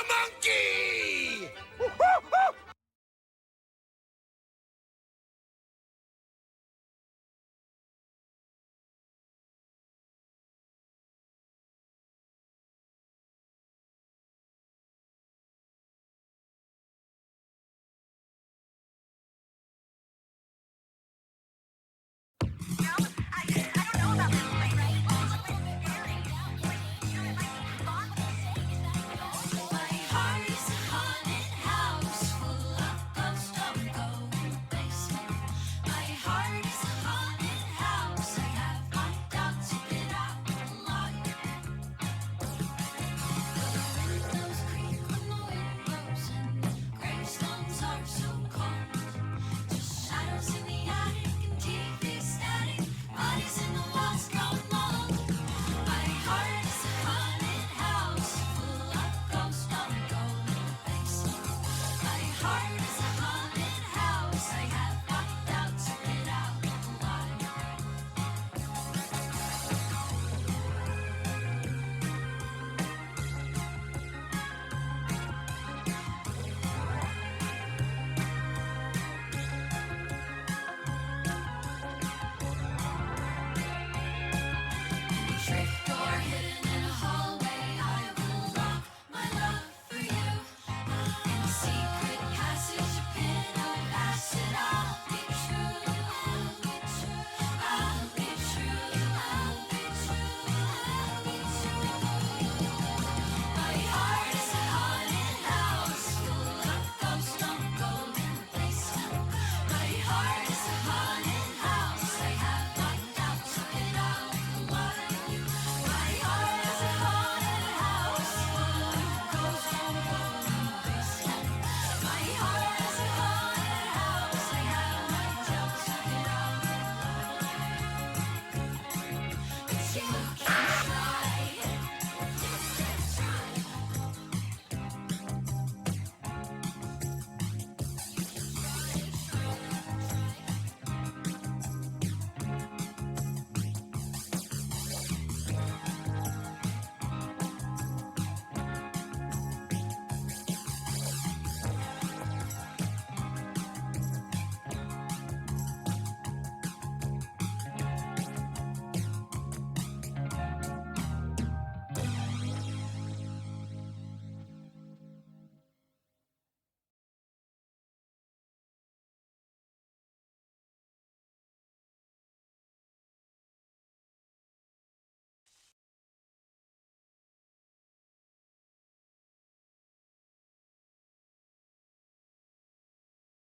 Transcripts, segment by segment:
monkey!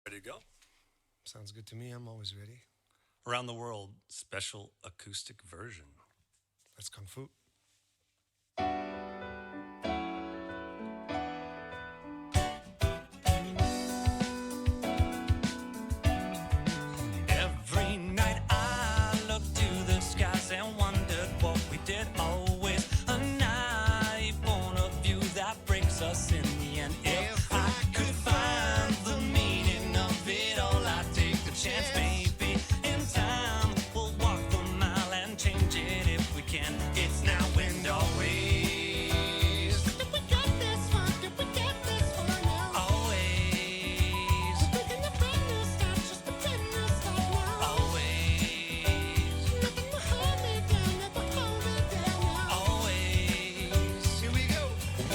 Ready to go? Sounds good to me. I'm always ready. Around the World special acoustic version. That's Kung Fu. Every night I looked to the skies and wondered what we did always. A naive point of view that breaks us in the end. If I could find the meaning of it all, I'd take the chance, maybe. In time, we'll walk the mile and change it if we can. It's now and always. Did we get this far? Did we get this far now? Always. We're gonna brand new start, just pretend to start now. Always. Nothing will hold me down, never hold me down now. Always. Here we go.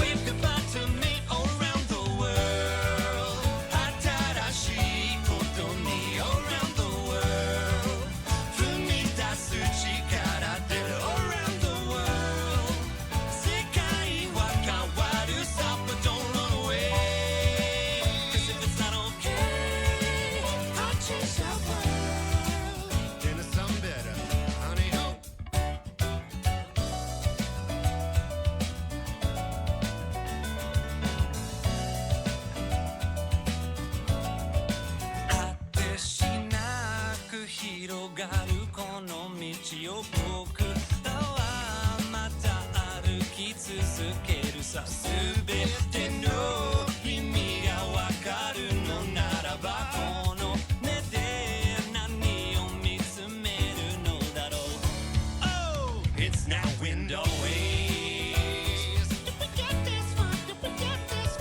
We've got to meet around the world. Hatarashi koto ni around the world. Fumitasu chikara deru around the world. Sekai wa kawaru, stop but don't run away. 'Cause if it's not okay, I'll change the world. Into some better, honey ho.「果てしなく広がるこの道を僕らはまた歩き続けるさ」「すべての意味がわかるのならばこの目で何を見つめるのだろう」「Oh! It's now and always」 Did we get this far? Did we get this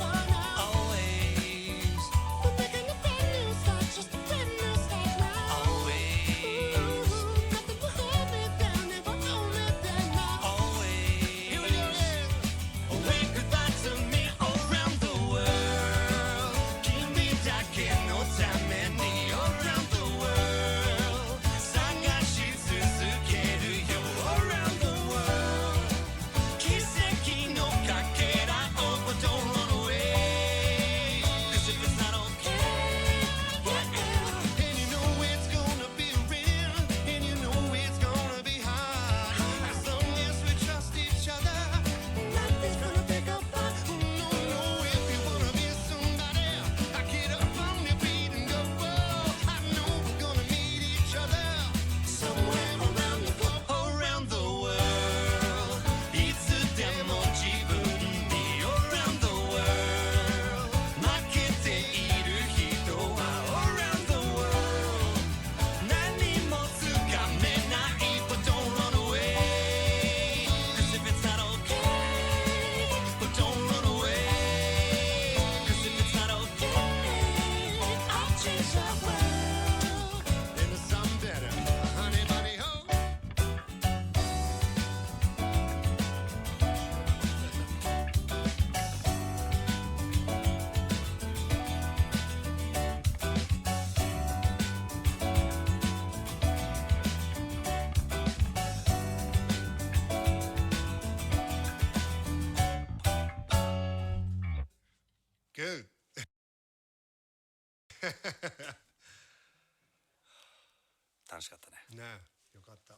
楽しかったね。ねえ、よかった。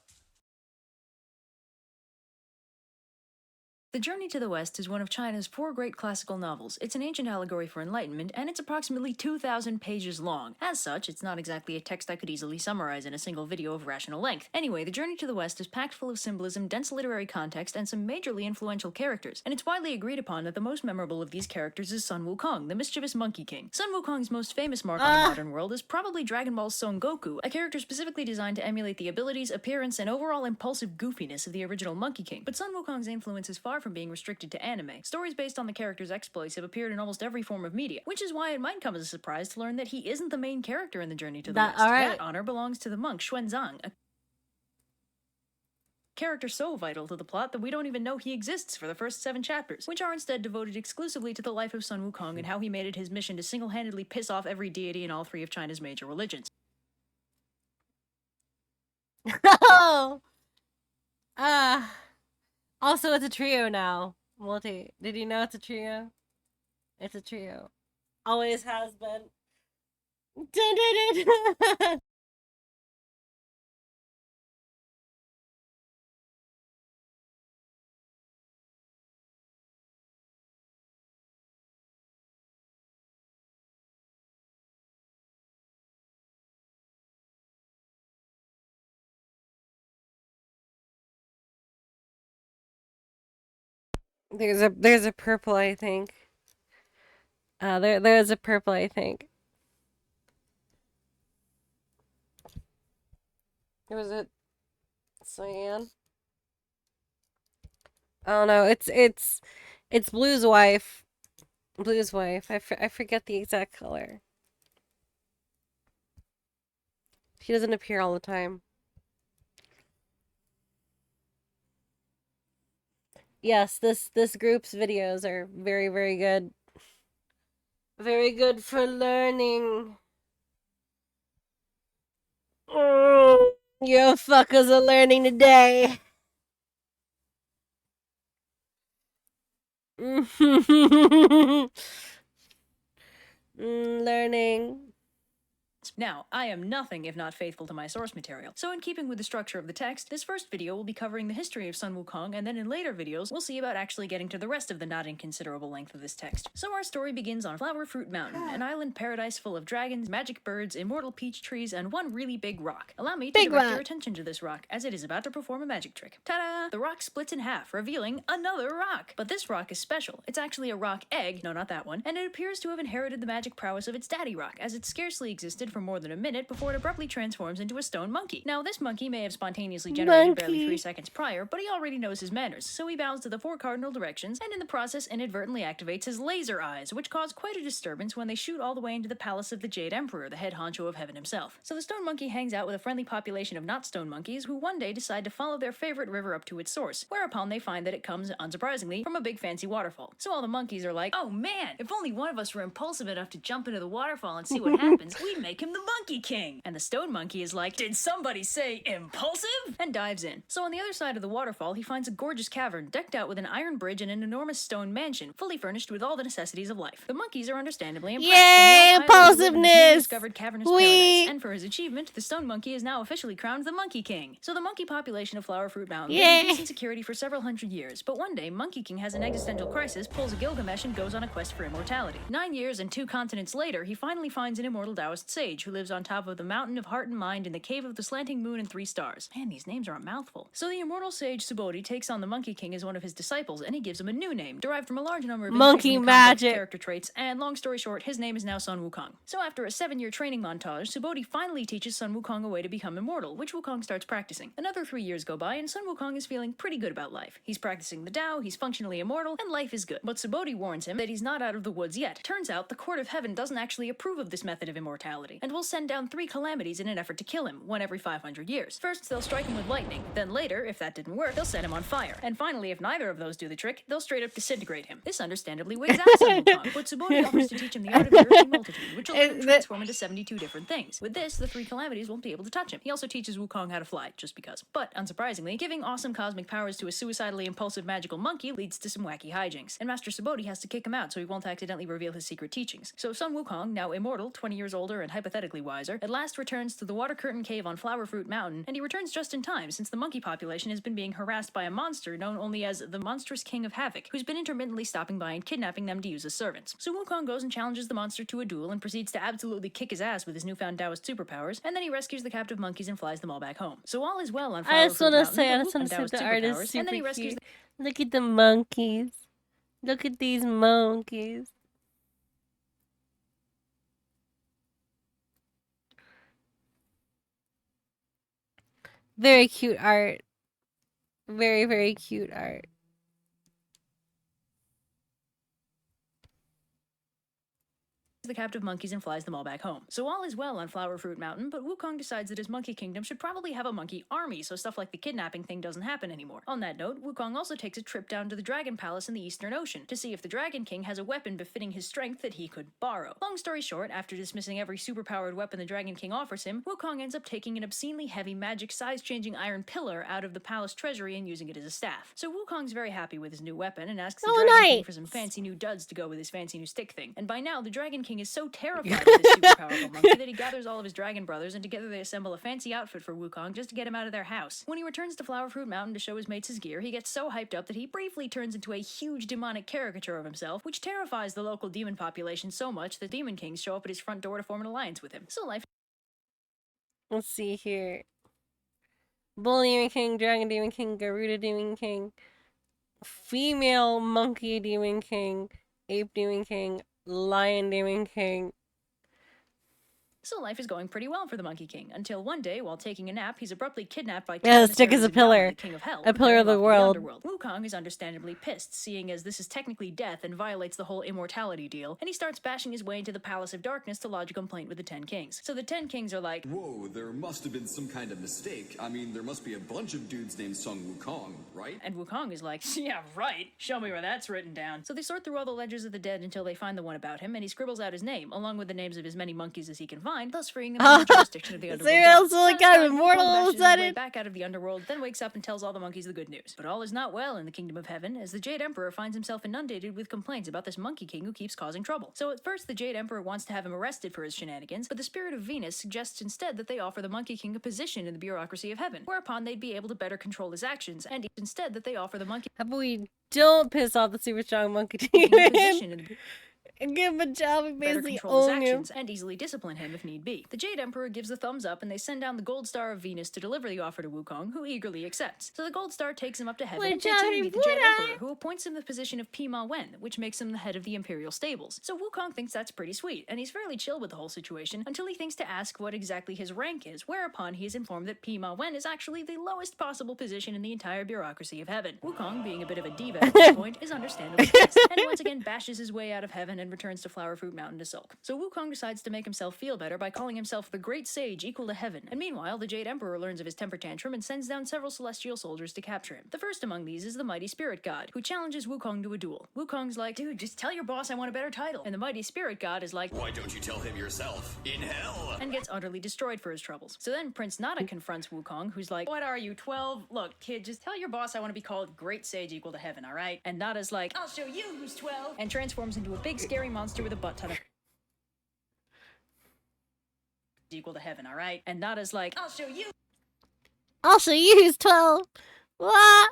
The Journey to the West is one of China's 4 great classical novels. It's an ancient allegory for enlightenment, and it's approximately 2,000 pages long. As such, it's not exactly a text I could easily summarize in a single video of rational length. Anyway, The Journey to the West is packed full of symbolism, dense literary context, and some majorly influential characters. And it's widely agreed upon that the most memorable of these characters is Sun Wukong, the mischievous Monkey King. Sun Wukong's most famous mark on the modern world is probably Dragon Ball's Son Goku, a character specifically designed to emulate the abilities, appearance, and overall impulsive goofiness of the original Monkey King. But Sun Wukong's influence is far from being restricted to anime. Stories based on the character's exploits have appeared in almost every form of media, which is why it might come as a surprise to learn that he isn't the main character in The Journey to the West. That honor belongs to the monk Xuanzang, a character so vital to the plot that we don't even know he exists for the first 7 chapters, which are instead devoted exclusively to the life of Sun Wukong and how he made it his mission to single-handedly piss off every deity in all 3 of China's major religions. Oh! Also, it's a trio now. Multi. Did you know it's a trio? It's a trio. Always has been. There's a purple, I think. There's a purple, I think. Was it cyan? Oh no, it's Blue's wife. Blue's wife. I forget the exact color. She doesn't appear all the time. Yes, this group's videos are very, very good. Very good for learning. You fuckers are learning today. Learning. Now, I am nothing if not faithful to my source material, so in keeping with the structure of the text, this first video will be covering the history of Sun Wukong, and then in later videos, we'll see about actually getting to the rest of the not inconsiderable length of this text. So our story begins on Flower Fruit Mountain, an island paradise full of dragons, magic birds, immortal peach trees, and one really big rock. Allow me to direct your attention to this rock, as it is about to perform a magic trick. Ta-da! The rock splits in half, revealing another rock! But this rock is special. It's actually a rock egg, no, not that one, and it appears to have inherited the magic prowess of its daddy rock, as it scarcely existed for more than a minute before it abruptly transforms into a stone monkey. Now, this monkey may have spontaneously generated barely 3 seconds prior, but he already knows his manners, so he bows to the 4 cardinal directions, and in the process inadvertently activates his laser eyes, which cause quite a disturbance when they shoot all the way into the palace of the Jade Emperor, the head honcho of heaven himself. So the stone monkey hangs out with a friendly population of not stone monkeys who one day decide to follow their favorite river up to its source, whereupon they find that it comes, unsurprisingly, from a big fancy waterfall. So all the monkeys are like, oh man, if only one of us were impulsive enough to jump into the waterfall and see what happens, we'd make him the Monkey King! And the stone monkey is like, did somebody say impulsive? And dives in. So on the other side of the waterfall, he finds a gorgeous cavern decked out with an iron bridge and an enormous stone mansion, fully furnished with all the necessities of life. The monkeys are understandably impressed. Yay, impulsiveness! Discovered cavernous paradise, and for his achievement, the stone monkey is now officially crowned the Monkey King. So the monkey population of Flower Fruit Mountain lives in peace and security for several hundred years, but one day Monkey King has an existential crisis, pulls a Gilgamesh, and goes on a quest for immortality. 9 years and 2 continents later, he finally finds an immortal Taoist sage who lives on top of the mountain of heart and mind in the cave of the slanting moon and 3 stars. Man, these names are a mouthful. So the immortal sage Subodhi takes on the Monkey King as one of his disciples, and he gives him a new name, derived from a large number of monkey magic character traits, and long story short, his name is now Sun Wukong. So after a 7-year training montage, Subodhi finally teaches Sun Wukong a way to become immortal, which Wukong starts practicing. Another 3 years go by, and Sun Wukong is feeling pretty good about life. He's practicing the Tao, he's functionally immortal, and life is good. But Subodhi warns him that he's not out of the woods yet. Turns out, the court of heaven doesn't actually approve of this method of immortality. and will send down 3 calamities in an effort to kill him, one every 500 years. First, they'll strike him with lightning, then later, if that didn't work, they'll set him on fire. And finally, if neither of those do the trick, they'll straight up disintegrate him. This understandably wigs out Sun Wukong, but Subodhi offers to teach him the art of the earthly multitude, which will let him transform into 72 different things. With this, the 3 calamities won't be able to touch him. He also teaches Wukong how to fly, just because. But, unsurprisingly, giving awesome cosmic powers to a suicidally impulsive magical monkey leads to some wacky hijinks, and Master Subodhi has to kick him out so he won't accidentally reveal his secret teachings. So Sun Wukong, now immortal, 20 years older and hypothetically wiser, at last returns to the Water Curtain Cave on Flower Fruit Mountain, and he returns just in time since the monkey population has been being harassed by a monster known only as the Monstrous King of Havoc, who's been intermittently stopping by and kidnapping them to use as servants. So Wukong goes and challenges the monster to a duel and proceeds to absolutely kick his ass with his newfound Taoist superpowers, and then he rescues the captive monkeys and flies them all back home. So all is well on Flower Fruit Mountain, the art is super cute. Look at the monkeys. Look at these monkeys. Very cute art. Very, very cute art. The captive monkeys and flies them all back home. So all is well on Flower Fruit Mountain, but Wukong decides that his monkey kingdom should probably have a monkey army so stuff like the kidnapping thing doesn't happen anymore. On that note, Wukong also takes a trip down to the Dragon Palace in the Eastern Ocean to see if the Dragon King has a weapon befitting his strength that he could borrow. Long story short, after dismissing every superpowered weapon the Dragon King offers him, Wukong ends up taking an obscenely heavy magic size-changing iron pillar out of the palace treasury and using it as a staff. So Wukong's very happy with his new weapon and asks the Dragon King for some fancy new duds to go with his fancy new stick thing. And by now, the Dragon King is so terrified of this super powerful monkey that he gathers all of his dragon brothers and together they assemble a fancy outfit for Wukong just to get him out of their house. When he returns to Flower Fruit Mountain to show his mates his gear, he gets so hyped up that he briefly turns into a huge demonic caricature of himself, which terrifies the local demon population so much that demon kings show up at his front door to form an alliance with him. So life... Let's see here. Bull Demon King, Dragon Demon King, Garuda Demon King, Female Monkey Demon King, Ape Demon King, Lion Demon King. So life is going pretty well for the Monkey King, until one day, while taking a nap, he's abruptly kidnapped by the stick is a pillar. the King of Hell, a pillar of the world. Wukong is understandably pissed, seeing as this is technically death and violates the whole immortality deal, and he starts bashing his way into the Palace of Darkness to lodge a complaint with the 10 Kings. So the 10 Kings are like, whoa, there must have been some kind of mistake. I mean, there must be a bunch of dudes named Sun Wukong, right? And Wukong is like, yeah, right. Show me where that's written down. So they sort through all the ledgers of the dead until they find the one about him, and he scribbles out his name, along with the names of as many monkeys as he can find, thus freeing them from the jurisdiction of the underworld. So kind of immortal all of a sudden. Back out of the underworld, then wakes up and tells all the monkeys the good news. But all is not well in the Kingdom of Heaven, as the Jade Emperor finds himself inundated with complaints about this Monkey King who keeps causing trouble. So at first, the Jade Emperor wants to have him arrested for his shenanigans, but the Spirit of Venus suggests instead that they offer the Monkey King a position in the bureaucracy of heaven, whereupon they'd be able to better control his actions, and instead that they offer the Monkey How about we don't piss off the super strong monkey King a position demon? in the And give him a job and better basically control his own him. actions and easily discipline him if need be. The Jade Emperor gives the thumbs up and they send down the Gold Star of Venus to deliver the offer to Wukong, who eagerly accepts. So the Gold Star takes him up to heaven and takes him to meet the Jade Emperor, who appoints him the position of Pima Wen, which makes him the head of the Imperial Stables. So Wukong thinks that's pretty sweet, and he's fairly chill with the whole situation until he thinks to ask what exactly his rank is, whereupon he is informed that Pima Wen is actually the lowest possible position in the entire bureaucracy of heaven. Wukong, being a bit of a diva at this point, is understandably pissed, and once again bashes his way out of heaven and returns to Flower Fruit Mountain to sulk. So Wukong decides to make himself feel better by calling himself the Great Sage equal to heaven, and meanwhile the Jade Emperor learns of his temper tantrum and sends down several celestial soldiers to capture him. The first among these is the Mighty Spirit God, who challenges Wukong to a duel. Wukong's like, dude, just tell your boss I want a better title. And the Mighty Spirit God is like, Why don't you tell him yourself? In hell! and gets utterly destroyed for his troubles. So then Prince Nada confronts Wukong, who's like, what are you, 12? Look, kid, just tell your boss I want to be called Great Sage equal to heaven, alright? And Nada's like, I'll show you who's 12, and transforms into a big scary monster with a butt ton of equal to heaven, alright? And Nada's like, I'll show you who's 12. What?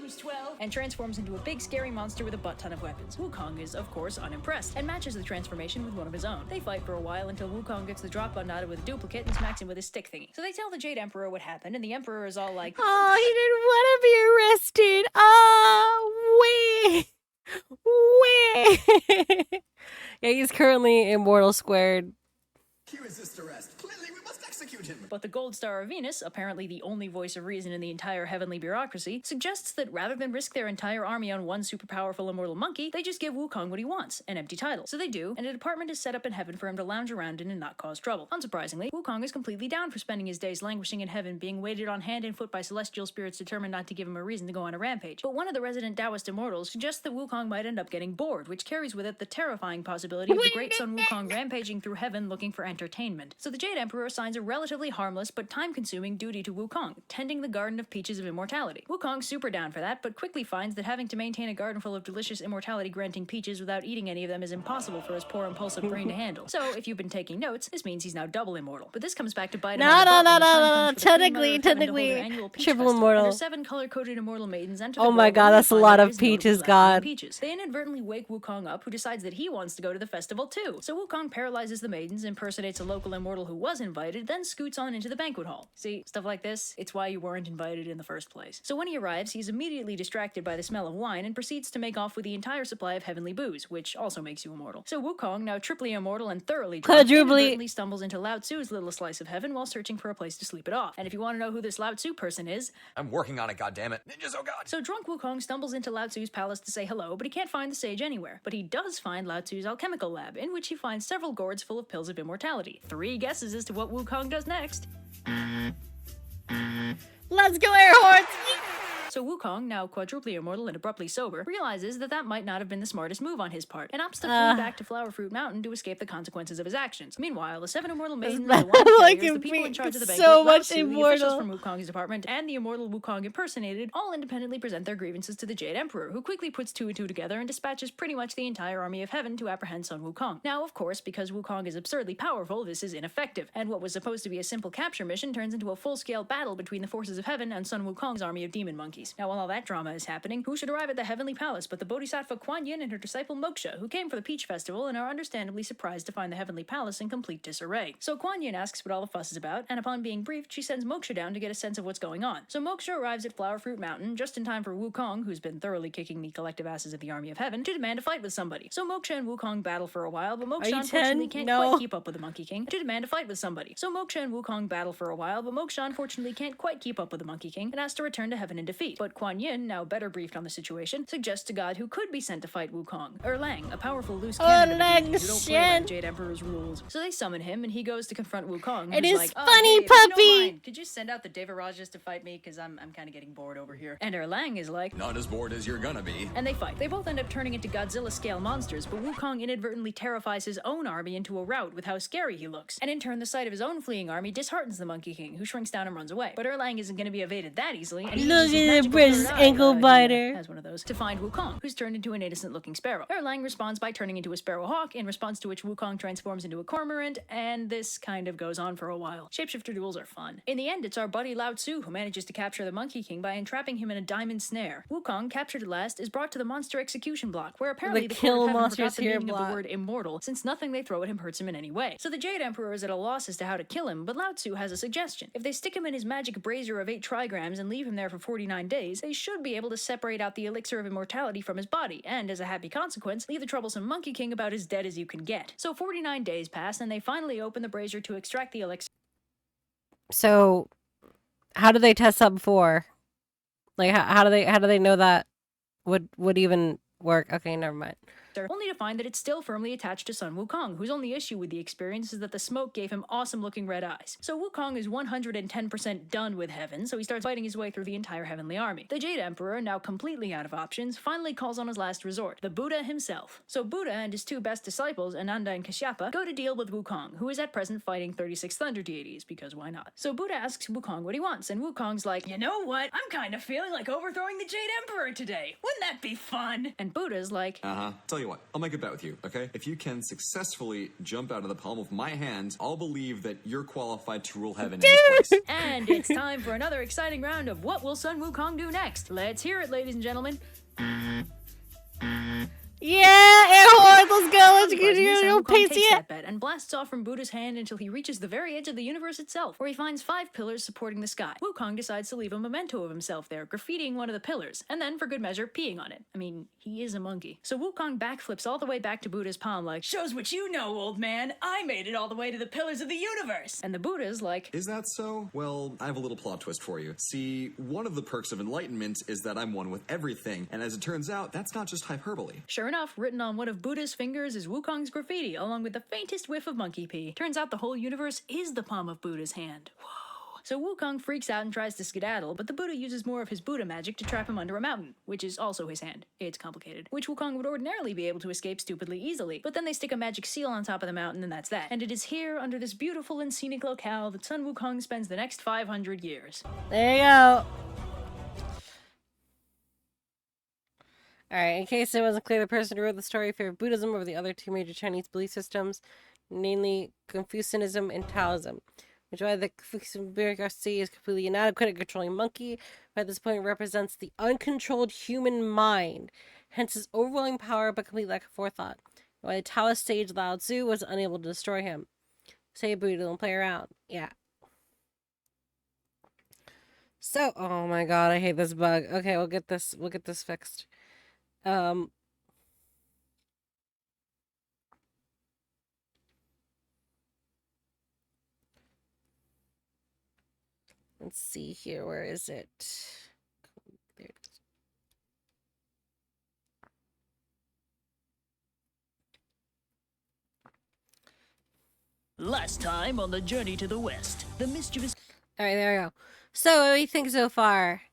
who's 12, and transforms into a big scary monster with a butt ton of weapons. Wukong is, of course, unimpressed, and matches the transformation with one of his own. They fight for a while until Wukong gets the drop on Nada with a duplicate and smacks him with his stick thingy. So they tell the Jade Emperor what happened, and the Emperor is all like, Oh, he didn't want to be arrested. Oh, wait. Yeah, he's currently immortal squared. He resists arrest. Clearly, we must execute execute him. But the Gold Star of Venus, apparently the only voice of reason in the entire heavenly bureaucracy, suggests that rather than risk their entire army on one super powerful immortal monkey, they just give Wukong what he wants, an empty title. So they do, and a department is set up in heaven for him to lounge around in and not cause trouble. Unsurprisingly, Wukong is completely down for spending his days languishing in heaven, being weighted on hand and foot by celestial spirits determined not to give him a reason to go on a rampage. But one of the resident Taoist immortals suggests that Wukong might end up getting bored, which carries with it the terrifying possibility of the great Sun Wukong rampaging through heaven looking for entertainment. So the Jade Emperor assigns a relatively harmless but time-consuming duty to Wukong, tending the Garden of Peaches of Immortality. Wukong's super down for that, but quickly finds that having to maintain a garden full of delicious immortality-granting peaches without eating any of them is impossible for his poor impulsive brain to handle. So, if you've been taking notes, this means he's now double immortal. But this comes back to bite him No, on the no, butt no, when the no, time no, comes for the Queen Mother of Heaven to hold technically, their annual Peach triple Festival. immortal. And their 7 color-coded immortal maidens enter Oh the my grove god, only to that's a find lot there of is notable peaches, lack of God. peaches. They inadvertently wake Wukong up, who decides that he wants to go to the festival too. So Wukong paralyzes the maidens, impersonates a local immortal who was invited, then scoots on into the banquet hall. See, stuff like this, it's why you weren't invited in the first place. So when he arrives, he's immediately distracted by the smell of wine and proceeds to make off with the entire supply of heavenly booze, which also makes you immortal. So Wukong, now triply immortal and thoroughly drunk, inadvertently stumbles into Lao Tzu's little slice of heaven while searching for a place to sleep it off. And if you want to know who this Lao Tzu person is, I'm working on it, goddammit. Ninjas, oh god! so drunk Wukong stumbles into Lao Tzu's palace to say hello, but he can't find the sage anywhere. But he does find Lao Tzu's alchemical lab, in which he finds several gourds full of pills of immortality. 3 guesses as to what Wukong does next. Let's go, air horns! So Wukong, now quadruply immortal and abruptly sober, realizes that that might not have been the smartest move on his part, and opts to flee back to Flower Fruit Mountain to escape the consequences of his actions. Meanwhile, the 7 immortal maidens, the wine carriers, the people in charge of the banquet, so Lao much Tzu, the immortal. officials from Wukong's department, and the immortal Wukong impersonated, all independently present their grievances to the Jade Emperor, who quickly puts 2 and 2 together and dispatches pretty much the entire army of heaven to apprehend Sun Wukong. Now, of course, because Wukong is absurdly powerful, this is ineffective, and what was supposed to be a simple capture mission turns into a full-scale battle between the forces of heaven and Sun Wukong's army of demon monkeys. Now, while all that drama is happening, who should arrive at the heavenly palace but the Bodhisattva Kuan Yin and her disciple Moksha, who came for the Peach Festival and are understandably surprised to find the heavenly palace in complete disarray. So Kuan Yin asks what all the fuss is about, and upon being briefed, she sends Moksha down to get a sense of what's going on. So Moksha arrives at Flower Fruit Mountain just in time for Wukong, who's been thoroughly kicking the collective asses of the army of heaven, to demand a fight with somebody. So Moksha and Wukong battle for a while, but Moksha unfortunately can't quite keep up with the Monkey King, to demand a fight with somebody. So Moksha and Wukong battle for a while, but Moksha unfortunately can't quite keep up with the Monkey King and has to return to heaven in defeat. But Kuan Yin, now better briefed on the situation, suggests a god who could be sent to fight Wukong, Erlang, a powerful loose cannon of demons who don't play by the Jade Emperor's rules. So they summon him, and he goes to confront Wukong. It who's is like, funny, hey, if you don't puppy! mind, could you send out the Devarajas to fight me? Because I'm kind of getting bored over here. And Erlang is like, Not as bored as you're gonna be. and they fight. They both end up turning into Godzilla-scale monsters, but Wukong inadvertently terrifies his own army into a rout with how scary he looks. And in turn, the sight of his own fleeing army disheartens the Monkey King, who shrinks down and runs away. But Erlang isn't going to be evaded that easily, and he Look uses his at magical British third eye, ankle he, biter. has one of those, to find Wukong, who's turned into an innocent-looking sparrow. Erlang responds by turning into a sparrow hawk, in response to which Wukong transforms into a cormorant, and this kind of goes on for a while. Shapeshifter duels are fun. In the end, it's our buddy Lao Tzu who manages to capture the Monkey King by entrapping him in a diamond snare. Wukong, captured at last, is brought to the monster execution block, where apparently the kill court of heaven monsters forgot the here meaning of block. the word immortal, since nothing they throw at him hurts him in any way. So the Jade Emperor is at a loss as to how to kill him, but Lao Tzu has a suggestion. If they stick him in his magic brazier of 8 trigrams and leave him there for 49 days, they should be able to separate out the elixir of immortality from his body, and as a happy consequence, leave the troublesome Monkey King about as dead as you can get. So 49 days pass, and they finally open the brazier to extract the elixir. So, how do they test that before? Like, how do they know that would even work? Okay, never mind. Only to find that it's still firmly attached to Sun Wukong, whose only issue with the experience is that the smoke gave him awesome-looking red eyes. So Wukong is 110% done with heaven, so he starts fighting his way through the entire heavenly army. The Jade Emperor, now completely out of options, finally calls on his last resort, the Buddha himself. So Buddha and his 2 best disciples, Ananda and Kashyapa, go to deal with Wukong, who is at present fighting 36 thunder deities, because why not? So Buddha asks Wukong what he wants, and Wukong's like, you know what? I'm kind of feeling like overthrowing the Jade Emperor today. Wouldn't that be fun? And Buddha's like, Tell you what, I'll make a bet with you, okay? If you can successfully jump out of the palm of my hand, I'll believe that you're qualified to rule heaven in this place. and it's time for another exciting round of What Will Sun Wukong Do Next? Let's hear it, ladies and gentlemen. Yeah, air horn, let's go, let's get Unsurprisingly, you, Sun yo, Wukong pace takes it. that bet and blasts off from Buddha's hand until he reaches the very edge of the universe itself, where he finds 5 pillars supporting the sky. Wukong decides to leave a memento of himself there, graffitiing one of the pillars, and then, for good measure, peeing on it. I mean, he is a monkey. So Wukong backflips all the way back to Buddha's palm like, "Shows what you know, old man. I made it all the way to the pillars of the universe." And the Buddha's like, Is that so? Well, I have a little plot twist for you. See, one of the perks of enlightenment is that I'm one with everything, and as it turns out, that's not just hyperbole. Sure enough, written on one of Buddha's fingers is Wukong's graffiti, along with the faintest whiff of monkey pee. Turns out the whole universe is the palm of Buddha's hand. Whoa. So Wukong freaks out and tries to skedaddle, but the Buddha uses more of his Buddha magic to trap him under a mountain, which is also his hand. It's complicated. Which Wukong would ordinarily be able to escape stupidly easily, but then they stick a magic seal on top of the mountain and that's that. And it is here, under this beautiful and scenic locale, that Sun Wukong spends the next 500 years. There you go. Alright, in case it wasn't clear, the person who wrote the story favored Buddhism over the other 2 major Chinese belief systems, namely Confucianism and Taoism, which is why the Confucian bureaucracy is completely inadequate at controlling monkey, but at this point represents the uncontrolled human mind, hence his overwhelming power but complete lack of forethought, why the Taoist sage Lao Tzu was unable to destroy him. Say Buddha, don't play around. Yeah. So, oh my god, I hate this bug. Okay, we'll get this fixed. Let's see here, where is it? There it is. Last time on the journey to the west, the mischievous... Alright, there we go. So, what do you think so far?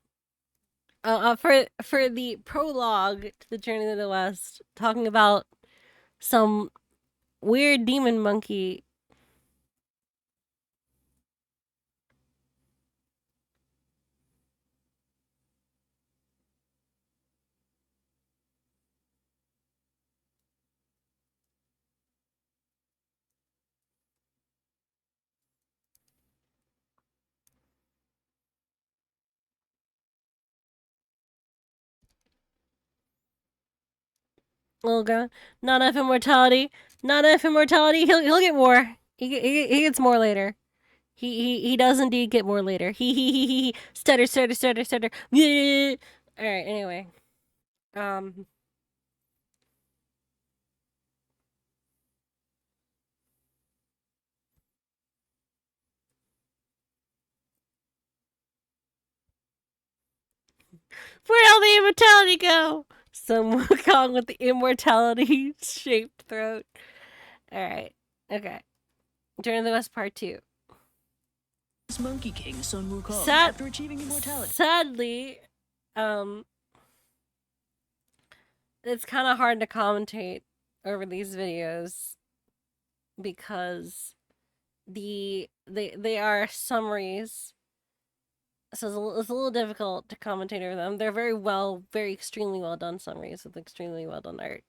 For the prologue to the Journey to the West, talking about some weird demon monkey. Little guy, not enough immortality. Not enough immortality. He'll get more. He gets more later. He does indeed get more later. He stutter. All right. Anyway, where'd all the immortality go? Some Wukong with the immortality shaped throat. Alright. Okay. Journey to the West Part 2. Monkey King Sun Wukong after achieving immortality. Sadly, it's kind of hard to commentate over these videos because they are summaries. So it's a little difficult to commentate over them. They're very extremely well done summaries with extremely well done art.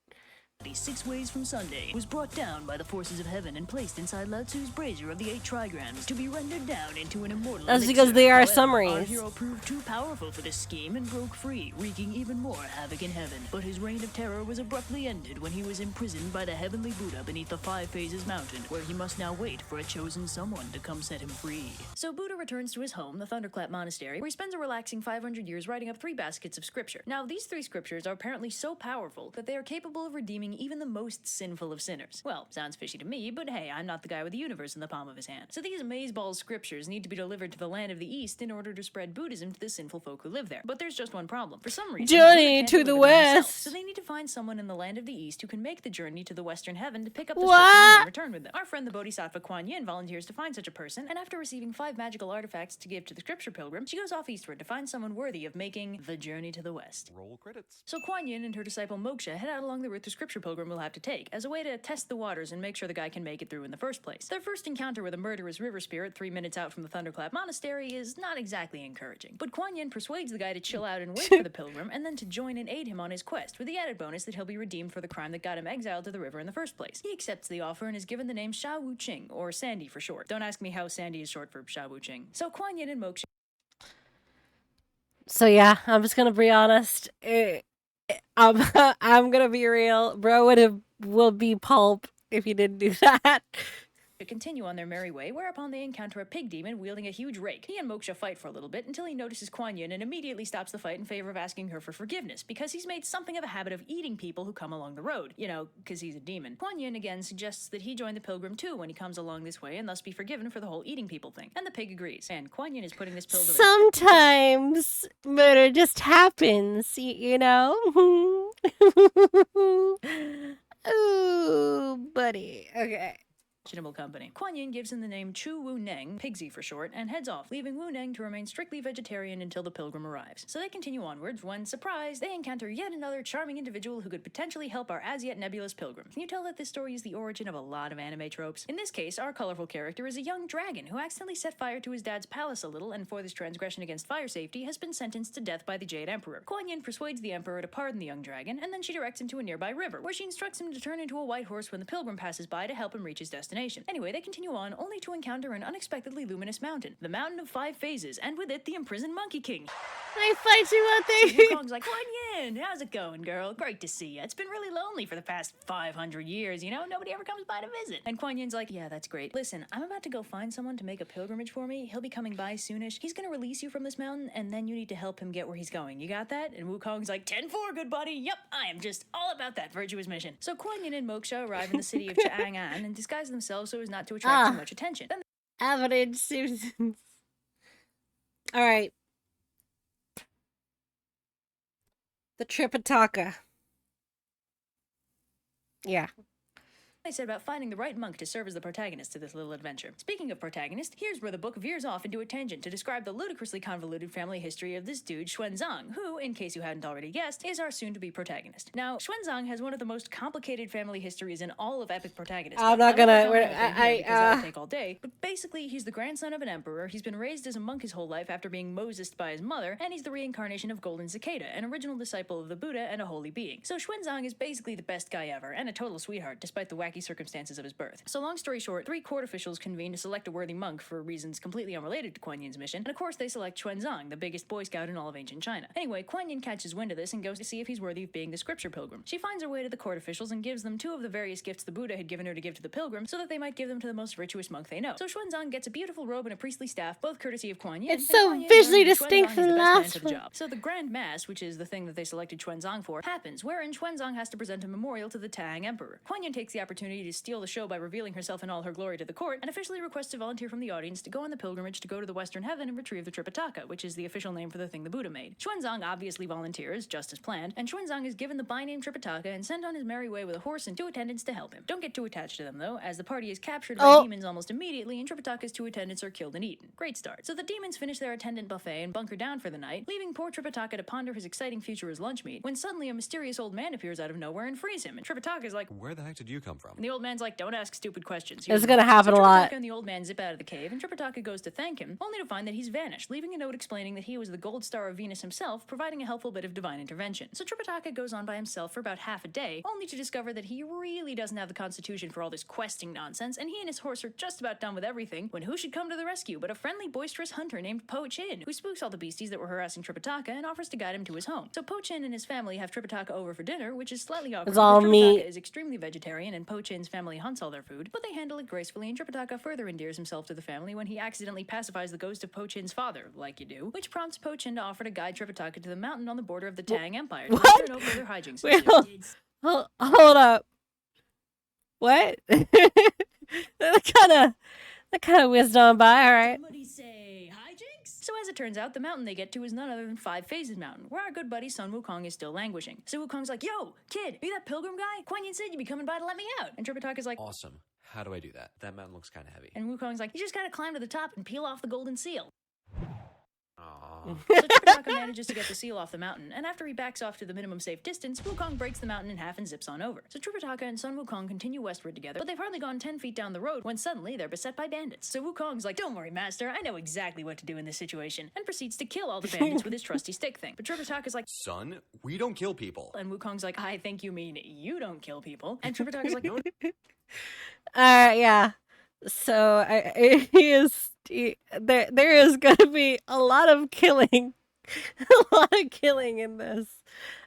6 ways from Sunday was brought down by the forces of heaven and placed inside Lao Tzu's brazier of the 8 trigrams to be rendered down into an immortal That's elixir. because they are However, summaries. Our hero proved too powerful for this scheme and broke free, wreaking even more havoc in heaven. But his reign of terror was abruptly ended when he was imprisoned by the heavenly Buddha beneath the 5 Phases mountain, where he must now wait for a chosen someone to come set him free. So Buddha returns to his home, the Thunderclap Monastery, where he spends a relaxing 500 years writing up 3 baskets of scripture. Now, these 3 scriptures are apparently so powerful that they are capable of redeeming even the most sinful of sinners. Well, sounds fishy to me, but hey, I'm not the guy with the universe in the palm of his hand. So these amazeballs scriptures need to be delivered to the land of the East in order to spread Buddhism to the sinful folk who live there. But there's just one problem. For some reason, Journey Buddha can't to the deliver them himself, West. so they need to find someone in the land of the East who can make the journey to the Western Heaven to pick up the What? scriptures and return with them. Our friend the Bodhisattva Kuan Yin volunteers to find such a person, and after receiving 5 magical artifacts to give to the scripture pilgrim, she goes off eastward to find someone worthy of making the journey to the West. Roll credits. So Kuan Yin and her disciple Moksha head out along the route the scripture pilgrim will have to take, as a way to test the waters and make sure the guy can make it through in the first place. Their first encounter with a murderous river spirit 3 minutes out from the Thunderclap Monastery is not exactly encouraging. But Kuan Yin persuades the guy to chill out and wait for the pilgrim, and then to join and aid him on his quest, with the added bonus that he'll be redeemed for the crime that got him exiled to the river in the first place. He accepts the offer and is given the name Sha Wu Qing, or Sandy for short. Don't ask me how Sandy is short for Sha Wu Qing. So Kuan Yin and Moksha... So yeah, I'm just gonna be honest. I'm gonna be real. Bro will be pulp if he didn't do that. To continue on their merry way, whereupon they encounter a pig demon wielding a huge rake. He and Moksha fight for a little bit until he notices Kuan Yin and immediately stops the fight in favor of asking her for forgiveness, because he's made something of a habit of eating people who come along the road. You know, because he's a demon. Kuan Yin again suggests that he join the pilgrim too when he comes along this way and thus be forgiven for the whole eating people thing. And the pig agrees. And Kuan Yin is putting this pilgrim... Sometimes murder just happens, you know? Ooh, buddy. Okay. company. Kuan Yin gives him the name Chu Wu Neng, Pigsy for short, and heads off, leaving Wu Neng to remain strictly vegetarian until the pilgrim arrives. So they continue onwards when, surprise, they encounter yet another charming individual who could potentially help our as yet nebulous pilgrim. Can you tell that this story is the origin of a lot of anime tropes? In this case, our colorful character is a young dragon who accidentally set fire to his dad's palace a little, and for this transgression against fire safety has been sentenced to death by the Jade Emperor. Kuan Yin persuades the Emperor to pardon the young dragon, and then she directs him to a nearby river, where she instructs him to turn into a white horse when the pilgrim passes by to help him reach his destination. Anyway, they continue on, only to encounter an unexpectedly luminous mountain, the Mountain of Five Phases, and with it, the imprisoned Monkey King. I fight you out there. Wukong's like, Kuan Yin, how's it going, girl? Great to see ya. It's been really lonely for the past 500 years, you know? Nobody ever comes by to visit. And Kuan Yin's like, yeah, that's great. Listen, I'm about to go find someone to make a pilgrimage for me. He'll be coming by soonish. He's gonna release you from this mountain, and then you need to help him get where he's going. You got that? And Wukong's like, 10-4, good buddy. Yep, I am just all about that virtuous mission. So Kuan Yin and Moksha arrive in the city of Chang'an and disguise themselves so as not to attract too much attention. Then Average citizens. Alright. The Tripitaka. Yeah. I said about finding the right monk to serve as the protagonist to this little adventure. Speaking of protagonist, here's where the book veers off into a tangent to describe the ludicrously convoluted family history of this dude, Xuanzang, who, in case you hadn't already guessed, is our soon-to-be protagonist. Now, Xuanzang has one of the most complicated family histories in all of epic protagonists. I'm not gonna... That'll take all day, but basically, he's the grandson of an emperor, he's been raised as a monk his whole life after being Mosesed by his mother, and he's the reincarnation of Golden Cicada, an original disciple of the Buddha and a holy being. So Xuanzang is basically the best guy ever, and a total sweetheart, despite the wacky circumstances of his birth. So long story short, 3 court officials convene to select a worthy monk for reasons completely unrelated to Kuan Yin's mission, and of course they select Xuanzang, the biggest Boy Scout in all of ancient China. Anyway, Kuan Yin catches wind of this and goes to see if he's worthy of being the scripture pilgrim. She finds her way to the court officials and gives them 2 of the various gifts the Buddha had given her to give to the pilgrim, so that they might give them to the most virtuous monk they know. So Xuanzang gets a beautiful robe and a priestly staff, both courtesy of Kuan Yin. It's so visually distinct from the last one. So the Grand Mass, which is the thing that they selected Xuanzang for, happens, wherein Xuanzang has to present a memorial to the Tang Emperor. Kuan Yin takes the opportunity to steal the show by revealing herself in all her glory to the court, and officially requests a volunteer from the audience to go on the pilgrimage to go to the Western Heaven and retrieve the Tripitaka, which is the official name for the thing the Buddha made. Xuanzang obviously volunteers, just as planned, and Xuanzang is given the by-name Tripitaka and sent on his merry way with a horse and 2 attendants to help him. Don't get too attached to them, though, as the party is captured by demons almost immediately, and Tripitaka's 2 attendants are killed and eaten. Great start. So the demons finish their attendant buffet and bunker down for the night, leaving poor Tripitaka to ponder his exciting future as lunch meat, when suddenly a mysterious old man appears out of nowhere and frees him, and Tripitaka's like, Where the heck did you come from? and the old man's like, don't ask stupid questions. It's gonna happen a lot. Tripitaka and the old man zip out of the cave, and Tripitaka goes to thank him, only to find that he's vanished, leaving a note explaining that he was the gold star of Venus himself, providing a helpful bit of divine intervention. So Tripitaka goes on by himself for about half a day, only to discover that he really doesn't have the constitution for all this questing nonsense, and he and his horse are just about done with everything, when who should come to the rescue but a friendly, boisterous hunter named Po Chin, who spooks all the beasties that were harassing Tripitaka and offers to guide him to his home. So Po Chin and his family have Tripitaka over for dinner, which is slightly awkward. It's all Tripitaka meat. is extremely vegetarian, and Po Chin's family hunts all their food, but they handle it gracefully, and Tripitaka further endears himself to the family when he accidentally pacifies the ghost of Po Chin's father, like you do, which prompts Po Chin to offer to guide Tripitaka to the mountain on the border of the Tang Empire to make sure no further hijinks ensue. Hold up. What? that kind of whizzed on by, alright. Somebody say hijinks? So as it turns out, the mountain they get to is none other than Five Phases Mountain, where our good buddy Sun Wukong is still languishing. So Wukong's like, yo, kid, are you that pilgrim guy? Kuan Yin said you'd be coming by to let me out. And Tripitaka's like, Awesome. How do I do that? That mountain looks kind of heavy. and Wukong's like, you just gotta climb to the top and peel off the golden seal. Aww. So Tripitaka manages to get the seal off the mountain, and after he backs off to the minimum safe distance, Wukong breaks the mountain in half and zips on over. So Tripitaka and Sun Wukong continue westward together, but they've hardly gone 10 feet down the road when suddenly they're beset by bandits. So Wukong's like, don't worry, master, I know exactly what to do in this situation, and proceeds to kill all the bandits with his trusty stick thing. But Tripitaka's like, Son, we don't kill people. and Wukong's like, I think you mean you don't kill people. And Tripitaka's like, no, Yeah. So there is gonna be a lot of killing a lot of killing in this.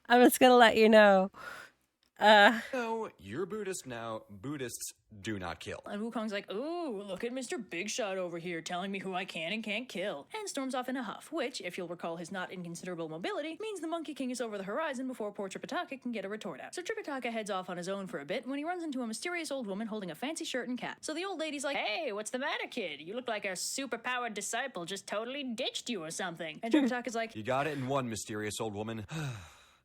I'm just gonna let you know. No, you're Buddhist now. Buddhists do not kill. And Wukong's like, ooh, look at Mr. Big Shot over here telling me who I can and can't kill. And storms off in a huff, which, if you'll recall his not inconsiderable mobility, means the Monkey King is over the horizon before poor Tripitaka can get a retort out. So Tripitaka heads off on his own for a bit when he runs into a mysterious old woman holding a fancy shirt and cap. So the old lady's like, hey, what's the matter, kid? You look like a super-powered disciple just totally ditched you or something. And Tripitaka's like, You got it in one, mysterious old woman.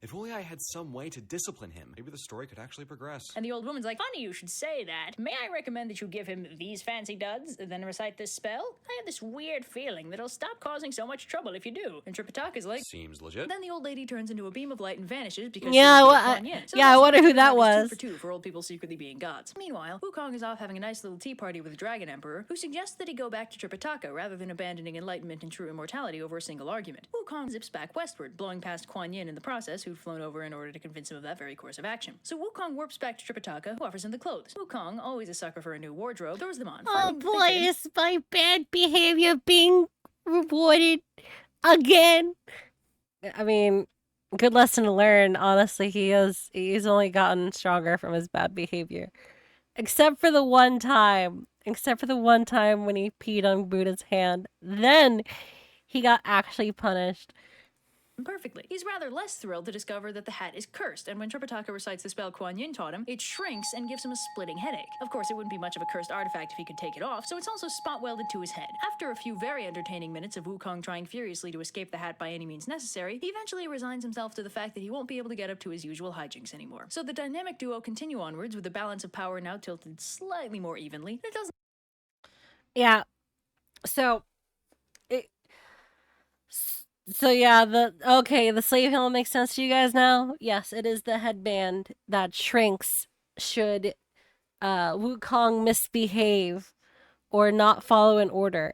If only I had some way to discipline him, maybe the story could actually progress. and the old woman's like, funny you should say that. May I recommend that you give him these fancy duds, then recite this spell? I have this weird feeling that it'll stop causing so much trouble if you do. And Tripitaka's like, Seems legit. then the old lady turns into a beam of light and vanishes because Yeah, she was well, Kuan Yin. So yeah, I that's wonder who Tripitaka that is was. 2 for 2 for old people secretly being gods. Meanwhile, Wukong is off having a nice little tea party with the Dragon Emperor, who suggests that he go back to Tripitaka rather than abandoning enlightenment and true immortality over a single argument. Wukong zips back westward, blowing past Kuan Yin in the process, who'd flown over in order to convince him of that very course of action. So Wukong warps back to Tripitaka, who offers him the clothes. Wukong, always a sucker for a new wardrobe, throws them on. Oh finding that they boy, fit him. is my bad behavior being rewarded again? I mean, good lesson to learn. Honestly, he's only gotten stronger from his bad behavior. Except for the one time when he peed on Buddha's hand. Then he got actually punished. Perfectly. He's rather less thrilled to discover that the hat is cursed, and when Tripitaka recites the spell Kuan Yin taught him, it shrinks and gives him a splitting headache. Of course, it wouldn't be much of a cursed artifact if he could take it off, so it's also spot welded to his head. After a few very entertaining minutes of Wukong trying furiously to escape the hat by any means necessary, he eventually resigns himself to the fact that he won't be able to get up to his usual hijinks anymore. So the dynamic duo continue onwards with the balance of power now tilted slightly more evenly. It doesn't Yeah. So yeah, the slave helmet makes sense to you guys now? Yes, it is the headband that shrinks should Wukong misbehave or not follow an order.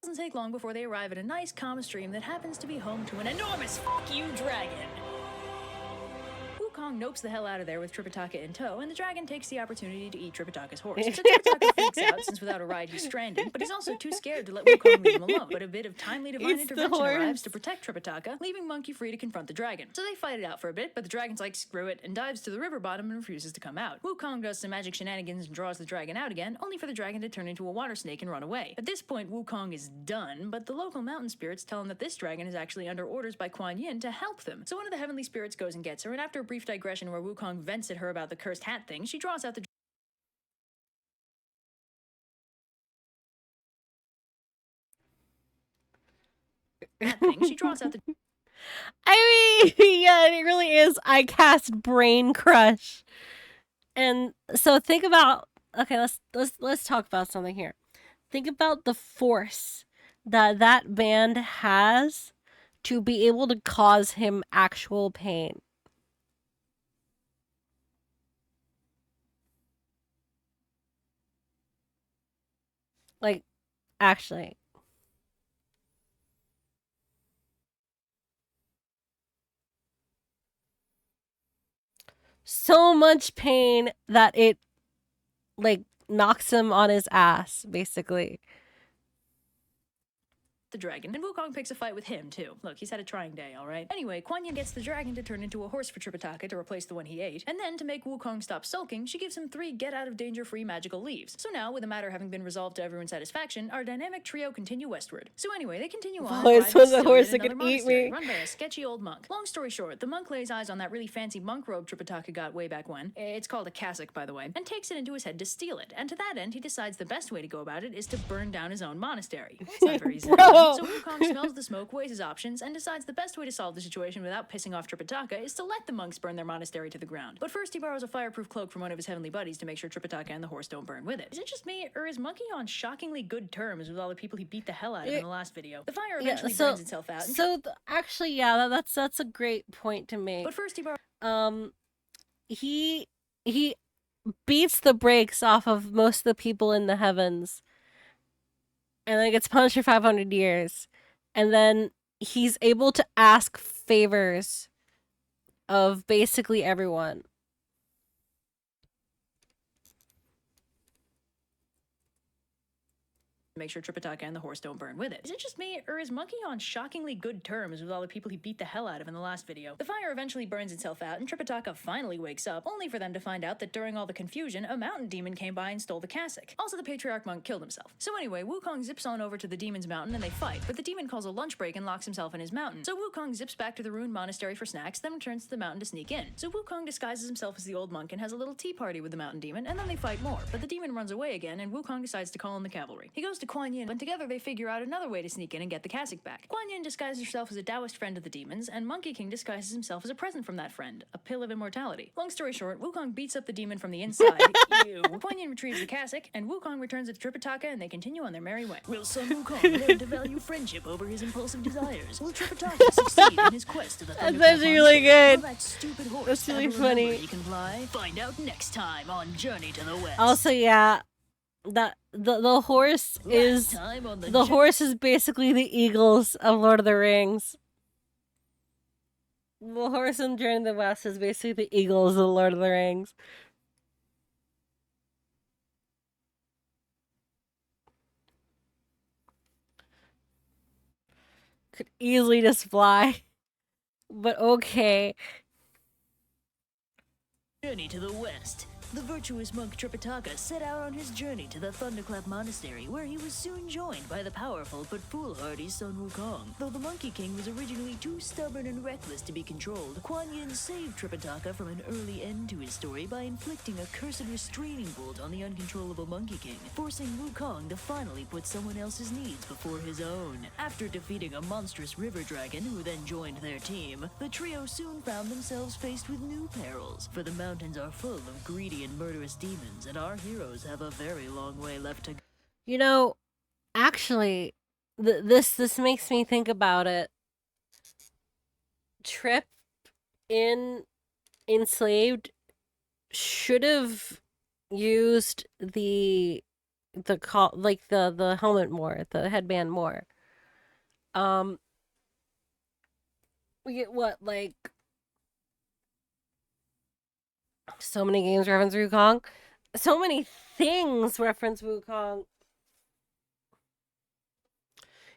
doesn't take long before they arrive at a nice calm stream that happens to be home to an enormous fuck you dragon. Wukong nopes the hell out of there with Tripitaka in tow, and the dragon takes the opportunity to eat Tripitaka's horse. So Tripitaka freaks out since without a ride he's stranded, but he's also too scared to let Wukong leave him alone. But a bit of timely divine It's the intervention horse. arrives to protect Tripitaka, leaving Monkey free to confront the dragon. So they fight it out for a bit, but the dragon's like, screw it, and dives to the river bottom and refuses to come out. Wukong does some magic shenanigans and draws the dragon out again, only for the dragon to turn into a water snake and run away. At this point, Wukong is done, but the local mountain spirits tell him that this dragon is actually under orders by Kuan Yin to help them. So one of the heavenly spirits goes and gets her, and after a brief digression where Wukong vents at her about the cursed hat thing, she draws out the hat thing. She draws out the I mean, yeah, it really is. I cast Brain Crush. And so think about, okay, let's talk about something here. Think about the force that band has to be able to cause him actual pain. Like, actually. So much pain that it, like, knocks him on his ass, basically. the dragon, and Wukong picks a fight with him, too. Look, he's had a trying day, alright? Anyway, Kuan Yin gets the dragon to turn into a horse for Tripitaka to replace the one he ate, and then to make Wukong stop sulking, she gives him 3 get-out-of-danger-free magical leaves. So now, with the matter having been resolved to everyone's satisfaction, our dynamic trio continue westward. So anyway, they continue on, Voice arriving was a still horse in that could another eat monastery me. run by a sketchy old monk. Long story short, the monk lays eyes on that really fancy monk robe Tripitaka got way back when. It's called a cassock, by the way, and takes it into his head to steal it. And to that end, he decides the best way to go about it is to burn down his own monastery. It's not very easy. Bro. So Wukong smells the smoke, weighs his options, and decides the best way to solve the situation without pissing off Tripitaka is to let the monks burn their monastery to the ground. But first, he borrows a fireproof cloak from one of his heavenly buddies to make sure Tripitaka and the horse don't burn with it. Is it just me, or is Monkey on shockingly good terms with all the people he beat the hell out of in the last video? The fire eventually burns itself out. And Actually, yeah, that's a great point to make. but first, he borrows He beats the brakes off of most of the people in the heavens, and then gets punished for 500 years, and then he's able to ask favors of basically everyone. make sure Tripitaka and the horse don't burn with it. Is it just me, or is Monkey on shockingly good terms with all the people he beat the hell out of in the last video? The fire eventually burns itself out, and Tripitaka finally wakes up, only for them to find out that during all the confusion, a mountain demon came by and stole the cassock. Also, the patriarch monk killed himself. So anyway, Wukong zips on over to the demon's mountain and they fight, but the demon calls a lunch break and locks himself in his mountain. So Wukong zips back to the ruined monastery for snacks, then returns to the mountain to sneak in. So Wukong disguises himself as the old monk and has a little tea party with the mountain demon, and then they fight more, but the demon runs away again, and Wukong decides to call in the cavalry. He goes to Kuan Yin, and together they figure out another way to sneak in and get the cassock back. Kuan Yin disguises herself as a Taoist friend of the demons, and Monkey King disguises himself as a present from that friend, a pill of immortality. Long story short, Wukong beats up the demon from the inside. Ew. Kuan Yin retrieves the cassock, and Wukong returns it to Tripitaka, and they continue on their merry way. Will Sun Wukong learn to value friendship over his impulsive desires? Will Tripitaka succeed in his quest to the Thunder That's actually really good. Will that stupid horse That's really ever remember funny. he can fly? Find out next time on Journey to the West. Also, yeah, the horse is time on the horse is basically the Eagles of Lord of the Rings. The horse in Journey to the West is basically the Eagles of Lord of the Rings. Could easily just fly, but okay. Journey to the West. The virtuous monk Tripitaka set out on his journey to the Thunderclap Monastery, where he was soon joined by the powerful but foolhardy Sun Wukong. Though the Monkey King was originally too stubborn and reckless to be controlled, Kuan Yin saved Tripitaka from an early end to his story by inflicting a cursed restraining bolt on the uncontrollable Monkey King, forcing Wukong to finally put someone else's needs before his own. After defeating a monstrous river dragon who then joined their team, the trio soon found themselves faced with new perils, for the mountains are full of greedy and murderous demons, and our heroes have a very long way left to go. You know, actually, this makes me think about it. Trip in Enslaved should have used the helmet more, the headband more. We get what, like, so many games reference Wukong. So many things reference Wukong.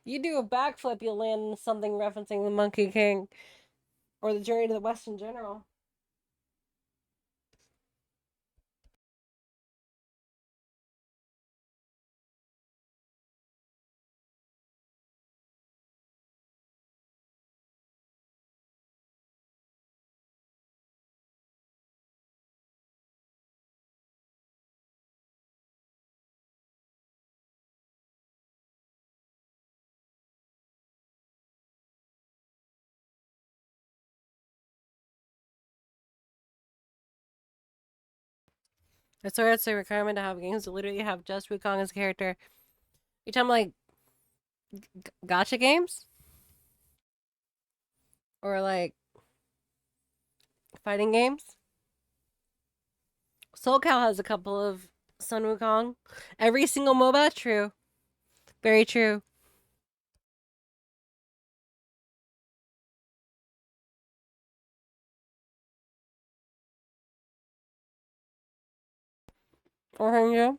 You do a backflip, you'll land in something referencing the Monkey King. Or the Journey to the West in general. I swear it's a requirement to have games that literally have just Wukong as a character. You talking like gacha games? Or like fighting games? Soul Cal has a couple of Sun Wukong. Every single MOBA? True. Very true. Yeah.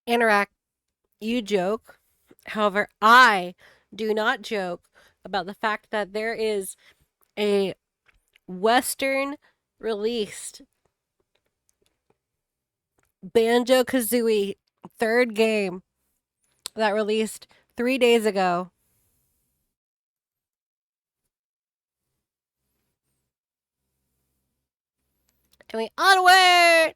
Interact. You joke. However, I do not joke about the fact that there is a Western released Banjo-Kazooie third game that released 3 days ago. And we onward!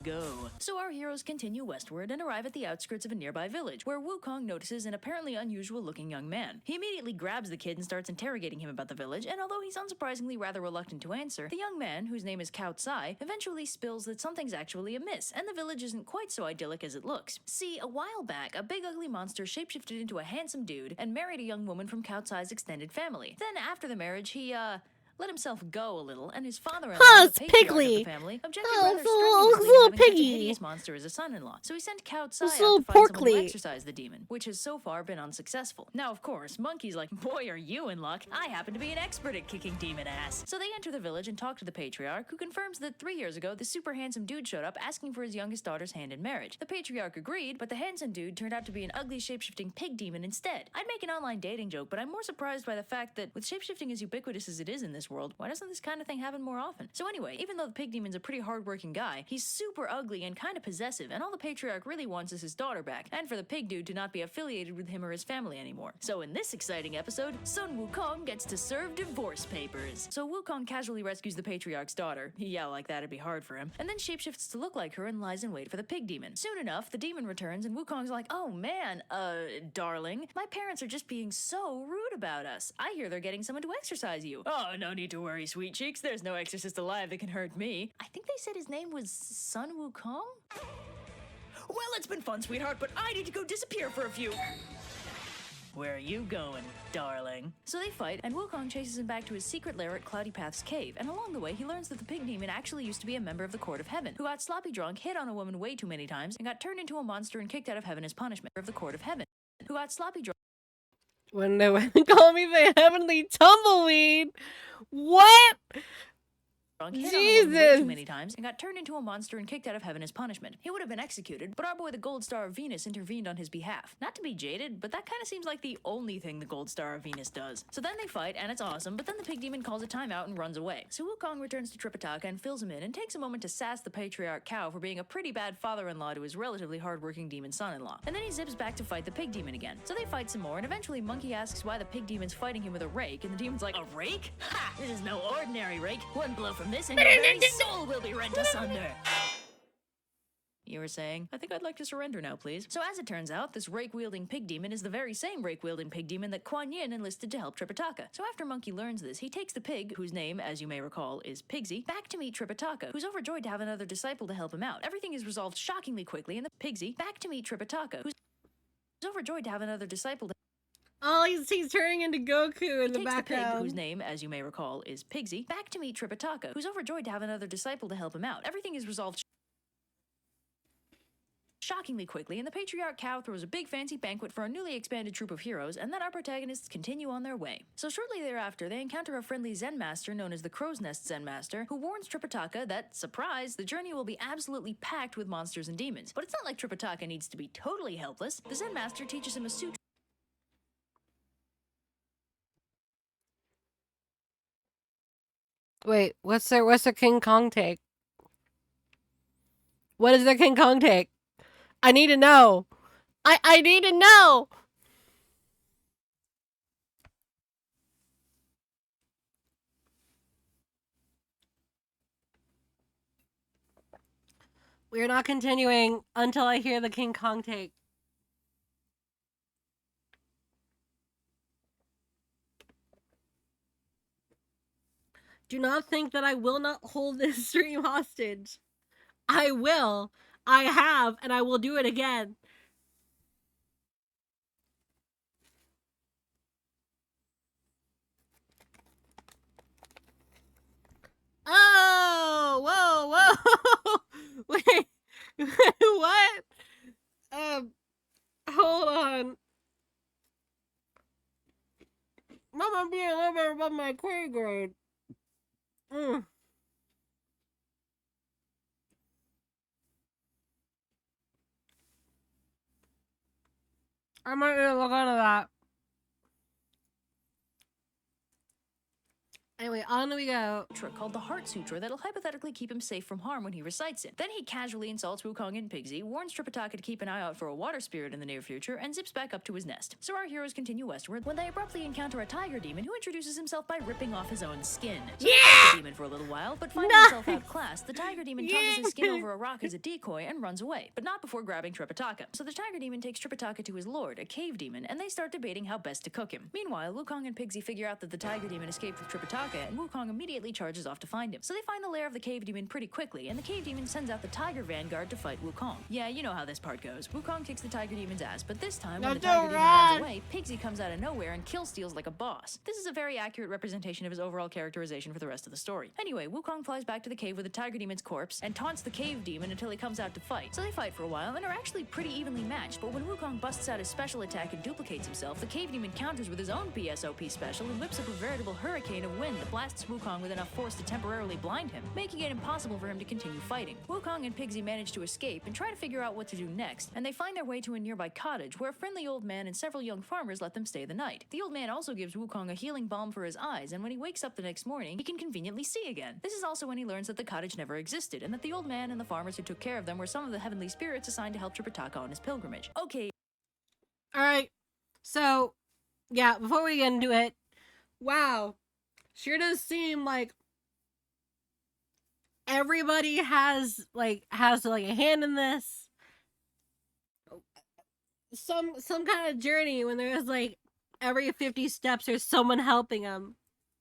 Go. So our heroes continue westward and arrive at the outskirts of a nearby village, where Wukong notices an apparently unusual-looking young man. He immediately grabs the kid and starts interrogating him about the village, and although he's unsurprisingly rather reluctant to answer, the young man, whose name is Cao Tsai, eventually spills that something's actually amiss, and the village isn't quite so idyllic as it looks. See, a while back, a big ugly monster shapeshifted into a handsome dude and married a young woman from Cao Tsai's extended family. Then after the marriage, he, let himself go a little, and his father-in-law, Huh, the it's patriarch of Piggly. the family, objected Oh, rather it's a little- strenuously it's a to little having such a piggy. hideous monster as a son-in-law. So he sent Count Sai It's a out little to find someone to porkly. exorcise the demon, which has so far been unsuccessful. Now, of course, Monkey's like, boy, are you in luck. I happen to be an expert at kicking demon ass. So they enter the village and talk to the patriarch, who confirms that 3 years ago, the super handsome dude showed up asking for his youngest daughter's hand in marriage. The patriarch agreed, but the handsome dude turned out to be an ugly shape-shifting pig demon instead. I'd make an online dating joke, but I'm more surprised by the fact that with shape-shifting as ubiquitous as it is in this world, why doesn't this kind of thing happen more often? So anyway, even though the pig demon's a pretty hard-working guy, he's super ugly and kind of possessive, and all the patriarch really wants is his daughter back, and for the pig dude to not be affiliated with him or his family anymore. So in this exciting episode, Sun Wukong gets to serve divorce papers. So Wukong casually rescues the patriarch's daughter. Yeah, like that'd be hard for him. And then shapeshifts to look like her and lies in wait for the pig demon. Soon enough, the demon returns and Wukong's like, oh man, darling, my parents are just being so rude about us. I hear they're getting someone to exorcise you. Oh, no need to worry, sweet cheeks. There's no exorcist alive that can hurt me. I think they said his name was Sun Wukong? Well, it's been fun, sweetheart, but I need to go disappear for a few. Where are you going, darling? So they fight, and Wukong chases him back to his secret lair at Cloudy Path's cave, and along the way, he learns that the pig demon actually used to be a member of the Court of Heaven, who got sloppy drunk, hit on a woman way too many times, and got turned into a monster and kicked out of heaven as punishment. Of the Court of Heaven, who got sloppy drunk. When they call me the heavenly tumbleweed. What? Hit on a woman way Jesus. too many times and got turned into a monster and kicked out of heaven as punishment. He would have been executed, but our boy the Gold Star of Venus intervened on his behalf. Not to be jaded, but that kind of seems like the only thing the Gold Star of Venus does. So then they fight, and it's awesome, but then the pig demon calls a timeout and runs away. So Wukong returns to Tripitaka and fills him in and takes a moment to sass the patriarch cow for being a pretty bad father-in-law to his relatively hardworking demon son-in-law. And then he zips back to fight the pig demon again. So they fight some more, and eventually Monkey asks why the pig demon's fighting him with a rake, and the demon's like, a rake? Ha! This is no ordinary rake. One blow from this and your very soul will be rent asunder. You were saying? I think I'd like to surrender now, please. So as it turns out, this rake-wielding pig demon is the very same rake-wielding pig demon that Kuan Yin enlisted to help Tripitaka. So after Monkey learns this, he takes the pig, whose name, as you may recall, is Pigsy, back to meet Tripitaka, who's overjoyed to have another disciple to help him out. Everything is resolved shockingly quickly, and the Pigsy, back to meet Tripitaka, who's overjoyed to have another disciple to Oh, he's turning into Goku in the takes the pig, background. whose name, as you may recall, is Pigsy, back to meet Tripitaka, who's overjoyed to have another disciple to help him out. Everything is resolved shockingly quickly, and the patriarch cow throws a big fancy banquet for a newly expanded troop of heroes, and then our protagonists continue on their way. So shortly thereafter, they encounter a friendly Zen master known as the Crow's Nest Zen Master, who warns Tripitaka that, surprise, the journey will be absolutely packed with monsters and demons. But it's not like Tripitaka needs to be totally helpless. The Zen master teaches him a sutra. Wait, what's the King Kong take? What is the King Kong take? I need to know. I need to know. We're not continuing until I hear the King Kong take. Do not think that I will not hold this stream hostage. I will. I have, and I will do it again. Oh, whoa. Wait, what? Hold on. Mama being a little bit above my pay grade. I might need to look into that. Anyway, on we go. Called the Heart Sutra that'll hypothetically keep him safe from harm when he recites it. Then he casually insults Wukong and Pigsy, warns Tripitaka to keep an eye out for a water spirit in the near future, and zips back up to his nest. So our heroes continue westward when they abruptly encounter a tiger demon who introduces himself by ripping off his own skin. So they fight the demon for a little while, but finding himself outclassed, the tiger demon tosses his skin over a rock as a decoy and runs away, but not before grabbing Tripitaka. So the tiger demon takes Tripitaka to his lord, a cave demon, and they start debating how best to cook him. Meanwhile, Wukong and Pigsy figure out that the tiger demon escaped with Tripitaka Tripitaka, and Wukong immediately charges off to find him. So they find the lair of the cave demon pretty quickly, and the cave demon sends out the tiger vanguard to fight Wukong. Yeah, you know how this part goes. Wukong kicks the tiger demon's ass, but this time, when the tiger demon runs away, Pigsy comes out of nowhere and kill steals like a boss. This is a very accurate representation of his overall characterization for the rest of the story. Anyway, Wukong flies back to the cave with the tiger demon's corpse and taunts the cave demon until he comes out to fight. So they fight for a while and are actually pretty evenly matched, but when Wukong busts out his special attack and duplicates himself, the cave demon counters with his own PSOP special and whips up a veritable hurricane of wind that blasts Wukong with enough force to temporarily blind him, making it impossible for him to continue fighting. Wukong and Pigsy manage to escape and try to figure out what to do next, and they find their way to a nearby cottage where a friendly old man and several young farmers let them stay the night. The old man also gives Wukong a healing balm for his eyes, and when he wakes up the next morning, he can conveniently see again. This is also when he learns that the cottage never existed, and that the old man and the farmers who took care of them were some of the heavenly spirits assigned to help Tripitaka on his pilgrimage. Okay. Alright. So, yeah, before we get into it, wow. Sure does seem like everybody has a hand in this. Some kind of journey when there's like every 50 steps there's someone helping them.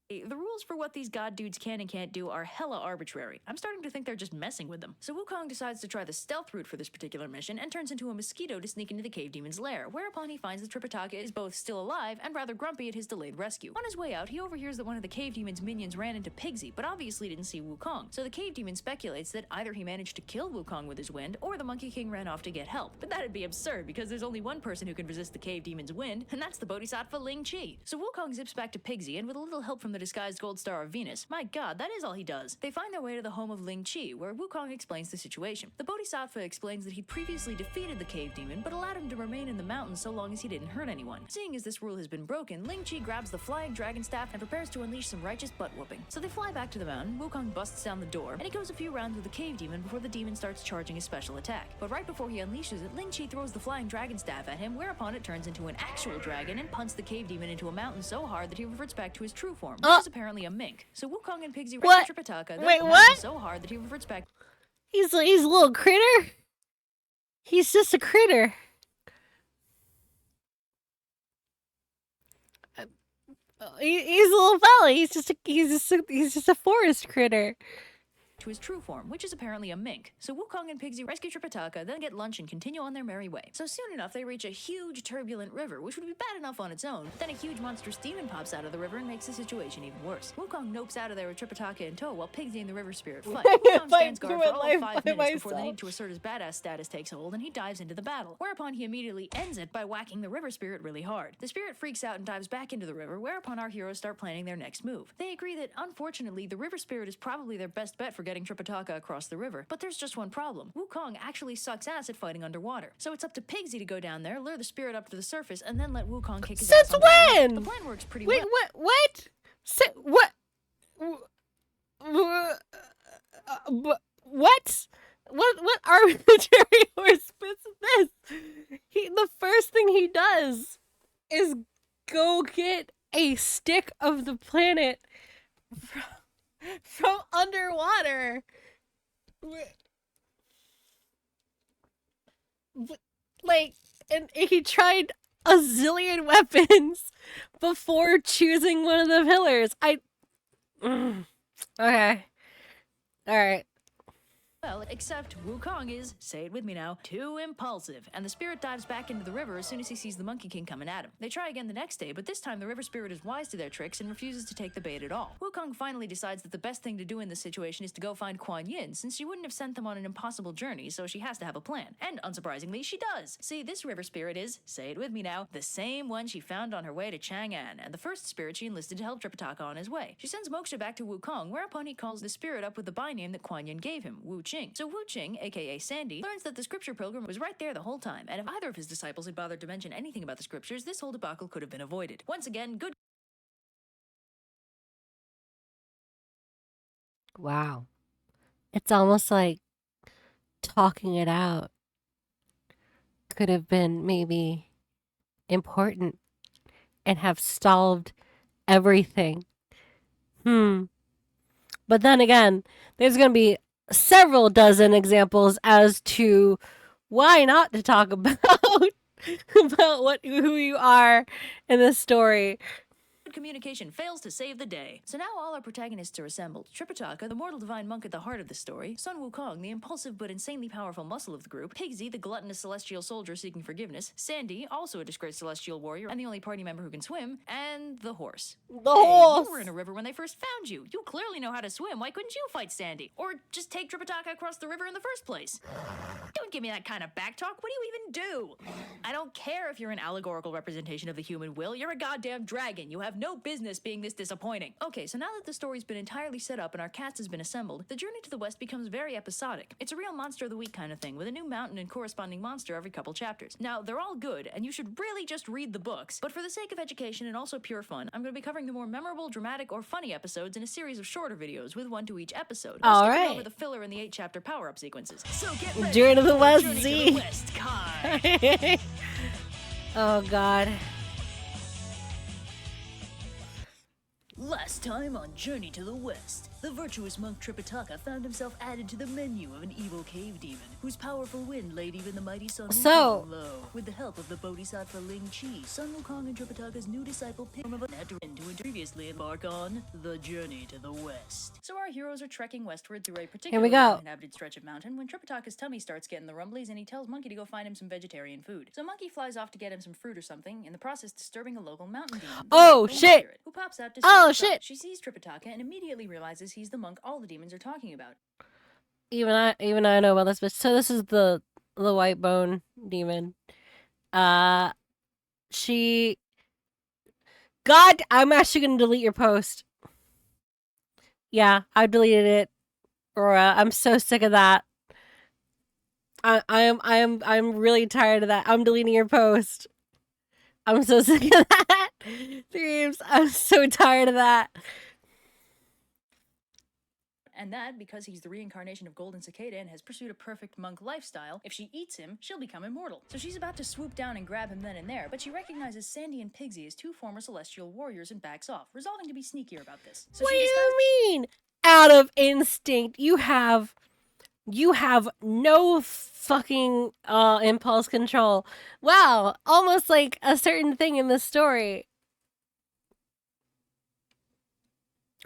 The rules for what these god dudes can and can't do are hella arbitrary. I'm starting to think they're just messing with them. So Wukong decides to try the stealth route for this particular mission and turns into a mosquito to sneak into the cave demon's lair, whereupon he finds that Tripitaka is both still alive and rather grumpy at his delayed rescue. On his way out, he overhears that one of the cave demon's minions ran into Pigsy, but obviously didn't see Wukong. So the cave demon speculates that either he managed to kill Wukong with his wind, or the Monkey King ran off to get help. But that'd be absurd, because there's only one person who can resist the cave demon's wind, and that's the Bodhisattva Ling Chi. So Wukong zips back to Pigsy, and with a little help from the disguised gold star of Venus, my god, that is all he does. They find their way to the home of Ling Chi, where Wukong explains the situation. The Bodhisattva explains that he'd previously defeated the cave demon, but allowed him to remain in the mountains so long as he didn't hurt anyone. Seeing as this rule has been broken, Ling Chi grabs the flying dragon staff and prepares to unleash some righteous butt-whooping. So they fly back to the mountain, Wukong busts down the door, and he goes a few rounds with the cave demon before the demon starts charging his special attack. But right before he unleashes it, Ling Chi throws the flying dragon staff at him, whereupon it turns into an actual dragon and punts the cave demon into a mountain so hard that he reverts back to his true form, which is apparently a mink. So Wukong and Pigsy rescue Tripitaka, Wait, what? So hard that he reverts back. He's a little critter? He's just a critter. He's a little fella. He's just a forest critter. To his true form, which is apparently a mink. So Wukong and Pigsy rescue Tripitaka, then get lunch and continue on their merry way. So soon enough, they reach a huge turbulent river, which would be bad enough on its own, but then a huge monstrous demon pops out of the river and makes the situation even worse. Wukong nopes out of there with Tripitaka in tow, while Pigsy and the river spirit fight. Wukong stands guard for all of 5 minutes before the need to assert his badass status takes hold, and he dives into the battle, whereupon he immediately ends it by whacking the river spirit really hard. The spirit freaks out and dives back into the river, whereupon our heroes start planning their next move. They agree that, unfortunately, the river spirit is probably their best bet for getting Tripitaka across the river, but there's just one problem. Wukong actually sucks ass at fighting underwater. So it's up to Pigsy to go down there, lure the spirit up to the surface, and then let Wukong kick his ass. Since when? The plan works pretty well. Wait, what? What? What arbitrary horse is this? The first thing he does is go get a stick of the planet from underwater. And he tried a zillion weapons before choosing one of the pillars. Okay. Alright. well, except Wukong is, say it with me now, too impulsive, and the spirit dives back into the river as soon as he sees the Monkey King coming at him. They try again the next day, but this time the river spirit is wise to their tricks and refuses to take the bait at all. Wukong finally decides that the best thing to do in this situation is to go find Kuan Yin, since she wouldn't have sent them on an impossible journey, so she has to have a plan. And unsurprisingly, she does. See, this river spirit is, say it with me now, the same one she found on her way to Chang'an, and the first spirit she enlisted to help Tripitaka on his way. She sends Moksha back to Wukong, whereupon he calls the spirit up with the byname that Kuan Yin gave him, Wu Qing. So Wu Qing, aka Sandy, learns that the scripture pilgrim was right there the whole time, and if either of his disciples had bothered to mention anything about the scriptures, this whole debacle could have been avoided. Once again, good. Wow. It's almost like talking it out could have been maybe important and have solved everything. But then again, there's going to be several dozen examples as to why not to talk about who you are in this story. communication fails to save the day. So now all our protagonists are assembled. Tripitaka, the mortal divine monk at the heart of the story, Sun Wukong, the impulsive but insanely powerful muscle of the group, Pigsy, the gluttonous celestial soldier seeking forgiveness, Sandy, also a disgraced celestial warrior and the only party member who can swim, and the horse. The horse! You were in a river when they first found you. You clearly know how to swim. Why couldn't you fight Sandy? Or just take Tripitaka across the river in the first place? Don't give me that kind of backtalk. What do you even do? I don't care if you're an allegorical representation of the human will. You're a goddamn dragon. You have no business being this disappointing. Okay, so now that the story's been entirely set up and our cast has been assembled, the journey to the west becomes very episodic. It's a real monster of the week kind of thing, with a new mountain and corresponding monster every couple chapters. Now, they're all good, and you should really just read the books, but for the sake of education and also pure fun, I'm going to be covering the more memorable, dramatic, or funny episodes in a series of shorter videos, with one to each episode. All skipping right. over the filler and the 8-chapter power-up sequences. So get ready Journey to the for West, Journey to Z. the West, Kai. Oh god. Last time on Journey to the West, the virtuous monk Tripitaka found himself added to the menu of an evil cave demon, whose powerful wind laid even the mighty Sun So- Wukong low. With the help of the Bodhisattva Ling Chi, Sun Wukong and Tripitaka's new disciple Pim of had to previously embark on the Journey to the West. So our heroes are trekking westward through a particularly go. uninhabited stretch of mountain when Tripitaka's tummy starts getting the rumblies and he tells Monkey to go find him some vegetarian food. So Monkey flies off to get him some fruit or something, in the process disturbing a local mountain demon. Oh, the shit. spirit, who pops out to Oh, what's up. shit. She sees Tripitaka and immediately realizes he's the monk all the demons are talking about. Even I know about this, but so this is the white bone demon. She. God, I'm actually gonna delete your post. Yeah, I deleted it, Aura. I'm so sick of that. I'm really tired of that. I'm deleting your post. I'm so sick of that. Dreams. I'm so tired of that. And that because he's the reincarnation of Golden Cicada and has pursued a perfect monk lifestyle, if she eats him, she'll become immortal. So she's about to swoop down and grab him then and there, but she recognizes Sandy and Pigsy as two former celestial warriors and backs off, resolving to be sneakier about this. So What do she you mean? Out of instinct, you have no fucking impulse control. Wow, almost like a certain thing in the story.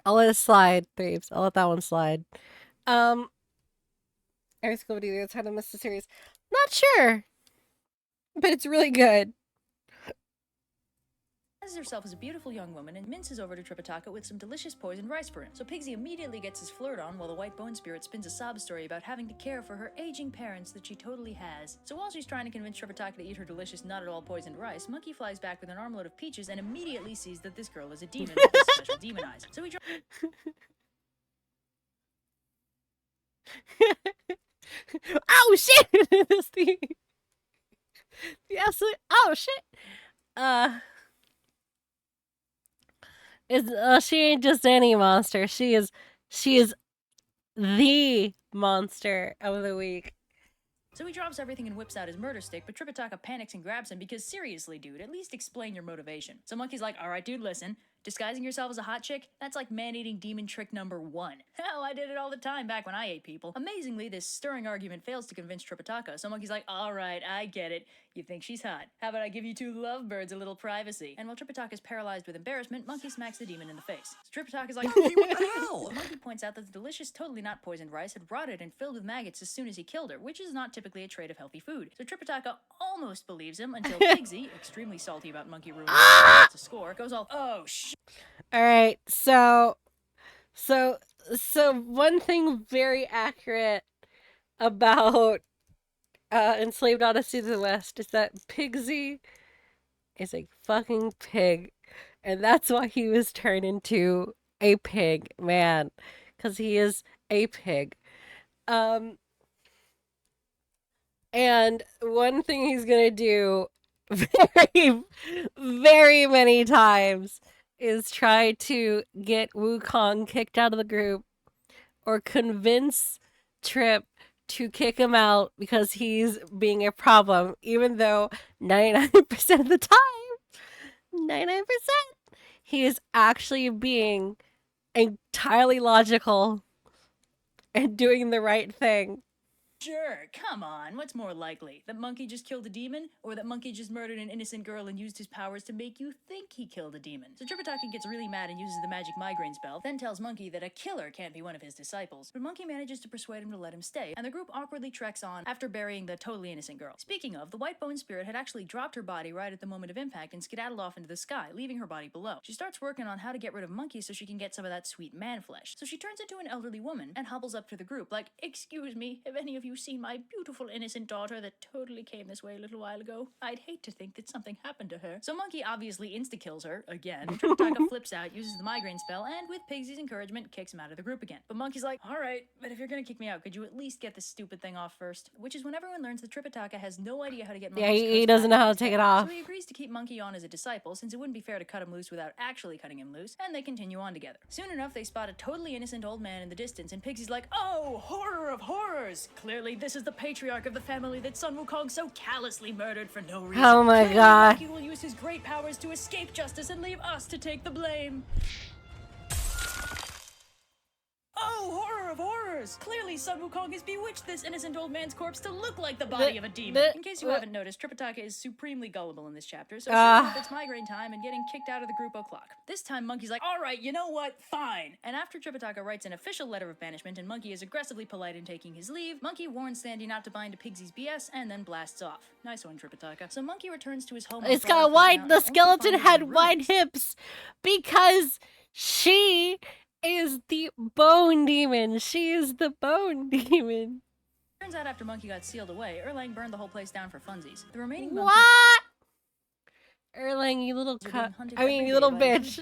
I'll let it slide, babes. I'll let that one slide. Air Scooby Doo, that's how to miss the series. Not sure, but it's really good. disguises herself as a beautiful young woman and minces over to Tripitaka with some delicious poisoned rice for him. So Pigsy immediately gets his flirt on while the white bone spirit spins a sob story about having to care for her aging parents that she totally has. So while she's trying to convince Tripitaka to eat her delicious, not at all poisoned rice, Monkey flies back with an armload of peaches and immediately sees that this girl is a demon with his special demon eyes. So he Oh shit! This thing. Yes. Oh shit. She ain't just any monster. She is the monster of the week. So he drops everything and whips out his murder stick, but Tripitaka panics and grabs him because seriously, dude, at least explain your motivation. So Monkey's like, alright dude, listen. Disguising yourself as a hot chick? That's like man-eating demon trick number 1. Hell, I did it all the time back when I ate people. Amazingly, this stirring argument fails to convince Tripitaka, so Monkey's like, alright, I get it. You think she's hot. How about I give you two lovebirds a little privacy? And while Tripitaka's paralyzed with embarrassment, Monkey smacks the demon in the face. So Tripitaka's like, Monkey, what the hell? Monkey points out that the delicious, totally not poisoned rice had rotted and filled with maggots as soon as he killed her, which is not typically a trait of healthy food. So Tripitaka almost believes him until Pigsy, extremely salty about Monkey ruining to score, goes all, oh shit. All right, so one thing very accurate about Enslaved Odyssey to the West is that Pigsy is a fucking pig, and that's why he was turned into a pig, man, because he is a pig. And one thing he's gonna do very, very many times is try to get Wukong kicked out of the group or convince Trip to kick him out because he's being a problem, even though 99% of the time, 99%, he is actually being entirely logical and doing the right thing. Sure, come on, what's more likely? That Monkey just killed a demon? Or that Monkey just murdered an innocent girl and used his powers to make you think he killed a demon? So Tripitaka gets really mad and uses the magic migraine spell, then tells Monkey that a killer can't be one of his disciples. But Monkey manages to persuade him to let him stay, and the group awkwardly treks on after burying the totally innocent girl. Speaking of, the white bone spirit had actually dropped her body right at the moment of impact and skedaddled off into the sky, leaving her body below. She starts working on how to get rid of Monkey so she can get some of that sweet man flesh. So she turns into an elderly woman and hobbles up to the group like, "Excuse me, have any of you seen my beautiful innocent daughter that totally came this way a little while ago? I'd hate to think that something happened to her." So Monkey obviously insta-kills her, again. Tripitaka flips out, uses the migraine spell, and with Pigsy's encouragement, kicks him out of the group again. But Monkey's like, "Alright, but if you're gonna kick me out, could you at least get this stupid thing off first?" Which is when everyone learns that Tripitaka has no idea how to get Monkey's Yeah, he curse doesn't back know how on to take his it head. off. So he agrees to keep Monkey on as a disciple, since it wouldn't be fair to cut him loose without actually cutting him loose, and they continue on together. Soon enough, they spot a totally innocent old man in the distance, and Pigsy's like, "Oh, horror of horrors! Clearly this is the patriarch of the family that Sun Wukong so callously murdered for no reason. Oh my Clearly god. Monkey will use his great powers to escape justice and leave us to take the blame." Oh, horror of horrors! Clearly Sun Wukong has bewitched this innocent old man's corpse to look like the body of a demon. In case you haven't noticed, Tripitaka is supremely gullible in this chapter, so soon enough it's migraine time and getting kicked out of the group o'clock. This time Monkey's like, "Alright, you know what? Fine." And after Tripitaka writes an official letter of banishment and Monkey is aggressively polite in taking his leave, Monkey warns Sandy not to buy into Pigsy's BS and then blasts off. Nice one, Tripitaka. So Monkey returns to his home. It's got the skeleton had wide hips because she is the bone demon. She is the bone demon. Turns out after Monkey got sealed away, Erlang burned the whole place down for funsies. The remaining What? Erlang, you little cut. I mean, you little bitch.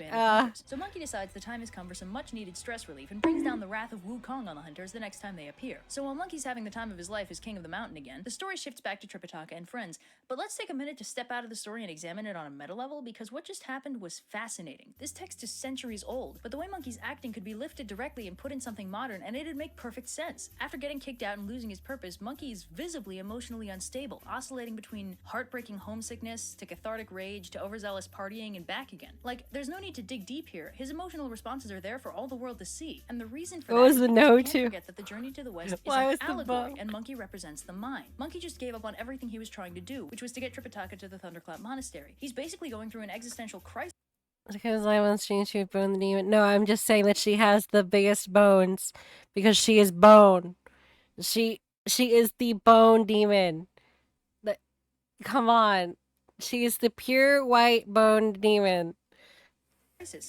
So Monkey decides the time has come for some much-needed stress relief and brings down the wrath of Wukong on the hunters the next time they appear. So while Monkey's having the time of his life as king of the mountain again, the story shifts back to Tripitaka and friends. But let's take a minute to step out of the story and examine it on a meta level, because what just happened was fascinating. This text is centuries old, but the way Monkey's acting could be lifted directly and put in something modern, and it'd make perfect sense. After getting kicked out and losing his purpose, Monkey is visibly emotionally unstable, oscillating between heartbreaking homesickness to cathartic rage to overzealous partying and back again. Like, there's no need to dig deep here. His emotional responses are there for all the world to see. And the reason for What that was is the because no we can't to? forget that the journey to the west is Why an was the allegory, book? and Monkey represents the mind. Monkey just gave up on everything he was trying to do, which was to get Tripitaka to the Thunderclap Monastery. He's basically going through an existential crisis. Because I want to bone the demon. No, I'm just saying that she has the biggest bones because she is bone. She is the bone demon. Come on. She is the pure white bone demon.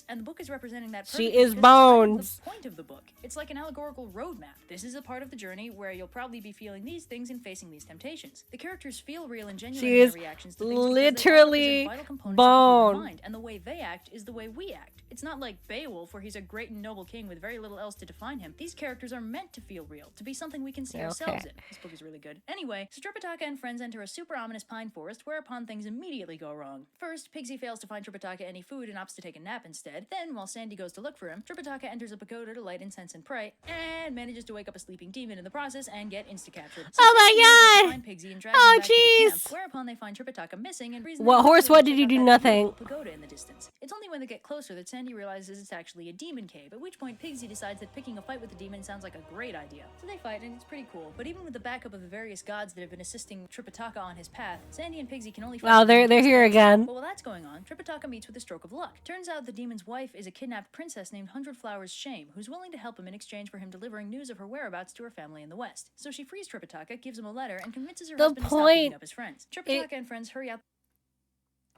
And the book is representing that She perfectly is because it's kind of bones. the point of the book. It's like an allegorical roadmap. This is a part of the journey where you'll probably be feeling these things and facing these temptations. The characters feel real and genuine She in is their reactions to things because they all literally represent vital components of the human bone. mind, and the way they act is the way we act. It's not like Beowulf, where he's a great and noble king with very little else to define him. These characters are meant to feel real, to be something we can see ourselves in. This book is really good. Anyway, so Tripitaka and friends enter a super ominous pine forest, whereupon things immediately go wrong. First, Pigsy fails to find Tripitaka any food and opts to take a nap instead. Then, while Sandy goes to look for him, Tripitaka enters a pagoda to light incense and pray, and manages to wake up a sleeping demon in the process and get insta-captured. So Oh my Sandy manages to god! find Pigsy and drag Oh him back to the camp, jeez! whereupon they find Tripitaka missing and reason What they horse? go What to did you check do? out that Nothing. beautiful pagoda in the distance. It's only when they get closer that Sandy realizes it's actually a demon cave, at which point Pigsy decides that picking a fight with the demon sounds like a great idea. So they fight, and it's pretty cool. But even with the backup of the various gods that have been assisting Tripitaka on his path, Sandy and Pigsy can only fight. Wow, with the they're demon's here head. again. But while that's going on, Tripitaka meets with a stroke of luck. Turns out the demon's wife is a kidnapped princess named Hundred Flowers Shame, who's willing to help him in exchange for him delivering news of her whereabouts to her family in the west. So she frees Tripitaka, gives him a letter, and convinces her The husband to stop beating point- up his friends. Tripitaka and friends hurry out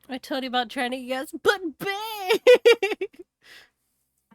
I told you about trying to guess, but big.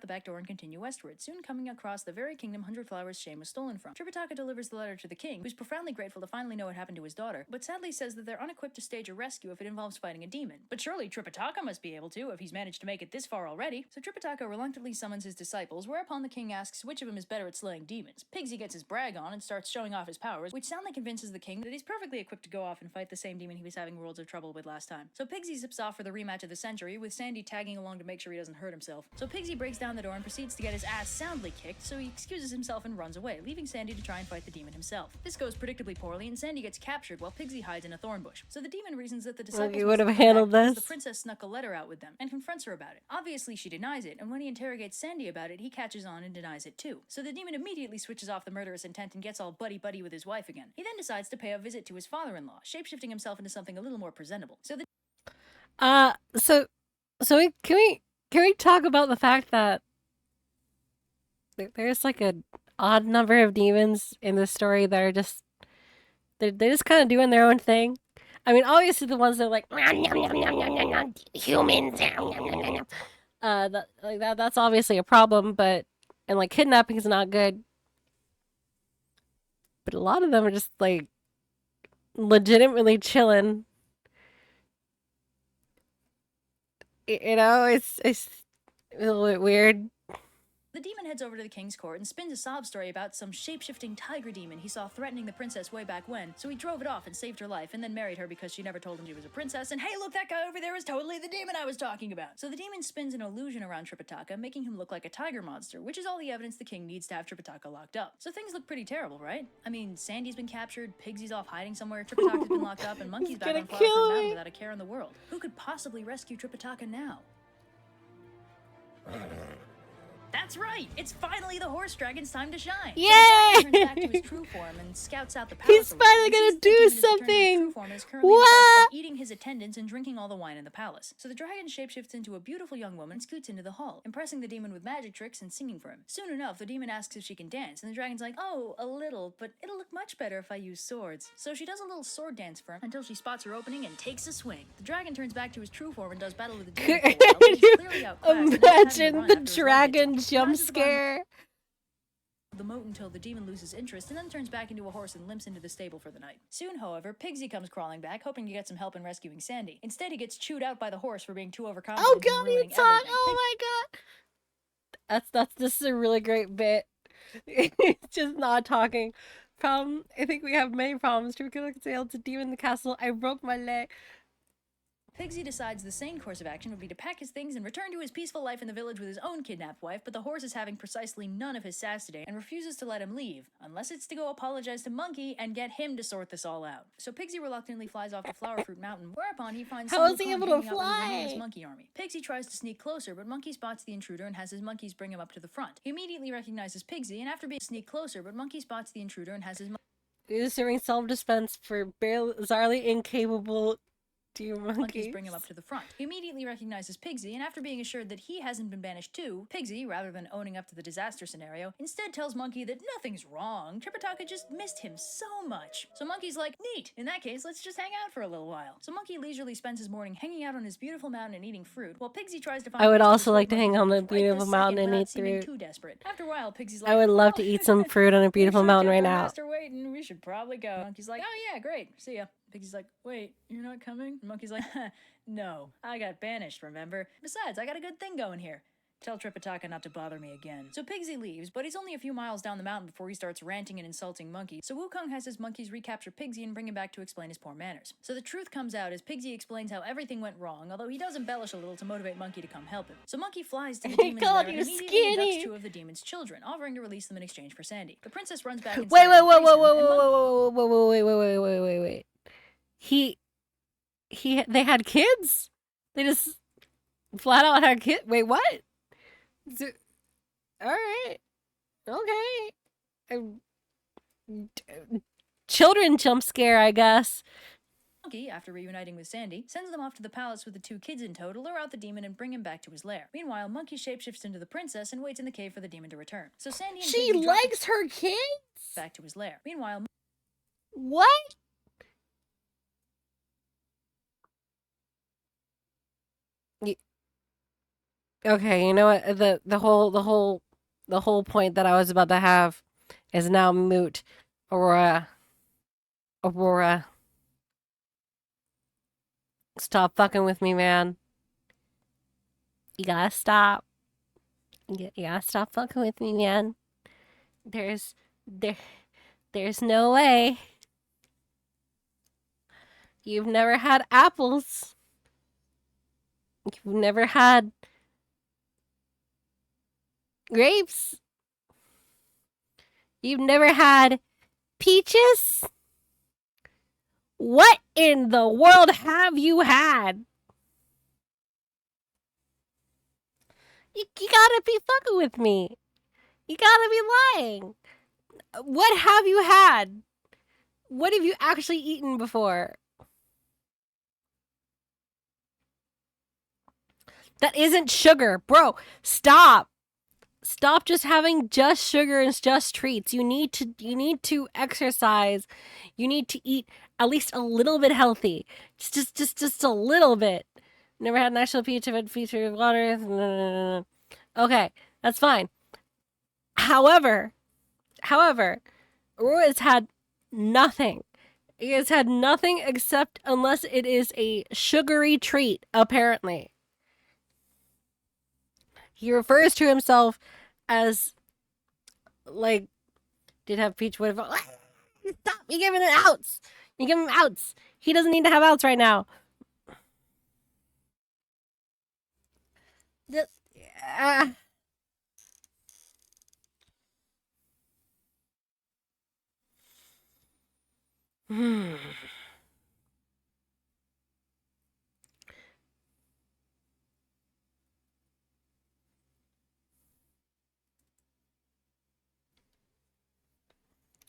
the back door and continue westward, soon coming across the very kingdom Hundred Flowers Shame was stolen from. Tripitaka delivers the letter to the king, who's profoundly grateful to finally know what happened to his daughter, but sadly says that they're unequipped to stage a rescue if it involves fighting a demon. But surely Tripitaka must be able to, if he's managed to make it this far already. So Tripitaka reluctantly summons his disciples, whereupon the king asks which of them is better at slaying demons. Pigsy gets his brag on and starts showing off his powers, which soundly convinces the king that he's perfectly equipped to go off and fight the same demon he was having worlds of trouble with last time. So Pigsy zips off for the rematch of the century, with Sandy tagging along to make sure he doesn't hurt himself. So Pigsy breaks down down the door and proceeds to get his ass soundly kicked, so he excuses himself and runs away, leaving Sandy to try and fight the demon himself. This goes predictably poorly, and Sandy gets captured while Pigsy hides in a thorn bush. So the demon reasons that the disciples would have must come handled back because this. the princess snuck a letter out with them and confronts her about it. Obviously, she denies it, and when he interrogates Sandy about it, he catches on and denies it too. So the demon immediately switches off the murderous intent and gets all buddy-buddy with his wife again. He then decides to pay a visit to his father-in-law, shapeshifting himself into something a little more presentable. So can we talk about the fact that there's like an odd number of demons in this story that are just they're just kind of doing their own thing. I mean, obviously the ones that are like humans, that's obviously a problem, but and like kidnapping is not good. But a lot of them are just like legitimately chilling. You know, it's a little bit weird. the demon heads over to the king's court and spins a sob story about some shape-shifting tiger demon he saw threatening the princess way back when, so he drove it off and saved her life and then married her because she never told him she was a princess, and hey look, that guy over there is totally the demon I was talking about. So the demon spins an illusion around Tripitaka, making him look like a tiger monster, which is all the evidence the king needs to have Tripitaka locked up. So things look pretty terrible, right? I mean, Sandy's been captured, Pigsy's off hiding somewhere, Tripitaka's been locked up, and Monkey's back on Flowerfruit Mountain without a care in the world. Who could possibly rescue Tripitaka now? That's right! It's finally the horse dragon's time to shine! Yay! So the dragon turns back to his true form and scouts out the palace. He's finally gonna do something! What? Eating his attendants and drinking all the wine in the palace. So the dragon shapeshifts into a beautiful young woman and scoots into the hall, impressing the demon with magic tricks and singing for him. Soon enough, the demon asks if she can dance, and the dragon's like, oh, a little, but it'll look much better if I use swords. So she does a little sword dance for him until she spots her opening and takes a swing. The dragon turns back to his true form and does battle with the demon for a while, but he's clearly outclassed and not having to Imagine run the after his dragon weapons. jump scare. The moat until the demon loses interest and then turns back into a horse and limps into the stable for the night. Soon, however, Pigsy comes crawling back, hoping to get some help in rescuing Sandy. Instead, he gets chewed out by the horse for being too overconfident. Oh and god, ruining it's on! everything. Oh my god! This is a really great bit. It's just not talking. Problem, I think we have many problems. Tripitaka sailed to demon the castle. I broke my leg. Pigsy decides the sane course of action would be to pack his things and return to his peaceful life in the village with his own kidnapped wife, but the horse is having precisely none of his sass today and refuses to let him leave, unless it's to go apologize to Monkey and get him to sort this all out. So Pigsy reluctantly flies off to Flowerfruit Mountain, whereupon he finds How is he Sun Wukong able to hanging out with his fly? enormous monkey army. Pigsy tries to sneak closer, but Monkey spots the intruder and has his monkeys bring him up to the front. He immediately recognizes Pigsy, and after being sneak closer, but Monkey spots the intruder and has his Using self-defense for bizarrely incapable monkeys monkeys. bring him up to the front. He immediately recognizes Pigsy, and after being assured that he hasn't been banished too, Pigsy, rather than owning up to the disaster scenario, instead tells Monkey that nothing's wrong. Tripitaka just missed him so much. So Monkey's like, neat. In that case, let's just hang out for a little while. So Monkey leisurely spends his morning hanging out on his beautiful mountain and eating fruit, while Pigsy tries to find I would ways to also like to persuade hang on Monkey the to right beautiful this mountain second and without eat seeming fruit. too desperate. After a while, Pigsy's like, I would love to "Oh, eat some fruit on a beautiful sure mountain kept right our now. master waiting. We should probably go. Monkey's like, oh yeah, great. See ya. Pigsy's like, wait, you're not coming? And Monkey's like, no, I got banished, remember? Besides, I got a good thing going here. Tell Tripitaka not to bother me again. So Pigsy leaves, but he's only a few miles down the mountain before he starts ranting and insulting Monkey. So Wukong has his monkeys recapture Pigsy and bring him back to explain his poor manners. So the truth comes out as Pigsy explains how everything went wrong, although he does embellish a little to motivate Monkey to come help him. So Monkey flies to the demon's God, lair and you're immediately skinny. abducts two of the demon's children, offering to release them in exchange for Sandy. The princess runs back Wait, inside. wait, and wait, embraces wait, him, wait, and Monkey- wait. They had kids? They just flat out had kids? Wait, what? Alright. Okay. Children jump scare, I guess. Monkey, after reuniting with Sandy, sends them off to the palace with the two kids in tow to lure out the demon and bring him back to his lair. Meanwhile, Monkey shapeshifts into the princess and waits in the cave for the demon to return. So Sandy and She Pigsy drop likes her kids? back to his lair. Meanwhile, What? Okay, you know what? The whole point that I was about to have is now moot. Aurora. Stop fucking with me, man. You gotta stop. You gotta stop fucking with me, man. There's no way. You've never had apples. You've never had Grapes? You've never had peaches? What in the world have you had? You gotta be fucking with me. You gotta be lying. What have you had? What have you actually eaten before? That isn't sugar. Bro, stop. Stop just having just sugar and just treats. You need to exercise. You need to eat at least a little bit healthy. Just a little bit. Never had an actual peach. I've had feature of water. Okay, that's fine. However, Aurora has had nothing. He has had nothing except unless it is a sugary treat, apparently. He refers to himself as, like, did have peach, whatever. Stop! You give him an outs! You give him outs! He doesn't need to have outs right now.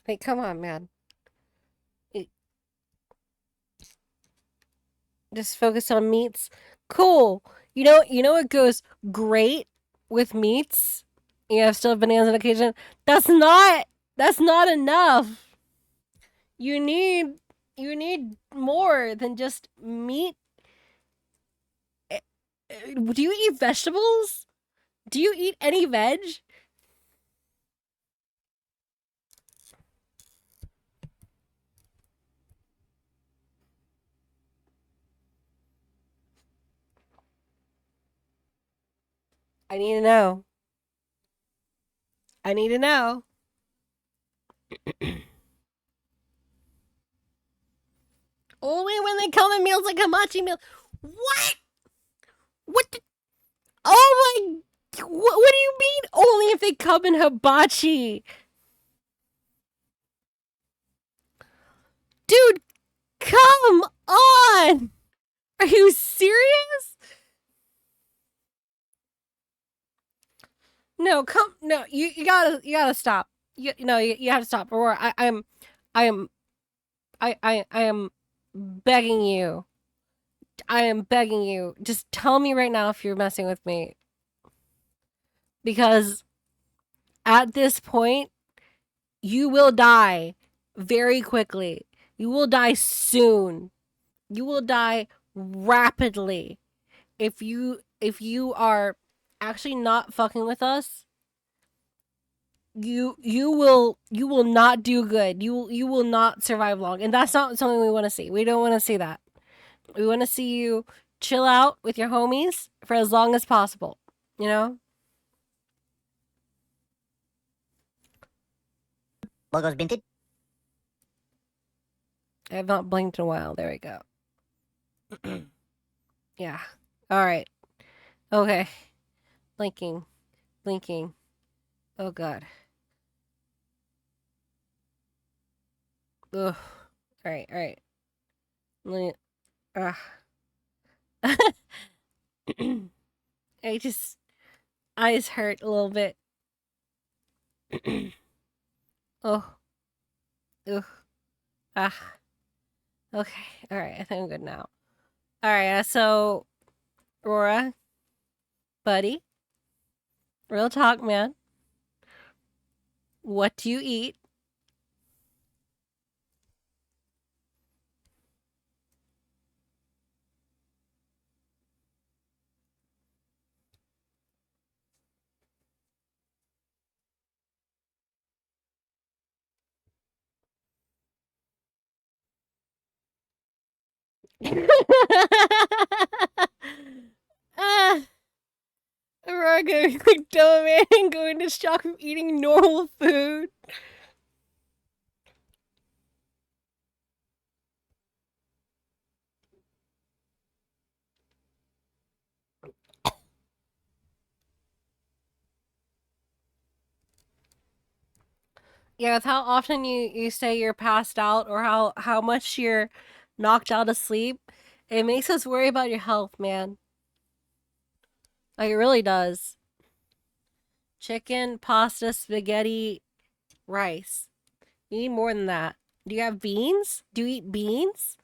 Hey, come on, man. Just focus on meats. Cool. You know what goes great with meats? You have still have bananas on occasion. That's not enough. You need more than just meat. Do you eat vegetables? Do you eat any veg? I need to know. I need to know. Only when they come in meals like hamachi meal. What? What? Oh my! What do you mean? Only if they come in hibachi. Dude, come on! Are you serious? No, you gotta stop. You have to stop. Or I am begging you. I am begging you. Just tell me right now if you're messing with me. Because at this point, you will die very quickly. You will die soon. You will die rapidly if you are actually not fucking with us. You will not do good. You will not survive long, and that's not something we want to see. We don't want to see that. We want to see you chill out with your homies for as long as possible. You know. Logos binted. I have not blinked in a while. There we go. Yeah. All right. Okay. Blinking. Oh god. Ugh. All right. I just eyes hurt a little bit. Oh. Ugh. Ah. Okay. All right. I think I'm good now. All right. So, Aurora, buddy, real talk, man. What do you eat? Aurora going like dumb man and going to shock from eating normal food. Yeah, with how often you say you're passed out or how much you're knocked out of sleep, it makes us worry about your health, man. Like, it really does. Chicken, pasta, spaghetti, rice. You need more than that. Do you have beans? Do you eat beans?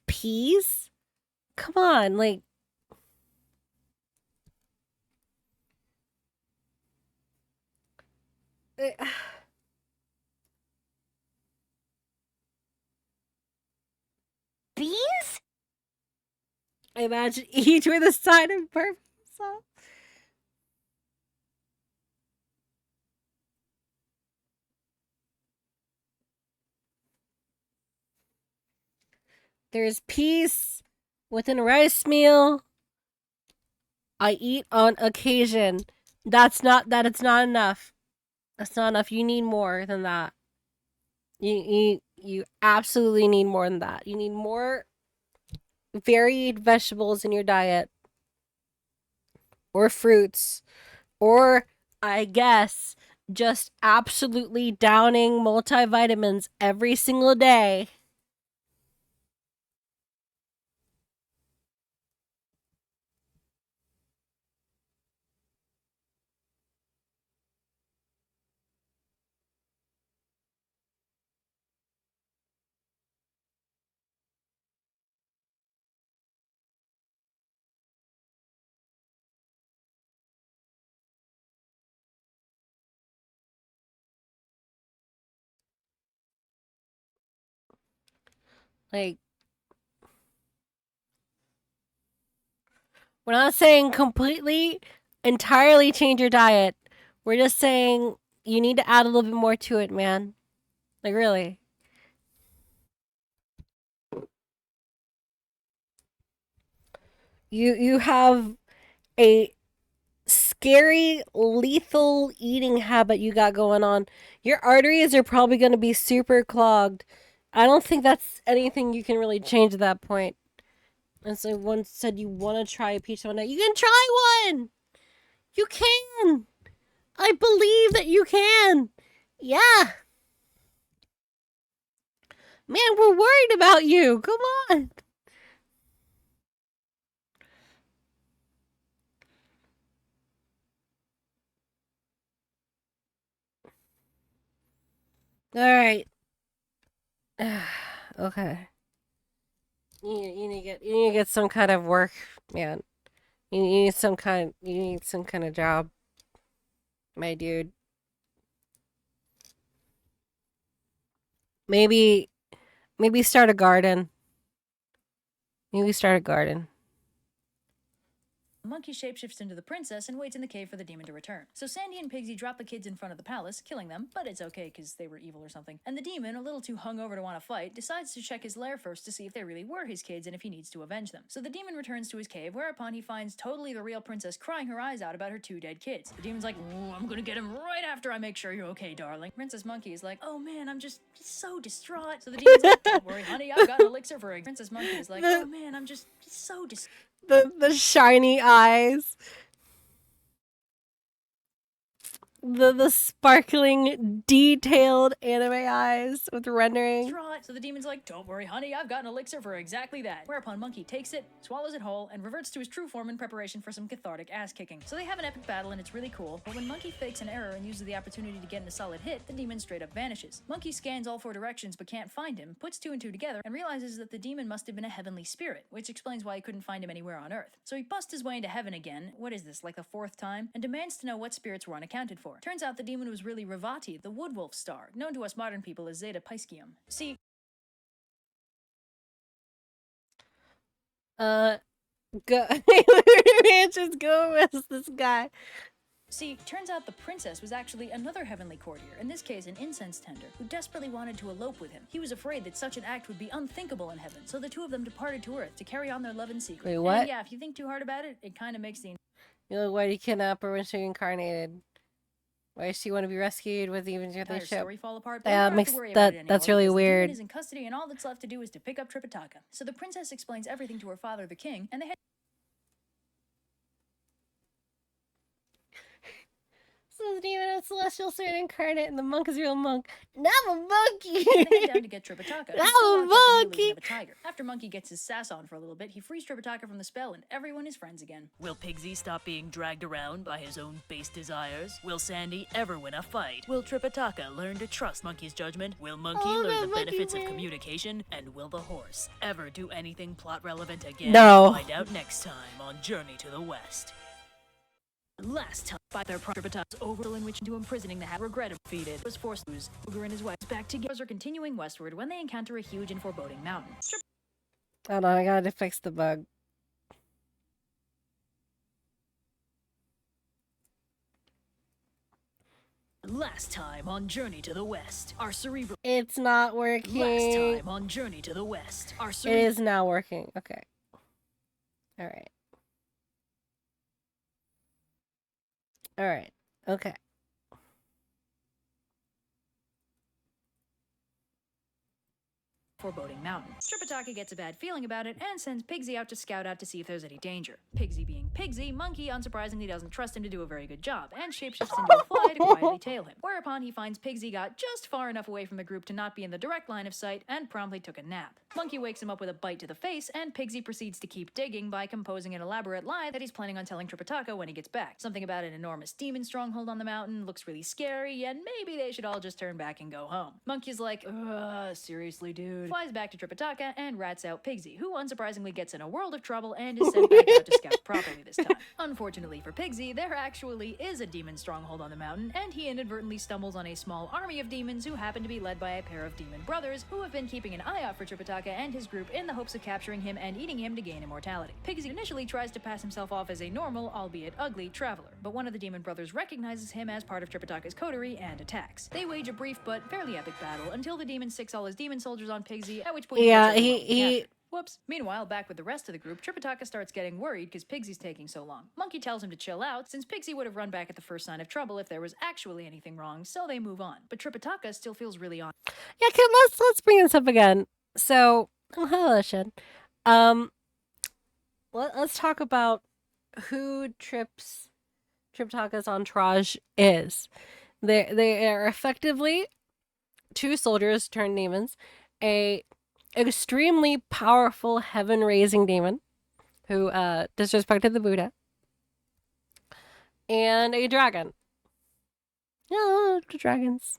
Peas? Come on, like... Beans? I imagine each with a side of barbecue sauce. There's peas within a rice meal. I eat on occasion. It's not enough. That's not enough. You need more than that. You absolutely need more than that. You need more varied vegetables in your diet. Or fruits. Or, I guess, just absolutely downing multivitamins every single day. Like, we're not saying completely, entirely change your diet. We're just saying you need to add a little bit more to it, man. Like, really. You have a scary, lethal eating habit you got going on. Your arteries are probably going to be super clogged. I don't think that's anything you can really change at that point. And so one said you want to try a pizza one night. You can try one! You can! I believe that you can! Yeah! Man, we're worried about you! Come on! Alright. Okay. You need to get some kind of work, man. You need some kind of job, my dude. Maybe start a garden. Maybe start a garden. Monkey shapeshifts into the princess and waits in the cave for the demon to return. So Sandy and Pigsy drop the kids in front of the palace, killing them, but it's okay because they were evil or something. And the demon, a little too hungover to want to fight, decides to check his lair first to see if they really were his kids and if he needs to avenge them. So the demon returns to his cave, whereupon he finds totally the real princess crying her eyes out about her two dead kids. The demon's like, "Ooh, I'm gonna get him right after I make sure you're okay, darling." Princess Monkey is like, "Oh man, I'm just so distraught." So the demon's like, "Don't worry, honey, I've got an elixir for it." Princess Monkey is like, "Oh man, I'm just so distraught." The shiny eyes. The sparkling, detailed anime eyes with rendering. So the demon's like, "Don't worry, honey, I've got an elixir for exactly that." Whereupon Monkey takes it, swallows it whole, and reverts to his true form in preparation for some cathartic ass-kicking. So they have an epic battle and it's really cool, but when Monkey fakes an error and uses the opportunity to get in a solid hit, the demon straight up vanishes. Monkey scans all four directions but can't find him, puts two and two together, and realizes that the demon must have been a heavenly spirit, which explains why he couldn't find him anywhere on Earth. So he busts his way into heaven again, what is this, like the fourth time, and demands to know what spirits were unaccounted for. Turns out the demon was really Ravati, the woodwolf star, known to us modern people as Zeta Piscium. See, Go just go with this guy. See, turns out the princess was actually another heavenly courtier, in this case an incense tender, who desperately wanted to elope with him. He was afraid that such an act would be unthinkable in heaven, so the two of them departed to Earth to carry on their love in secret. Wait, what? And yeah, if you think too hard about it, it kind of makes the... You're like, why did he kidnap her when she incarnated? Why does she want to be rescued with even the entire ship? story fall apart, but Yeah, we don't have makes to worry about it that's anymore really because the weird. demon is in custody, and all that's left to do is to pick up Tripitaka. So the princess explains everything to her father, the king, and they head... So the demon is celestial spirit incarnate, and the monk is a real monk. Now I'm a monkey. They head down to get Tripitaka. Now He's still I'm a locked up in the monkey. illusion of a tiger. After Monkey gets his sass on for a little bit, he frees Tripitaka from the spell, and everyone is friends again. Will Pigsy stop being dragged around by his own base desires? Will Sandy ever win a fight? Will Tripitaka learn to trust Monkey's judgment? Will Monkey Oh, learn that the monkey benefits of man. communication? And will the horse ever do anything plot relevant again? No. Find out next time on Journey to the West. Last time, by their Tripitaka's overall in which into imprisoning the hat regretted defeated was forced to lose. Booger and his wife back together are continuing westward when they encounter a huge and foreboding mountain. Hold on, I gotta fix the bug. Last time on Journey to the West, our cerebral. It's not working. Last time on Journey to the West, our It cerebral. is now working. Okay. All right. All right. Okay. Foreboding mountain. Tripitaka gets a bad feeling about it and sends Pigsy out to scout out to see if there's any danger. Pigsy being Pigsy, Monkey unsurprisingly doesn't trust him to do a very good job and shapeshifts into a fly to quietly tail him. Whereupon he finds Pigsy got just far enough away from the group to not be in the direct line of sight and promptly took a nap. Monkey wakes him up with a bite to the face and Pigsy proceeds to keep digging by composing an elaborate lie that he's planning on telling Tripitaka when he gets back. Something about an enormous demon stronghold on the mountain, looks really scary, and maybe they should all just turn back and go home. Monkey's like, seriously dude. Flies back to Tripitaka and rats out Pigsy, who unsurprisingly gets in a world of trouble and is sent back out to scout properly this time. Unfortunately for Pigsy, there actually is a demon stronghold on the mountain, and he inadvertently stumbles on a small army of demons who happen to be led by a pair of demon brothers who have been keeping an eye out for Tripitaka and his group in the hopes of capturing him and eating him to gain immortality. Pigsy initially tries to pass himself off as a normal, albeit ugly, traveler, but one of the demon brothers recognizes him as part of Tripitaka's coterie and attacks. They wage a brief but fairly epic battle until the demon sicks all his demon soldiers on Pigsy, at which point Yeah, gets he- everyone captured. Whoops. Meanwhile, back with the rest of the group, Tripitaka starts getting worried because Pigsy's taking so long. Monkey tells him to chill out, since Pigsy would have run back at the first sign of trouble if there was actually anything wrong, so they move on. But Tripitaka still feels really on. Yeah, let's bring this up again. So, hello, Shin. Let's talk about who Tripitaka's entourage is. They are effectively two soldiers turned demons, a extremely powerful heaven-raising demon who disrespected the Buddha, and a dragon. Yeah, the dragon's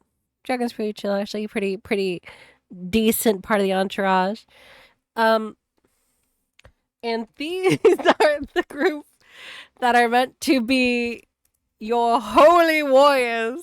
pretty chill, actually. Pretty decent part of the entourage. And these are the group that are meant to be your holy warriors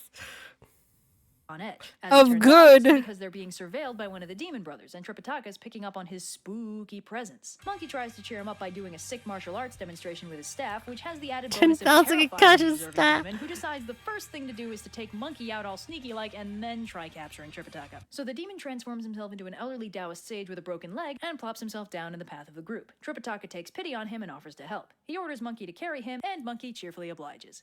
On edge. As of it turns good. out, it's because they're being surveilled by one of the demon brothers, and Tripitaka's picking up on his spooky presence. Monkey tries to cheer him up by doing a sick martial arts demonstration with his staff, which has the added bonus of 10,000 terrifying concussion the observing staff. demon, who decides the first thing to do is to take Monkey out all sneaky-like and then try capturing Tripitaka. So the demon transforms himself into an elderly Taoist sage with a broken leg and plops himself down in the path of the group. Tripitaka takes pity on him and offers to help. He orders Monkey to carry him, and Monkey cheerfully obliges.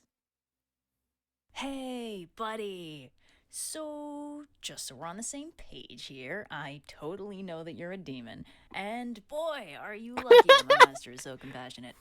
Hey, buddy. So, just so we're on the same page here, I totally know that you're a demon, and boy, are you lucky that my master is so compassionate.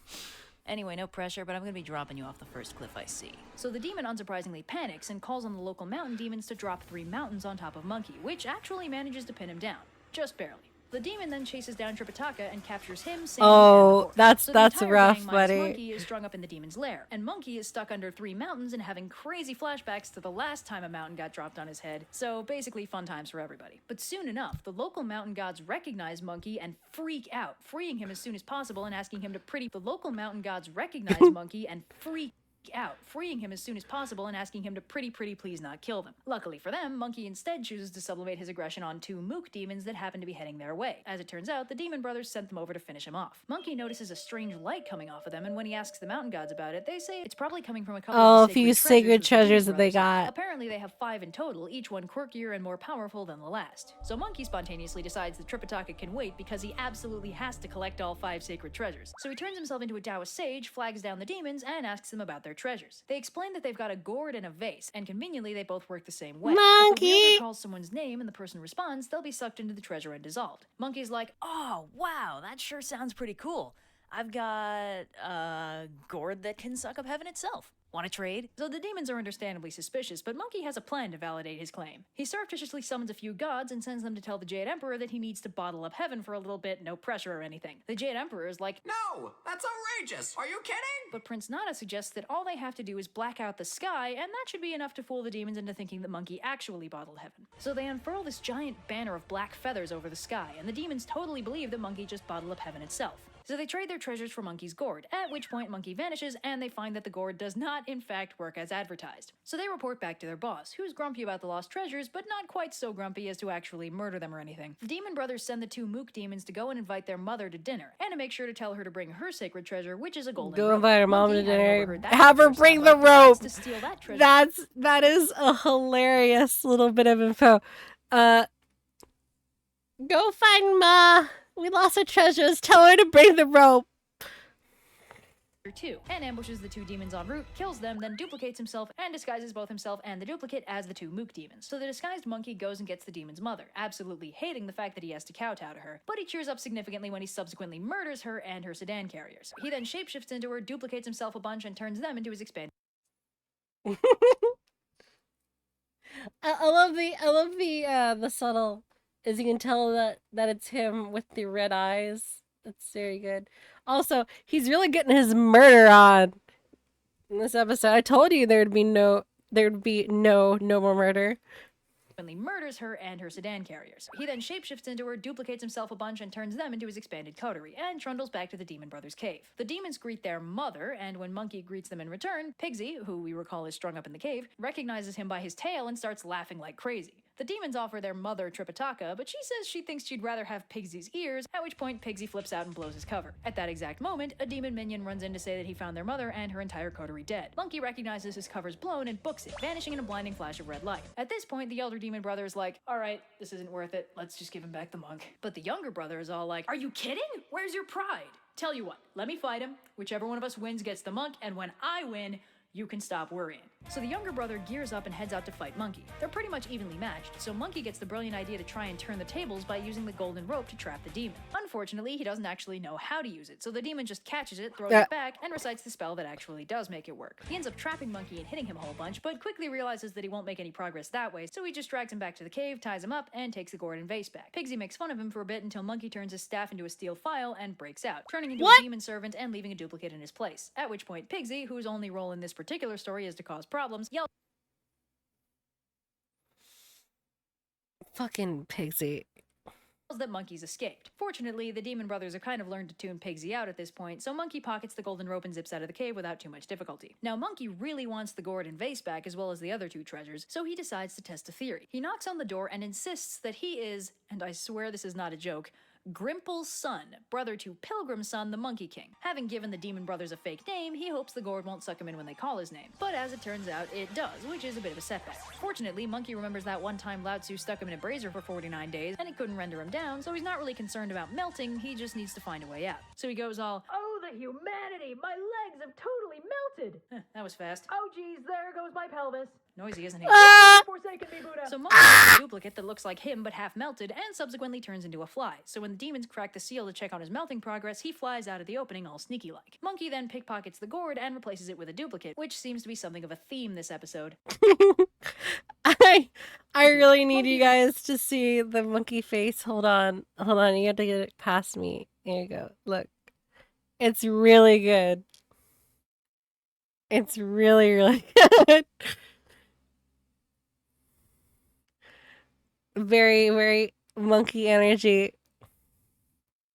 Anyway, no pressure, but I'm gonna be dropping you off the first cliff I see. So the demon unsurprisingly panics and calls on the local mountain demons to drop 3 mountains on top of Monkey, which actually manages to pin him down. Just barely. The demon then chases down Tripitaka and captures him, Sandy, and the Oh, horse. that's So the entire rough, gang minus buddy. Monkey is strung up in the demon's lair, and Monkey is stuck under 3 mountains and having crazy flashbacks to the last time a mountain got dropped on his head. So basically fun times for everybody. But soon enough, the local mountain gods recognize Monkey and freak out, freeing him as soon as possible and asking him to The local mountain gods recognize Monkey and freak out, freeing him as soon as possible and asking him to pretty please not kill them. Luckily for them, Monkey instead chooses to sublimate his aggression on 2 mook demons that happen to be heading their way. As it turns out, the demon brothers sent them over to finish him off. Monkey notices a strange light coming off of them, and when he asks the mountain gods about it, they say it's probably coming from a couple Oh, of a few sacred treasures that they got. Apparently they have 5 in total, each one quirkier and more powerful than the last. So Monkey spontaneously decides that Tripitaka can wait because he absolutely has to collect all 5 sacred treasures. So he turns himself into a Taoist sage, flags down the demons, and asks them about their treasures. They explain that they've got a gourd and a vase, and conveniently they both work the same way. If the Monkey! wielder calls someone's name and the person responds, they'll be sucked into the treasure and dissolved. Monkey's like, Oh, wow, that sure sounds pretty cool. I've got a gourd that can suck up heaven itself. Want to trade? So the demons are understandably suspicious, but Monkey has a plan to validate his claim. He surreptitiously summons a few gods and sends them to tell the Jade Emperor that he needs to bottle up heaven for a little bit, no pressure or anything. The Jade Emperor is like, No! That's outrageous! Are you kidding? but Prince Nada suggests that all they have to do is black out the sky, and that should be enough to fool the demons into thinking that Monkey actually bottled heaven. So they unfurl this giant banner of black feathers over the sky, and the demons totally believe that Monkey just bottled up heaven itself. So they trade their treasures for Monkey's gourd, at which point Monkey vanishes and they find that the gourd does not in fact work as advertised. So they report back to their boss, who's grumpy about the lost treasures, but not quite so grumpy as to actually murder them or anything. The demon brothers send the two Mook demons to go and invite their mother to dinner, and to make sure to tell her to bring her sacred treasure, which is a golden rope. Go invite her mom to Monkey, having dinner. overheard that Have her first bring the soundbite, rope. decides to steal that treasure. That is a hilarious little bit of info. Go find Ma. We lost our treasures. Tell her to bring the rope. Too, and ambushes the two demons en route, kills them, then duplicates himself and disguises both himself and the duplicate as the two Mook demons. So the disguised Monkey goes and gets the demon's mother, absolutely hating the fact that he has to kowtow to her, but he cheers up significantly when he subsequently murders her and her sedan carriers. He then shapeshifts into her, duplicates himself a bunch, and turns them into his expanded. I love the subtle, as you can tell that it's him with the red eyes. That's very good. Also, he's really getting his murder on in this episode. I told you there would be no more murder. Murders her and her sedan carriers. He then shapeshifts into her, duplicates himself a bunch, and turns them into his expanded coterie, and trundles back to the Demon Brothers' cave. The demons greet their mother, and when Monkey greets them in return, Pigsy, who we recall is strung up in the cave, recognizes him by his tail and starts laughing like crazy. The demons offer their mother Tripitaka, but she says she thinks she'd rather have Pigsy's ears, at which point Pigsy flips out and blows his cover. At that exact moment, a demon minion runs in to say that he found their mother and her entire coterie dead. Monkey recognizes his cover's blown and books it, vanishing in a blinding flash of red light. At this point, the elder demon brother is like, alright, this isn't worth it, let's just give him back the monk. But the younger brother is all like, are you kidding? Where's your pride? Tell you what, let me fight him, whichever one of us wins gets the monk, and when I win, you can stop worrying. So the younger brother gears up and heads out to fight Monkey. They're pretty much evenly matched, so Monkey gets the brilliant idea to try and turn the tables by using the golden rope to trap the demon. Unfortunately, he doesn't actually know how to use it, so the demon just catches it, throws it back, and recites the spell that actually does make it work. He ends up trapping Monkey and hitting him a whole bunch, but quickly realizes that he won't make any progress that way, so he just drags him back to the cave, ties him up, and takes the gourd and vase back. Pigsy makes fun of him for a bit until Monkey turns his staff into a steel file and breaks out, turning into a demon servant and leaving a duplicate in his place. At which point Pigsy, whose only role in this particular story is to cause problems, yells Fucking Pigsy. that Monkey's escaped. Fortunately, the demon brothers have kind of learned to tune Pigsy out at this point, so Monkey pockets the golden rope and zips out of the cave without too much difficulty. Now, Monkey really wants the gourd and vase back as well as the other two treasures, so he decides to test a theory. He knocks on the door and insists that he is, and I swear this is not a joke, Grimple's son, brother to Pilgrim's son, the Monkey King. Having given the demon brothers a fake name, he hopes the gourd won't suck him in when they call his name. But as it turns out, it does, which is a bit of a setback. Fortunately, Monkey remembers that one time Lao Tzu stuck him in a brazier for 49 days, and it couldn't render him down, so he's not really concerned about melting, he just needs to find a way out. So he goes all, oh, the humanity! My legs have totally melted! That was fast. Oh geez, there goes my pelvis. Noisy, isn't he? Forsaken me, Buddha. So Monkey has a duplicate that looks like him but half melted and subsequently turns into a fly. So when the demons crack the seal to check on his melting progress, he flies out of the opening all sneaky-like. Monkey then pickpockets the gourd and replaces it with a duplicate, which seems to be something of a theme this episode. I really need you guys to see the monkey face. Hold on, you have to get it past me. Here you go. Look. It's really good. It's really, really good. Very, very monkey energy.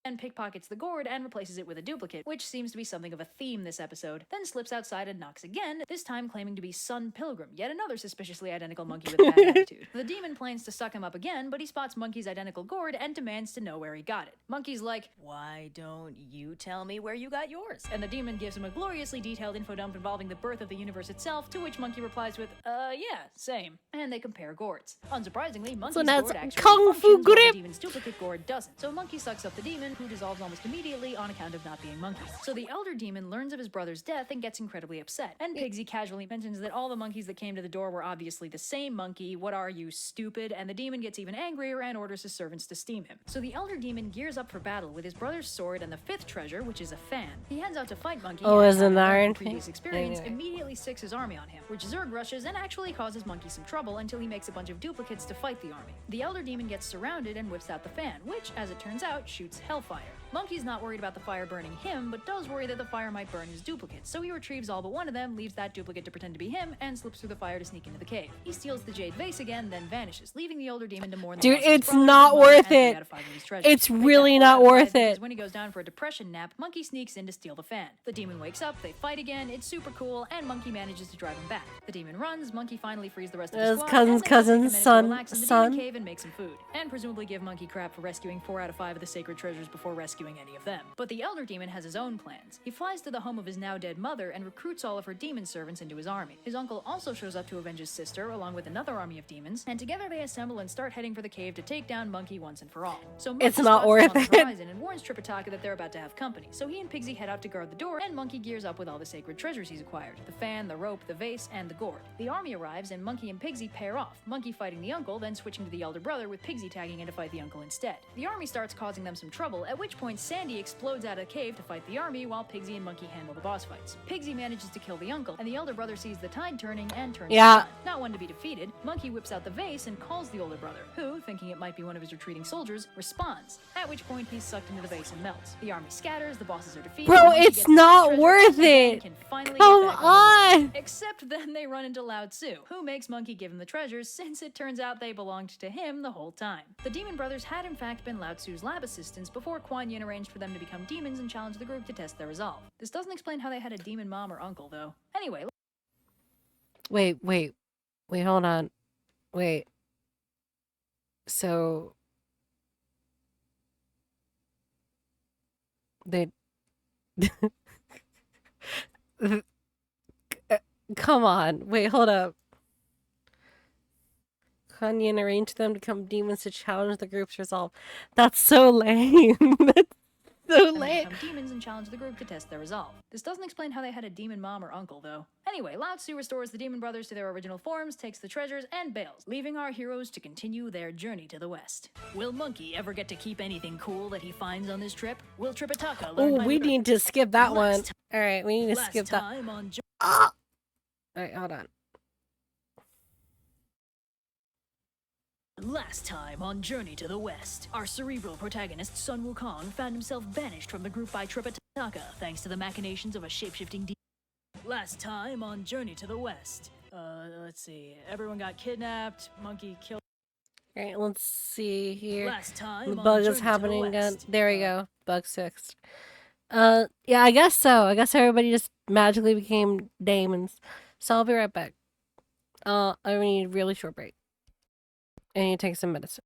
And pickpockets the gourd and replaces it with a duplicate, which seems to be something of a theme this episode, then slips outside and knocks again, this time claiming to be Son Pilgrim, yet another suspiciously identical monkey with a bad attitude. The demon plans to suck him up again, but he spots Monkey's identical gourd and demands to know where he got it. Monkey's like, why don't you tell me where you got yours? And the demon gives him a gloriously detailed info dump involving the birth of the universe itself, to which Monkey replies with, yeah, same. And they compare gourds. Unsurprisingly, Monkey's gourd actually Kung Fu functions while grip. the demon's duplicate gourd doesn't. So Monkey sucks up the demon, who dissolves almost immediately on account of not being monkeys. So the elder demon learns of his brother's death and gets incredibly upset. And Pigsy casually mentions that all the monkeys that came to the door were obviously the same monkey. What are you, stupid? And the demon gets even angrier and orders his servants to steam him. So the elder demon gears up for battle with his brother's sword and the fifth treasure, which is a fan. He heads out to fight Monkey. Oh, and is an having learned iron from previous thing? experience, Anyway. immediately sticks his army on him, which Zurg rushes and actually causes Monkey some trouble until he makes a bunch of duplicates to fight the army. The elder demon gets surrounded and whips out the fan, which, as it turns out, shoots hellfire. Monkey's not worried about the fire burning him, but does worry that the fire might burn his duplicates, so he retrieves all but one of them, leaves that duplicate to pretend to be him, and slips through the fire to sneak into the cave. He steals the jade vase again, then vanishes, leaving the elder demon to mourn the Dude, loss of his it's brother, not his mother, worth and 3 it. out of 5 of his treasures. It's Except really 4 not out of 5, worth because it. when he goes down for a depression nap, Monkey sneaks in to steal the fan. The demon wakes up, they fight again, it's super cool, and Monkey manages to drive him back. The demon runs, Monkey finally frees the rest of his His squad, cousin's and then they'll take a minute to son- relax in the son. demon cave and make some food, and presumably give Monkey crap for rescuing 4 out of 5 of the sacred treasures before rescuing any of them. But the elder demon has his own plans. He flies to the home of his now dead mother and recruits all of her demon servants into his army. His uncle also shows up to avenge his sister, along with another army of demons, and together they assemble and start heading for the cave to take down Monkey once and for all. So Monkey It's not spots them worth on it. the horizon and warns Tripitaka that they're about to have company. So he and Pigsy head out to guard the door, and Monkey gears up with all the sacred treasures he's acquired: the fan, the rope, the vase, and the gourd. The army arrives, and Monkey and Pigsy pair off, Monkey fighting the uncle, then switching to the elder brother, with Pigsy tagging in to fight the uncle instead. The army starts causing them some trouble, at which point Sandy explodes out of the cave to fight the army, while Pigsy and Monkey handle the boss fights. Pigsy manages to kill the uncle, and the elder brother sees the tide turning and turns Yeah. to sun. Not one to be defeated, Monkey whips out the vase and calls the older brother, who, thinking it might be one of his retreating soldiers, responds, at which point he's sucked into the vase and melts. The army scatters, the bosses are defeated. Bro, and Monkey it's gets the not treasure worth and it. can finally Come get back on the road. on. Except then they run into Lao Tzu, who makes Monkey give him the treasures, since it turns out they belonged to him the whole time. The demon brothers had in fact been Lao Tzu's lab assistants before Kuan Yin arranged for them to become demons and challenge the group to test their resolve. This doesn't explain how they had a demon mom or uncle, though. Anyway, Wait, hold on. Wait. So they come on. Wait, hold up. Kanyan arranged them to become demons to challenge the group's resolve. That's so lame. That's so and they lame. become demons and challenge the group to test their resolve. This doesn't explain how they had a demon mom or uncle, though. Anyway, Lao Tzu restores the demon brothers to their original forms, takes the treasures, and bails, leaving our heroes to continue their journey to the west. Will Monkey ever get to keep anything cool that he finds on this trip? Will Tripitaka learn Oh, by we the- need to skip that one. Last All right, we need to Last skip that. time on Ah! All right, hold on. Last time on Journey to the West, our cerebral protagonist Sun Wukong found himself banished from the group by Tripitaka thanks to the machinations of a shapeshifting demon. Last time on Journey to the West, let's see, everyone got kidnapped, Monkey killed. All right, let's see here. Last time The on bug Journey is to happening the again. West, There we go. Bug fixed. Yeah, I guess so. I guess everybody just magically became demons. So I'll be right back. I need a really short break. I need to take some medicine.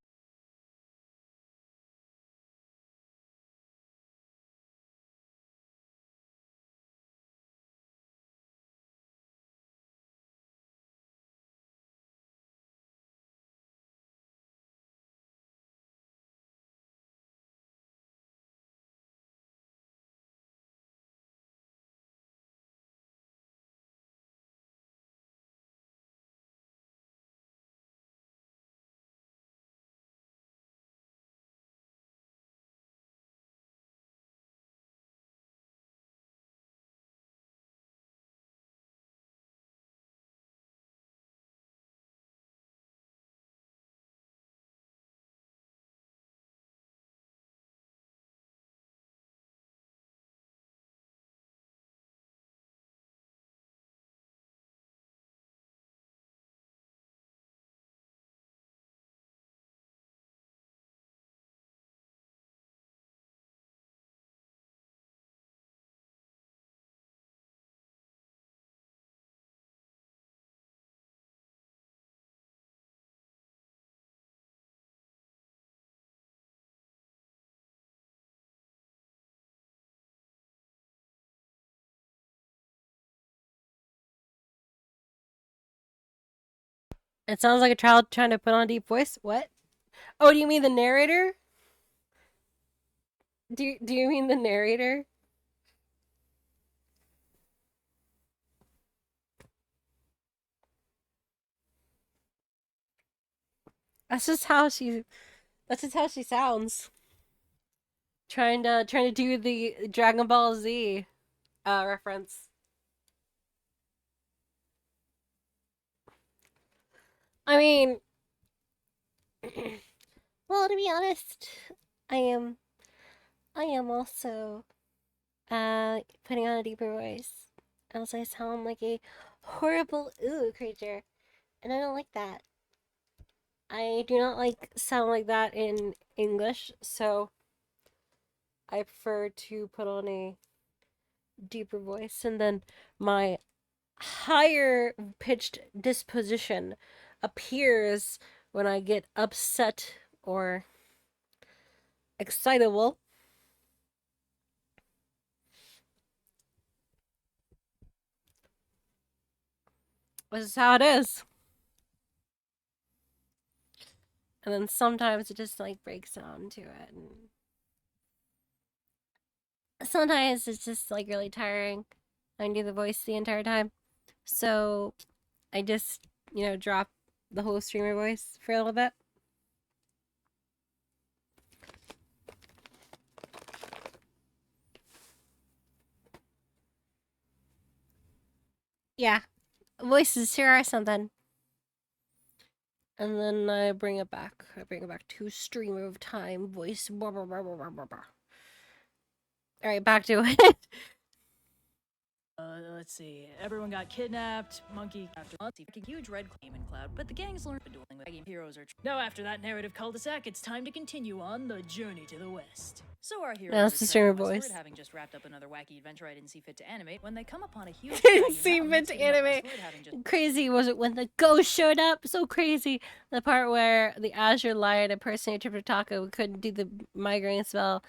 It sounds like a child trying to put on a deep voice. What? Oh, do you mean the narrator? Do you mean the narrator? That's just how she sounds. Trying to do the Dragon Ball Z reference. I mean, well, to be honest, I am also putting on a deeper voice, else I sound like a horrible creature, and I don't like that. I do not like sound like that in English, so I prefer to put on a deeper voice, and then my higher pitched disposition appears when I get upset or excitable. This is how it is. And then sometimes it just like breaks down to it. And sometimes it's just like really tiring. I do the voice the entire time. So I just, drop the whole streamer voice for a little bit. Yeah. Voices here are something. And then I bring it back. I bring it back to streamer of time voice. Alright, back to it. Let's see. Everyone got kidnapped. Monkey after months, a huge red demon cloud, but the gangs learned dueling with heroes are. Now, after that narrative cul-de-sac, it's time to continue on the journey to the west. So our heroes That's the streamer voice. having just wrapped up another wacky adventure I didn't see fit to animate when they come upon a huge. Didn't see fit to animate. Crazy was it when the ghost showed up? So crazy. The part where the Azure Lion impersonator Taco couldn't do the migraine spell.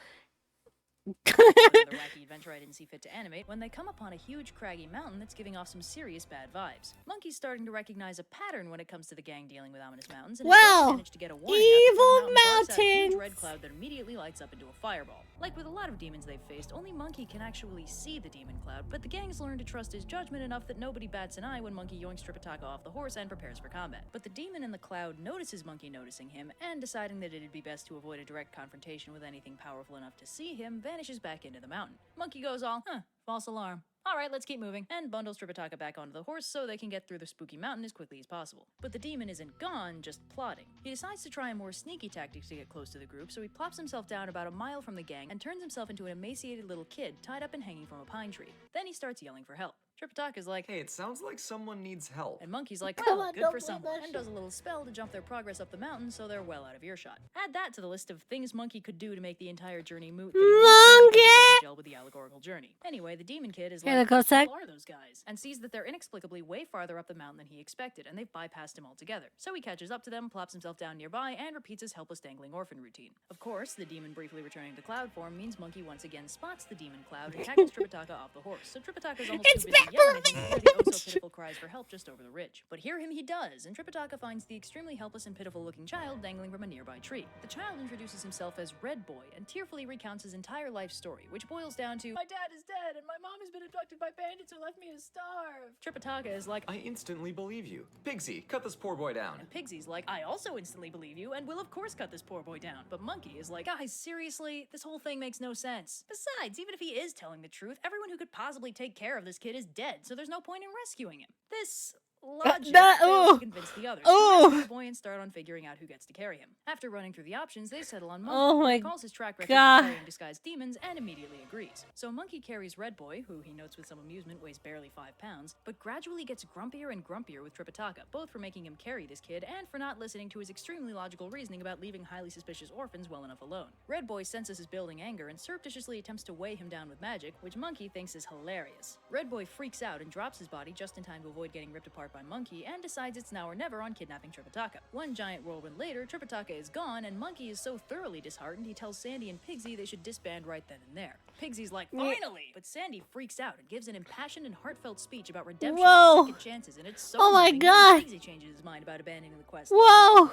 Another wacky adventure I didn't see fit to animate when they come upon a huge craggy mountain that's giving off some serious bad vibes. Monkey's starting to recognize a pattern when it comes to the gang dealing with ominous mountains, and managed to get a warning evil mountains. A huge mountains. red cloud that immediately lights up into a fireball. Like with a lot of demons they've faced, only Monkey can actually see the demon cloud, but the gangs learn to trust his judgment enough that nobody bats an eye when Monkey yoinks Tripitaka off the horse and prepares for combat. But the demon in the cloud notices Monkey noticing him, and deciding that it'd be best to avoid a direct confrontation with anything powerful enough to see him, vanishes back into the mountain. Monkey goes all, false alarm. Alright, let's keep moving, and bundles Tripitaka back onto the horse so they can get through the spooky mountain as quickly as possible. But the demon isn't gone, just plotting. He decides to try a more sneaky tactic to get close to the group, so he plops himself down about a mile from the gang and turns himself into an emaciated little kid tied up and hanging from a pine tree. Then he starts yelling for help. Tripitaka's like, Hey, it sounds like someone needs help. and Monkey's like, Come well, on, good don't for do someone, that and does a little spell to jump their progress up the mountain so they're well out of earshot. Add that to the list of things Monkey could do to make the entire journey moot. Monkey! Gel with the allegorical journey. Anyway, the demon kid is Here like, they go, sec. who are those guys? And sees that they're inexplicably way farther up the mountain than he expected, and they've bypassed him altogether. So he catches up to them, plops himself down nearby, and repeats his helpless dangling orphan routine. Of course, the demon briefly returning to cloud form means Monkey once again spots the demon cloud and tackles Tripitaka off the horse. So Tripitaka's almost too busy yelling at him to hear the oh-so-pitiful cries for help just over the ridge. But hear him he does, and Tripitaka finds the extremely helpless and pitiful-looking child dangling from a nearby tree. The child introduces himself as Red Boy and tearfully recounts his entire life story, which boils down to, my dad is dead, and my mom has been abducted by bandits who left me to starve. Tripitaka is like, I instantly believe you. Pigsy, cut this poor boy down. and Pigsy's like, I also instantly believe you, and will of course cut this poor boy down. But Monkey is like, guys, seriously, this whole thing makes no sense. Besides, even if he is telling the truth, everyone who could possibly take care of this kid is dead, so there's no point in rescuing him. This logic fails to convince the others. So rescue the boy and start on figuring out who gets to carry him. After running through the options, they settle on Monkey, Oh who my recalls his track record God. of carrying disguised demons and immediately agrees. So Monkey carries Red Boy, who he notes with some amusement weighs barely 5 pounds, but gradually gets grumpier and grumpier with Tripitaka, both for making him carry this kid and for not listening to his extremely logical reasoning about leaving highly suspicious orphans well enough alone. Red Boy senses his building anger and surreptitiously attempts to weigh him down with magic, which Monkey thinks is hilarious. Red Boy freaks out and drops his body just in time to avoid getting ripped apart by Monkey and decides it's now or never on kidnapping Tripitaka. One giant whirlwind later, Tripitaka is gone, and Monkey is so thoroughly disheartened he tells Sandy and Pigsy they should disband right then and there. Pigsy's like, finally! But Sandy freaks out and gives an impassioned and heartfelt speech about redemption Whoa. and second chances, and it's so Oh my moving, God. even Pigsy changes his mind about abandoning the quest. Whoa!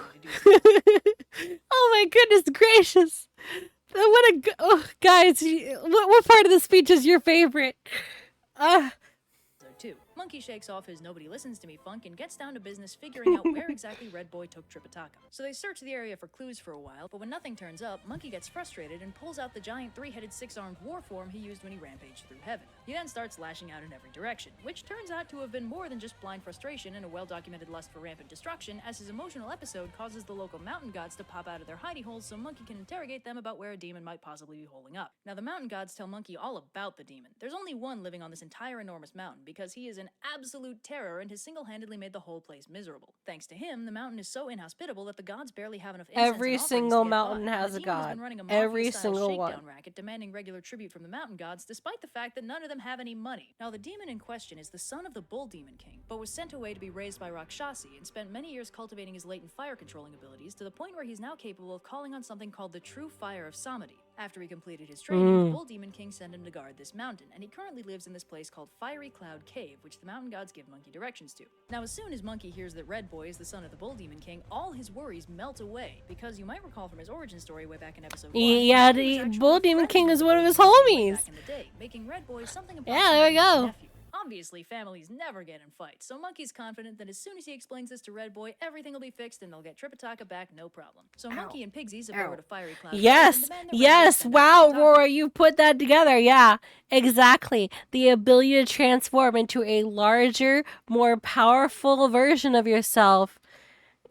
Oh my goodness gracious! What a oh, guys! What part of the speech is your favorite? Too. Monkey shakes off his nobody listens to me funk and gets down to business figuring out where exactly Red Boy took Tripitaka. So they search the area for clues for a while, but when nothing turns up, Monkey gets frustrated and pulls out the giant three-headed six-armed war form he used when he rampaged through heaven. He then starts lashing out in every direction, which turns out to have been more than just blind frustration and a well-documented lust for rampant destruction, as his emotional episode causes the local mountain gods to pop out of their hidey holes so Monkey can interrogate them about where a demon might possibly be holding up. Now the mountain gods tell Monkey all about the demon. There's only one living on this entire enormous mountain because he is an absolute terror and has single-handedly made the whole place miserable. Thanks to him, the mountain is so inhospitable that the gods barely have enough incense Every and offerings single to get mountain by. has The a demon has god. been running a Every mafia-style single shakedown one. racket demanding regular tribute from the mountain gods, despite the fact that none of them have any money. Now the demon in question is the son of the Bull Demon King, but was sent away to be raised by Rakshasi and spent many years cultivating his latent fire controlling abilities to the point where he's now capable of calling on something called the true fire of Samadhi. After he completed his training, the Bull Demon King sent him to guard this mountain, and he currently lives in this place called Fiery Cloud Cave, which the mountain gods give Monkey directions to. Now, as soon as Monkey hears that Red Boy is the son of the Bull Demon King, all his worries melt away, because you might recall from his origin story way back in episode 1, Yeah, he was the actually Bull Demon friends King with is the one of Bull his Demon King way homies. back in the day, making Red Boy something Yeah, there we approximating his go. nephew. Obviously, families never get in fights, so Monkey's confident that as soon as he explains this to Red Boy, everything will be fixed and they'll get Tripitaka back no problem. So Monkey and Pigsy zip over to Fiery Cloud Cave and Yes, demand that Red Boy yes. send Wow, out Tripitaka. Aurora, you put that together. Yeah, exactly. The ability to transform into a larger, more powerful version of yourself.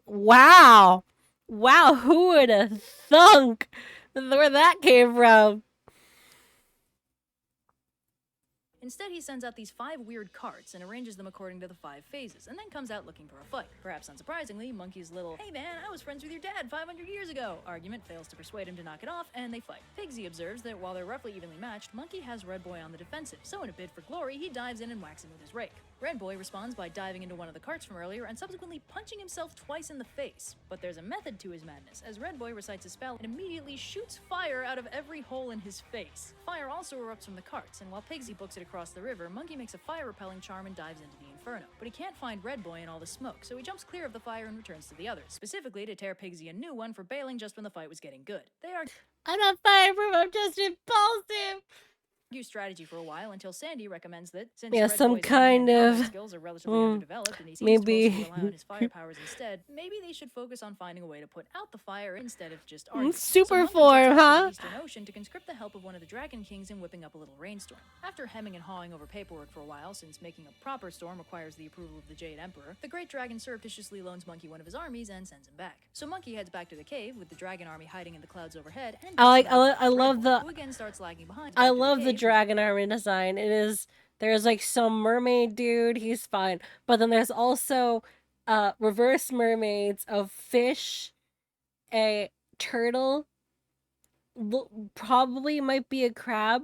Wow. Wow, who would have thunk where that came from? Instead, he sends out these 5 weird carts and arranges them according to the 5 phases, and then comes out looking for a fight. Perhaps unsurprisingly, Monkey's little, "Hey man, I was friends with your dad 500 years ago" argument fails to persuade him to knock it off, and they fight. Pigsy observes that while they're roughly evenly matched, Monkey has Red Boy on the defensive, so in a bid for glory, he dives in and whacks him with his rake. Red Boy responds by diving into one of the carts from earlier and subsequently punching himself twice in the face. But there's a method to his madness, as Red Boy recites a spell and immediately shoots fire out of every hole in his face. Fire also erupts from the carts, and while Pigsy books it across the river, Monkey makes a fire-repelling charm and dives into the inferno. But he can't find Red Boy in all the smoke, so he jumps clear of the fire and returns to the others, specifically to tear Pigsy a new one for bailing just when the fight was getting good. They argue I'm not fireproof, I'm just impulsive. strategy for a while until Sandy recommends that since Yeah, Red some Boy's kind hand-to-hand of- combat skills are relatively underdeveloped and he seems maybe- to mostly rely on his fire powers instead, maybe they should focus on finding a way to put out the fire instead of just arguing. super Monkey form, sets off to huh? the Eastern Ocean to conscript the help of one of the Dragon Kings in whipping up a little rainstorm. After hemming and hawing over paperwork for a while, since making a proper storm requires the approval of the Jade Emperor, the Great Dragon surreptitiously loans Monkey one of his armies and sends him back. So Monkey heads back to the cave with the dragon army hiding in the clouds overhead, and I Red love Boy, the who again starts lagging behind. I back to love the cave, dragon army design. There's like some mermaid dude, he's fine. But then there's also reverse mermaids of fish, a turtle, probably might be a crab,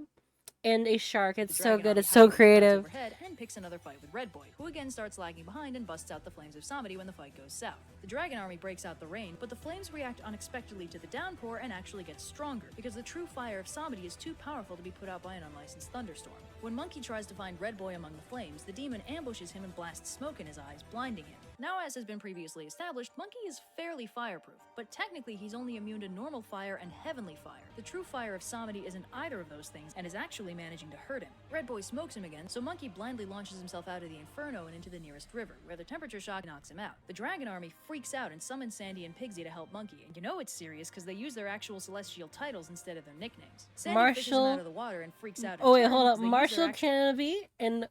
and a shark. It's The so dragon good. army It's so hiding in the clouds creative. overhead and picks another fight with Red Boy, who again starts lagging behind and busts out the flames of Samadhi when the fight goes south. The dragon army breaks out the rain, but the flames react unexpectedly to the downpour and actually get stronger, because the true fire of Samadhi is too powerful to be put out by an unlicensed thunderstorm. When Monkey tries to find Red Boy among the flames, the demon ambushes him and blasts smoke in his eyes, blinding him. Now, as has been previously established, Monkey is fairly fireproof, but technically he's only immune to normal fire and heavenly fire. The true fire of Samadhi isn't either of those things and is actually managing to hurt him. Red Boy smokes him again, so Monkey blindly launches himself out of the inferno and into the nearest river, where the temperature shock knocks him out. The dragon army freaks out and summons Sandy and Pigsy to help Monkey, and you know it's serious because they use their actual celestial titles instead of their nicknames. Sandy fishes him out of the water and freaks out. Oh wait, in turn hold up. because they use their Marshall actual Kennedy and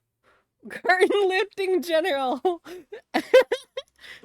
curtain lifting general.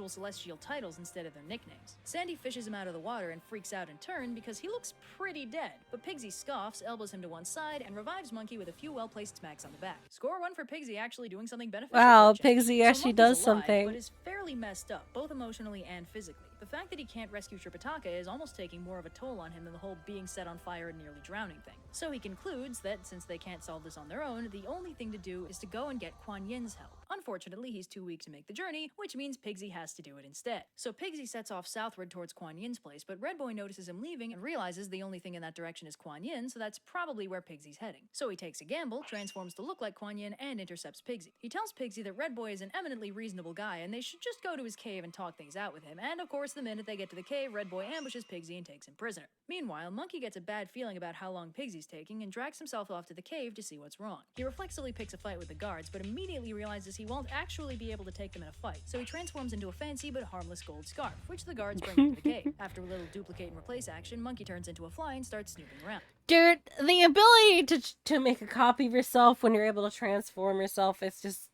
celestial titles instead of their nicknames. Sandy fishes him out of the water and freaks out in turn because he looks pretty dead, but Pigsy scoffs, elbows him to one side, and revives Monkey with a few well-placed smacks on the back. Score 1 for Pigsy actually doing something beneficial. Wow, for a change. Pigsy So actually Monkey's does alive, something. but is fairly messed up, both emotionally and physically. The fact that he can't rescue Tripitaka is almost taking more of a toll on him than the whole being set on fire and nearly drowning thing. So he concludes that since they can't solve this on their own, the only thing to do is to go and get Kuan Yin's help. Unfortunately, he's too weak to make the journey, which means Pigsy has to do it instead. So Pigsy sets off southward towards Kuan Yin's place, but Red Boy notices him leaving and realizes the only thing in that direction is Kuan Yin, so that's probably where Pigsy's heading. So he takes a gamble, transforms to look like Kuan Yin, and intercepts Pigsy. He tells Pigsy that Red Boy is an eminently reasonable guy and they should just go to his cave and talk things out with him, and of course course, the minute they get to the cave, Red Boy ambushes Pigsy and takes him prisoner. Meanwhile, Monkey gets a bad feeling about how long Pigsy's taking and drags himself off to the cave to see what's wrong. He reflexively picks a fight with the guards, but immediately realizes he won't actually be able to take them in a fight, so he transforms into a fancy but harmless gold scarf, which the guards bring into the cave. After a little duplicate and replace action, Monkey turns into a fly and starts snooping around. Dude, the ability to make a copy of yourself when you're able to transform yourself is just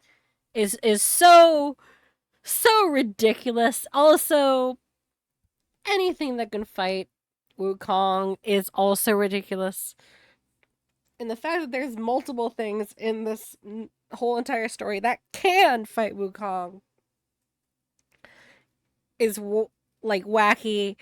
is so ridiculous. Also, anything that can fight Wukong is also ridiculous. And the fact that there's multiple things in this whole entire story that can fight Wukong is like wacky.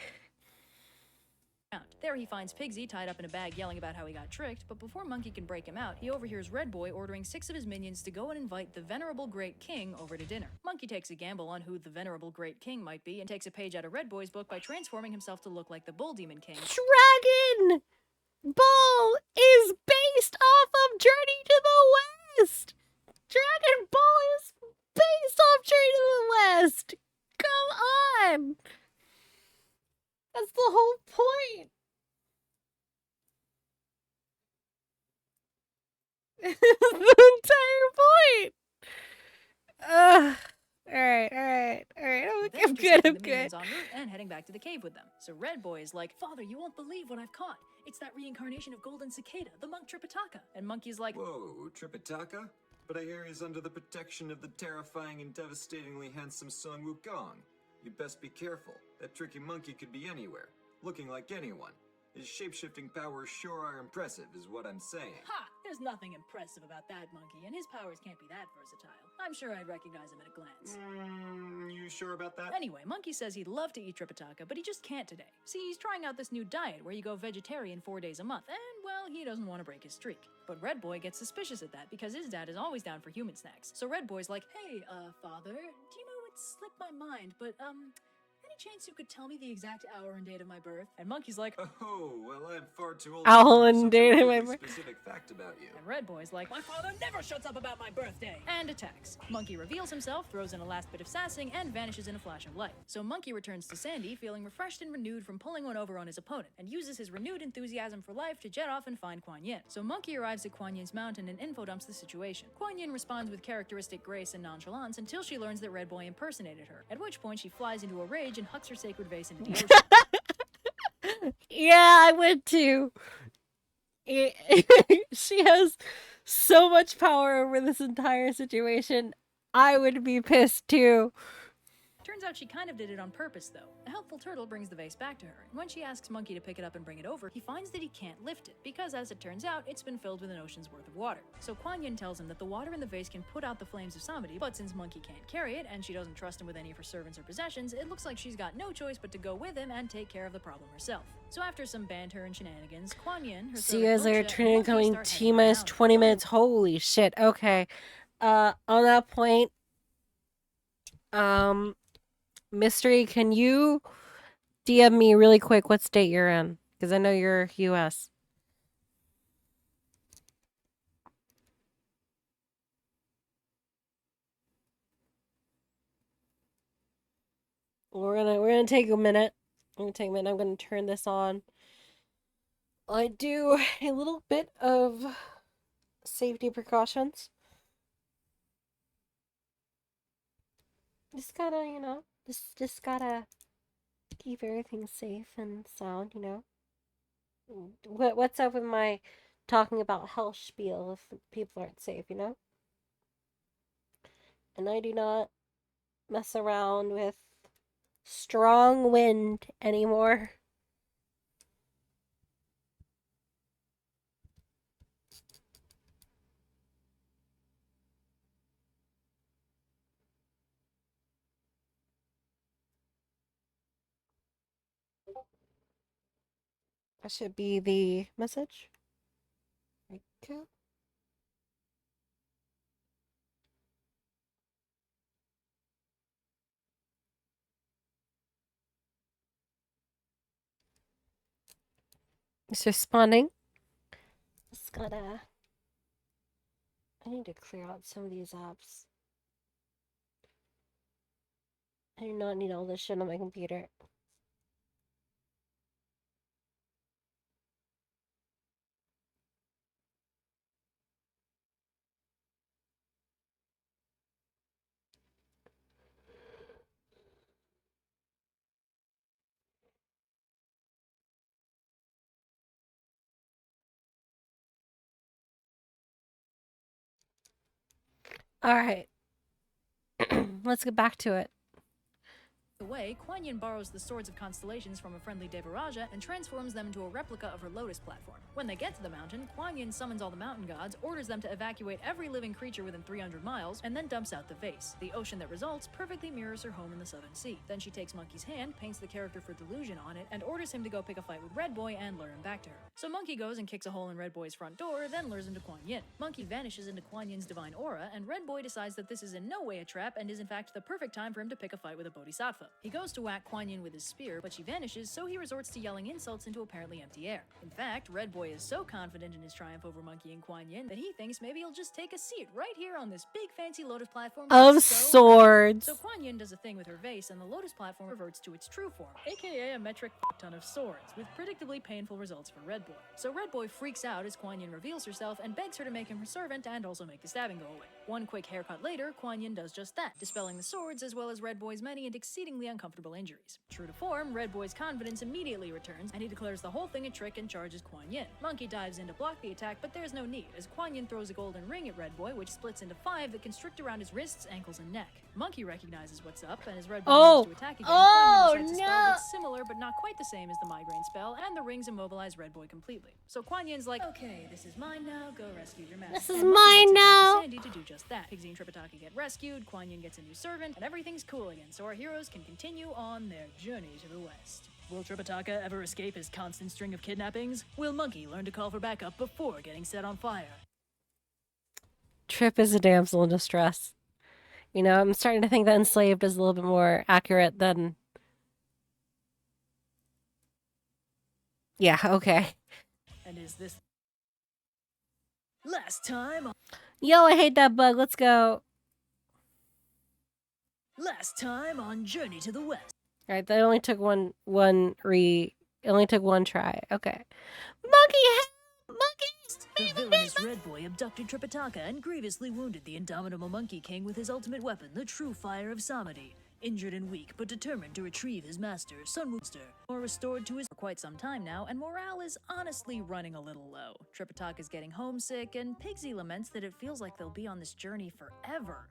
There he finds Pigsy tied up in a bag yelling about how he got tricked, but before Monkey can break him out, he overhears Red Boy ordering 6 of his minions to go and invite the Venerable Great King over to dinner. Monkey takes a gamble on who the Venerable Great King might be and takes a page out of Red Boy's book by transforming himself to look like the Bull Demon King. Dragon Ball is based off of Journey to the West! Dragon Ball is based off Journey to the West! Come on! That's the whole point! The entire point! Alright. I'm good. En route and heading back to the cave with them. So Red Boy is like, Father, you won't believe what I've caught. It's that reincarnation of Golden Cicada, the monk Tripitaka. And Monkey's like, Whoa, Tripitaka? But I hear he's under the protection of the terrifying and devastatingly handsome Sun Wukong. You best be careful. That tricky monkey could be anywhere, looking like anyone. His shape-shifting powers sure are impressive, is what I'm saying. Ha! There's nothing impressive about that monkey, and his powers can't be that versatile. I'm sure I'd recognize him at a glance. You sure about that? Anyway, Monkey says he'd love to eat Tripitaka, but he just can't today. See, he's trying out this new diet where you go vegetarian 4 days a month, and, well, he doesn't want to break his streak. But Red Boy gets suspicious at that because his dad is always down for human snacks. So Red Boy's like, hey, Father, do you know it slipped my mind, but, any chance you could tell me the exact hour and date of my birth? And Monkey's like, oh, well, I'm far too old Hour to and know date of such a my really birth. specific fact about you. and Red Boy's like, My father never shuts up about my birthday! and attacks. Monkey reveals himself, throws in a last bit of sassing, and vanishes in a flash of light. So Monkey returns to Sandy, feeling refreshed and renewed from pulling one over on his opponent, and uses his renewed enthusiasm for life to jet off and find Kuan Yin. So Monkey arrives at Kuan Yin's mountain and info dumps the situation. Kuan Yin responds with characteristic grace and nonchalance until she learns that Red Boy impersonated her, at which point she flies into a rage and hucks her sacred vase into the ocean. Yeah, I would too. She has so much power over this entire situation. I would be pissed too. Turns out she kind of did it on purpose, though. A helpful turtle brings the vase back to her, and when she asks Monkey to pick it up and bring it over, he finds that he can't lift it, because as it turns out, it's been filled with an ocean's worth of water. So Kuan Yin tells him that the water in the vase can put out the flames of Samedi, but since Monkey can't carry it, and she doesn't trust him with any of her servants or possessions, it looks like she's got no choice but to go with him and take care of the problem herself. So after some banter and shenanigans, Kuan Yin, her See you guys later. servant Lucia, Turning and Monkey coming start T heading minus around. 20 minutes. Holy shit. Okay. On that point, Mystery, can you DM me really quick what state you're in? Because I know you're US. We're gonna take a minute. I'm gonna turn this on. I do a little bit of safety precautions. Just gotta, just gotta keep everything safe and sound, What's up with my talking about health spiel if people aren't safe, And I do not mess around with strong wind anymore. That should be the message. There we go. It's responding. Just gotta... I need to clear out some of these apps. I do not need all this shit on my computer. Alright. Let's get back to it. The way, Kuan Yin borrows the Swords of Constellations from a friendly Devaraja and transforms them into a replica of her lotus platform. When they get to the mountain, Kuan Yin summons all the mountain gods, orders them to evacuate every living creature within 300 miles, and then dumps out the vase. The ocean that results perfectly mirrors her home in the Southern Sea. Then she takes Monkey's hand, paints the character for delusion on it, and orders him to go pick a fight with Red Boy and lure him back to her. So Monkey goes and kicks a hole in Red Boy's front door, then lures him to Kuan Yin. Monkey vanishes into Kuan Yin's divine aura, and Red Boy decides that this is in no way a trap and is in fact the perfect time for him to pick a fight with a bodhisattva. He goes to whack Kuan Yin with his spear, but she vanishes, so he resorts to yelling insults into apparently empty air. In fact, Red Boy is so confident in his triumph over Monkey and Kuan Yin that he thinks maybe he'll just take a seat right here on this big fancy lotus platform Of swords. So Kuan Yin does a thing with her vase, and the lotus platform reverts to its true form, aka a metric ton of swords, with predictably painful results for Red Boy. So Red Boy freaks out as Kuan Yin reveals herself and begs her to make him her servant and also make the stabbing go away. One quick haircut later, Kuan Yin does just that, dispelling the swords as well as Red Boy's many and exceedingly uncomfortable injuries. True to form, Red Boy's confidence immediately returns, and he declares the whole thing a trick and charges Kuan Yin. Monkey dives in to block the attack, but there's no need, as Kuan Yin throws a golden ring at Red Boy, which splits into 5 that constrict around his wrists, ankles, and neck. Monkey recognizes what's up, and as Red Boy moves to attack again, Kuan Yin recites a spell that's similar but not quite the same as the migraine spell, and the rings immobilize Red Boy completely. So Kuan Yin's like, okay, this is mine now, go rescue your master. This is mine now. Sandy to do just that. Pigsy and Tripitaka get rescued, Kuan Yin gets a new servant, and everything's cool again, so our heroes can continue on their journey to the west. Will Tripitaka ever escape his constant string of kidnappings? Will Monkey learn to call for backup before getting set on fire? Trip is a damsel in distress. You know, I'm starting to think that enslaved is a little bit more accurate than... Yeah, okay. And is this... Last time... Yo, I hate that bug. Let's go. Last time on Journey to the West. Alright, that only took one try. Okay. Monkey! The villainous Red Boy abducted Tripitaka and grievously wounded the indomitable Monkey King with his ultimate weapon, the true fire of Samadhi. Injured and weak, but determined to retrieve his master, Sun Wukong, or restored to his for quite some time now, and morale is honestly running a little low. Tripitaka's getting homesick, and Pigsy laments that it feels like they'll be on this journey forever.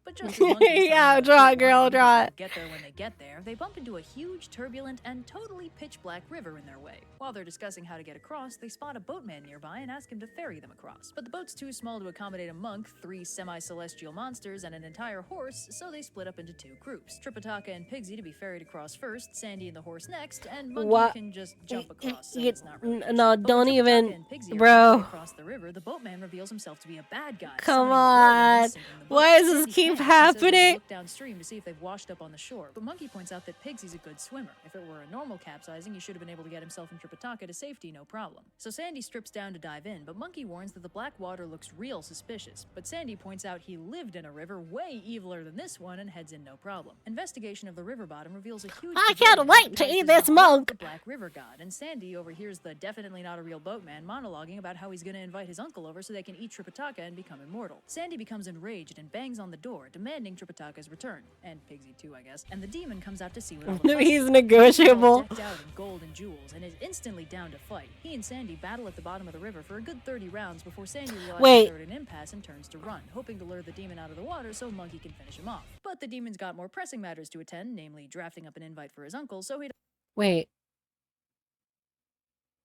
But just as Monkey's Yeah, telling draw them it, girl, that draw they'll it. get there when they get there, they bump into a huge, turbulent, and totally pitch-black river in their way. While they're discussing how to get across, they spot a boatman nearby and ask him to ferry them across. But the boat's too small to accommodate a monk, 3 semi-celestial monsters, and an entire horse, so they split up into 2 groups. Tripitaka and Pigsy to be ferried across first, Sandy and the horse next, and Monkey What? can just jump across, so it's not really No, But when don't Tripitaka even... and Pigsy are Bro. racing across the river, the boatman reveals himself to be a bad guy. Come summoning a warrior and on. sinking the boat. Why does this Sandy keep panics and says they should happening? look downstream to see if they've washed up on the shore, but Monkey points out that Pigsy's a good swimmer. If it were a normal capsizing, he should have been able to get himself and Tripitaka to safety, no problem. So Sandy strips down to dive in, but Monkey warns that the black water looks real suspicious. But Sandy points out he lived in a river way eviler than this one and heads in no problem. Investigation of the river bottom reveals a huge... I can't wait to eat this monk! The Black River God, and Sandy overhears the definitely not a real boatman monologuing about how he's gonna invite his uncle over so they can eat Tripitaka and become immortal. Sandy becomes enraged and bangs on the door, demanding Tripitaka's return. And Pigsy too, I guess. And the demon comes out to see what all the fuss He's is. negotiable. Decked out in gold and jewels, and is instantly down to fight. He and Sandy battle at the bottom of the river for a good 30 rounds before Sandy realizes Wait. they're at an impasse and turns to run, hoping to lure the demon out of the water so Monkey can finish him off. But the demon's got more pressing matters to attend, namely drafting up an invite for his uncle, so he Wait.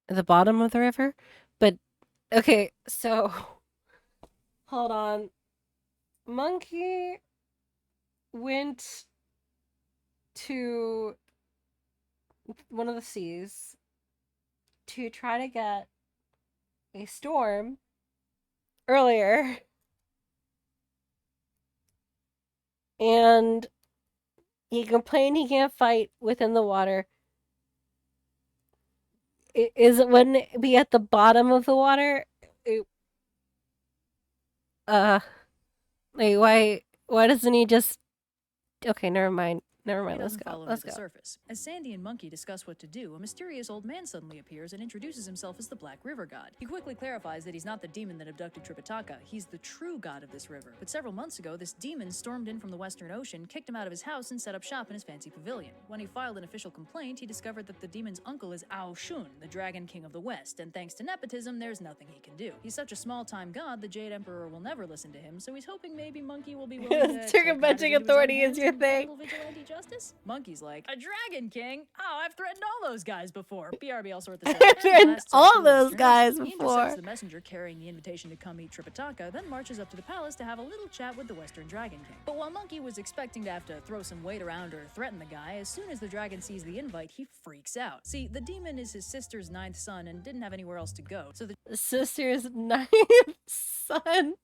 At the bottom of the river? But, okay, so... Hold on. Monkey went to one of the seas to try to get a storm earlier. And he complained he can't fight within the water. Wouldn't it be at the bottom of the water? Like, why doesn't he just Okay, never mind. Never mind. He Let's doesn't go. follow Let's to the go. surface. As Sandy and Monkey discuss what to do, a mysterious old man suddenly appears and introduces himself as the Black River God. He quickly clarifies that he's not the demon that abducted Tripitaka, he's the true god of this river. But several months ago, this demon stormed in from the Western Ocean, kicked him out of his house, and set up shop in his fancy pavilion. When he filed an official complaint, he discovered that the demon's uncle is Ao Shun, the Dragon King of the West, and thanks to nepotism, there's nothing he can do. He's such a small-time god, the Jade Emperor will never listen to him, so he's hoping maybe Monkey will be willing to Circumventing authority is your thing. vigilante justice? Monkey's like, a Dragon King? Oh, I've threatened all those guys before. BRB, I'll sort this out. I've threatened Last all Sarcastic those Mr. guys He before. intercepts the messenger carrying the invitation to come meet Tripitaka, then marches up to the palace to have a little chat with the Western Dragon King. But while Monkey was expecting to have to throw some weight around or threaten the guy, as soon as the dragon sees the invite, he freaks out. See, the demon is his sister's 9th son and didn't have anywhere else to go, so the Sister's 9th son.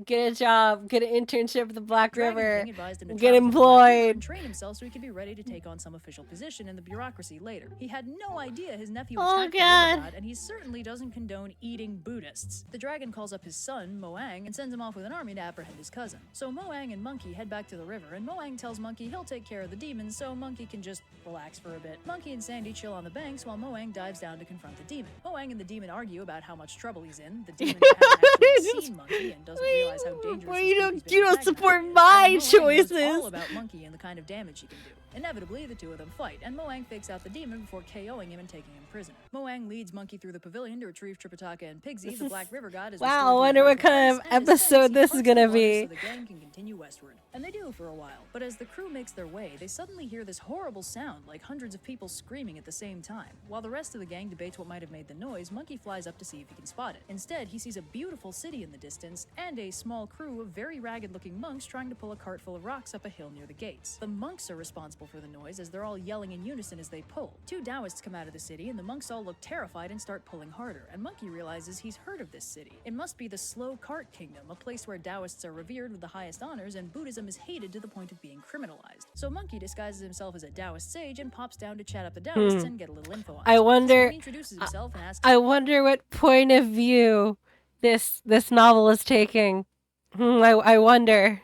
Get a job. Get an internship at the Black Dragon River. King advised him to Get travel to the Black River employed. and train himself so he could be ready to take on some official position in the bureaucracy later. He had no idea his nephew Oh, attacked the God. river god, and he certainly doesn't condone eating Buddhists. The dragon calls up his son, Moang, and sends him off with an army to apprehend his cousin. So Moang and Monkey head back to the river, and Moang tells Monkey he'll take care of the demons so Monkey can just relax for a bit. Monkey and Sandy chill on the banks while Moang dives down to confront the demon. Moang and the demon argue about how much trouble he's in. The demon hasn't actually seen Monkey and doesn't realize how dangerous Well, this you monkey's don't. been You don't antagonized. support And my Moang knows choices. all about Monkey and the kind of damage he can do. Inevitably, the two of them fight, and Moang fakes out the demon before KOing him and taking him prisoner. Moang leads Monkey through the pavilion to retrieve Tripitaka and Pigsy. The Black River God is Wow, restored I to wonder his what kind of rightful place, and his episode fancy this is parts gonna the water be. So the gang can continue westward. And they do for a while, but as the crew makes their way, they suddenly hear this horrible sound, like hundreds of people screaming at the same time. While the rest of the gang debates what might have made the noise, Monkey flies up to see if he can spot it. Instead, he sees a beautiful city in the distance, and a small crew of very ragged-looking monks trying to pull a cart full of rocks up a hill near the gates. The monks are responsible for the noise, as they're all yelling in unison as they pull. Two Taoists come out of the city, and the monks all look terrified and start pulling harder, and Monkey realizes he's heard of this city. It must be the Slow Cart Kingdom, a place where Taoists are revered with the highest honors, and Buddhism is hated to the point of being criminalized. So Monkey disguises himself as a Taoist sage and pops down to chat up the Taoists and get a little info on I them. wonder. So he introduces himself and asks I wonder what point of view this novel is taking. I wonder.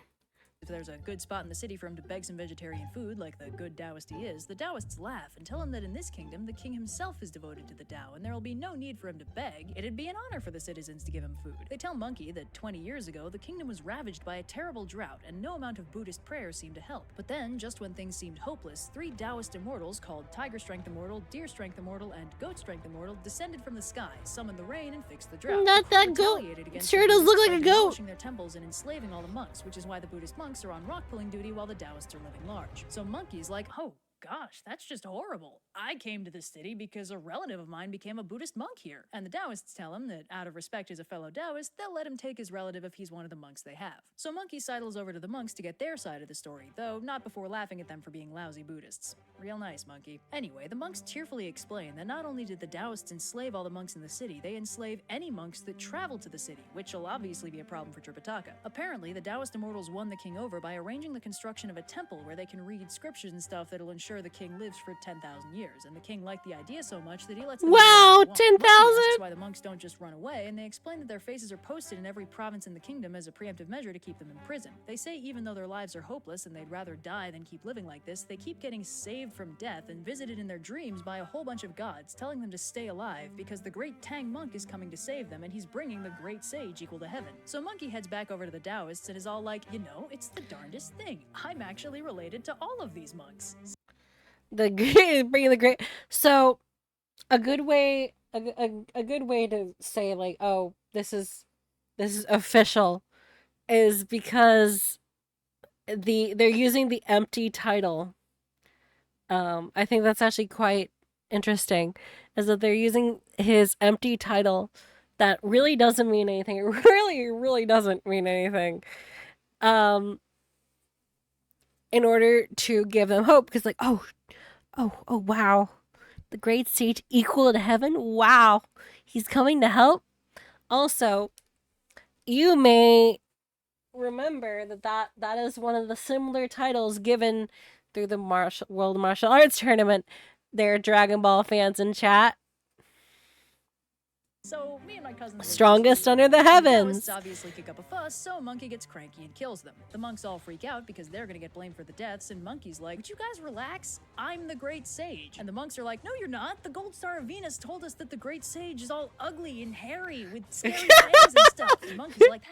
if there's a good spot in the city for him to beg some vegetarian food, like the good Taoist he is. The Taoists laugh and tell him that in this kingdom, the king himself is devoted to the Tao, and there will be no need for him to beg. It'd be an honor for the citizens to give him food. They tell Monkey that 20 years ago, the kingdom was ravaged by a terrible drought, and no amount of Buddhist prayers seemed to help. But then, just when things seemed hopeless, 3 Taoist immortals called Tiger Strength Immortal, Deer Strength Immortal, and Goat Strength Immortal descended from the sky, summoned the rain, and fixed the drought. Not that goat. Retaliated against Sure the does look Buddhists like a by goat. demolishing their temples and enslaving all the monks, which is why the Buddhist monks are on rock pulling duty while the Taoists are living large. So Monkey's like, oh gosh, that's just horrible. I came to this city because a relative of mine became a Buddhist monk here. And the Taoists tell him that out of respect as a fellow Taoist, they'll let him take his relative if he's one of the monks they have. So Monkey sidles over to the monks to get their side of the story, though not before laughing at them for being lousy Buddhists. Real nice, Monkey. Anyway, the monks tearfully explain that not only did the Taoists enslave all the monks in the city, they enslave any monks that travel to the city, which will obviously be a problem for Tripitaka. Apparently, the Taoist immortals won the king over by arranging the construction of a temple where they can read scriptures and stuff that'll ensure the king lives for 10,000 years, and the king liked the idea so much that he lets them do Wow, whatever they want. 10,000? Monkey asks why the monks don't just run away, and they explain that their faces are posted in every province in the kingdom as a preemptive measure to keep them in prison. They say even though their lives are hopeless and they'd rather die than keep living like this, they keep getting saved from death and visited in their dreams by a whole bunch of gods, telling them to stay alive because the great Tang monk is coming to save them and he's bringing the great sage equal to heaven. So Monkey heads back over to the Taoists and is all like, you know, it's the darndest thing. I'm actually related to all of these monks. Bringing the great. So, a good way to say like, oh, this is official, is because they're using the empty title. I think that's actually quite interesting, is that they're using his empty title that really doesn't mean anything. It really doesn't mean anything. In order to give them hope, because like, oh, wow. The great sage equal to heaven? Wow. He's coming to help? Also, you may remember that is one of the similar titles given through the World Martial Arts Tournament. There are Dragon Ball fans in chat. So me and my cousins Strongest under the heavens. Taoists obviously kick up a fuss, so Monkey gets cranky and kills them. The monks all freak out because they're gonna get blamed for the deaths, and Monkey's like, would you guys relax? I'm the great sage. And the monks are like, no you're not. The gold star of Venus told us that the great sage is all ugly and hairy with scary fangs and stuff. And Monkey's like,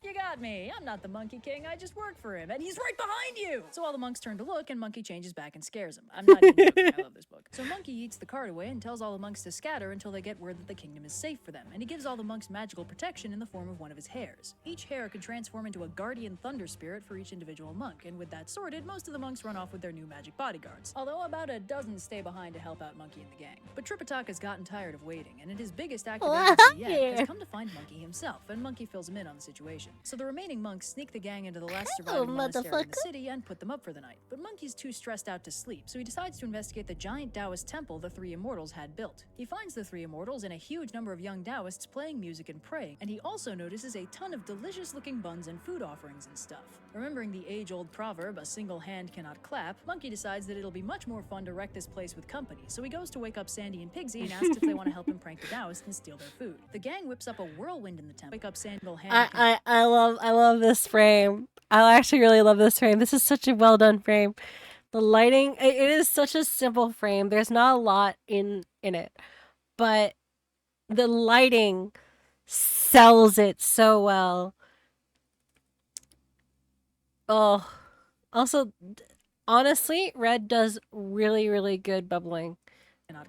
you got me. I'm not the Monkey King. I just work for him. And he's right behind you. So all the monks turn to look, and Monkey changes back and scares him. I'm not even joking. I love this book. So Monkey eats the card away and tells all the monks to scatter until they get word that the kingdom is safe for them. And he gives all the monks magical protection in the form of one of his hairs. Each hair can transform into a guardian thunder spirit for each individual monk. And with that sorted, most of the monks run off with their new magic bodyguards. Although about a dozen stay behind to help out Monkey and the gang. But Tripitaka's gotten tired of waiting, and in his biggest act of agency yet, has come to find Monkey himself, and Monkey fills him in on the situation. So the remaining monks sneak the gang into the last surviving monastery in the city and put them up for the night. But Monkey's too stressed out to sleep, so he decides to investigate the giant Taoist temple the three immortals had built. He finds the three immortals and a huge number of young Taoists playing music and praying, and he also notices a ton of delicious-looking buns and food offerings and stuff. Remembering the age-old proverb, a single hand cannot clap, Monkey decides that it'll be much more fun to wreck this place with company, so he goes to wake up Sandy and Pigsy and asks if they want to help him prank the Taoists and steal their food. The gang whips up a whirlwind in the temple. Wake up single hand. I love this frame. I actually really love this frame. This is such a well done frame. The lighting, it is such a simple frame. There's not a lot in it, but the lighting sells it so well. Oh, also, honestly, Red does really, really good bubbling.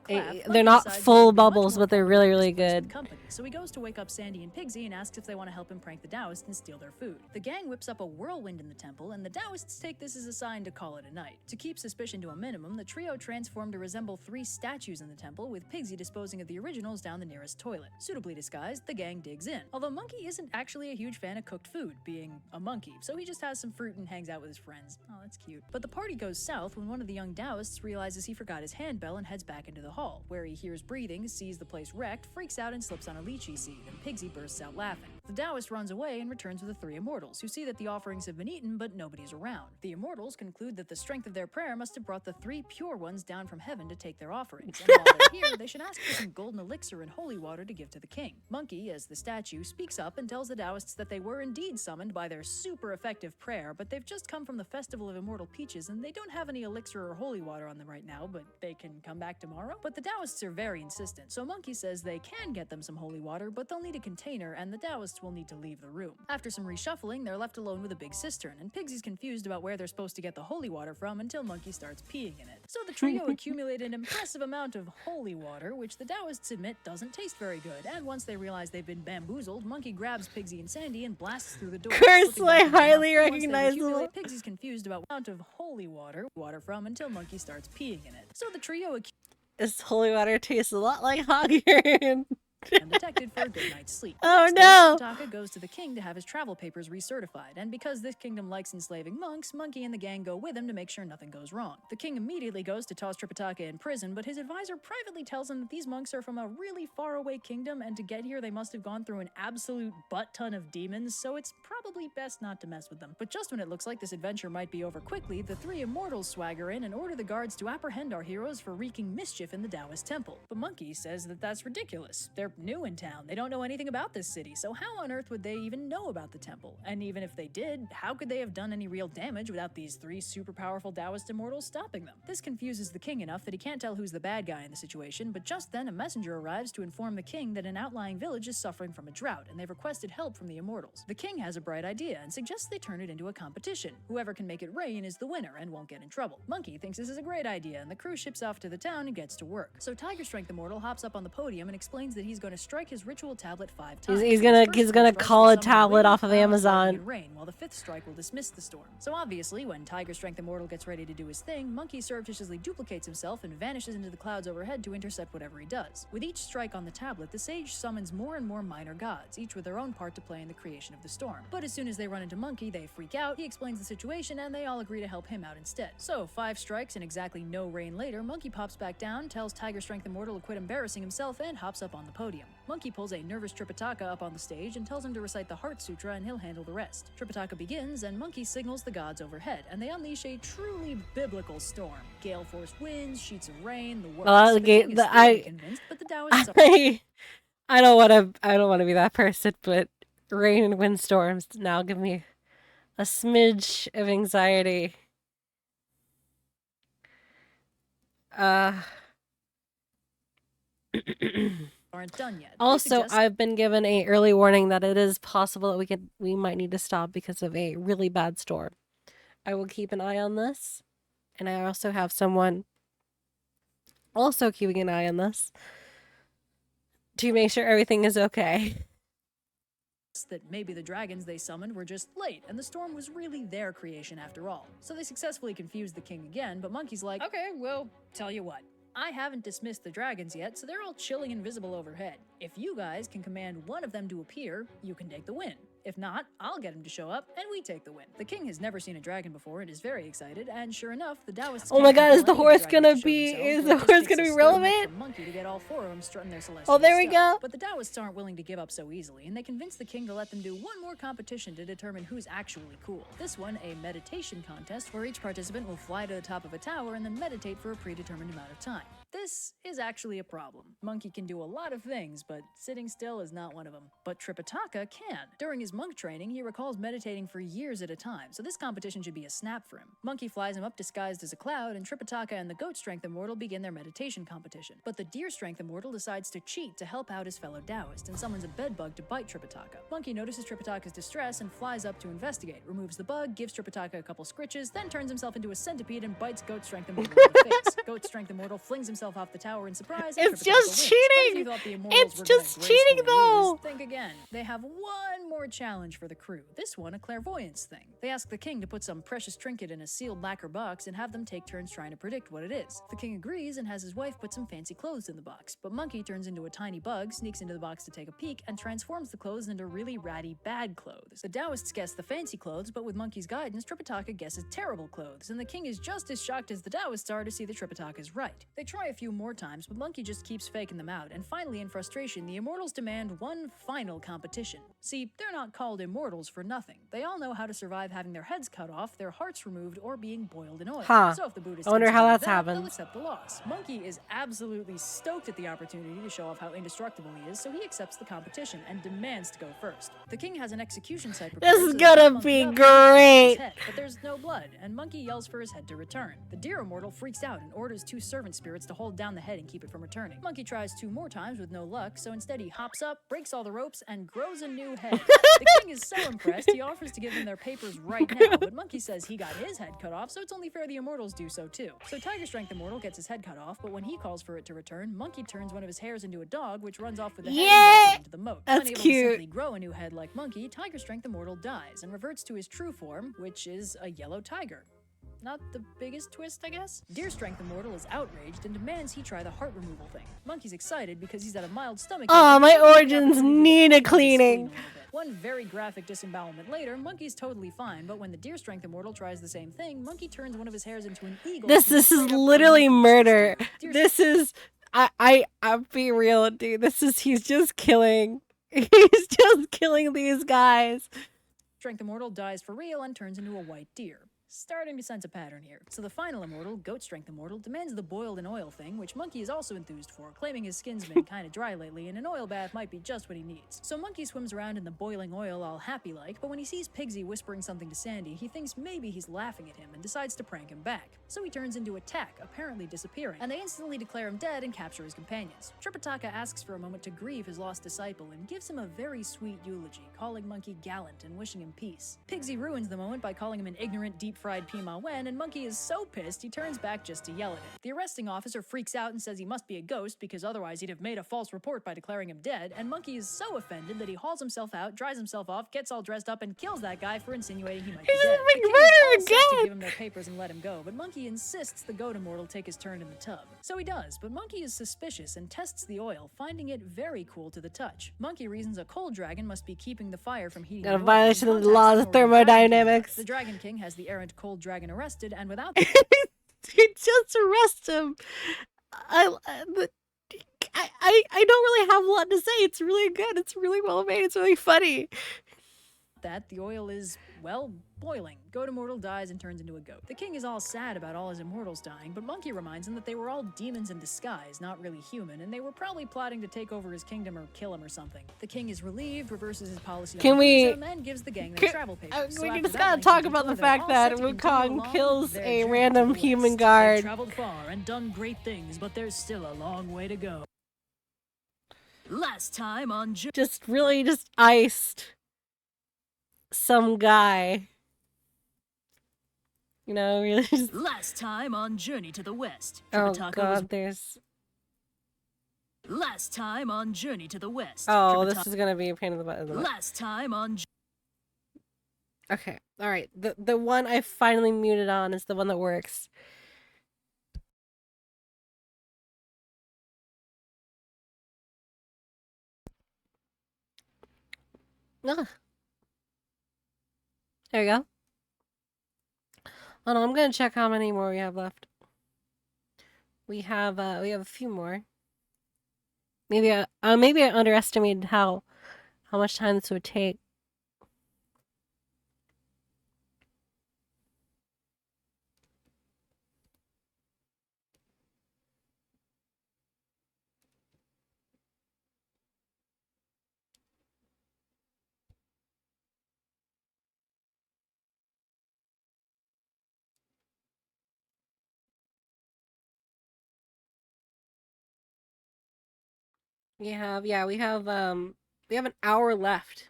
They're not full bubbles, but they're really, really good. So he goes to wake up Sandy and Pigsy and asks if they want to help him prank the Taoists and steal their food. The gang whips up a whirlwind in the temple, and the Taoists take this as a sign to call it a night. To keep suspicion to a minimum, the trio transform to resemble three statues in the temple, with Pigsy disposing of the originals down the nearest toilet. Suitably disguised, the gang digs in. Although Monkey isn't actually a huge fan of cooked food, being a monkey, so he just has some fruit and hangs out with his friends. Oh, that's cute. But the party goes south when one of the young Taoists realizes he forgot his handbell and heads back into the hall, where he hears breathing, sees the place wrecked, freaks out and slips on a lychee seed, and Pigsy bursts out laughing. The Taoist runs away and returns with the three immortals, who see that the offerings have been eaten but nobody's around. The immortals conclude that the strength of their prayer must have brought the three pure ones down from heaven to take their offerings, and while they're here, they should ask for some golden elixir and holy water to give to the king. Monkey, as the statue, speaks up and tells the Taoists that they were indeed summoned by their super effective prayer, but they've just come from the Festival of Immortal Peaches and they don't have any elixir or holy water on them right now, but they can come back tomorrow? But the Taoists are very insistent, so Monkey says they can get them some holy water, but they'll need a container and the Taoists will need to leave the room. After some reshuffling, they're left alone with a big cistern, and Pigsy's confused about where they're supposed to get the holy water from until Monkey starts peeing in it. So the trio accumulate an impressive amount of holy water, which the Taoists admit doesn't taste very good, and once they realize they've been bamboozled, Monkey grabs Pigsy and Sandy and blasts through the door. Cursely highly recognizable. Pigsy's confused about the amount of holy water from until Monkey starts peeing in it. So the trio This holy water tastes a lot like hog urine. undetected for a good night's sleep. Oh no! Tripitaka goes to the king to have his travel papers recertified, and because this kingdom likes enslaving monks, Monkey and the gang go with him to make sure nothing goes wrong. The king immediately goes to toss Tripitaka in prison, but his advisor privately tells him that these monks are from a really faraway kingdom, and to get here they must have gone through an absolute butt-ton of demons, so it's probably best not to mess with them. But just when it looks like this adventure might be over quickly, the three immortals swagger in and order the guards to apprehend our heroes for wreaking mischief in the Taoist temple. But Monkey says that that's ridiculous. They're new in town. They don't know anything about this city, so how on earth would they even know about the temple? And even if they did, how could they have done any real damage without these three super powerful Taoist immortals stopping them? This confuses the king enough that he can't tell who's the bad guy in the situation, but just then a messenger arrives to inform the king that an outlying village is suffering from a drought, and they've requested help from the immortals. The king has a bright idea and suggests they turn it into a competition. Whoever can make it rain is the winner and won't get in trouble. Monkey thinks this is a great idea, and the crew ships off to the town and gets to work. So Tiger Strength Immortal hops up on the podium and explains that he's going to strike his ritual tablet 5 times. He's gonna call a tablet off of Amazon. Rain, while the 5th strike will dismiss the storm. So obviously, when Tiger Strength Immortal gets ready to do his thing, Monkey surreptitiously duplicates himself and vanishes into the clouds overhead to intercept whatever he does. With each strike on the tablet, the sage summons more and more minor gods, each with their own part to play in the creation of the storm. But as soon as they run into Monkey, they freak out, he explains the situation, and they all agree to help him out instead. So 5 strikes and exactly no rain later, Monkey pops back down, tells Tiger Strength Immortal to quit embarrassing himself, and hops up on the podium. podium. Monkey pulls a nervous Tripitaka up on the stage and tells him to recite the Heart Sutra and he'll handle the rest. Tripitaka begins and Monkey signals the gods overhead, and they unleash a truly biblical storm. Gale force winds, sheets of rain, the world. Convinced, but the Taoists I don't want to be that person, but rain and windstorms now give me a smidge of anxiety. Aren't done yet. Also, I've been given a early warning that it is possible that we might need to stop because of a really bad storm. I will keep an eye on this, and I also have someone also keeping an eye on this to make sure everything is okay. That maybe the dragons they summoned were just late, and the storm was really their creation after all. So they successfully confused the king again, but Monkey's like, okay, well, tell you what. I haven't dismissed the dragons yet, so they're all chilling invisible overhead. If you guys can command one of them to appear, you can take the win. If not, I'll get him to show up, and we take the win. The king has never seen a dragon before and is very excited, and sure enough, the Taoists... Oh my god, is the horse gonna be relevant? Monkey to get all four of them strutting their celestial oh, there we stuff. go. But the Taoists aren't willing to give up so easily, and they convince the king to let them do one more competition to determine who's actually cool. This one, a meditation contest where each participant will fly to the top of a tower and then meditate for a predetermined amount of time. This is actually a problem. Monkey can do a lot of things, but sitting still is not one of them. But Tripitaka can. During his monk training, he recalls meditating for years at a time, so this competition should be a snap for him. Monkey flies him up disguised as a cloud, and Tripitaka and the Goat Strength Immortal begin their meditation competition. But the Deer Strength Immortal decides to cheat to help out his fellow Taoist, and summons a bedbug to bite Tripitaka. Monkey notices Tripitaka's distress and flies up to investigate, removes the bug, gives Tripitaka a couple scritches, then turns himself into a centipede and bites Goat Strength Immortal in the face. Goat Strength Immortal flings himself off the tower in surprise. It's just cheating! It's just cheating though! Think again. They have one more challenge for the crew. This one, a clairvoyance thing. They ask the king to put some precious trinket in a sealed lacquer box and have them take turns trying to predict what it is. The king agrees and has his wife put some fancy clothes in the box, but Monkey turns into a tiny bug, sneaks into the box to take a peek, and transforms the clothes into really ratty bad clothes. The Taoists guess the fancy clothes, but with Monkey's guidance, Tripitaka guesses terrible clothes, and the king is just as shocked as the Taoists are to see that Tripitaka is right. They try a few more times, but Monkey just keeps faking them out, and finally, in frustration, the Immortals demand one final competition. See, they're not called Immortals for nothing. They all know how to survive having their heads cut off, their hearts removed, or being boiled in oil. Huh. So if the Buddhists I wonder how that's happened. they'll accept the loss. Monkey is absolutely stoked at the opportunity to show off how indestructible he is, so he accepts the competition and demands to go first. The king has an execution site prepared. This is gonna be great! But there's no blood, and Monkey yells for his head to return. The Deer Immortal freaks out and orders two servant spirits to hold down the head and keep it from returning. Monkey tries two more times with no luck, so instead he hops up, breaks all the ropes, and grows a new head. The king is so impressed, he offers to give them their papers right now, but Monkey says he got his head cut off, so it's only fair the Immortals do so too. So Tiger Strength Immortal gets his head cut off, but when he calls for it to return, Monkey turns one of his hairs into a dog, which runs off with the head and drops it into the moat. That's Unable cute. to simply grow a new head like Monkey, Tiger Strength Immortal dies and reverts to his true form, which is a yellow tiger. Not the biggest twist, I guess? Deer Strength Immortal is outraged and demands he try the heart removal thing. Monkey's excited because he's at a mild stomach. Oh, my origins need a cleaning. One very graphic disembowelment later, Monkey's totally fine, but when the Deer Strength Immortal tries the same thing, Monkey turns one of his hairs into an eagle. This is literally murder. This is... I'll be real, dude. He's just killing. He's just killing these guys. Strength Immortal dies for real and turns into a white deer. Starting to sense a pattern here. So the final Immortal, Goat Strength Immortal, demands the boiled in oil thing, which Monkey is also enthused for, claiming his skin's been kinda dry lately and an oil bath might be just what he needs. So Monkey swims around in the boiling oil all happy-like, but when he sees Pigsy whispering something to Sandy, he thinks maybe he's laughing at him and decides to prank him back. So he turns into a tack, apparently disappearing, and they instantly declare him dead and capture his companions. Tripitaka asks for a moment to grieve his lost disciple and gives him a very sweet eulogy, calling Monkey gallant and wishing him peace. Pigsy ruins the moment by calling him an ignorant, deep-fried Pima Wen, and Monkey is so pissed he turns back just to yell at him. The arresting officer freaks out and says he must be a ghost because otherwise he'd have made a false report by declaring him dead, and Monkey is so offended that he hauls himself out, dries himself off, gets all dressed up, and kills that guy for insinuating he might be dead. The king is all set to give him their papers and let him go, but Monkey insists the Goat Immortal take his turn in the tub. So he does, but Monkey is suspicious and tests the oil, finding it very cool to the touch. Monkey reasons a cold dragon must be keeping the fire from heating. A violation of the laws of thermodynamics. The Dragon King has the errant cold dragon arrested, and without you just arrest him. I don't really have a lot to say. It's really good. It's really well made. It's really funny. That the oil is, well, boiling. Goat Immortal dies and turns into a goat. The king is all sad about all his immortals dying, but Monkey reminds him that they were all demons in disguise, not really human, and they were probably plotting to take over his kingdom or kill him or something. The king is relieved, reverses his policy Can on we- tourism, and gives the gang their travel papers. So We after just that gotta lengthy talk about detour, the they're fact all that set to continue Wukong along kills their a journey random to the human west. guard. They've traveled far and done great things, but there's still a long way to go. Last time on Just iced some guy. You know, really just... Last time on Journey to the West. Oh Tripitaka god, there's... Last time on Journey to the West. Oh, this is gonna be a pain in the butt, isn't it? Last time on... Okay, alright. The one I finally muted on is the one that works. Ugh. There you go. Oh no, I'm gonna check how many more we have left. We have a few more. Maybe I underestimated how much time this would take. We have an hour left.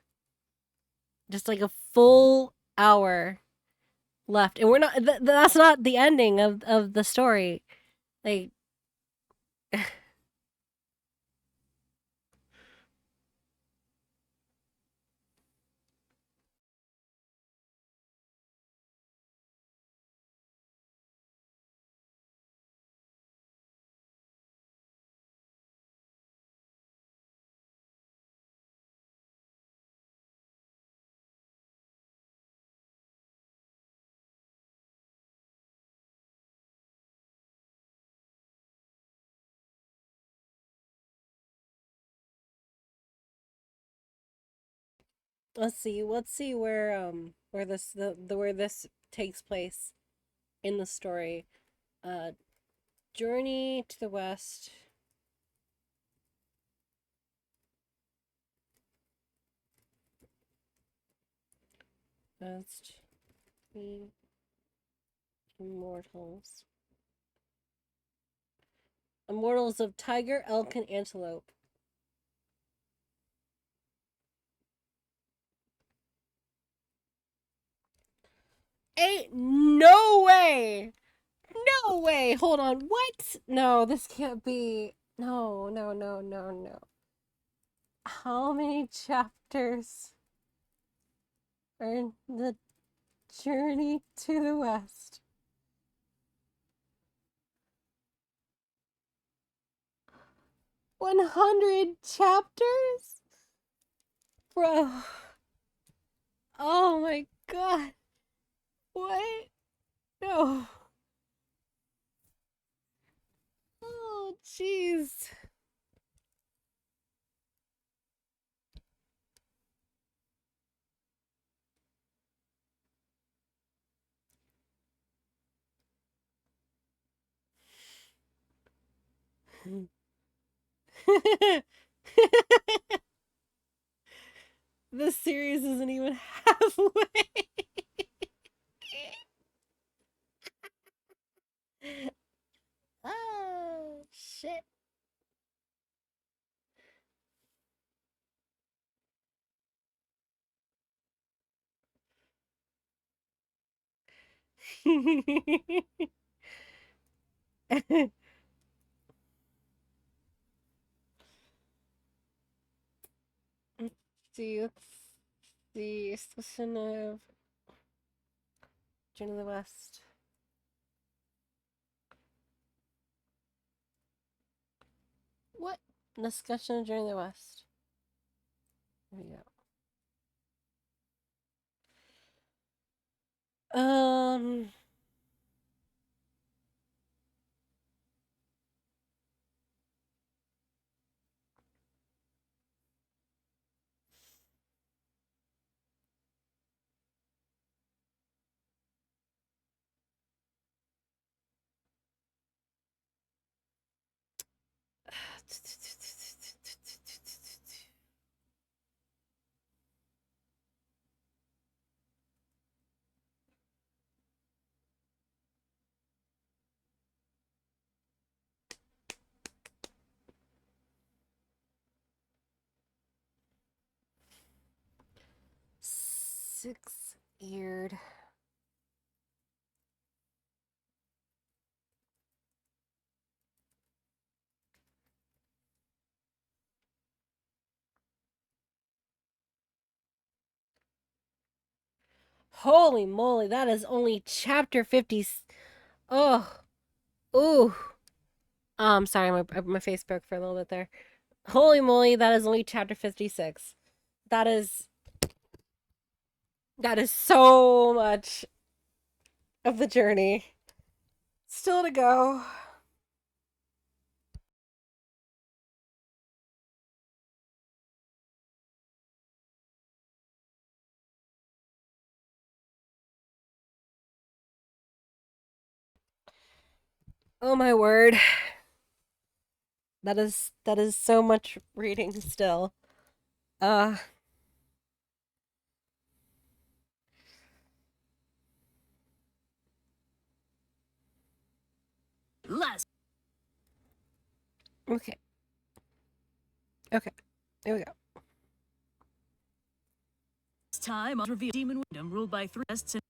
Just like a full hour left. And we're not that's not the ending of the story. Like let's see where this takes place in the story. Journey to the West. West Immortals. Immortals of Tiger, Elk, and Antelope. Ain't no way! No way! Hold on, what? No, this can't be. No. How many chapters are in the Journey to the West? 100 chapters? Bro. Oh my god. What? No. Oh, jeez. This series isn't even halfway. Oh, shit. let's see. Discussion of Journey to the West. What? Discussion of Journey to the West. There we go. Six-eared. Holy moly, that is only chapter 50. Oh, ooh. Sorry, my face broke for a little bit there. Holy moly, that is only chapter 56. That is so much of the journey still to go. Oh my word. That is so much reading still. Last Okay. Okay. Here we go. time, I'll reveal Demon Kingdom ruled by 3 guests and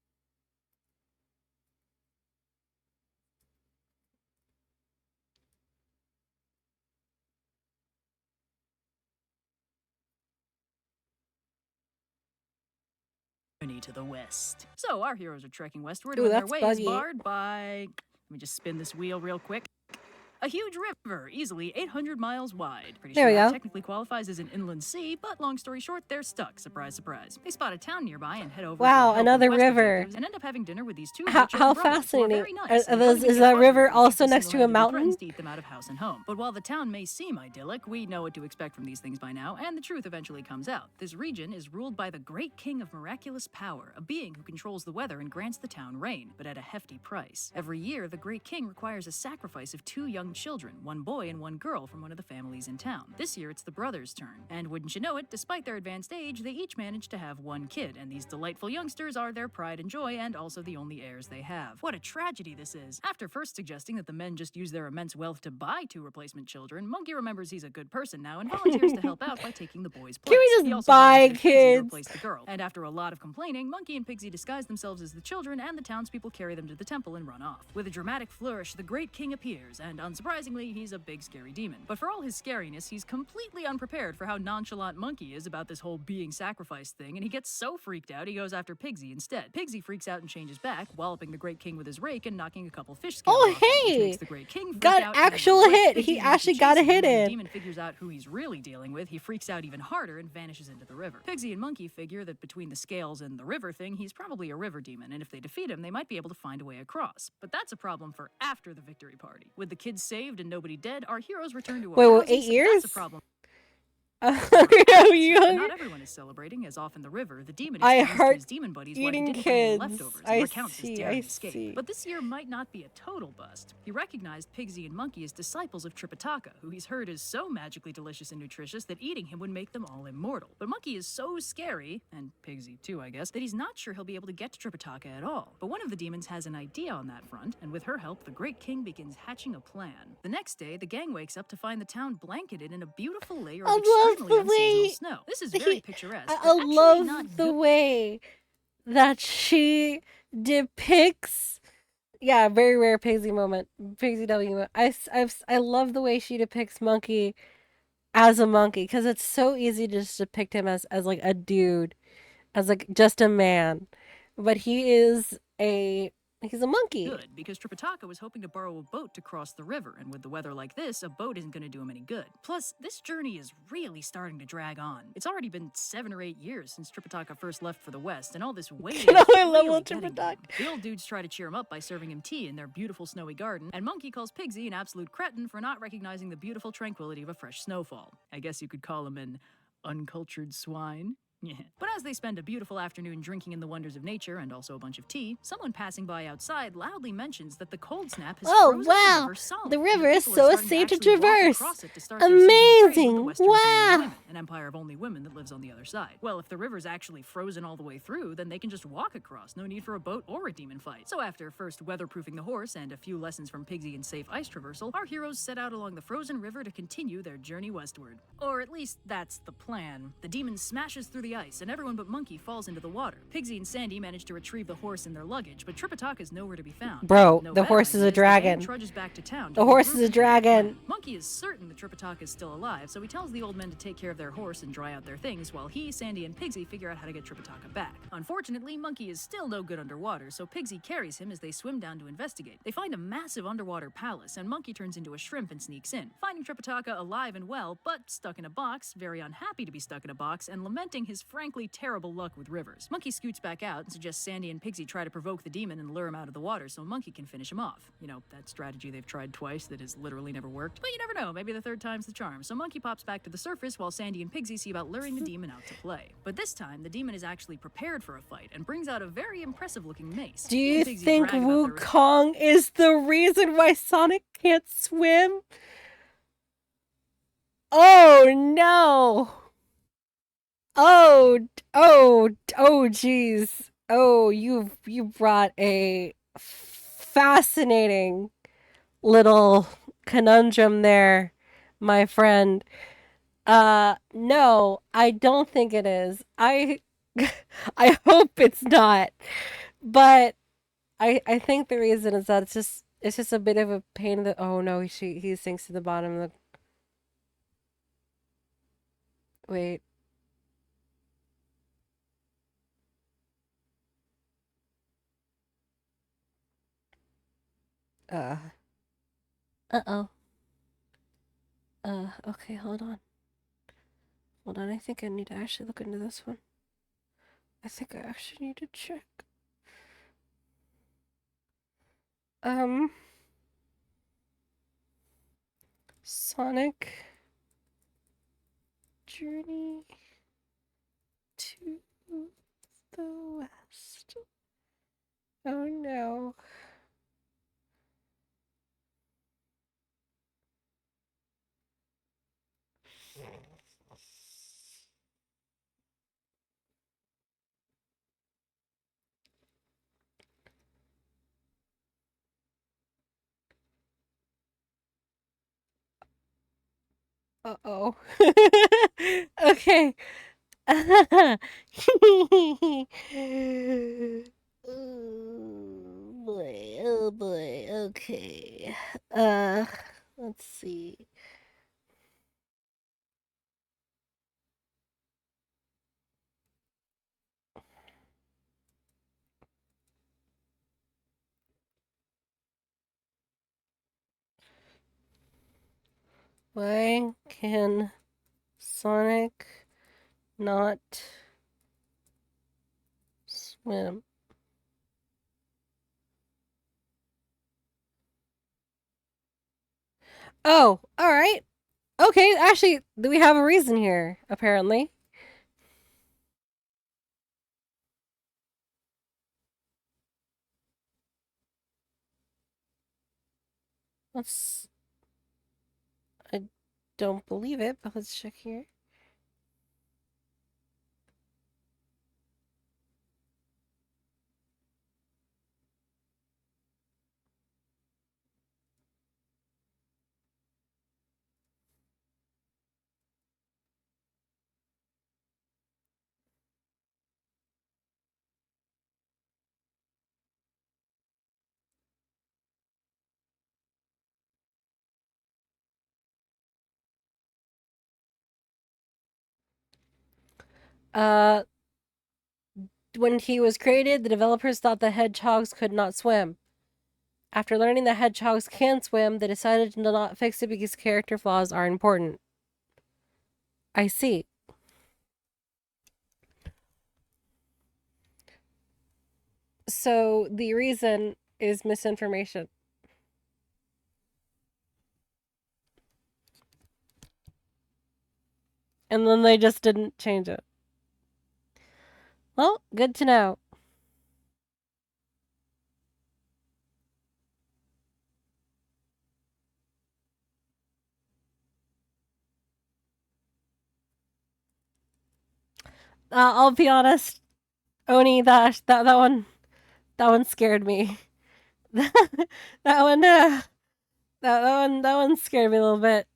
journey to the west. So our heroes are trekking westward Ooh, when their that's way buggy. is barred by... Let me just spin this wheel real quick. A huge river, easily 800 miles wide. Pretty There sure we that go. technically qualifies as an inland sea, but long story short, they're stuck. Surprise, surprise. They spot a town nearby and head over Wow, for help another with quest river. objectives and end up having dinner with these 2 How rich young brothers who are fascinating. very nice, Are and those- don't even is get that bugged river when they also keep next to a single-handedly mountain? threatens to eat them out of house and home. But while the town may seem idyllic, we know what to expect from these things by now, and the truth eventually comes out. This region is ruled by the Great King of Miraculous Power, a being who controls the weather and grants the town rain, but at a hefty price. Every year, the Great King requires a sacrifice of 2 young children, 1 boy and 1 girl from one of the families in town. This year, it's the brothers' turn. And wouldn't you know it, despite their advanced age, they each manage to have 1 kid, and these delightful youngsters are their pride and joy, and also the only heirs they have. What a tragedy this is. After first suggesting that the men just use their immense wealth to buy 2 replacement children, Monkey remembers he's a good person now and volunteers to help out by taking the boy's place. Can we just He also buy volunteers Pigsy to kids? replace the girl. And after a lot of complaining, Monkey and Pigsy disguise themselves as the children, and the townspeople carry them to the temple and run off. With a dramatic flourish, the Great King appears, and unsurprisingly, he's a big scary demon. But for all his scariness, he's completely unprepared for how nonchalant Monkey is about this whole being sacrificed thing, and he gets so freaked out he goes after Pigsy instead. Pigsy freaks out and changes back, walloping the Great King with his rake and knocking a couple fish scales Oh, off him, which hey! makes the Great King freak Got out and actual run away. hit. Pigsy He and Monkey actually got a chase him, hit and when in. the demon figures out who he's really dealing with, he freaks out even harder and vanishes into the river. Pigsy and Monkey figure that between the scales and the river thing, he's probably a river demon, and if they defeat him, they might be able to find a way across. But that's a problem for after the victory party. With the kids saved and nobody dead, our heroes return to a Wait, housing, 8 so years? that's a problem. Are you But not everyone is celebrating, as off in the river, the demon I explains to heart his demon buddies why he eating didn't bring any kids. leftovers I and recounts see, his daring I escape. see. But this year might not be a total bust. He recognized Pigsy and Monkey as disciples of Tripitaka, who he's heard is so magically delicious and nutritious that eating him would make them all immortal. But Monkey is so scary, and Pigsy too, I guess, that he's not sure he'll be able to get to Tripitaka at all. But one of the demons has an idea on that front, and with her help, the Great King begins hatching a plan. The next day, the gang wakes up to find the town blanketed in a beautiful layer of I love extremely the way unseasonal snow. This is very picturesque. I but actually love not the good. way that she depicts. Yeah, very rare Pigsy moment. Pigsy W moment. I love the way she depicts Monkey as a monkey, because it's so easy to just depict him as like a dude, as like just a man, but he's a monkey. Good, because Tripitaka was hoping to borrow a boat to cross the river, and with the weather like this, a boat isn't going to do him any good. Plus, this journey is really starting to drag on. It's already been 7 or 8 years since Tripitaka first left for the west, and all this waiting know is I love really old getting to him. Tripitaka. The old dudes try to cheer him up by serving him tea in their beautiful snowy garden, and Monkey calls Pigsy an absolute cretin for not recognizing the beautiful tranquility of a fresh snowfall. I guess you could call him an uncultured swine. Yeah. But as they spend a beautiful afternoon drinking in the wonders of nature and also a bunch of tea, someone passing by outside loudly mentions that the cold snap has Oh, frozen wow. the river solid. The and river is people are so starting safe to actually walk traverse. across it to start their seasonal trade with the Amazing. Western Caribbean Wow. women, an empire of only women that lives on the other side. Well, if the river's actually frozen all the way through, then they can just walk across, no need for a boat or a demon fight. So after first weatherproofing the horse and a few lessons from Pigsy in safe ice traversal, our heroes set out along the frozen river to continue their journey westward. Or at least that's the plan. The demon smashes through the ice and everyone but Monkey falls into the water. Pigsy and Sandy manage to retrieve the horse in their luggage, but Tripitaka is nowhere to be found. Bro, No the bad horse is a ideas, the dragon. band trudges back to town to The horse regroup is a and make a plan. dragon. Monkey is certain that Tripitaka is still alive, so he tells the old men to take care of their horse and dry out their things while he, Sandy, and Pigsy figure out how to get Tripitaka back. Unfortunately, Monkey is still no good underwater, so Pigsy carries him as they swim down to investigate. They find a massive underwater palace, and Monkey turns into a shrimp and sneaks in, finding Tripitaka alive and well, but stuck in a box, very unhappy to be stuck in a box, and lamenting his frankly terrible luck with rivers. Monkey scoots back out and suggests Sandy and Pigsy try to provoke the demon and lure him out of the water so Monkey can finish him off. You know, that strategy they've tried twice that has literally never worked. But you never know, maybe the third time's the charm. So Monkey pops back to the surface while Sandy and Pigsy see about luring the demon out to play. But this time, the demon is actually prepared for a fight and brings out a very impressive-looking mace. Do you Pigsy think brag about their- Wukong is the reason why Sonic can't swim? Oh no! Jeez. Oh, you brought a fascinating little conundrum there, my friend. No, I don't think it is. I hope it's not. But I think the reason is that it's just a bit of a pain in the oh no, he sinks to the bottom of the wait. Uh-oh. Okay, hold on. Hold on, I think I need to actually look into this one. I think I actually need to check. Sonic Journey to the West. Oh no. Uh-oh. Okay. Oh boy, oh boy, okay. Let's see. Why can Sonic not swim? Oh, all right. Okay, actually, we have a reason here, apparently. Let's... I don't believe it, but let's check here. When he was created, the developers thought the hedgehogs could not swim. After learning that hedgehogs can swim, they decided to not fix it because character flaws are important. I see. So the reason is misinformation. And then they just didn't change it. Well, good to know. I'll be honest, Oni, that one scared me. that one scared me a little bit.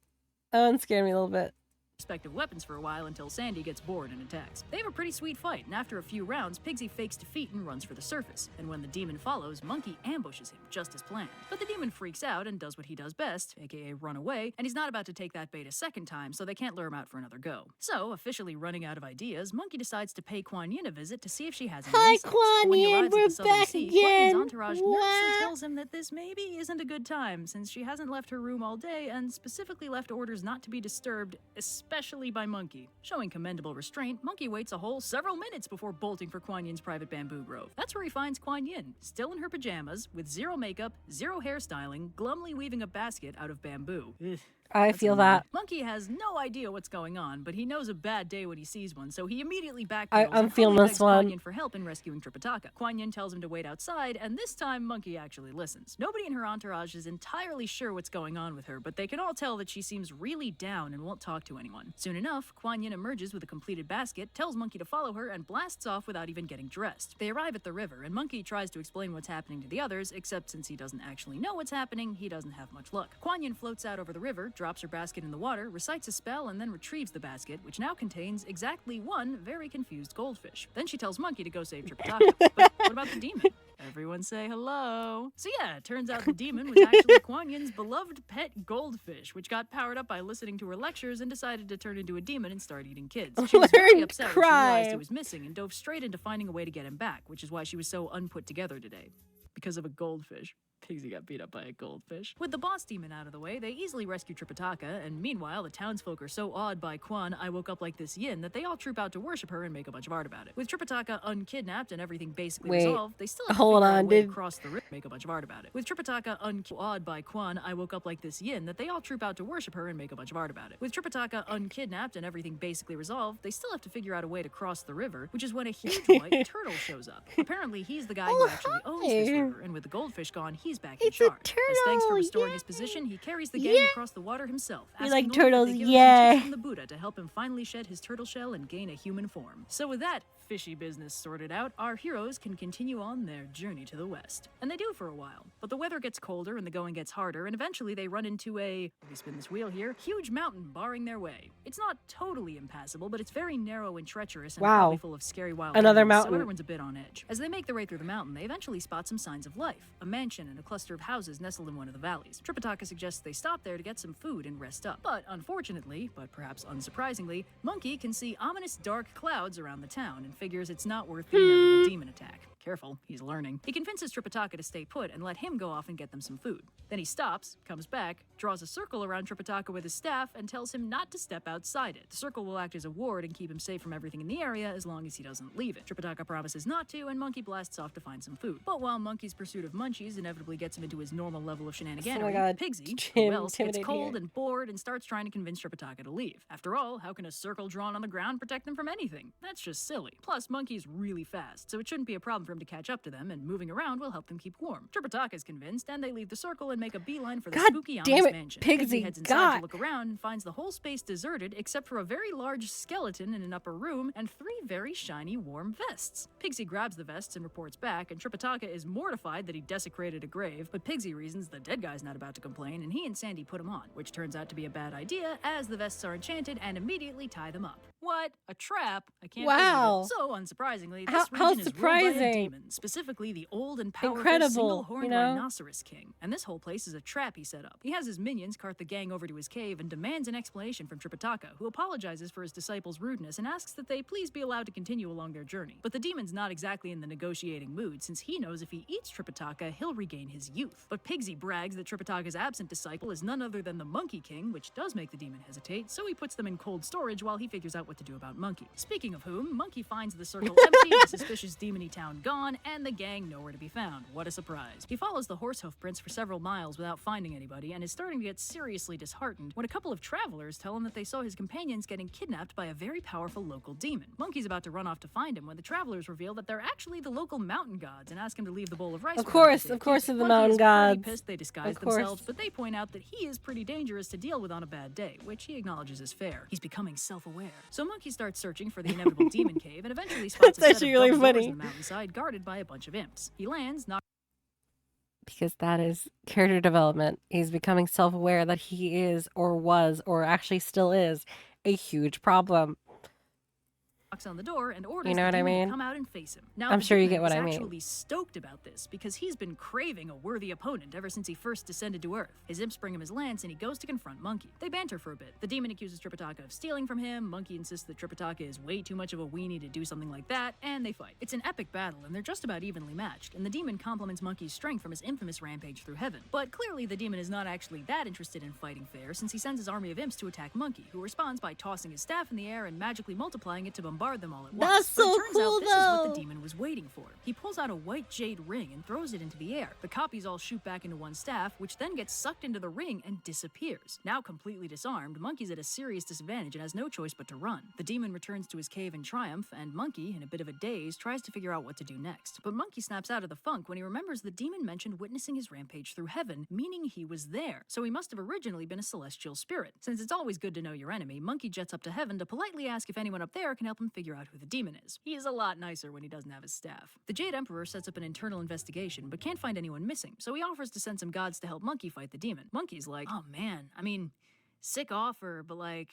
That one scared me a little bit. Respective weapons for a while until Sandy gets bored and attacks. They have a pretty sweet fight, and after a few rounds, Pigsy fakes defeat and runs for the surface. And when the demon follows, Monkey ambushes him, just as planned. But the demon freaks out and does what he does best, aka run away, and he's not about to take that bait a second time, so they can't lure him out for another go. So, officially running out of ideas, Monkey decides to pay Kuan Yin a visit to see if she has any Hi, insights. Kuan When he Yin, arrives at we're the Southern back Sea, again. Kuan Yin's entourage nervously What? tells him that this maybe isn't a good time, since she hasn't left her room all day and specifically left orders not to be disturbed, especially by Monkey. Showing commendable restraint, Monkey waits a whole several minutes before bolting for Kuan Yin's private bamboo grove. That's where he finds Kuan Yin, still in her pajamas, with zero makeup, zero hairstyling, glumly weaving a basket out of bamboo. Ugh. I feel that. Monkey has no idea what's going on, but he knows a bad day when he sees one, so he immediately backpedals I'm and feeling humbly this begs Kuan one. Yin for help in rescuing Tripitaka. Kuan Yin tells him to wait outside, and this time Monkey actually listens. Nobody in her entourage is entirely sure what's going on with her, but they can all tell that she seems really down and won't talk to anyone. Soon enough, Kuan Yin emerges with a completed basket, tells Monkey to follow her, and blasts off without even getting dressed. They arrive at the river, and Monkey tries to explain what's happening to the others, except since he doesn't actually know what's happening, he doesn't have much luck. Kuan Yin floats out over the river, drops her basket in the water, recites a spell, and then retrieves the basket, which now contains exactly one very confused goldfish. Then she tells Monkey to go save Tripitaka. But what about the demon? Everyone say hello. So yeah, it turns out the demon was actually Kuan Yin's beloved pet goldfish, which got powered up by listening to her lectures and decided to turn into a demon and start eating kids. She was very upset when she realized he was missing and dove straight into finding a way to get him back, which is why she was so unput together today. Because of a goldfish. Pigsy got beat up by a goldfish. With the boss demon out of the way, they easily rescue Tripitaka, and meanwhile, the townsfolk are so awed by Kuan, I woke up like this yin, that they all troop out to worship her and make a bunch of art about it. With Tripitaka unkidnapped and everything basically resolved, they still have to figure out a way to cross the river, make a bunch of art about it. With Tripitaka awed by Kuan, I woke up like this yin, that they all troop out to worship her and make a bunch of art about it. With Tripitaka unkidnapped and everything basically resolved, they still have to figure out a way to cross the river, which is when a huge white turtle shows up. Apparently, he's the guy who actually owns this river, and with the goldfish gone, he's back in charge. As thanks for restoring his position, he carries the gang across the water himself. We like asking turtles, only if they give him yeah. some tips from the Buddha to help him finally shed his turtle shell and gain a human form. So with that fishy business sorted out, our heroes can continue on their journey to the west. And they do for a while. But the weather gets colder and the going gets harder, and eventually they run into a, let me spin this wheel here, huge mountain barring their way. It's not totally impassable, but it's very narrow and treacherous and probably full of scary wild Another animals, mountain. so everyone's a bit on edge. As they make their way through the mountain, they eventually spot some signs of life. A mansion and a cluster of houses nestled in one of the valleys. Tripitaka suggests they stop there to get some food and rest up. But unfortunately, but perhaps unsurprisingly, Monkey can see ominous dark clouds around the town and figures it's not worth the inevitable demon attack. Careful, he's learning. He convinces Tripitaka to stay put and let him go off and get them some food. Then he stops, comes back, draws a circle around Tripitaka with his staff, and tells him not to step outside it. The circle will act as a ward and keep him safe from everything in the area as long as he doesn't leave it. Tripitaka promises not to, and Monkey blasts off to find some food. But while Monkey's pursuit of munchies inevitably gets him into his normal level of shenaniganery, Pigsy, who else, gets cold and bored and starts trying to convince Tripitaka to leave. After all, how can a circle drawn on the ground protect them from anything? That's just silly. Plus, Monkey's really fast, so it shouldn't be a problem for him to catch up to them, and moving around will help them keep warm. Tripitaka's convinced, and they leave the circle and make a beeline for the spooky ominous mansion. Pigsy heads inside to look around and finds the whole space deserted except for a very large skeleton in an upper room and 3 very shiny warm vests. Pigsy grabs the vests and reports back, and Tripitaka is mortified that he desecrated a grave, but Pigsy reasons the dead guy's not about to complain, and he and Sandy put him on, which turns out to be a bad idea as the vests are enchanted and immediately tie them up. What? A trap? I can't believe it. So, unsurprisingly, this region is ruled by a demon, specifically the old and powerful single-horned rhinoceros king. And this whole place is a trap he set up. He has his minions cart the gang over to his cave and demands an explanation from Tripitaka, who apologizes for his disciples' rudeness and asks that they please be allowed to continue along their journey. But the demon's not exactly in the negotiating mood, since he knows if he eats Tripitaka, he'll regain his youth. But Pigsy brags that Tripitaka's absent disciple is none other than the Monkey King, which does make the demon hesitate, so he puts them in cold storage while he figures out what what to do about Monkey. Speaking of whom, Monkey finds the circle empty, the suspicious demony town gone, and the gang nowhere to be found. What a surprise. He follows the horse hoof prints for several miles without finding anybody and is starting to get seriously disheartened when a couple of travelers tell him that they saw his companions getting kidnapped by a very powerful local demon. Monkey's about to run off to find him when the travelers reveal that they're actually the local mountain gods and ask him to leave the bowl of rice. Of course, they're the mountain gods. Pissed they disguise themselves, but they point out that he is pretty dangerous to deal with on a bad day, which he acknowledges is fair. He's becoming self-aware. So Monkey starts searching for the inevitable demon cave and eventually spots a set of double doors in the mountainside guarded by a bunch of imps. He lands, because that is character development. He's becoming self-aware that he is, or was, or actually still is, a huge problem. knocks on the door and orders you know the what I demon mean? to come out and face him. Now, I'm sure you get what I I mean. He's actually stoked about this because he's been craving a worthy opponent ever since he first descended to Earth. His imps bring him his lance and he goes to confront Monkey. They banter for a bit. The demon accuses Tripitaka of stealing from him, Monkey insists that Tripitaka is way too much of a weenie to do something like that, and they fight. It's an epic battle and they're just about evenly matched, and the demon compliments Monkey's strength from his infamous rampage through heaven. But clearly the demon is not actually that interested in fighting fair since he sends his army of imps to attack Monkey, who responds by tossing his staff in the air and magically multiplying it to bombard them all at once. That's so But it turns cool, out this is what though. the demon was waiting for. He pulls out a white jade ring and throws it into the air. The copies all shoot back into one staff, which then gets sucked into the ring and disappears. Now completely disarmed, Monkey's at a serious disadvantage and has no choice but to run. The demon returns to his cave in triumph, and Monkey, in a bit of a daze, tries to figure out what to do next. But Monkey snaps out of the funk when he remembers the demon mentioned witnessing his rampage through heaven, meaning he was there. So he must have originally been a celestial spirit. Since it's always good to know your enemy, Monkey jets up to heaven to politely ask if anyone up there can help him figure out who the demon is. He is a lot nicer when he doesn't have his staff. The Jade Emperor sets up an internal investigation, but can't find anyone missing, so he offers to send some gods to help Monkey fight the demon. Monkey's like, oh man, I mean, sick offer, but like,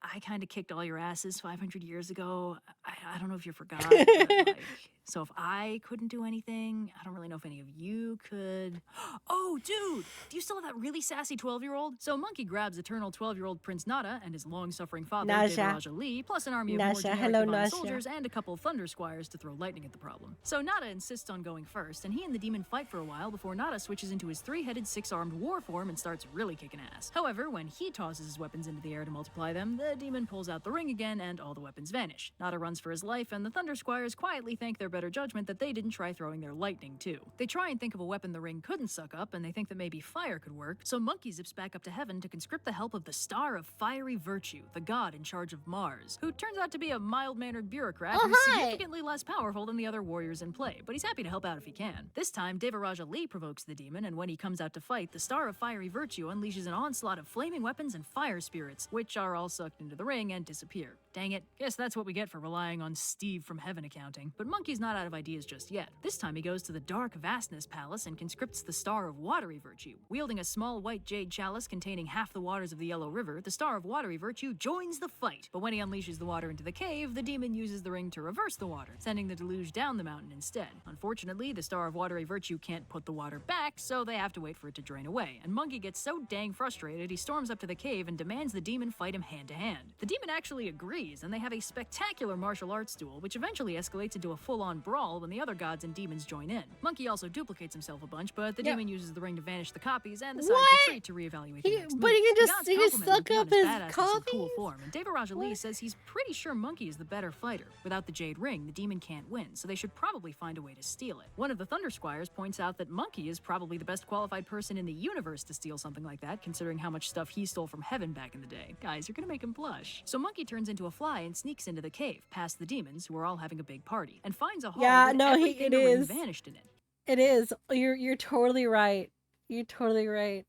I kind of kicked all your asses 500 years ago. I don't know if you forgot, but like, so if I couldn't do anything, I don't really know if any of you could. Oh, dude, do you still have that really sassy 12-year-old? So Monkey grabs eternal 12-year-old Prince Nada and his long-suffering father, Devaraja Lee, plus an army of more generic divine soldiers and a couple of thunder squires to throw lightning at the problem. So Nada insists on going first, and he and the demon fight for a while before Nada switches into his three-headed, six-armed war form and starts really kicking ass. However, when he tosses his weapons into the air to multiply them, the demon pulls out the ring again and all the weapons vanish. Nada runs for his life, and the thunder squires quietly thank their better judgment that they didn't try throwing their lightning too. They try and think of a weapon the ring couldn't suck up, and they think that maybe fire could work, so Monkey zips back up to heaven to conscript the help of the Star of Fiery Virtue, the god in charge of Mars, who turns out to be a mild-mannered bureaucrat who's significantly less powerful than the other warriors in play, but he's happy to help out if he can. This time, Devaraja Lee provokes the demon, and when he comes out to fight, the Star of Fiery Virtue unleashes an onslaught of flaming weapons and fire spirits, which are all sucked into the ring and disappear. Dang it, guess that's what we get for relying on Steve from Heaven accounting. But Monkey's not out of ideas just yet. This time he goes to the Dark Vastness Palace and conscripts the Star of Watery Virtue. Wielding a small white jade chalice containing half the waters of the Yellow River, the Star of Watery Virtue joins the fight. But when he unleashes the water into the cave, the demon uses the ring to reverse the water, sending the deluge down the mountain instead. Unfortunately, the Star of Watery Virtue can't put the water back, so they have to wait for it to drain away. And Monkey gets so dang frustrated, he storms up to the cave and demands the demon fight him hand to hand. The demon actually agrees, and they have a spectacular martial arts duel, which eventually escalates into a full-on brawl when the other gods and demons join in. Monkey also duplicates himself a bunch, but the demon uses the ring to vanish the copies and decides to retreat to reevaluate the next But move. he can The just, gods he can compliment suck Monkey on up his badassness and copies? cool form, and Devaraja Lee says he's pretty sure Monkey is the better fighter. Without the Jade Ring, the demon can't win, so they should probably find a way to steal it. One of the Thunder Squires points out that Monkey is probably the best qualified person in the universe to steal something like that, considering how much stuff he stole from Heaven back in the day. Guys, you're gonna make him blush. So Monkey turns into a fly and sneaks into the cave, past the demons, who are all having a big party, and finds a hall with everything in the ring vanished in it. It is. You're totally right. You're totally right.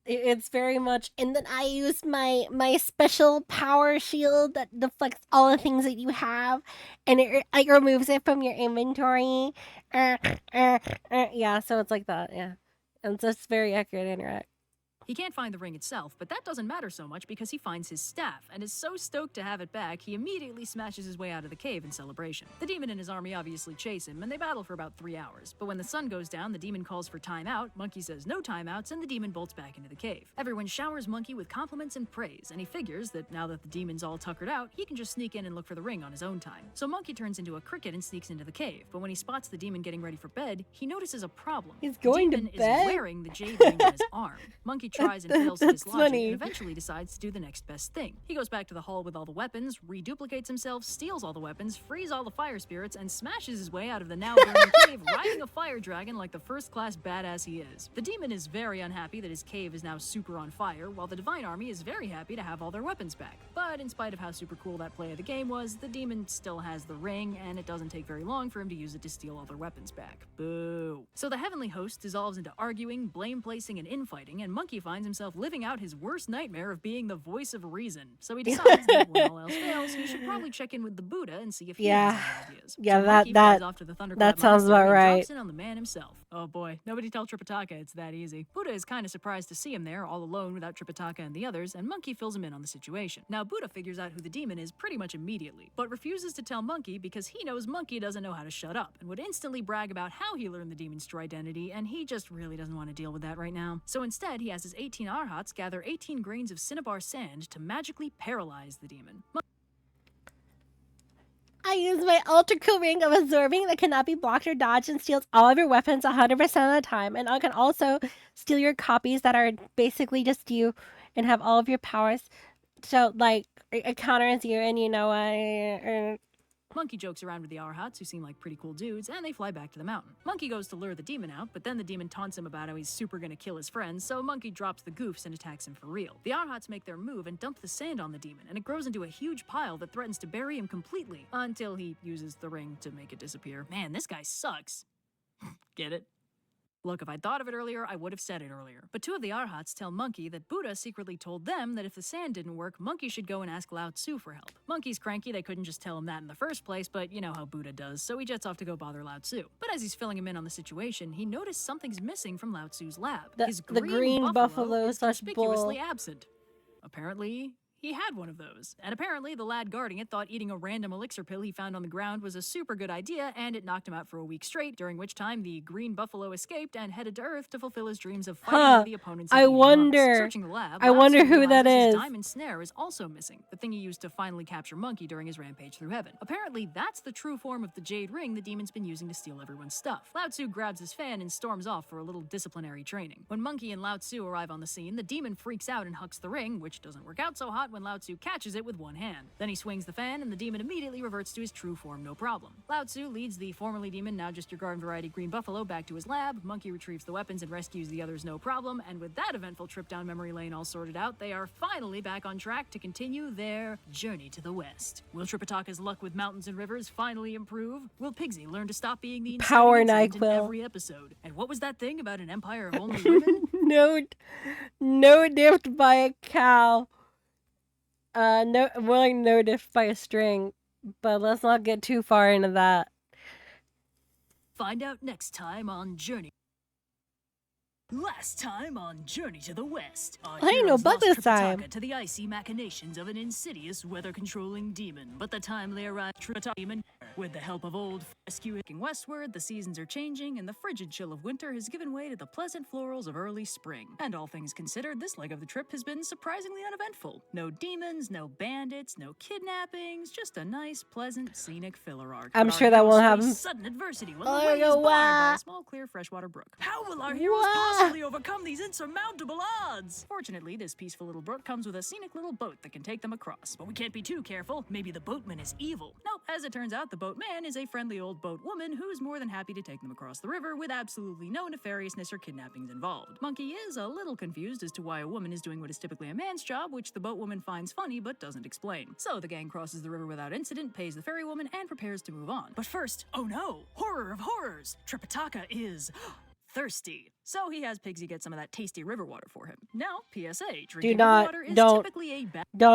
It's very much, and then I use my special power shield that deflects all the things that you have, and it removes it from your inventory. Yeah, so it's like that. Yeah, and so it's very accurate, interact. He can't find the ring itself, but that doesn't matter so much because he finds his staff, and is so stoked to have it back, he immediately smashes his way out of the cave in celebration. The demon and his army obviously chase him, and they battle for about 3 hours. But when the sun goes down, the demon calls for timeout, Monkey says no timeouts, and the demon bolts back into the cave. Everyone showers Monkey with compliments and praise, and he figures that now that the demon's all tuckered out, he can just sneak in and look for the ring on his own time. So Monkey turns into a cricket and sneaks into the cave, but when he spots the demon getting ready for bed, he notices a problem. He's going the demon to bed? is wearing the jade ring on his arm. Monkey tries and fails to That's dislodge it, funny. and eventually decides to do the next best thing. He goes back to the hall with all the weapons, reduplicates himself, steals all the weapons, frees all the fire spirits, and smashes his way out of the now burning cave, riding a fire dragon like the first-class badass he is. The demon is very unhappy that his cave is now super on fire, while the Divine Army is very happy to have all their weapons back. But in spite of how super cool that play of the game was, the demon still has the ring, and it doesn't take very long for him to use it to steal all their weapons back. Boo. So the heavenly host dissolves into arguing, blame placing, and infighting, and Monkey finds himself living out his worst nightmare of being the voice of reason. So he decides that when all else fails, he should probably check in with the Buddha and see if he has any ideas. Yeah, So Monkey flies off to the Thunderclap sounds Monastery about and right. drops in on the man himself. Oh boy, nobody tell Tripitaka it's that easy. Buddha is kind of surprised to see him there, all alone without Tripitaka and the others, and Monkey fills him in on the situation. Now Buddha figures out who the demon is pretty much immediately, but refuses to tell Monkey because he knows Monkey doesn't know how to shut up, and would instantly brag about how he learned the demon's true identity, and he just really doesn't want to deal with that right now. So instead, he has his 18 Arhats gather 18 grains of cinnabar sand to magically paralyze the demon. I use my ultra cool ring of absorbing that cannot be blocked or dodged and steals all of your weapons 100% of the time. And I can also steal your copies that are basically just you and have all of your powers. So, like, it counters you and you know, Monkey jokes around with the Arhats, who seem like pretty cool dudes, and they fly back to the mountain. Monkey goes to lure the demon out, but then the demon taunts him about how he's super gonna kill his friends, so Monkey drops the goofs and attacks him for real. The Arhats make their move and dump the sand on the demon, and it grows into a huge pile that threatens to bury him completely, until he uses the ring to make it disappear. Man, this guy sucks. Get it? Look, if I'd thought of it earlier, I would have said it earlier. But two of the Arhats tell Monkey that Buddha secretly told them that if the sand didn't work, Monkey should go and ask Lao Tzu for help. Monkey's cranky, they couldn't just tell him that in the first place, but you know how Buddha does, so he jets off to go bother Lao Tzu. But as he's filling him in on the situation, he noticed something's missing from Lao Tzu's lab. His the green buffalo is slash conspicuously bull. absent. Apparently, he had one of those. And apparently, the lad guarding it thought eating a random elixir pill he found on the ground was a super good idea, and it knocked him out for a week straight, during which time the green buffalo escaped and headed to Earth to fulfill his dreams of fighting with the opponents. I wonder. Searching the lab, I wonder Lao Tzu who that realizes his is. diamond snare is also missing, the thing he used to finally capture Monkey during his rampage through heaven. Apparently, that's the true form of the jade ring the demon's been using to steal everyone's stuff. Lao Tzu grabs his fan and storms off for a little disciplinary training. When Monkey and Lao Tzu arrive on the scene, the demon freaks out and hucks the ring, which doesn't work out so hot when Lao Tzu catches it with one hand. Then he swings the fan, and the demon immediately reverts to his true form, no problem. Lao Tzu leads the formerly demon, now just your garden variety green buffalo, back to his lab. Monkey retrieves the weapons and rescues the others, no problem. And with that eventful trip down memory lane all sorted out, they are finally back on track to continue their journey to the west. Will Tripitaka's luck with mountains and rivers finally improve? Will Pigsy learn to stop being the Power inciting incident in NyQuil. every episode? And what was that thing about an empire of only women? no dipped by a cow. No dipped by a string. But let's not get too far into that. Find out next time on Journey. Last time on Journey to the West, our I ain't no heroes bug lost this Tripitaka time. to the icy machinations of an insidious weather-controlling demon. But the timely arrived Tripitaka demon, with the help of old rescue westward, the seasons are changing, and the frigid chill of winter has given way to the pleasant florals of early spring. And all things considered, this leg of the trip has been surprisingly uneventful. No demons, no bandits, no kidnappings, just a nice, pleasant, scenic filler arc. I'm But our sure that heroes won't face happen. Sudden adversity when Oh, the way is no, barred by wah. a small, clear freshwater brook. How will our heroes possibly overcome these insurmountable odds? Fortunately, this peaceful little brook comes with a scenic little boat that can take them across. But we can't be too careful. Maybe the boatman is evil. Nope, as it turns out, the boatman is a friendly old boat woman who's more than happy to take them across the river with absolutely no nefariousness or kidnappings involved. Monkey is a little confused as to why a woman is doing what is typically a man's job, which the boat woman finds funny but doesn't explain. So the gang crosses the river without incident, pays the ferry woman, and prepares to move on. But first, oh no! Horror of horrors! Tripitaka is thirsty. So he has Pigsy get some of that tasty river water for him. Now, PSA, drinking river water is typically a bad No.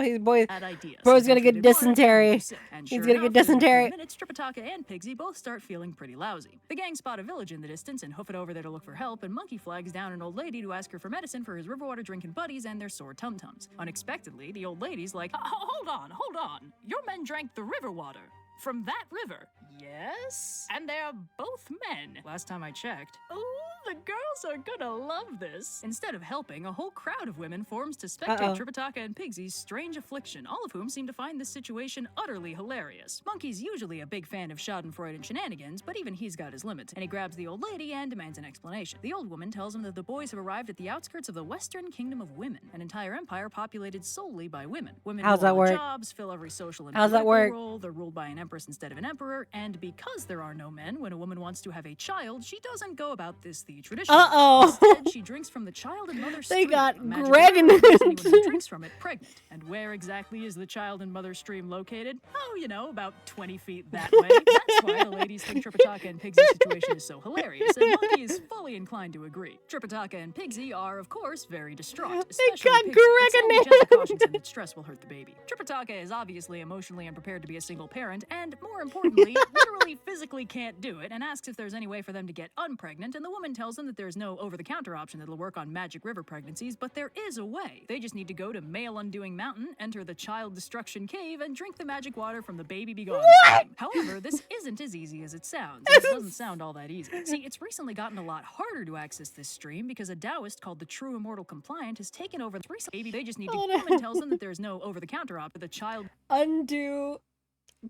His boy. idea. Bro's since gonna get untreated water can dysentery. make you sick. And He's sure gonna enough, get within a few dysentery. minutes, Tripitaka and Pigsy both start feeling pretty lousy. The gang spot a village in the distance and hoof it over there to look for help, and Monkey flags down an old lady to ask her for medicine for his river water drinking buddies and their sore tum-tums. Unexpectedly, the old lady's like, hold on. Your men drank the river water. From that river? Yes? And they're both men. Last time I checked. Oh, The girls are gonna love this. Instead of helping, a whole crowd of women forms to spectate Tripitaka and Pigsy's strange affliction, all of whom seem to find this situation utterly hilarious. Monkey's usually a big fan of schadenfreude and shenanigans, but even he's got his limits, and he grabs the old lady and demands an explanation. The old woman tells him that the boys have arrived at the outskirts of the Western Kingdom of Women, an entire empire populated solely by women. Women How's do that all the work? jobs, fill every social and How's that political work? role, they're ruled by an empress instead of an emperor, and because there are no men, when a woman wants to have a child, she doesn't go about this the traditional way. Instead, she drinks from the child and mother They stream. got A magic Greg river in makes it. anyone who drinks from it pregnant. And where exactly is the child and mother stream located? Oh, you know, about 20 feet that way. That's why the ladies think Tripitaka and Pigsy's situation is so hilarious, and Monkey is fully inclined to agree. Tripitaka and Pigsy are, of course, very distraught, especially got Pigsy, Greg but in Sandy it. gently cautions him that stress will hurt the baby. Tripitaka is obviously emotionally unprepared to be a single parent, and more importantly, literally physically can't do it, and asks if there's any way for them to get unpregnant, and the woman tells him that there's no over-the-counter option that'll work on magic river pregnancies, but there is a way. They just need to go to Male Undoing Mountain, enter the Child Destruction Cave, and drink the magic water from the Baby Begone stream. However, this isn't as easy as it sounds, and it doesn't sound all that easy. See, it's recently gotten a lot harder to access this stream because a Taoist called the True Immortal Compliant has taken over the baby. They just need to. The woman tells them that there's no over-the-counter option. The child Undo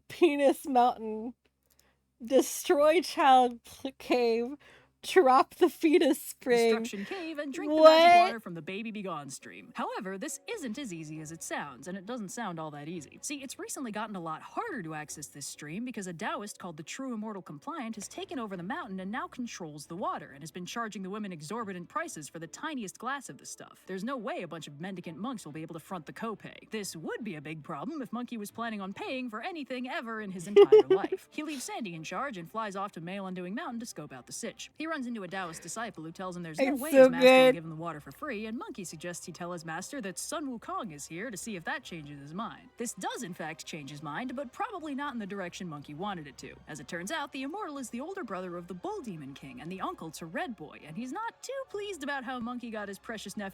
Penis Mountain. Destroy Child Cave. Drop the fetus spring. Destruction Cave and drink the magic water from the Baby Begone stream. However, this isn't as easy as it sounds, and it doesn't sound all that easy. See, it's recently gotten a lot harder to access this stream because a Taoist called the True Immortal Compliant has taken over the mountain and now controls the water, and has been charging the women exorbitant prices for the tiniest glass of the stuff. There's no way a bunch of mendicant monks will be able to front the copay. This would be a big problem if Monkey was planning on paying for anything ever in his entire life. He leaves Sandy in charge and flies off to Male Undoing Mountain to scope out the sitch. He runs into a Taoist disciple who tells him there's no way his master will give him the water for free, and Monkey suggests he tell his master that Sun Wukong is here to see if that changes his mind. This does in fact change his mind, but probably not in the direction Monkey wanted it to. As it turns out, the Immortal is the older brother of the Bull Demon King and the uncle to Red Boy, and he's not too pleased about how Monkey got his precious nephew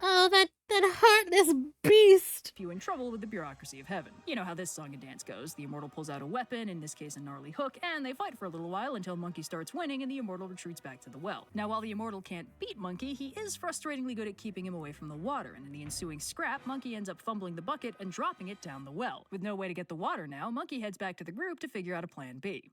Oh, that heartless beast! in trouble with the bureaucracy of heaven. You know how this song and dance goes. The Immortal pulls out a weapon, in this case a gnarly hook, and they fight for a little while until Monkey starts winning and the Immortal retreats back to the well. Now, while the Immortal can't beat Monkey, he is frustratingly good at keeping him away from the water, and in the ensuing scrap, Monkey ends up fumbling the bucket and dropping it down the well. With no way to get the water now, Monkey heads back to the group to figure out a plan B.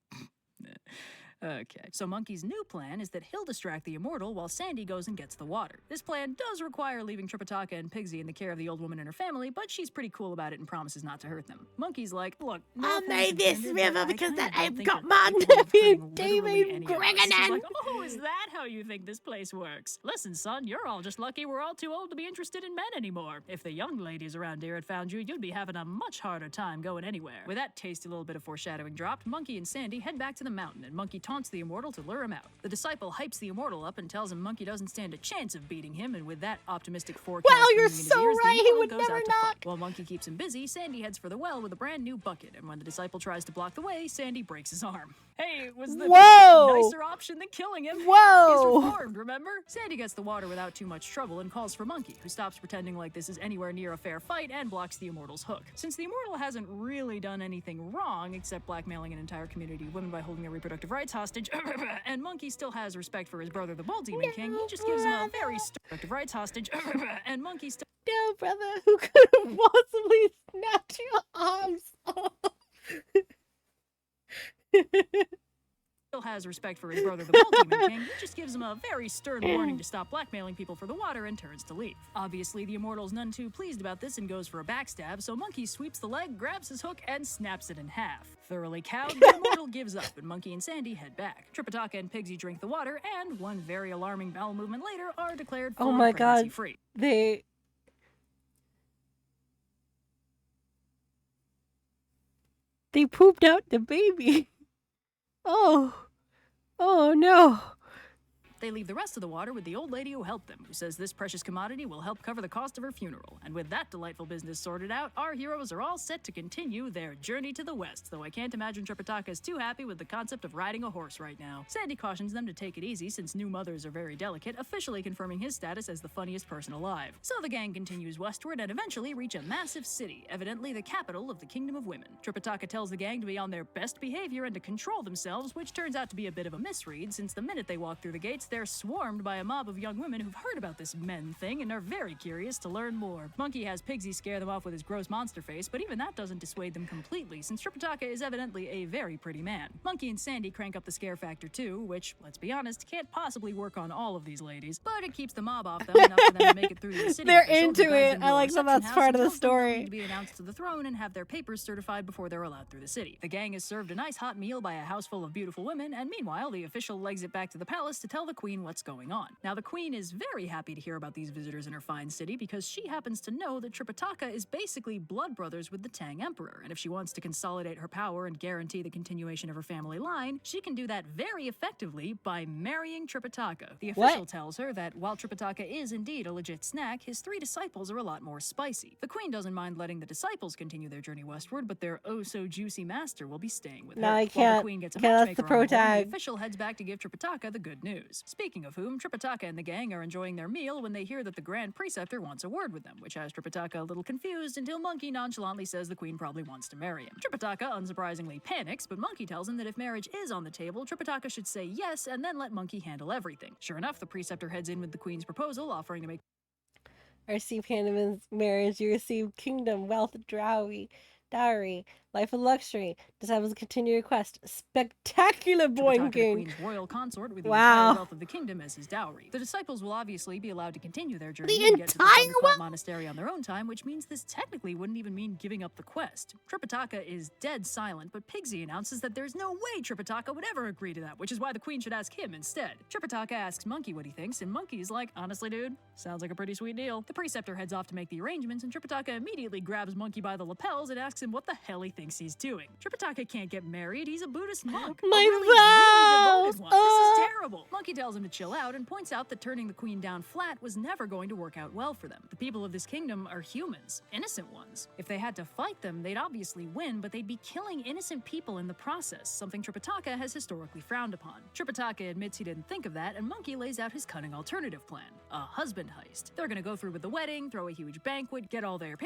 Okay, so Monkey's new plan is that he'll distract the Immortal while Sandy goes and gets the water. This plan does require leaving Tripitaka and Pigsy in the care of the old woman and her family, but she's pretty cool about it and promises not to hurt them. Monkey's like, look, no I offense made this intended, river but I because kinda that don't I've think got you're my capable of nephew, hurting literally David any of us." Greganan. She's like, oh, is that how you think this place works? Listen, son, you're all just lucky we're all too old to be interested in men anymore. If the young ladies around here had found you, you'd be having a much harder time going anywhere. With that tasty little bit of foreshadowing dropped, Monkey and Sandy head back to the mountain, and Monkey taunts the Immortal to lure him out. The disciple hypes the Immortal up and tells him Monkey doesn't stand a chance of beating him, and with that optimistic forecast Wow, you're ringing in his so ears, the right, he Immortal would goes never out to knock. fight. While Monkey keeps him busy, Sandy heads for the well with a brand new bucket, and when the disciple tries to block the way, Sandy breaks his arm. Hey, it was the nicer option than killing him. Whoa! He's reformed, remember? Sandy gets the water without too much trouble and calls for Monkey, who stops pretending like this is anywhere near a fair fight and blocks the Immortal's hook. Since the Immortal hasn't really done anything wrong except blackmailing an entire community of women by holding their reproductive rights hostage, and Monkey still has respect for his brother, the Bull Demon King, he just gives him a very reproductive rights hostage, and Monkey still No, brother, who could have possibly snapped your arms off? has respect for his brother, the Bull Demon King. He just gives him a very stern warning to stop blackmailing people for the water and turns to leave. Obviously, the Immortal's none too pleased about this and goes for a backstab, so Monkey sweeps the leg, grabs his hook, and snaps it in half. Thoroughly cowed, the Immortal gives up, and Monkey and Sandy head back. Tripitaka and Pigsy drink the water, and one very alarming bowel movement later, are declared Oh my god, pregnancy-free. They pooped out the baby. Oh no. They leave the rest of the water with the old lady who helped them, who says this precious commodity will help cover the cost of her funeral. And with that delightful business sorted out, our heroes are all set to continue their journey to the west, though I can't imagine Tripitaka is too happy with the concept of riding a horse right now. Sandy cautions them to take it easy since new mothers are very delicate, officially confirming his status as the funniest person alive. So the gang continues westward and eventually reach a massive city, evidently the capital of the Kingdom of Women. Tripitaka tells the gang to be on their best behavior and to control themselves, which turns out to be a bit of a misread since the minute they walk through the gates, they're swarmed by a mob of young women who've heard about this men thing and are very curious to learn more. Monkey has Pigsy scare them off with his gross monster face, but even that doesn't dissuade them completely since Tripitaka is evidently a very pretty man. Monkey and Sandy crank up the scare factor too, which, let's be honest, can't possibly work on all of these ladies, but it keeps the mob off them enough for them to make it through the city. They're into it. I like that that's part of the story. To be announced to the throne and have their papers certified before they're allowed through the city. The gang is served a nice hot meal by a house full of beautiful women, and meanwhile, the official legs it back to the palace to tell the queen what's going on. Now, the queen is very happy to hear about these visitors in her fine city because she happens to know that Tripitaka is basically blood brothers with the Tang Emperor, and if she wants to consolidate her power and guarantee the continuation of her family line, she can do that very effectively by marrying Tripitaka. The official tells her that while Tripitaka is indeed a legit snack, his 3 disciples are a lot more spicy. The queen doesn't mind letting the disciples continue their journey westward, but their oh-so-juicy master will be staying with her. No, I While can't. the queen gets a That's the matchmaker pro on the horn, tag. the official heads back to give Tripitaka the good news. Speaking of whom, Tripitaka and the gang are enjoying their meal when they hear that the Grand Preceptor wants a word with them, which has Tripitaka a little confused until Monkey nonchalantly says the queen probably wants to marry him. Tripitaka unsurprisingly panics, but Monkey tells him that if marriage is on the table, Tripitaka should say yes and then let Monkey handle everything. Sure enough, the Preceptor heads in with the queen's proposal, offering to make Receive Hanneman's marriage, you receive kingdom, wealth, dowry, life of luxury. Disciples continue your quest. Spectacular Tripitaka, the boinking. queen's royal consort, with the Wow. entire wealth of the kingdom as his dowry. The disciples will obviously be allowed to continue their journey The and get to the entire Thunderclap Monastery on their own time, which means this technically wouldn't even mean giving up the quest. Tripitaka is dead silent, but Pigsy announces that there's no way Tripitaka would ever agree to that, which is why the queen should ask him instead. Tripitaka asks Monkey what he thinks, and Monkey's like, honestly, dude, sounds like a pretty sweet deal. The Preceptor heads off to make the arrangements, and Tripitaka immediately grabs Monkey by the lapels and asks him what the hell he thinks he's doing. Tripitaka can't get married, he's a Buddhist monk. My a really vows! devoted one. This is terrible. Monkey tells him to chill out and points out that turning the queen down flat was never going to work out well for them. The people of this kingdom are humans, innocent ones. If they had to fight them, they'd obviously win, but they'd be killing innocent people in the process, something Tripitaka has historically frowned upon. Tripitaka admits he didn't think of that, and Monkey lays out his cunning alternative plan, a husband heist. They're gonna go through with the wedding, throw a huge banquet, get all their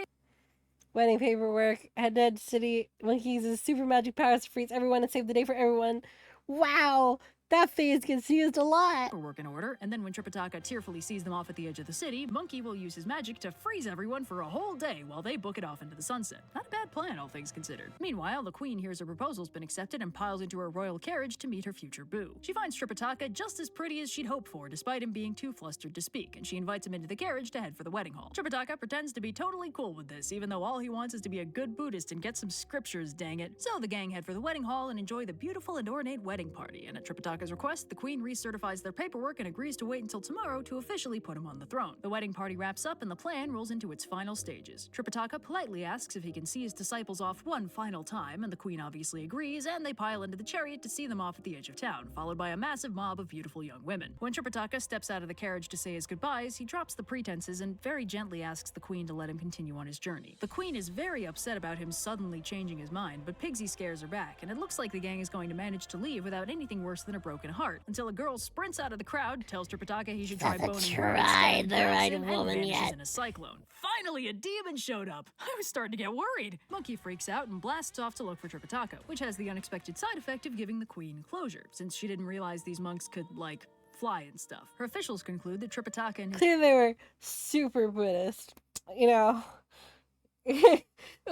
Wedding paperwork. Head to city. Monkey uses super magic powers to freeze everyone and save the day for everyone. Wow, that phase gets used a lot. paperwork in order, and then when Tripitaka tearfully sees them off at the edge of the city, Monkey will use his magic to freeze everyone for a whole day while they book it off into the sunset. Not a bad plan, all things considered. Meanwhile, the queen hears her proposal's been accepted and piles into her royal carriage to meet her future boo. She finds Tripitaka just as pretty as she'd hoped for, despite him being too flustered to speak, and she invites him into the carriage to head for the wedding hall. Tripitaka pretends to be totally cool with this, even though all he wants is to be a good Buddhist and get some scriptures, dang it. So the gang head for the wedding hall and enjoy the beautiful and ornate wedding party, and at Tripitaka's request, the queen recertifies their paperwork and agrees to wait until tomorrow to officially put him on the throne. The wedding party wraps up and the plan rolls into its final stages. Tripitaka politely asks if he can see his disciples off one final time, and the queen obviously agrees, and they pile into the chariot to see them off at the edge of town, followed by a massive mob of beautiful young women. When Tripitaka steps out of the carriage to say his goodbyes, he drops the pretenses and very gently asks the queen to let him continue on his journey. The queen is very upset about him suddenly changing his mind, but Pigsy scares her back, and it looks like the gang is going to manage to leave without anything worse than a broken heart, until a girl sprints out of the crowd, tells Tripitaka he should try boning her instead, the right and woman vanishes yet. in a cyclone. Finally, a demon showed up! I was starting to get worried! Monkey freaks out and blasts off to look for Tripitaka, which has the unexpected side effect of giving the queen closure, since she didn't realize these monks could, like, fly and stuff. Her officials conclude that Tripitaka and his Clearly they were super Buddhist, you know.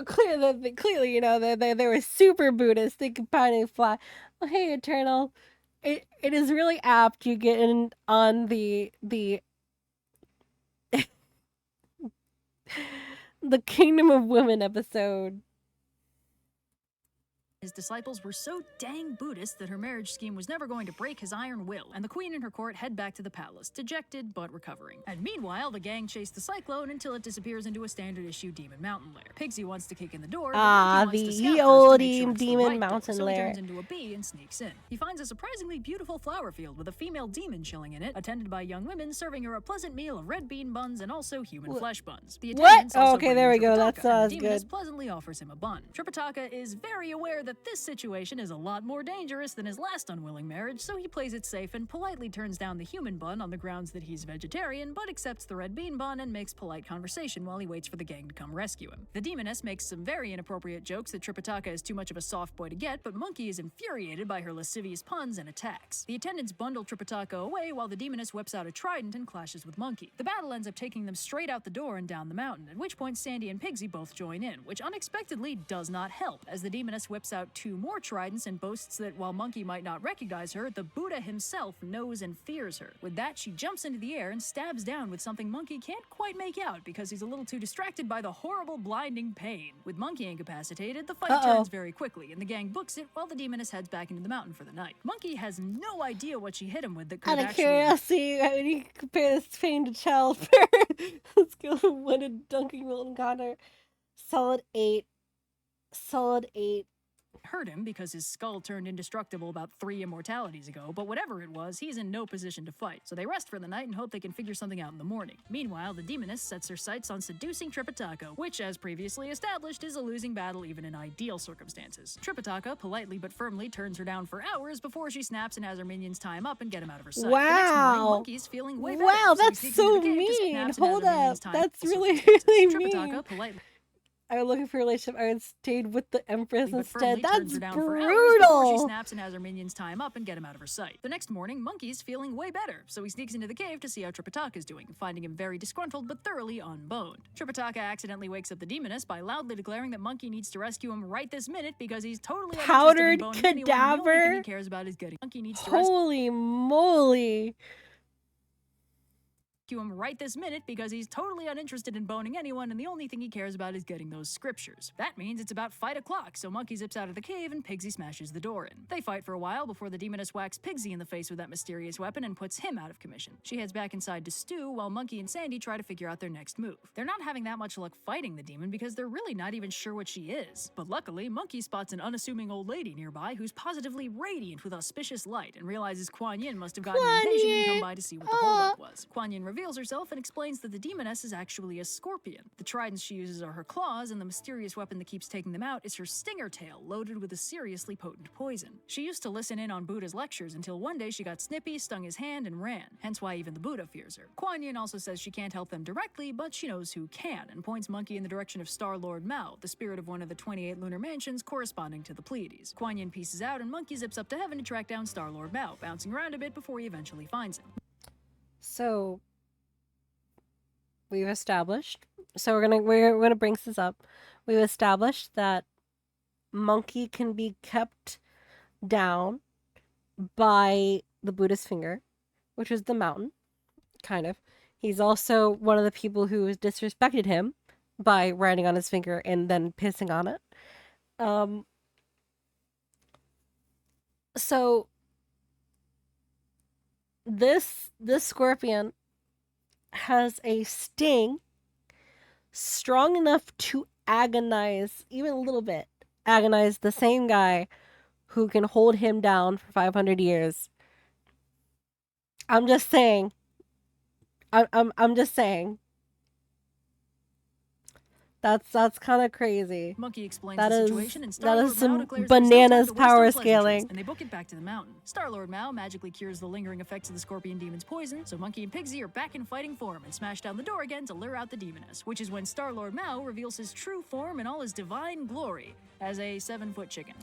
Clearly, you know, they were super Buddhist. They could finally fly. Oh, hey, Eternal. It is really apt you get in on the the Kingdom of Women episode. His disciples were so dang Buddhist that her marriage scheme was never going to break his iron will, and the queen and her court head back to the palace, dejected but recovering. And meanwhile, the gang chase the cyclone until it disappears into a standard-issue demon mountain lair. Pigsy wants to kick in the door, but Monkey wants to scout first to old make sure it's the demon right door, mountain so he lair. turns into a bee and sneaks in. He finds a surprisingly beautiful flower field with a female demon chilling in it, attended by young women serving her a pleasant meal of red bean buns and also human flesh buns. The What? attendants also Okay, bring there in we go. Tripitaka, That's and the demoness good. pleasantly offers him a bun. Tripitaka is very aware that this situation is a lot more dangerous than his last unwilling marriage, so he plays it safe and politely turns down the human bun on the grounds that he's vegetarian, but accepts the red bean bun and makes polite conversation while he waits for the gang to come rescue him. The demoness makes some very inappropriate jokes that Tripitaka is too much of a soft boy to get, but Monkey is infuriated by her lascivious puns and attacks. The attendants bundle Tripitaka away while the demoness whips out a trident and clashes with Monkey. The battle ends up taking them straight out the door and down the mountain, at which point Sandy and Pigsy both join in, which unexpectedly does not help, as the demoness whips out 2 more tridents and boasts that while Monkey might not recognize her, the Buddha himself knows and fears her. With that, she jumps into the air and stabs down with something Monkey can't quite make out because he's a little too distracted by the horrible blinding pain. With Monkey incapacitated, the fight turns very quickly, and the gang books it while the demoness heads back into the mountain for the night. Monkey has no idea what she hit him with that could Out of actually... curiosity, how do you compare this pain to childbirth? Let's go. What a dunking Milton Connor. Solid 8. Solid 8. hurt him because his skull turned indestructible about 3 immortalities ago, but whatever it was, he's in no position to fight, so they rest for the night and hope they can figure something out in the morning. Meanwhile, the demoness sets her sights on seducing Tripitaka, which, as previously established, is a losing battle even in ideal circumstances. Tripitaka politely but firmly turns her down for hours before she snaps and has her minions tie him up and get him out of her sight. Wow. The next morning, Monkey's feeling way better, Wow, so he that's sneaks so into the cave to mean. snaps and has Hold her minions up. tie him up That's in really, circumstances. really Tripitaka mean. politely I was looking for a relationship. I would stayed with the Empress but instead. firmly turns That's her down for hours before she brutal. snaps and has her minions tie him up and get him out of her sight. The next morning, Monkey's feeling way better, so he sneaks into the cave to see how Tripitaka is doing, finding him very disgruntled but thoroughly unboned. Tripitaka accidentally wakes up the demoness by loudly declaring that Monkey needs to rescue him right this minute because he's totally Powdered uninterested in boning anyone, and the only thing cadaver? he cares about is getting Monkey needs to rescue Holy moly. him right this minute because he's totally uninterested in boning anyone, and the only thing he cares about is getting those scriptures. That means it's about fight o'clock, so Monkey zips out of the cave and Pigsy smashes the door in. They fight for a while before the demoness whacks Pigsy in the face with that mysterious weapon and puts him out of commission. She heads back inside to stew while Monkey and Sandy try to figure out their next move. They're not having that much luck fighting the demon because they're really not even sure what she is. But luckily, Monkey spots an unassuming old lady nearby who's positively radiant with auspicious light and realizes Kuan Yin must have gotten impatient and come by to see what the holdup was. Kuan Yin reveals herself and explains that the demoness is actually a scorpion. The tridents she uses are her claws, and the mysterious weapon that keeps taking them out is her stinger tail, loaded with a seriously potent poison. She used to listen in on Buddha's lectures until one day she got snippy, stung his hand, and ran, hence why even the Buddha fears her. Kuan Yin also says she can't help them directly, but she knows who can, and points Monkey in the direction of Star-Lord Mao, the spirit of one of the 28 lunar mansions corresponding to the Pleiades. Kuan Yin pieces out, and Monkey zips up to heaven to track down Star-Lord Mao, bouncing around a bit before he eventually finds him. So we've established. So we're gonna bring this up. We've established that Monkey can be kept down by the Buddha's finger, which is the mountain, kind of. He's also one of the people who has disrespected him by writing on his finger and then pissing on it. So this scorpion has a sting strong enough to agonize, even a little bit, agonize the same guy who can hold him down for 500 years. I'm just saying. I'm just saying. That's kind of crazy. Monkey explains That the is- situation, and that Star-Lord is Mao some declares there's still bananas time to waste on power pleasantries, scaling. and they book it back to the mountain. Star-Lord Mao magically cures the lingering effects of the scorpion demon's poison, so Monkey and Pigsy are back in fighting form and smash down the door again to lure out the demoness, which is when Star-Lord Mao reveals his true form in all his divine glory as a 7-foot chicken.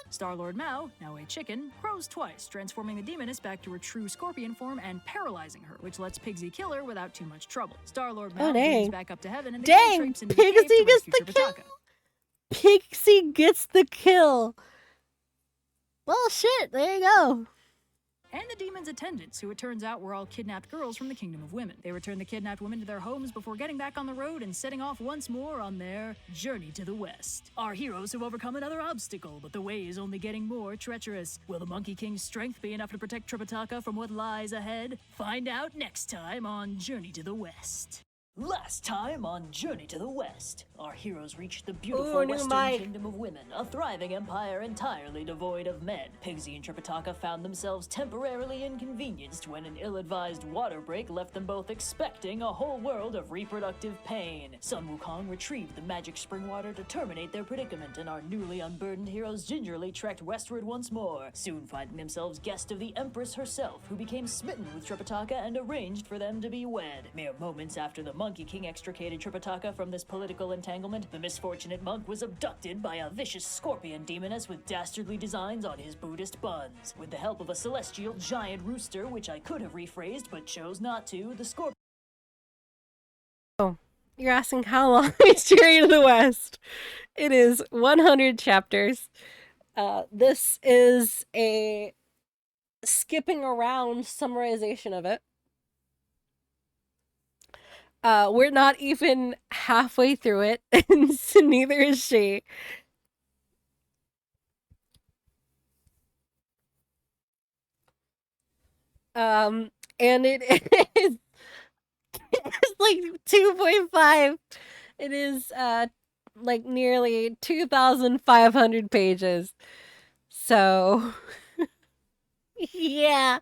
Star-Lord Mao, now a chicken, crows twice, transforming the demoness back to her true scorpion form and paralyzing her, which lets Pigsy kill her without too much trouble. Star-Lord Mao dang. beams back up to heaven, and the gang Dang, traipses into the cave Pigsy to gets rescue the kill. Tripitaka. Pixie gets the kill. Well, shit, there you go. and the demon's attendants, who it turns out were all kidnapped girls from the Kingdom of Women. They return the kidnapped women to their homes before getting back on the road and setting off once more on their journey to the west. Our heroes have overcome another obstacle, but the way is only getting more treacherous. Will the Monkey King's strength be enough to protect Tripitaka from what lies ahead? Find out next time on Journey to the West. Last time on Journey to the West, our heroes reached the beautiful Western Kingdom of Women, a thriving empire entirely devoid of men. Pigsy and Tripitaka found themselves temporarily inconvenienced when an ill-advised water break left them both expecting a whole world of reproductive pain. Sun Wukong retrieved the magic spring water to terminate their predicament, and our newly unburdened heroes gingerly trekked westward once more, soon finding themselves guest of the Empress herself, who became smitten with Tripitaka and arranged for them to be wed. Mere moments after the Monkey King extricated Tripitaka from this political entanglement, the misfortunate monk was abducted by a vicious scorpion demoness with dastardly designs on his Buddhist buns. With the help of a celestial giant rooster, which I could have rephrased but chose not to, the scorpion... Oh, you're asking how long is Journey to the West? It is 100 chapters. This is a skipping around summarization of it. We're not even halfway through it, and neither is she. And it is it's like 2.5. It is like nearly 2,500 pages. So yeah.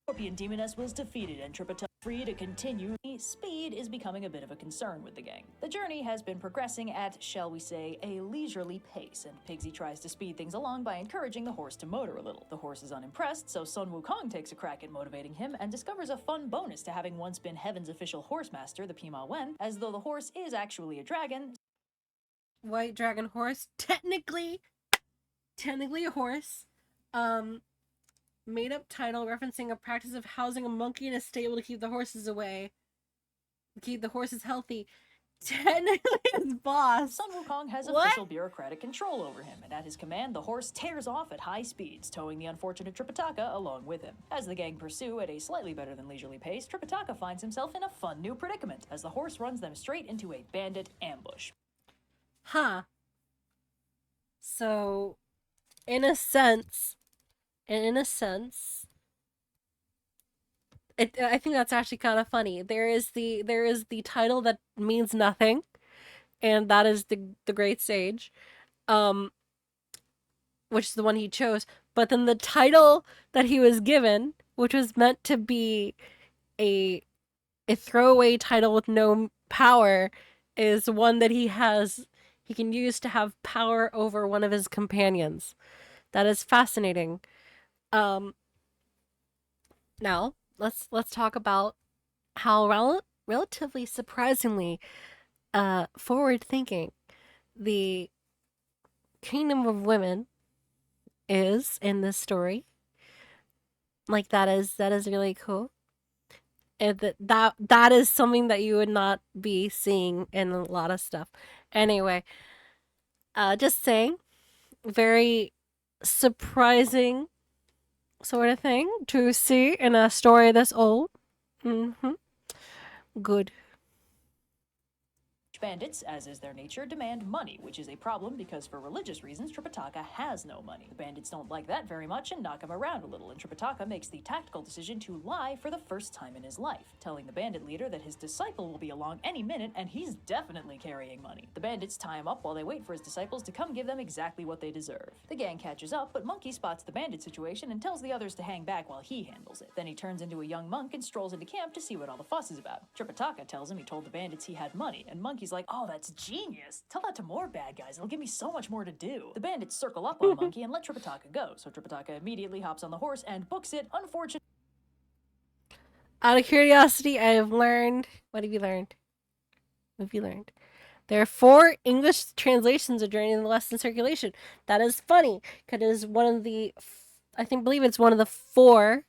Scorpion demoness was defeated and Tripitaka free to continue. Speed is becoming a bit of a concern with the gang. The journey has been progressing at, shall we say, a leisurely pace, and Pigsy tries to speed things along by encouraging the horse to motor a little. The horse is unimpressed, so Sun Wukong takes a crack at motivating him and discovers a fun bonus to having once been Heaven's official horse master, the Pima Wen, as though the horse is actually a dragon. White dragon horse, technically a horse. Made up title referencing a practice of housing a monkey in a stable to keep the horses away. Keep the horses healthy. Technically his boss. Sun Wukong has official bureaucratic control over him, and at his command, the horse tears off at high speeds, towing the unfortunate Tripitaka along with him. As the gang pursue at a slightly better than leisurely pace, Tripitaka finds himself in a fun new predicament, as the horse runs them straight into a bandit ambush. Huh. So, in a sense, I think that's actually kind of funny. There is the title that means nothing, and that is the Great Sage, which is the one he chose. But then the title that he was given, which was meant to be a throwaway title with no power, is one that he can use to have power over one of his companions. That is fascinating. Now let's talk about how relatively surprisingly forward thinking the Kingdom of Women is in this story. Like that is really cool. And that is something that you would not be seeing in a lot of stuff. Anyway, just saying, very surprising sort of thing to see in a story this old. Good. Bandits, as is their nature, demand money, which is a problem because for religious reasons, Tripitaka has no money. The bandits don't like that very much and knock him around a little, and Tripitaka makes the tactical decision to lie for the first time in his life, telling the bandit leader that his disciple will be along any minute and he's definitely carrying money. The bandits tie him up while they wait for his disciples to come give them exactly what they deserve. The gang catches up, but Monkey spots the bandit situation and tells the others to hang back while he handles it. Then he turns into a young monk and strolls into camp to see what all the fuss is about. Tripitaka tells him he told the bandits he had money, and Monkey's like, "Oh, that's genius. Tell that to more bad guys. It'll give me so much more to do." The bandits circle up on Monkey and let Tripitaka go, so Tripitaka immediately hops on the horse and books it. Unfortunately, out of curiosity, I have learned. What have you learned? What have you learned? There are 4 English translations of Journey to the West in circulation. That is funny, because it is one of the, believe it's one of the 4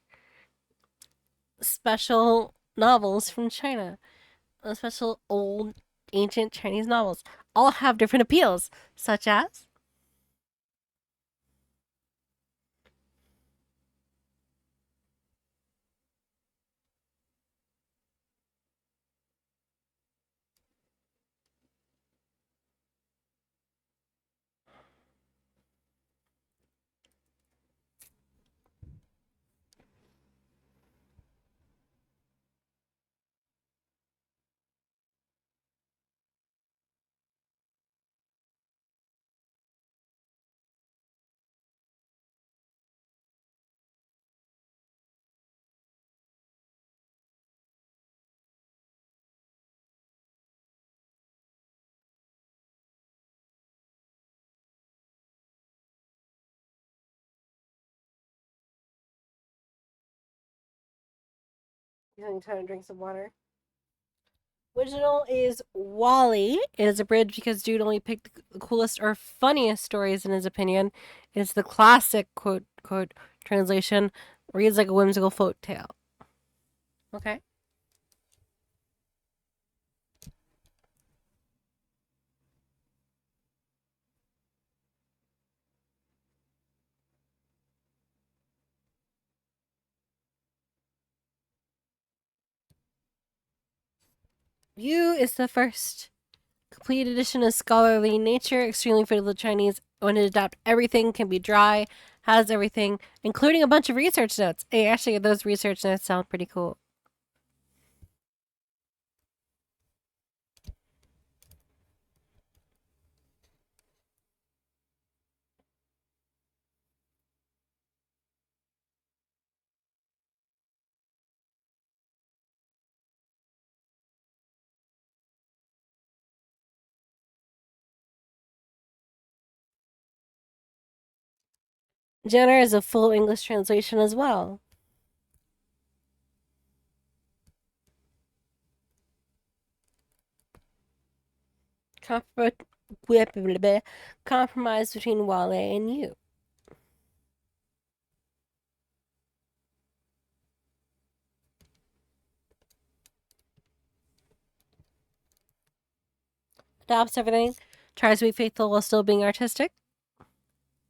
special novels from China. Special old ancient Chinese novels. All have different appeals, such as He's having time to drink some water. Original is Wally. It is abridged because dude only picked the coolest or funniest stories in his opinion. It is the classic quote translation. Reads like a whimsical folk tale. Okay. View is the first complete edition of scholarly nature, extremely fit to the Chinese. Want to adapt everything, can be dry, has everything, including a bunch of research notes. Hey, actually, those research notes sound pretty cool. Jenner is a full English translation as well. Compromise between Wale and you. Adopts everything. Tries to be faithful while still being artistic.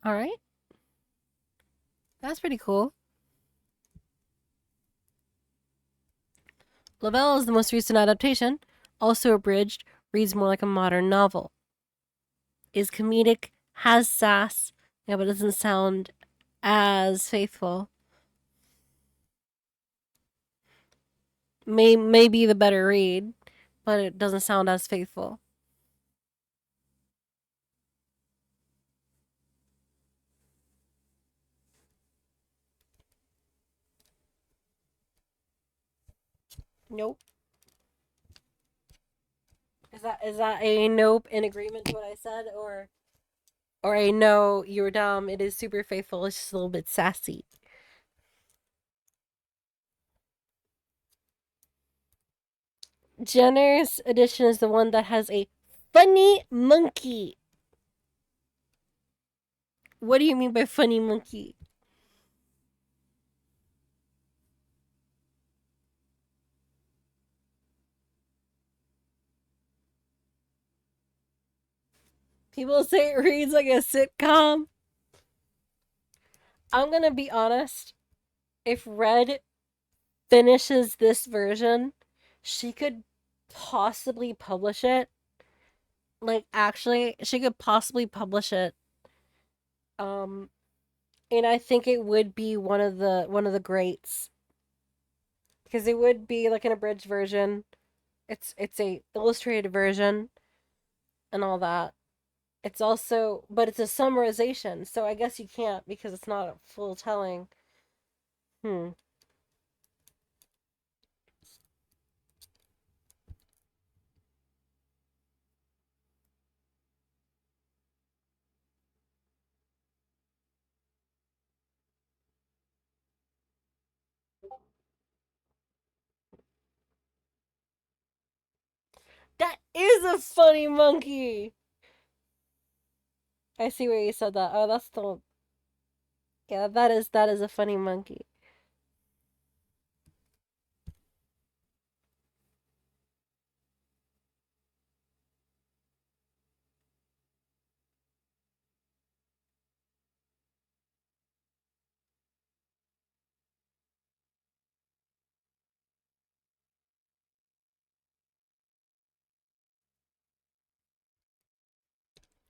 Alright. That's pretty cool. Lavelle is the most recent adaptation. Also abridged. Reads more like a modern novel. Is comedic. Has sass. Yeah, but doesn't sound as faithful. May be the better read, but it doesn't sound as faithful. Nope. Is that a nope in agreement to what I said, or a no, you were dumb? It is super faithful. It's just a little bit sassy. Jenner's edition is the one that has a funny monkey. What do you mean by funny monkey? People say it reads like a sitcom. I'm gonna be honest. If Red finishes this version, she could possibly publish it. Like, actually, she could possibly publish it. And I think it would be one of the greats. Because it would be like an abridged version. It's a illustrated version and all that. It's also, but it's a summarization, so I guess you can't because it's not a full telling. That is a funny monkey! I see where you said that. Oh, that's the... Yeah, that is a funny monkey.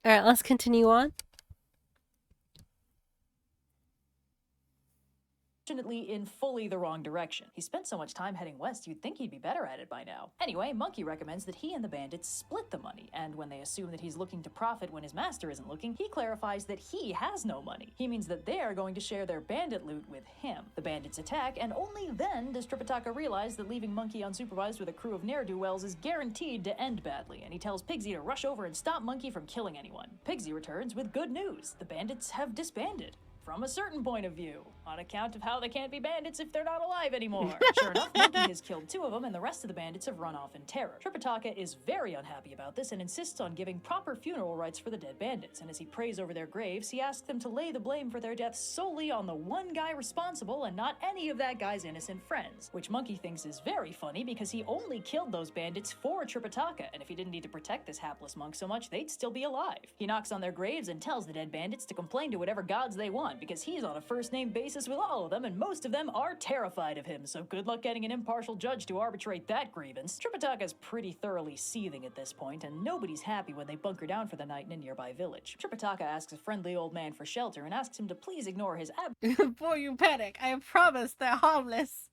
Alright, let's continue on. Fortunately, in fully the wrong direction. He spent so much time heading west, you'd think he'd be better at it by now. Anyway, Monkey recommends that he and the bandits split the money, and when they assume that he's looking to profit when his master isn't looking, he clarifies that he has no money. He means that they're going to share their bandit loot with him. The bandits attack, and only then does Tripitaka realize that leaving Monkey unsupervised with a crew of ne'er-do-wells is guaranteed to end badly, and he tells Pigsy to rush over and stop Monkey from killing anyone. Pigsy returns with good news. The bandits have disbanded. from a certain point of view, on account of how they can't be bandits if they're not alive anymore. Sure enough, Monkey has killed 2 of them, and the rest of the bandits have run off in terror. Tripitaka is very unhappy about this and insists on giving proper funeral rites for the dead bandits, and as he prays over their graves, he asks them to lay the blame for their deaths solely on the one guy responsible and not any of that guy's innocent friends, which Monkey thinks is very funny because he only killed those bandits for Tripitaka, and if he didn't need to protect this hapless monk so much, they'd still be alive. He knocks on their graves and tells the dead bandits to complain to whatever gods they want, because he's on a first-name basis with all of them, and most of them are terrified of him, so good luck getting an impartial judge to arbitrate that grievance. Tripitaka's pretty thoroughly seething at this point, and nobody's happy when they bunker down for the night in a nearby village. Tripitaka asks a friendly old man for shelter and asks him to please ignore his Before you panic, I promise they're harmless.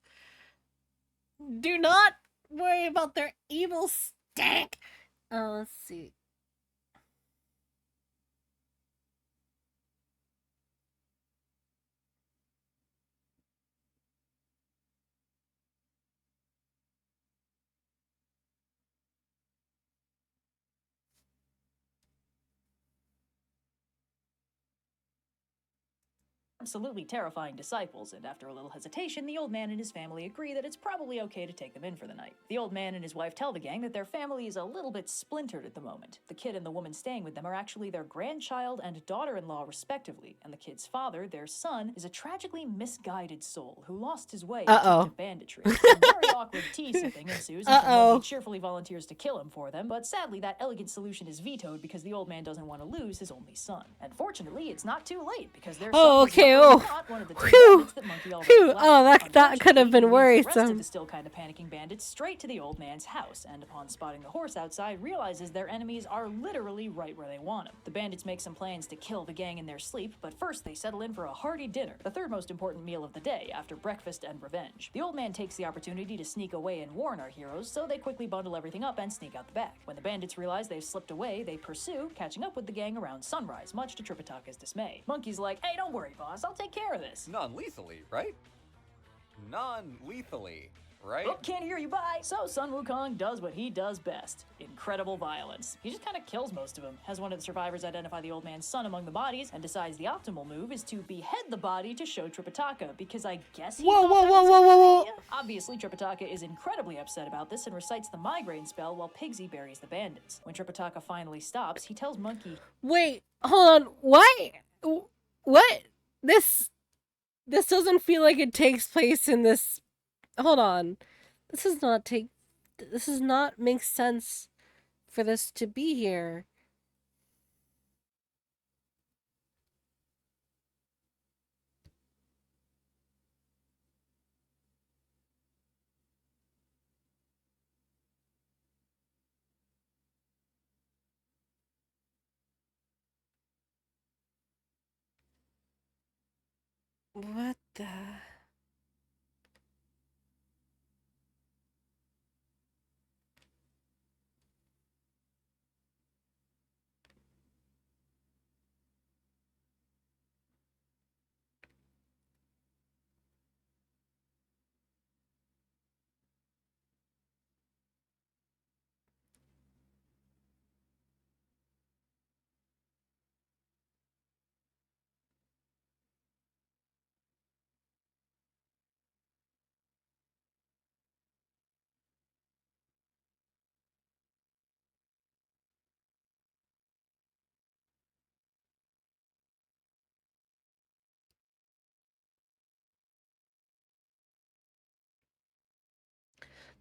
Do not worry about their evil stank. Let's see. absolutely terrifying disciples, and after a little hesitation, the old man and his family agree that it's probably okay to take them in for the night. The old man and his wife tell the gang that their family is a little bit splintered at the moment. The kid and the woman staying with them are actually their grandchild and daughter-in-law respectively, and the kid's father, their son, is a tragically misguided soul who lost his way into banditry. A very awkward tea-sipping ensues, and Monkey cheerfully volunteers to kill him for them, but sadly that elegant solution is vetoed because the old man doesn't want to lose his only son. And fortunately, it's not too late, because their son not one of the two bandits that Monkey already that could have been worrisome. The still kind of panicking bandits straight to the old man's house, and upon spotting the horse outside, realizes their enemies are literally right where they want him. The bandits make some plans to kill the gang in their sleep, but first they settle in for a hearty dinner, the third most important meal of the day after breakfast and revenge. The old man takes the opportunity to sneak away and warn our heroes, so they quickly bundle everything up and sneak out the back. When the bandits realize they've slipped away, they pursue, catching up with the gang around sunrise, much to Tripitaka's dismay. Monkey's like, "Hey, don't worry, boss, I'll take care of this." Non-lethally, right? Non-lethally, right? Oh, can't hear you, bye! So Sun Wukong does what he does best. Incredible violence. He just kind of kills most of them, has one of the survivors identify the old man's son among the bodies, and decides the optimal move is to behead the body to show Tripitaka, because I guess he Whoa. Obviously, Tripitaka is incredibly upset about this and recites the migraine spell while Pigsy buries the bandits. When Tripitaka finally stops, he tells Monkey, "Wait, hold on, what? This doesn't feel like it takes place in this. Hold on. This does not make sense for this to be here." What the...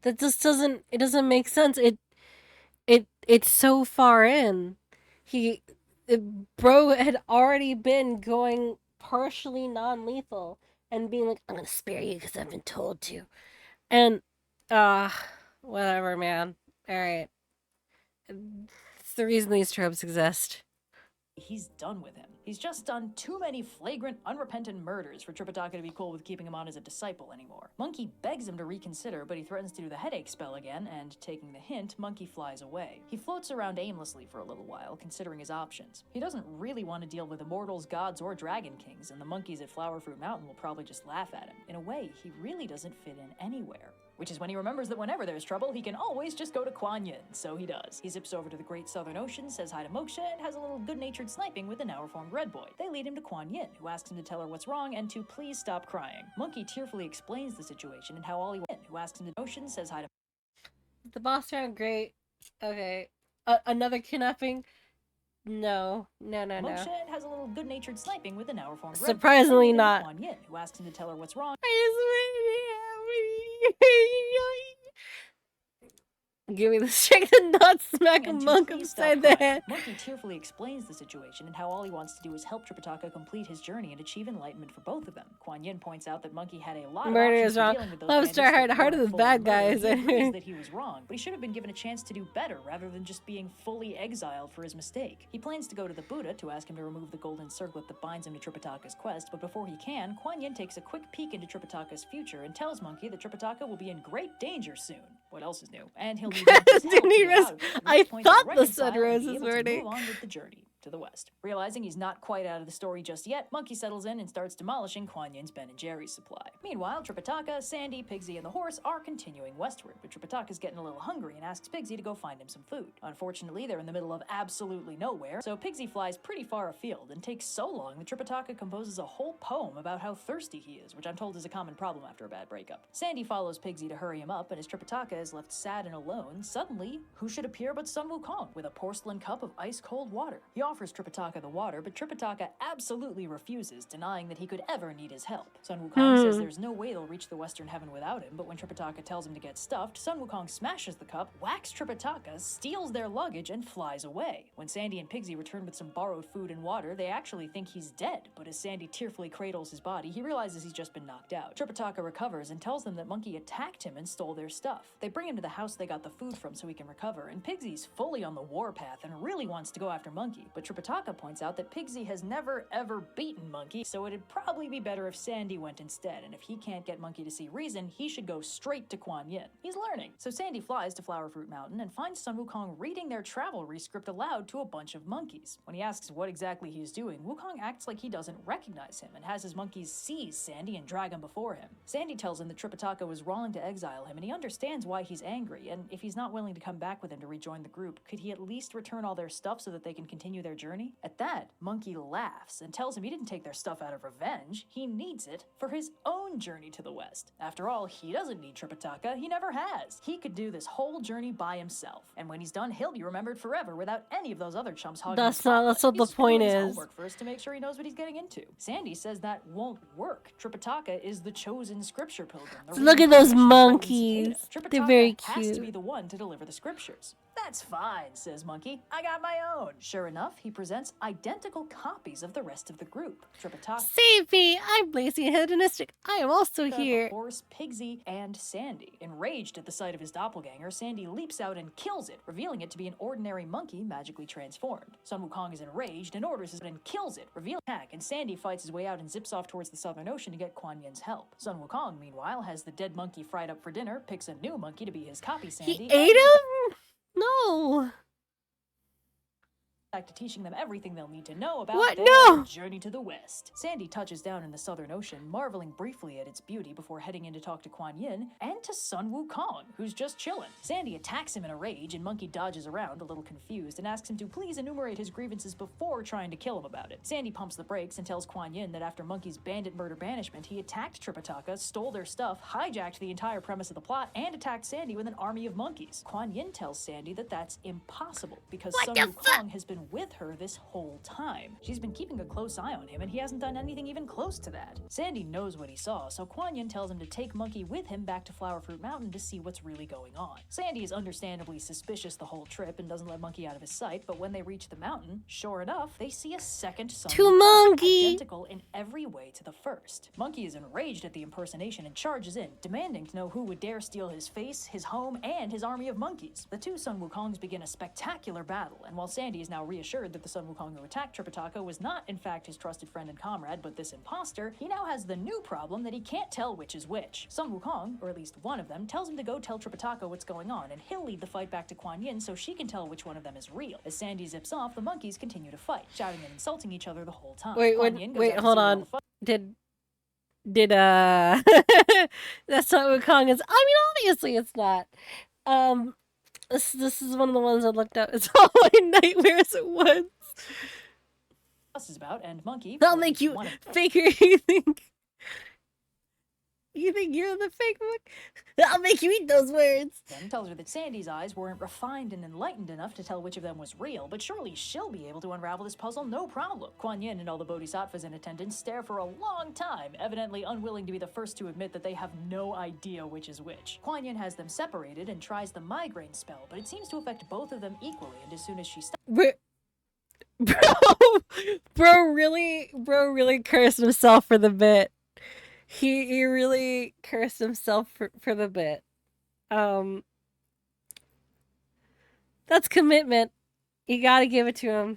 That just doesn't make sense. It's so far in. Bro had already been going partially non-lethal and being like, "I'm gonna spare you because I've been told to." And, whatever, man. Alright. It's the reason these tropes exist. he's done with him. He's just done too many flagrant, unrepentant murders for Tripitaka to be cool with keeping him on as a disciple anymore. Monkey begs him to reconsider, but he threatens to do the headache spell again, and taking the hint, Monkey flies away. He floats around aimlessly for a little while, considering his options. He doesn't really want to deal with immortals, gods, or dragon kings, and the monkeys at Flower Fruit Mountain will probably just laugh at him. In a way, he really doesn't fit in anywhere. which is when he remembers that whenever there's trouble, he can always just go to Kuan Yin, so he does. He zips over to the Great Southern Ocean, says hi to Moksha, and has a little good-natured sniping with the now-reformed Red Boy. They lead him to Kuan Yin, who asks him to tell her what's wrong and to please stop crying. Monkey tearfully explains the situation and how all he wants, who asks him to Ocean, says hi to The boss round, great. Okay. Another kidnapping? No. Moksha and has a little good-natured sniping with the now-reformed Red Boy. Surprisingly They lead him to not. Kuan Yin, who asks him to tell her what's wrong. Give me the strength to not smack a And to monk please upside stop the crying. head. Monkey tearfully explains the situation and how all he wants to do is help Tripitaka complete his journey and achieve enlightenment for both of them. Kuan Yin points out that Monkey had a lot of Murder options is for wrong. dealing with those Love bandits Star that Heart of weren't the full bad on murder. guys. He agrees that he was wrong, but he should have been given a chance to do better rather than just being fully exiled for his mistake. He plans to go to the Buddha to ask him to remove the golden circlet that binds him to Tripitaka's quest, but before he can, Kuan Yin takes a quick peek into Tripitaka's future and tells Monkey that Tripitaka will be in great danger soon. What else is new? And he'll need Monkey's help to get out of it. At I which point he'll thought the reconcile and sunrise be was able to already. move on with the journey to the west. Realizing he's not quite out of the story just yet, Monkey settles in and starts demolishing Kuan Yin's Ben & Jerry's supply. Meanwhile, Tripitaka, Sandy, Pigsy, and the horse are continuing westward, but Tripitaka's getting a little hungry and asks Pigsy to go find him some food. Unfortunately, they're in the middle of absolutely nowhere, so Pigsy flies pretty far afield and takes so long that Tripitaka composes a whole poem about how thirsty he is, which I'm told is a common problem after a bad breakup. Sandy follows Pigsy to hurry him up, and as Tripitaka is left sad and alone, suddenly, who should appear but Sun Wukong with a porcelain cup of ice-cold water. He offers Tripitaka the water, but Tripitaka absolutely refuses, denying that he could ever need his help. Sun Wukong says there's no way they'll reach the Western Heaven without him, but when Tripitaka tells him to get stuffed, Sun Wukong smashes the cup, whacks Tripitaka, steals their luggage, and flies away. When Sandy and Pigsy return with some borrowed food and water, they actually think he's dead, but as Sandy tearfully cradles his body, he realizes he's just been knocked out. Tripitaka recovers and tells them that Monkey attacked him and stole their stuff. They bring him to the house they got the food from so he can recover, and Pigsy's fully on the warpath and really wants to go after Monkey, but Tripitaka points out that Pigsy has never ever beaten Monkey, so it'd probably be better if Sandy went instead, and if he can't get Monkey to see reason, he should go straight to Kuan Yin. He's learning. So Sandy flies to Flower Fruit Mountain and finds Sun Wukong reading their travelry script aloud to a bunch of monkeys. When he asks what exactly he's doing, Wukong acts like he doesn't recognize him and has his monkeys seize Sandy and drag him before him. Sandy tells him that Tripitaka was wrong to exile him, and he understands why he's angry, and if he's not willing to come back with him to rejoin the group, could he at least return all their stuff so that they can continue their journey? At that, Monkey laughs and tells him he didn't take their stuff out of revenge, he needs it for his own journey to the west. After all, he doesn't need Tripitaka, he never has. He could do this whole journey by himself, and when he's done, he'll be remembered forever without any of those other chumps hogging That's his not- spotlight. that's what the He's point doing his is. homework first to make sure he knows what he's getting into. Sandy says that won't work. Tripitaka is the chosen scripture pilgrim. the So look at those reincarnation of Holy monkeys. Cicada. They're very Tripitaka has to cute. be the one to deliver the scriptures. That's fine, says Monkey. I got my own. Sure enough, he presents identical copies of the rest of the group. Tripitaka, Save me! I'm lazy and hedonistic. I am also the here. horse, Pigsy, and Sandy. Enraged at the sight of his doppelganger, Sandy leaps out and kills it, revealing it to be an ordinary monkey magically transformed. Sun Wukong is enraged and orders it and kills it, revealing attack, and Sandy fights his way out and zips off towards the Southern Ocean to get Kuan Yin's help. Sun Wukong, meanwhile, has the dead monkey fried up for dinner, picks a new monkey to be his copy Sandy. He ate him? No. Back to teaching them everything they'll need to know about What? their No! journey to the west. Sandy touches down in the Southern Ocean, marveling briefly at its beauty before heading in to talk to Kuan Yin and to Sun Wukong, who's just chilling. Sandy attacks him in a rage, and Monkey dodges around, a little confused, and asks him to please enumerate his grievances before trying to kill him about it. Sandy pumps the brakes and tells Kuan Yin that after Monkey's bandit murder banishment, he attacked Tripitaka, stole their stuff, hijacked the entire premise of the plot, and attacked Sandy with an army of monkeys. Kuan Yin tells Sandy that that's impossible, because Sun Wukong has been with her this whole time. She's been keeping a close eye on him, and he hasn't done anything even close to that. Sandy knows what he saw, so Kuan Yin tells him to take Monkey with him back to Flower Fruit Mountain to see what's really going on. Sandy is understandably suspicious the whole trip and doesn't let Monkey out of his sight, but when they reach the mountain, sure enough, they see a second Sun Two Wukong, monkey! identical in every way to the first. Monkey is enraged at the impersonation and charges in, demanding to know who would dare steal his face, his home, and his army of monkeys. The two Sun Wukongs begin a spectacular battle, and while Sandy is now reassured that the Sun Wukong who attacked Tripitaka was not, in fact, his trusted friend and comrade, but this imposter, he now has the new problem that he can't tell which is which. Sun Wukong, or at least one of them, tells him to go tell Tripitaka what's going on, and he'll lead the fight back to Kuan Yin so she can tell which one of them is real. As Sandy zips off, the monkeys continue to fight, shouting and insulting each other the whole time. Wait, Kuan Yin goes out wait, to hold see what all on. the fight- Did That's not what Wukong is. I mean, obviously it's not. This is one of the ones I looked up. It's all my nightmares at once. Is about, and Monkey. I'll make you faker. You think you're the fake book? I'll make you eat those words. Then tells her that Sandy's eyes weren't refined and enlightened enough to tell which of them was real, but surely she'll be able to unravel this puzzle no problem. Kuan Yin and all the bodhisattvas in attendance stare for a long time, evidently unwilling to be the first to admit that they have no idea which is which. Kuan Yin has them separated and tries the migraine spell, but it seems to affect both of them equally, and as soon as she stops... Bro really cursed himself for the bit. He really cursed himself for the bit. That's commitment. You gotta give it to him.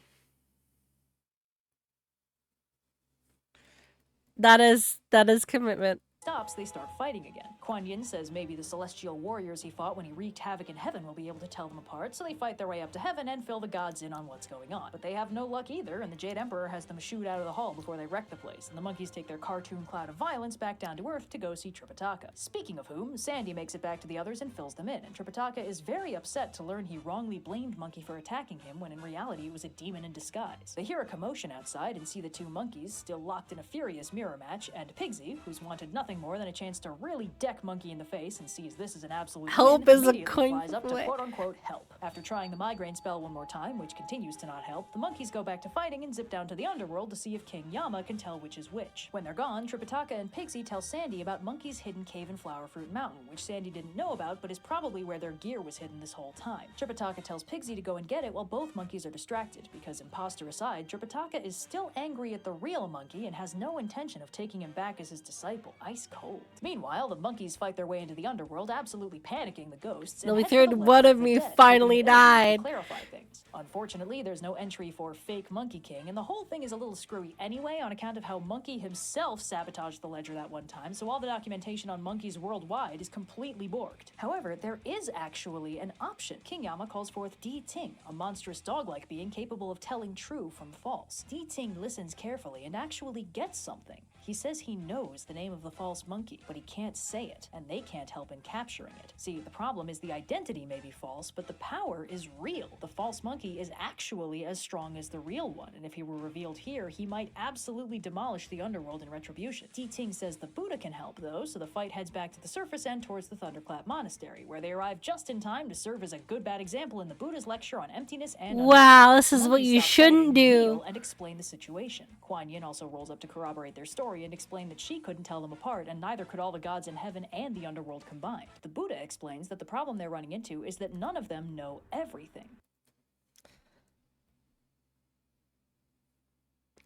That is commitment. Stops, they start fighting again. Kuan Yin says maybe the celestial warriors he fought when he wreaked havoc in heaven will be able to tell them apart, so they fight their way up to heaven and fill the gods in on what's going on. But they have no luck either, and the Jade Emperor has them shoot out of the hall before they wreck the place, and the monkeys take their cartoon cloud of violence back down to Earth to go see Tripitaka. Speaking of whom, Sandy makes it back to the others and fills them in, and Tripitaka is very upset to learn he wrongly blamed Monkey for attacking him when in reality it was a demon in disguise. They hear a commotion outside and see the two monkeys still locked in a furious mirror match, and Pigsy, who's wanted nothing more than a chance to really deck Monkey in the face and sees this as an absolute help win, is a immediately coin flies up to flip. quote-unquote help. After trying the migraine spell one more time, which continues to not help, the monkeys go back to fighting and zip down to the underworld to see if King Yama can tell which is which. When they're gone, Tripitaka and Pigsy tell Sandy about Monkey's hidden cave in Flower Fruit Mountain, which Sandy didn't know about but is probably where their gear was hidden this whole time. Tripitaka tells Pigsy to go and get it while both monkeys are distracted, because imposter aside, Tripitaka is still angry at the real monkey and has no intention of taking him back as his disciple. Ice cold. Meanwhile, the monkeys fight their way into the underworld, absolutely panicking the ghosts. No, the third one of me finally died. Clarify things. Unfortunately, there's no entry for fake Monkey King, and the whole thing is a little screwy anyway on account of how Monkey himself sabotaged the ledger that one time, so all the documentation on monkeys worldwide is completely borked. However, there is actually an option. King Yama calls forth Di Ting, a monstrous dog-like being capable of telling true from false. Di Ting listens carefully and actually gets something. He says he knows the name of the false monkey, but he can't say it, and they can't help in capturing it. See, the problem is the identity may be false, but the power is real. The false monkey is actually as strong as the real one, and if he were revealed here, he might absolutely demolish the underworld in retribution. Di Ting says the Buddha can help, though, so the fight heads back to the surface and towards the Thunderclap Monastery, where they arrive just in time to serve as a good bad example in the Buddha's lecture on emptiness and wow, this is what you shouldn't do. And explain the situation. Kuan Yin also rolls up to corroborate their story and explain that she couldn't tell them apart, and neither could all the gods in heaven and the underworld combined. The Buddha explains that the problem they're running into is that none of them know everything.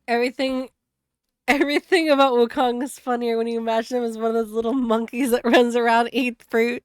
Everything about Wukong is funnier when you imagine him as one of those little monkeys that runs around, eats fruit.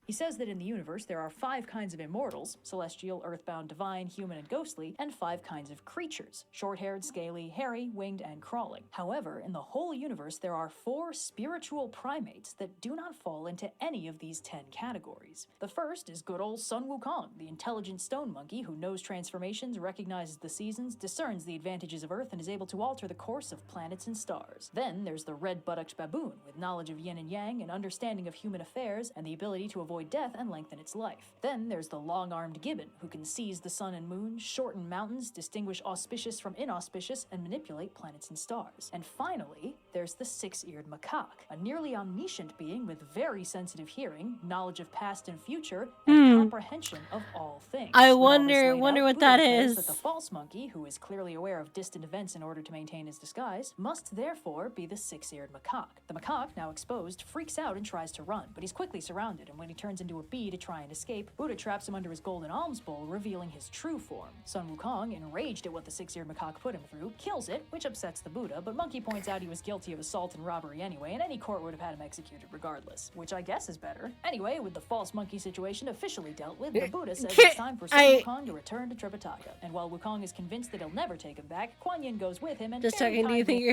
He says that in the universe there are 5 kinds of immortals: celestial, earthbound, divine, human, and ghostly, and 5 kinds of creatures: short-haired, scaly, hairy, winged, and crawling. However, in the whole universe there are 4 spiritual primates that do not fall into any of these 10 categories. The first is good old Sun Wukong, the intelligent stone monkey who knows transformations, recognizes the seasons, discerns the advantages of Earth, and is able to alter the course of planets and stars. Then there's the red-buttocked baboon, with knowledge of yin and yang, an understanding of human affairs, and the ability to avoid death and lengthen its life. Then there's the long-armed gibbon, who can seize the sun and moon, shorten mountains, distinguish auspicious from inauspicious, and manipulate planets and stars. And finally, there's the 6-eared macaque, a nearly omniscient being with very sensitive hearing, knowledge of past and future, and comprehension of all things. I wonder what that is. That the false monkey, who is clearly aware of distant events in order to maintain his disguise, must therefore be the 6-eared macaque. The macaque, now exposed, freaks out and tries to run, but he's quickly surrounded, and when he turns into a bee to try and escape, Buddha traps him under his golden alms bowl, revealing his true form. Sun Wukong, enraged at what the 6-eared macaque put him through, kills it, which upsets the Buddha, but Monkey points out he was guilty of assault and robbery anyway, and any court would have had him executed regardless, which I guess is better. Anyway, with the false monkey situation officially dealt with, the Buddha says it's time for Sun Wukong to return to Tripitaka, and while Wukong is convinced that he'll never take him back, Kuan Yin goes with him and just checking, do you think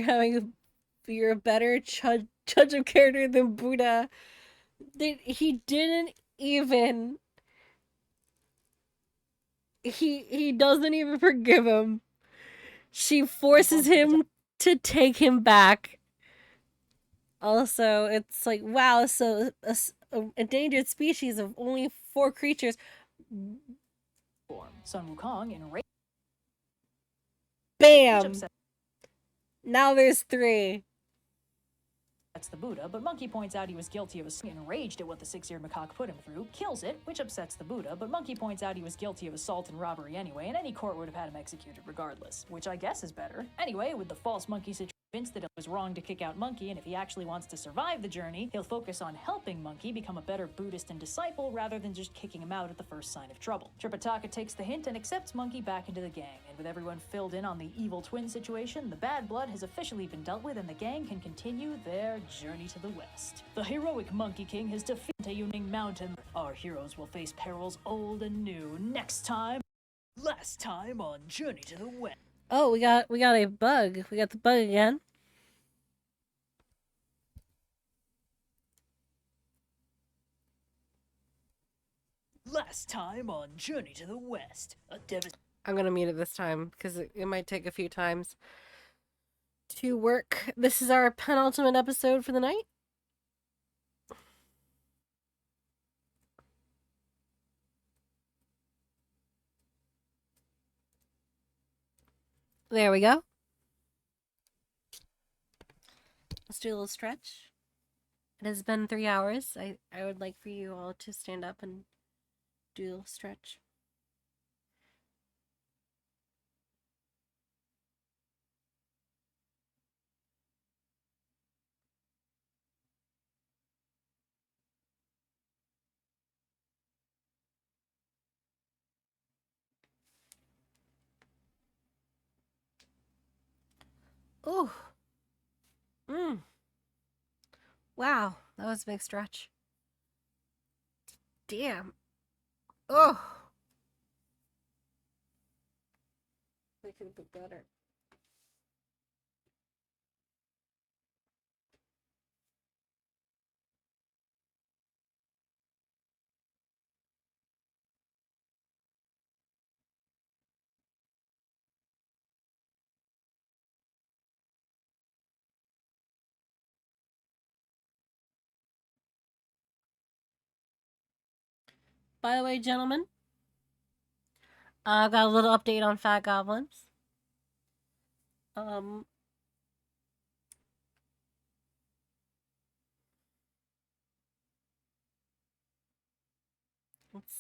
you're a better judge of character than Buddha? He didn't even... He doesn't even forgive him. She forces him to take him back. Also, it's like, wow, so a endangered species of only 4 creatures. Sun Wukong enraged. Bam! Now there's 3. That's the Buddha, but Monkey points out he was guilty of enraged at what the 6-eared macaque put him through, kills it, which upsets the Buddha, but Monkey points out he was guilty of assault and robbery anyway, and any court would have had him executed regardless, which I guess is better. Anyway, with the false monkey situation, convinced that it was wrong to kick out Monkey, and if he actually wants to survive the journey, he'll focus on helping Monkey become a better Buddhist and disciple rather than just kicking him out at the first sign of trouble. Tripitaka takes the hint and accepts Monkey back into the gang, and with everyone filled in on the evil twin situation, the bad blood has officially been dealt with and the gang can continue their journey to the west. The heroic Monkey King has defeated Tayuning Mountain. Our heroes will face perils old and new next time. Last time on Journey to the West. Oh, we got a bug. We got the bug again. Last time on Journey to the West. I'm gonna mute it this time because it might take a few times to work. This is our penultimate episode for the night. There we go. Let's do a little stretch. It has been 3 hours. I would like for you all to stand up and do a little stretch. Ooh. Wow, that was a big stretch. Damn. Oh. I could have been better. By the way, gentlemen, I've got a little update on Fat Goblins. Let's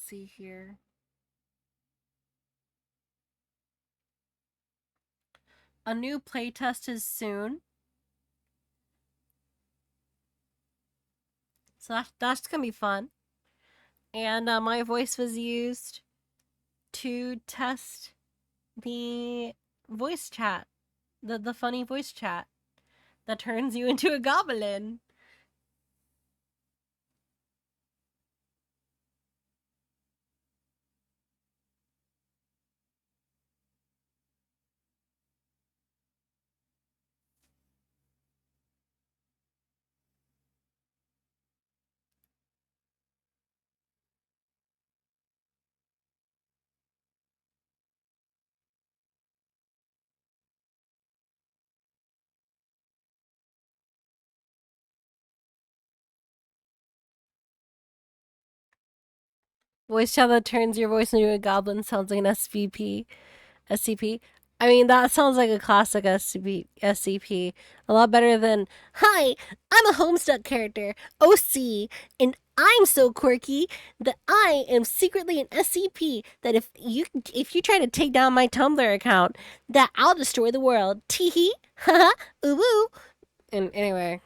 see here. A new playtest is soon. So that's gonna be fun. And my voice was used to test the voice chat. The funny voice chat that turns you into a goblin. Voice chat that turns your voice into a goblin sounds like an SCP. I mean, that sounds like a classic SCP. A lot better than, hi, I'm a Homestuck character, OC, and I'm so quirky that I am secretly an SCP that if you try to take down my Tumblr account, that I'll destroy the world. Teehee, haha, ooh woo. And anyway.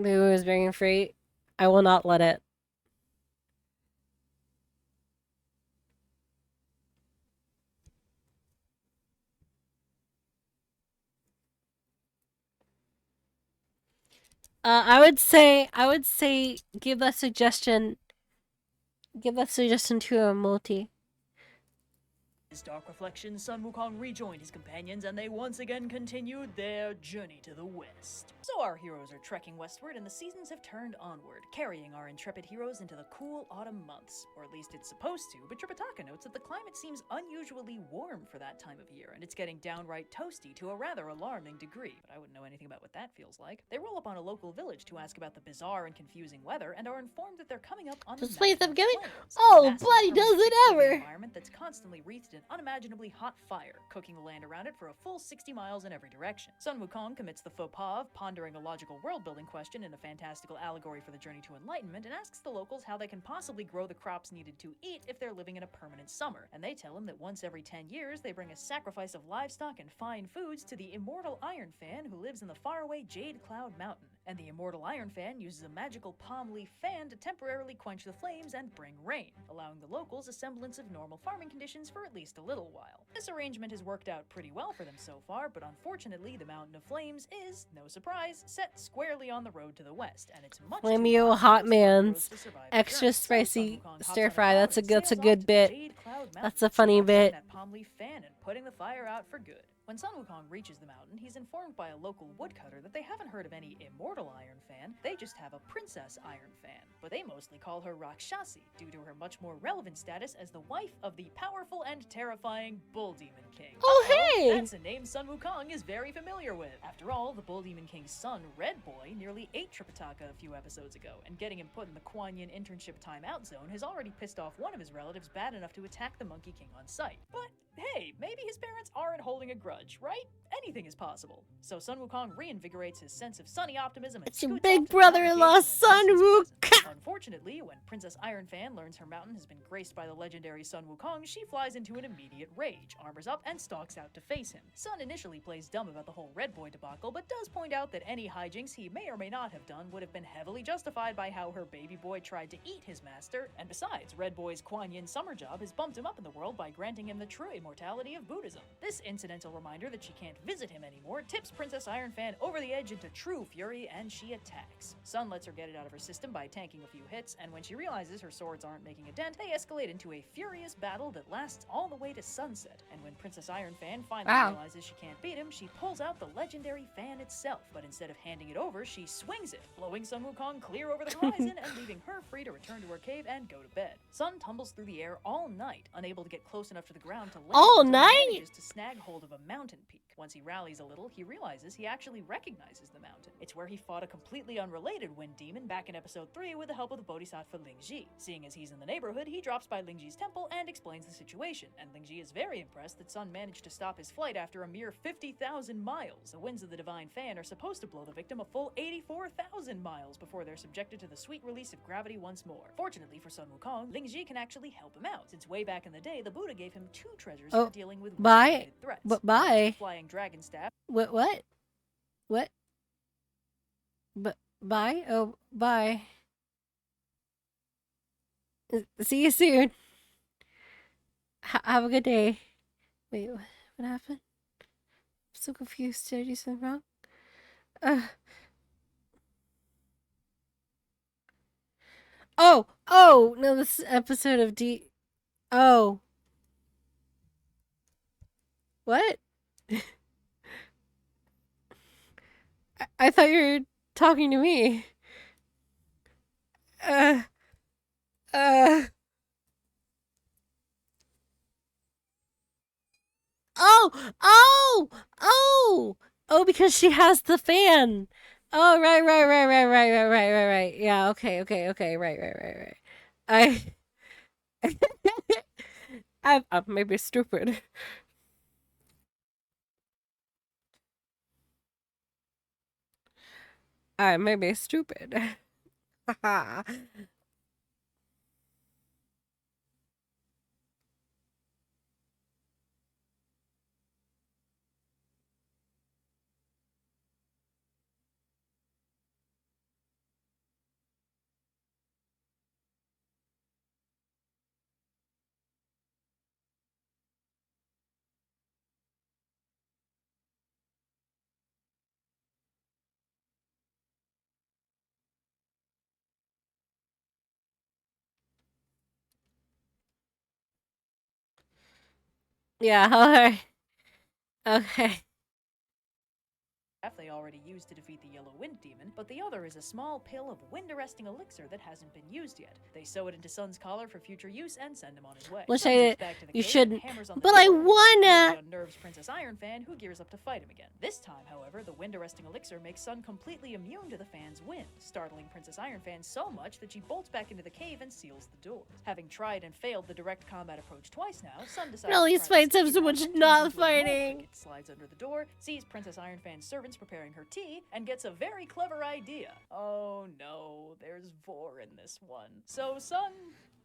Boo is being free. I will not let it. I would say give that suggestion to a multi. His dark reflection, Sun Wukong rejoined his companions and they once again continued their journey to the west. So our heroes are trekking westward and the seasons have turned onward, carrying our intrepid heroes into the cool autumn months. Or at least it's supposed to, but Tripitaka notes that the climate seems unusually warm for that time of year, and it's getting downright toasty to a rather alarming degree. But I wouldn't know anything about what that feels like. They roll up on a local village to ask about the bizarre and confusing weather and are informed that they're coming up on This the place Mountain I'm getting. Flames, Oh, a massive bloody does permanent it fixture of the ever! environment that's constantly wreathed in unimaginably hot fire, cooking the land around it for a full 60 miles in every direction. Sun Wukong commits the faux pas of pondering a logical world-building question in a fantastical allegory for the journey to enlightenment and asks the locals how they can possibly grow the crops needed to eat if they're living in a permanent summer. And they tell him that once every 10 years they bring a sacrifice of livestock and fine foods to the immortal Iron Fan who lives in the faraway Jade Cloud Mountain. And the immortal Iron Fan uses a magical palm leaf fan to temporarily quench the flames and bring rain, allowing the locals a semblance of normal farming conditions for at least a little while. This arrangement has worked out pretty well for them so far, but unfortunately the Mountain of Flames is, no surprise, set squarely on the road to the west, and it's much too Flamio hot hot for the roads man's to survive the extra journey. So spicy Sun Wukong hops stir on a fry. cloud That's a and good sails off to the bit. Jade Cloud That's Mountain, a funny charging bit. that palm leaf fan and putting the fire out for good. When Sun Wukong reaches the mountain, he's informed by a local woodcutter that they haven't heard of any immortal Iron Fan, they just have a Princess Iron Fan. But they mostly call her Rakshasi, due to her much more relevant status as the wife of the powerful and terrifying Bull Demon King. Oh, hey! That's a name Sun Wukong is very familiar with. After all, the Bull Demon King's son, Red Boy, nearly ate Tripitaka a few episodes ago, and getting him put in the Kuan Yin internship timeout zone has already pissed off one of his relatives bad enough to attack the Monkey King on sight. But hey, maybe his parents aren't holding a grudge, right? Anything is possible. So Sun Wukong reinvigorates his sense of sunny optimism and It's your scoots big off to the mountain brother-in-law, cave to Sun enhance his Wukong. presence. Unfortunately, when Princess Iron Fan learns her mountain has been graced by the legendary Sun Wukong, she flies into an immediate rage, armors up, and stalks out to face him. Sun initially plays dumb about the whole Red Boy debacle, but does point out that any hijinks he may or may not have done would have been heavily justified by how her baby boy tried to eat his master, and besides, Red Boy's Kuan Yin summer job has bumped him up in the world by granting him the true immortality of Buddhism. This incidental reminder that she can't visit him anymore tips Princess Iron Fan over the edge into true fury, and she attacks. Sun lets her get it out of her system by tanking a few hits, and when she realizes her swords aren't making a dent, they escalate into a furious battle that lasts all the way to sunset. And when Princess Iron Fan finally realizes she can't beat him, she pulls out the legendary fan itself, but instead of handing it over, she swings it, blowing Sun Wukong clear over the horizon and leaving her free to return to her cave and go to bed. Sun tumbles through the air all night, unable to get close enough to the ground to land All until he night? manages to snag hold of a mountain peak. Once he rallies a little, he realizes he actually recognizes the mountain. It's where he fought a completely unrelated wind demon back in episode 3 with the help of the Bodhisattva Lingji. Seeing as he's in the neighborhood, he drops by Lingji's temple and explains the situation, and Lingji is very impressed that Sun managed to stop his flight after a mere 50,000 miles. The winds of the Divine Fan are supposed to blow the victim a full 84,000 miles before they're subjected to the sweet release of gravity once more. Fortunately for Sun Wukong, Lingji can actually help him out, since way back in the day, the Buddha gave him 2 treasures for dealing with bye. weather-related threats. But bye. Flying dragon staff. What? But bye? Oh, bye. See you soon. Have a good day. Wait, what happened? I'm so confused. Did I do something wrong? Oh, no, this is episode of Oh. What? I thought you were talking to me. Oh, because she has the fan. Oh, right. Yeah, okay, right. I'm maybe stupid. I may be stupid. Yeah, alright. Okay. They already used to defeat the Yellow Wind Demon, but the other is a small pill of wind-arresting elixir that hasn't been used yet. They sew it into Sun's collar for future use and send him on his way. Wish Sun I zips did. back to the You cave and shouldn't. hammers on the But I door, which wanna. severely unnerves Princess Ironfan, who gears up to fight him again. This time, however, the wind-arresting elixir makes Sun completely immune to the fan's wind, startling Princess Ironfan so much that she bolts back into the cave and seals the doors. Having tried and failed the direct combat approach twice now, Sun decides All to these try the fights have sneaky so route much and turns not into a mole fighting. cricket, slides under the door, sees Princess Ironfan's servants preparing her tea, and gets a very clever idea. Oh no, there's vor in this one. So Sun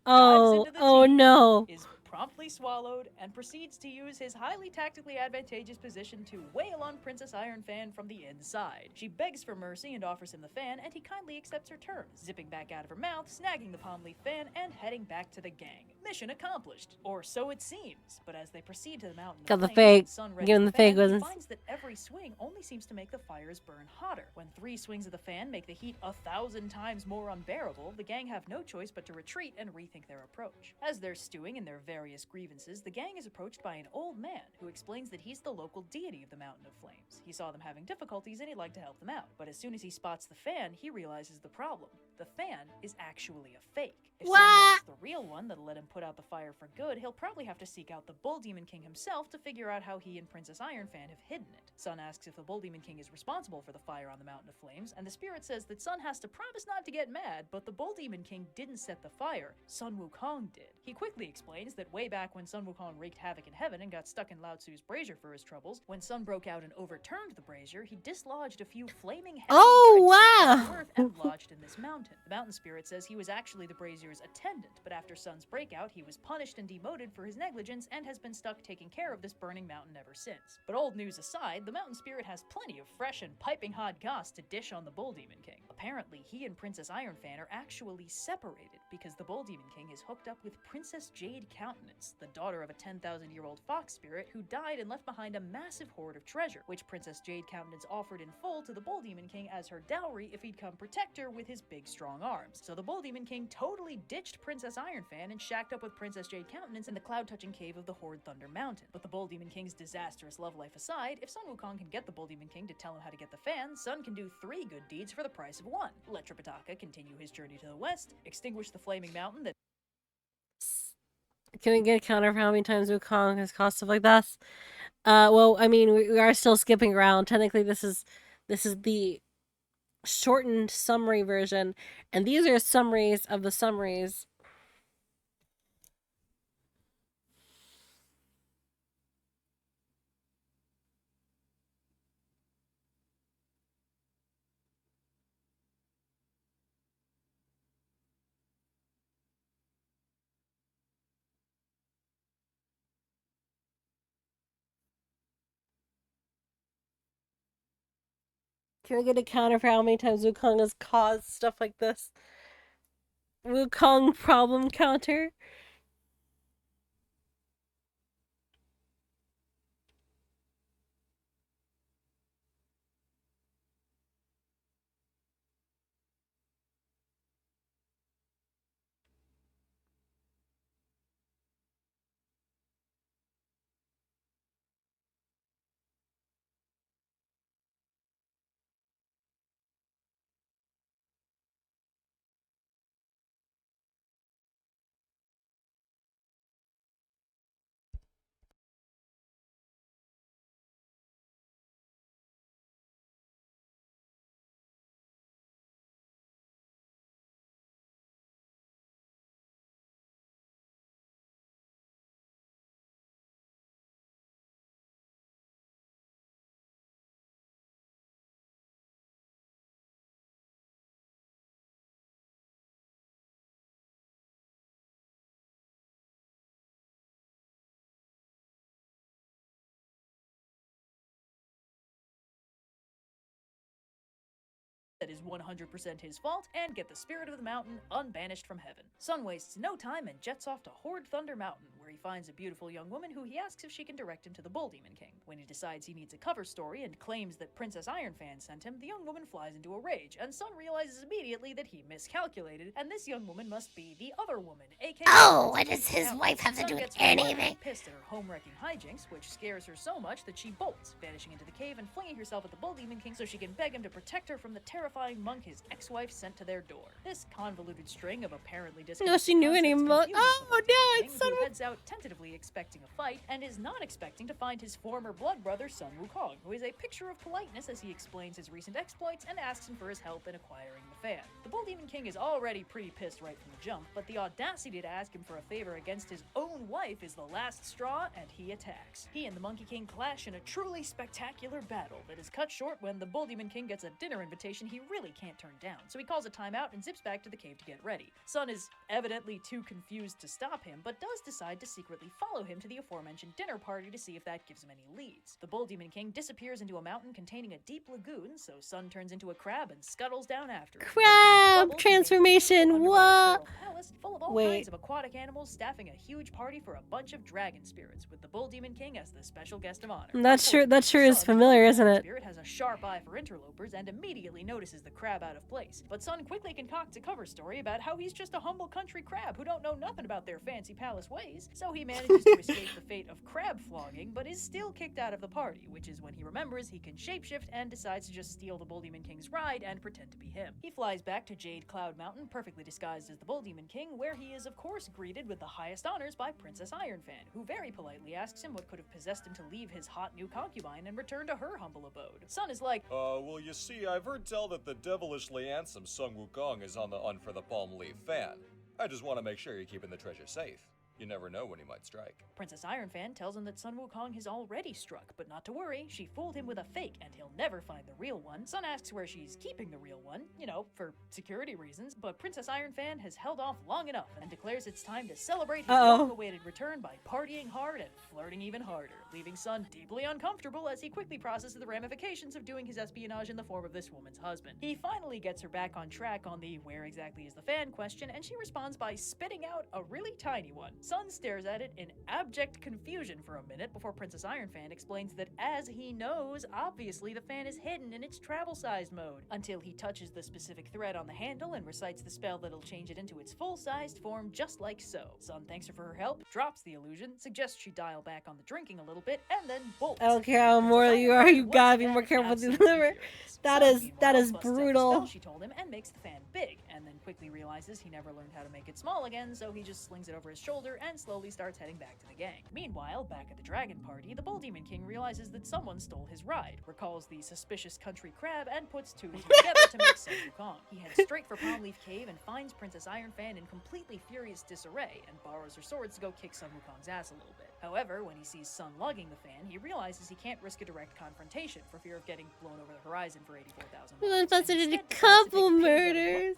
dives into the Oh tea, no. is promptly swallowed, and proceeds to use his highly tactically advantageous position to wail on Princess Ironfan from the inside. She begs for mercy and offers him the fan, and he kindly accepts her terms, zipping back out of her mouth, snagging the palm leaf fan, and heading back to the gang. Mission accomplished. Or so it seems. But as they proceed to the mountain of Got the flames fake. and Sun readies Give him the the fake fan, he ones. finds that every swing only seems to make the fires burn hotter. When 3 swings of the fan make the heat 1,000 times more unbearable, the gang have no choice but to retreat and rethink their approach. As they're stewing in their various grievances, the gang is approached by an old man who explains that he's the local deity of the Mountain of Flames. He saw them having difficulties and he'd like to help them out. But as soon as he spots the fan, he realizes the problem. The fan is actually a fake. If Sun wants the real one that'll let him put out the fire for good, he'll probably have to seek out the Bull Demon King himself to figure out how he and Princess Ironfan have hidden it. Sun asks if the Bull Demon King is responsible for the fire on the Mountain of Flames, and the spirit says that Sun has to promise not to get mad, but the Bull Demon King didn't set the fire, Sun Wukong did. He quickly explains that way back when Sun Wukong wreaked havoc in heaven and got stuck in Lao Tzu's brazier for his troubles, when Sun broke out and overturned the brazier, he dislodged a few flaming heavy bricks from the earth and lodged in this mountain. The mountain spirit says he was actually the brazier's attendant, but after Sun's breakout, he was punished and demoted for his negligence and has been stuck taking care of this burning mountain ever since. But old news aside, the mountain spirit has plenty of fresh and piping hot goss to dish on the Bull Demon King. Apparently, he and Princess Ironfan are actually separated because the Bull Demon King is hooked up with Princess Jade Countenance, the daughter of a 10,000-year-old fox spirit who died and left behind a massive hoard of treasure, which Princess Jade Countenance offered in full to the Bull Demon King as her dowry if he'd come protect her with his big strong arms. So the Bull Demon King totally ditched Princess Ironfan and shacked up with Princess Jade Countenance in the cloud-touching cave of the Horde Thunder Mountain. But the Bull Demon King's disastrous love life aside, if Sun Wukong can get the Bull Demon King to tell him how to get the fan, Sun can do 3 good deeds for the price of 1. Let Tripitaka continue his journey to the west, extinguish the flaming mountain that Can we get a counter for how many times Wukong has caused stuff like this? Well, I mean, we are still skipping around. Technically, this is the shortened summary version, and these are summaries of the summaries. Can we get a counter for how many times Wukong has caused stuff like this? Wukong problem counter? is 100% his fault, and get the spirit of the mountain unbanished from heaven. Sun wastes no time and jets off to Horde Thunder Mountain, where where he finds a beautiful young woman who he asks if she can direct him to the Bull Demon King. When he decides he needs a cover story and claims that Princess Ironfan sent him, the young woman flies into a rage, and Sun realizes immediately that he miscalculated, and this young woman must be the other woman, aka Oh, what does his wife have to Sun do with gets anything? pissed at her home-wrecking hijinks, which scares her so much that she bolts, vanishing into the cave and flinging herself at the Bull Demon King so she can beg him to protect her from the terrifying monk his ex-wife sent to their door. This convoluted string of apparently No, she knew any monk. Oh, no, it's King, Sun who heads out tentatively expecting a fight and is not expecting to find his former blood brother Sun Wukong, who is a picture of politeness as he explains his recent exploits and asks him for his help in acquiring the fan. The Bull Demon King is already pretty pissed right from the jump, but the audacity to ask him for a favor against his own wife is the last straw, and he attacks. He and the Monkey King clash in a truly spectacular battle that is cut short when the Bull Demon King gets a dinner invitation he really can't turn down, so he calls a timeout and zips back to the cave to get ready. Sun is evidently too confused to stop him, but does decide to secretly follow him to the aforementioned dinner party to see if that gives him any leads. The Bull Demon King disappears into a mountain containing a deep lagoon, so Sun turns into a crab and scuttles down after him. Crab transformation, what? Palace full of all Wait. kinds of aquatic animals staffing a huge party for a bunch of dragon spirits, with the Bull Demon King as the special guest of honor. That sure is familiar, isn't it? Spirit has a sharp eye for interlopers and immediately notices the crab out of place. But Sun quickly concocts a cover story about how he's just a humble country crab who don't know nothing about their fancy palace ways, so he manages to escape the fate of crab flogging, but is still kicked out of the party, which is when he remembers he can shapeshift and decides to just steal the Bull Demon King's ride and pretend to be him. He flies back to Jade Cloud Mountain, perfectly disguised as the Bull Demon King, where he is of course greeted with the highest honors by Princess Ironfan, who very politely asks him what could have possessed him to leave his hot new concubine and return to her humble abode. Sun is like, well, you see, I've heard tell that the devilishly handsome Sun Wukong is on the hunt for the palm leaf fan. I just want to make sure you're keeping the treasure safe. You never know when he might strike. Princess Ironfan tells him that Sun Wukong has already struck, but not to worry, she fooled him with a fake and he'll never find the real one. Sun asks where she's keeping the real one, you know, for security reasons, but Princess Ironfan has held off long enough and declares it's time to celebrate his long-awaited return by partying hard and flirting even harder, leaving Sun deeply uncomfortable as he quickly processes the ramifications of doing his espionage in the form of this woman's husband. He finally gets her back on track on the where exactly is the fan question, and she responds by spitting out a really tiny one. Sun stares at it in abject confusion for a minute before Princess Ironfan explains that as he knows, obviously the fan is hidden in its travel-sized mode, until he touches the specific thread on the handle and recites the spell that'll change it into its full-sized form just like so. Sun thanks her for her help, drops the illusion, suggests she dial back on the drinking a little bit, and then bolts. I don't care how moral you are, you gotta be more careful with the liver. That is brutal. She told him and makes the fan big, and then quickly realizes he never learned how to make it small again, so he just slings it over his shoulder and slowly starts heading back to the gang. Meanwhile, back at the dragon party, the Bull Demon King realizes that someone stole his ride, recalls the suspicious country crab, and puts two and two together to make Sun Wukong. He heads straight for Palmleaf Cave and finds Princess Ironfan in completely furious disarray, and borrows her swords to go kick Sun Wukong's ass a little bit. However, when he sees Sun lugging the fan, he realizes he can't risk a direct confrontation for fear of getting blown over the horizon for 84,000 Well, I thought did a couple murders.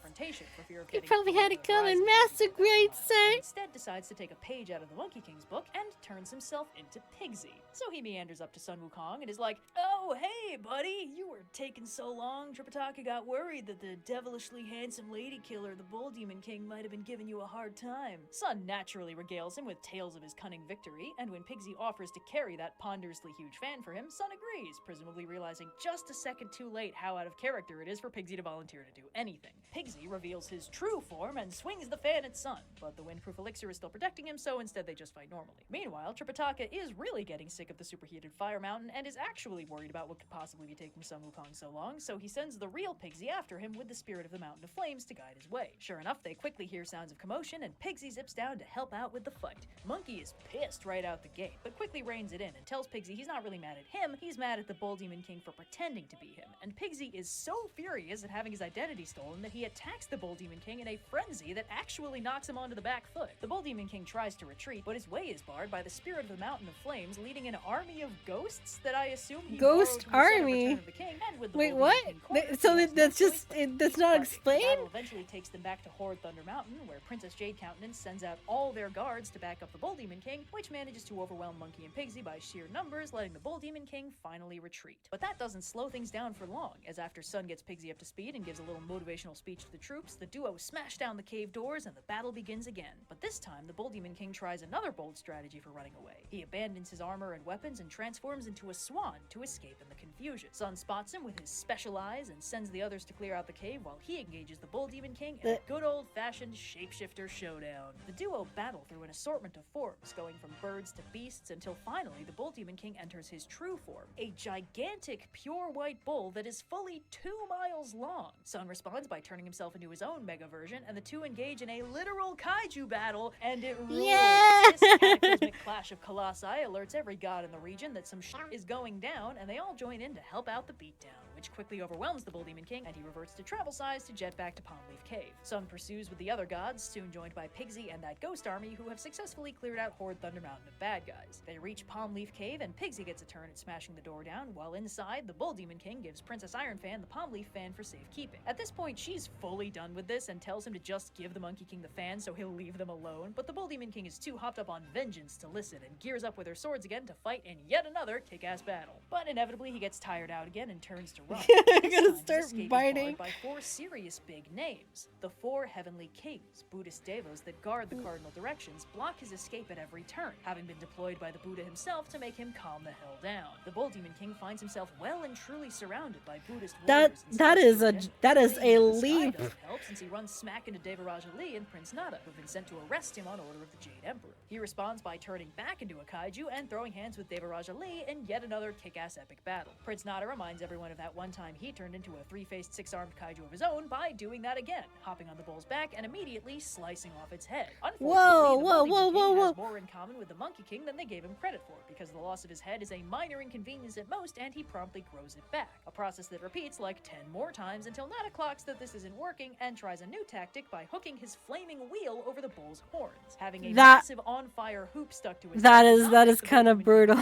He probably had to come and massacre, sir. Instead decides to take a page out of the Monkey King's book and turns himself into Pigsy. So he meanders up to Sun Wukong and is like, "Oh, hey, buddy, you were taking so long. Tripitaka got worried that the devilishly handsome lady killer, the Bull Demon King, might have been giving you a hard time." Sun naturally regales him with tales of his cunning victory, and when Pigsy offers to carry that ponderously huge fan for him, Sun agrees, presumably realizing just a second too late how out of character it is for Pigsy to volunteer to do anything. Pigsy reveals his true form and swings the fan at Sun, but the windproof elixir is still protecting him, so instead they just fight normally. Meanwhile, Tripitaka is really getting sick of the superheated fire mountain and is actually worried about what could possibly be taking Sun Wukong so long, so he sends the real Pigsy after him with the spirit of the Mountain of Flames to guide his way. Sure enough, they quickly hear sounds of commotion, and Pigsy zips down to help out with the fight. Monkey is pissed right out the gate, but quickly reins it in and tells Pigsy he's not really mad at him, he's mad at the Bull Demon King for pretending to be him. And Pigsy is so furious at having his identity stolen that he attacks the Bull Demon King in a frenzy that actually knocks him onto the back foot. The Bull Demon King tries to retreat, but his way is barred by the spirit of the Mountain of Flames, leading an army of ghosts that I assume he brought Ghost from the set of Army? Return of the King, and with the Wait, Bull what? Demon King cornered, So he has no that's choice just but to that's keep not fighting. The explained? battle eventually takes them back to Horde Thunder Mountain, where Princess Jade Countenance sends out all their guards to back up the Bull Demon King, which manages to overwhelm Monkey and Pigsy by sheer numbers, letting the Bull Demon King finally retreat. But that doesn't slow things down for long, as after Sun gets Pigsy up to speed and gives a little motivational speech to the troops, the duo smash down the cave doors and the battle begins again. But this time, the Bull Demon King tries another bold strategy for running away. He abandons his armor and weapons and transforms into a swan to escape in the confusion. Sun spots him with his special eyes and sends the others to clear out the cave while he engages the Bull Demon King in a good old-fashioned shapeshifter showdown. The duo battle through an assortment of forms, going from birds to beasts, until finally the Bull Demon King enters his true form, a gigantic pure white bull that is fully 2 miles long. Sun responds by turning himself into his own mega version, and the two engage in a literal kaiju battle, and it rules. Yeah! This cataclysmic clash of colossi alerts every god in the region that some shit is going down, and they all join in to help out the beatdown, which quickly overwhelms the Bull Demon King, and he reverts to travel size to jet back to Palmleaf Cave. Sun pursues with the other gods, soon joined by Pigsy and that ghost army who have successfully cleared out Horde Thunder Mountain of bad guys. They reach Palmleaf Cave, and Pigsy gets a turn at smashing the door down, while inside, the Bull Demon King gives Princess Ironfan the Palmleaf fan for safekeeping. At this point, she's fully done with this and tells him to just give the Monkey King the fan so he'll leave them alone, but the Bull Demon King is too hopped up on vengeance to listen and gears up with her swords again to fight in yet another kick-ass battle. But inevitably, he gets tired out again and turns to run. I'm gonna start biting. By 4 serious big names. The 4 heavenly kings, Buddhist devas that guard the cardinal directions, block his escape at every turn, having been deployed by the Buddha himself to make him calm the hell down. The Bull Demon King finds himself well and truly surrounded by Buddhist warriors. That is a leap. Help since he runs smack into Devaraja Lee and Prince Nada, who've been sent to arrest him on order of the Jade Emperor. He responds by turning back into a kaiju and throwing hands with Devaraja Lee in yet another kick-ass epic battle. Prince Nada reminds everyone of that one time he turned into a 3-faced, 6-armed kaiju of his own by doing that again, hopping on the bull's back and immediately slicing off its head. Unfortunately, the Bull Demon King has more in common with the Monkey King than they gave him credit for, because the loss of his head is a minor inconvenience at most, and he promptly grows it back. A process that repeats like 10 more times until Nada clocks that this isn't working and tries a new tactic by hooking his flaming wheel over the bull's horns, having a massive on-fire hoop stuck to his head. That is kind of brutal.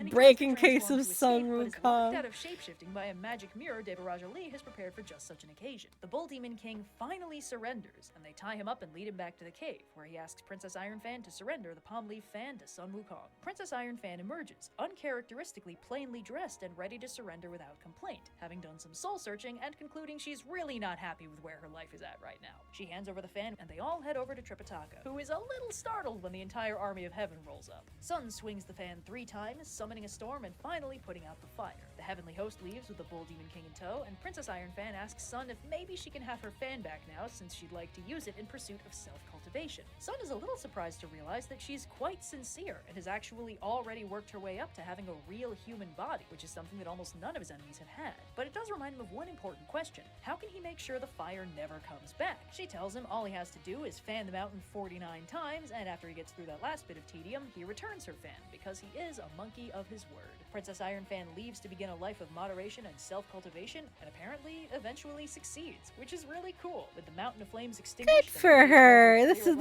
Breaking case of Sun Wukong. Out of shapeshifting by a magic mirror Devaraja Lee has prepared for just such an occasion. The Bull Demon King finally surrenders, and they tie him up and lead him back to the cave, where he asks Princess Ironfan to surrender the Palmleaf fan to Sun Wukong. Princess Ironfan emerges, uncharacteristically plainly dressed and ready to surrender without complaint, having done some soul-searching and concluding she's really not happy with where her life is at right now. She hands over the fan, and they all head over to Tripitaka, who is a little startled when the entire army of heaven rolls up. Sun swings the fan 3 times, summoning a storm and finally putting out the fire. The heavenly host leaves with the Bull Demon King in tow, and Princess Ironfan asks Sun if maybe she can have her fan back now, since she'd like to use it in pursuit of self-cultivation. Sun is a little surprised to realize that she's quite sincere and has actually already worked her way up to having a real human body, which is something that almost none of his enemies have had. But it does remind him of one important question: how can he make sure the fire never comes back? She tells him all he has to do is fan the mountain 49 times, and after he gets through that last bit of tedium, he returns her fan, because he is a monkey of his word. Princess Ironfan leaves to begin a life of moderation and self-cultivation, and apparently eventually succeeds, which is really cool. With the mountain of flames extinguished, Good for her. This is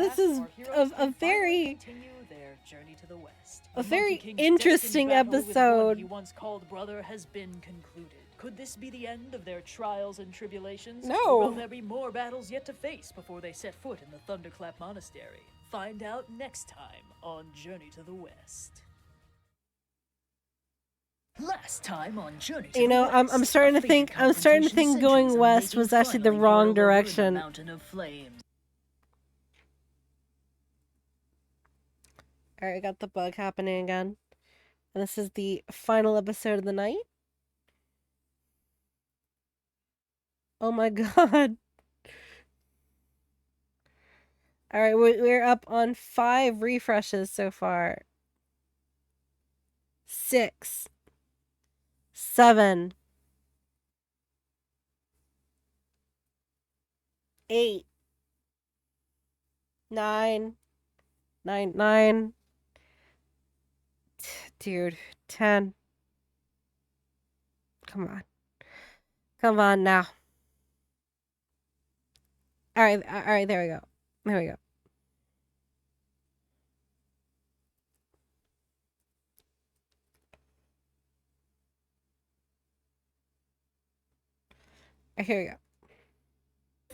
a very interesting episode. He once called brother has been concluded. Could this be the end of their trials and tribulations? No. Or will there be more battles yet to face before they set foot in the Thunderclap Monastery? Find out next time on Journey to the West. Last time on Journey to You know, the West, I'm starting to think going west was actually the wrong direction. Mountain of Flames. Alright, I got the bug happening again. And this is the final episode of the night. Oh my god. Alright, we're up on 5 refreshes so far. 6. 7. 8. 9. 9. Dude, 10. Come on. Come on now. Alright, there we go. There we go. Here we go.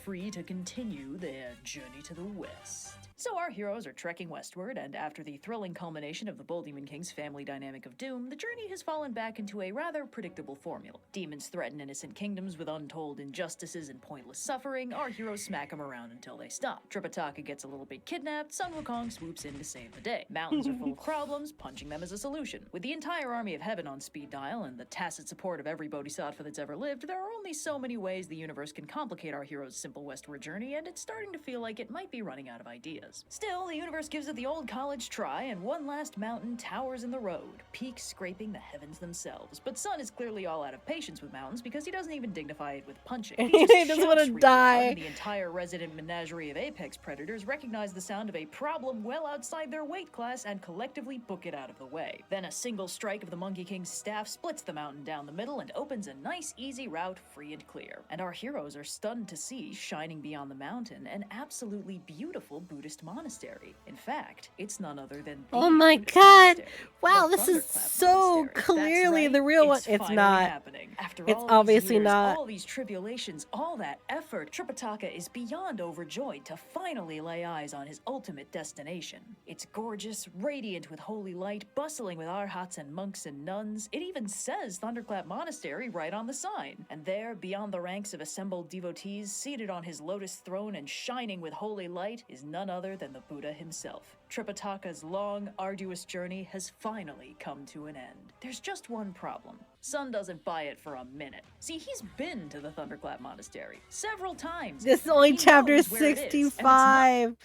free to continue their journey to the west. So our heroes are trekking westward, and after the thrilling culmination of the Bull Demon King's family dynamic of doom, the journey has fallen back into a rather predictable formula. Demons threaten innocent kingdoms with untold injustices and pointless suffering. Our heroes smack them around until they stop. Tripitaka gets a little bit kidnapped. Sun Wukong swoops in to save the day. Mountains are full of problems. Punching them is a solution. With the entire army of heaven on speed dial and the tacit support of every bodhisattva that's ever lived, there are only so many ways the universe can complicate our heroes' simple westward journey, and it's starting to feel like it might be running out of ideas. Still, the universe gives it the old college try, and one last mountain towers in the road, peaks scraping the heavens themselves. But Sun is clearly all out of patience with mountains because he doesn't even dignify it with punching. He doesn't want to die. The entire resident menagerie of apex predators recognize the sound of a problem well outside their weight class and collectively book it out of the way. Then a single strike of the Monkey King's staff splits the mountain down the middle and opens a nice, easy route free and clear. And our heroes are stunned to see, shining beyond the mountain, an absolutely beautiful Buddhist monastery. In fact, it's none other than the Oh my Buddhist god! monastery, Wow, the this is Thunderclap so Monastery. clearly That's the right, real one. It's finally not. happening. After It's all these obviously years, not. all these tribulations, all that effort, Tripitaka is beyond overjoyed to finally lay eyes on his ultimate destination. It's gorgeous, radiant with holy light, bustling with arhats and monks and nuns. It even says Thunderclap Monastery right on the sign. And there, beyond the ranks of assembled devotees, seated on his lotus throne and shining with holy light, is none other than the Buddha himself. Tripitaka's long, arduous journey has finally come to an end. There's just one problem. Sun doesn't buy it for a minute. See, he's been to the Thunderclap Monastery several times. This is only He chapter knows where it is, and it's not 65.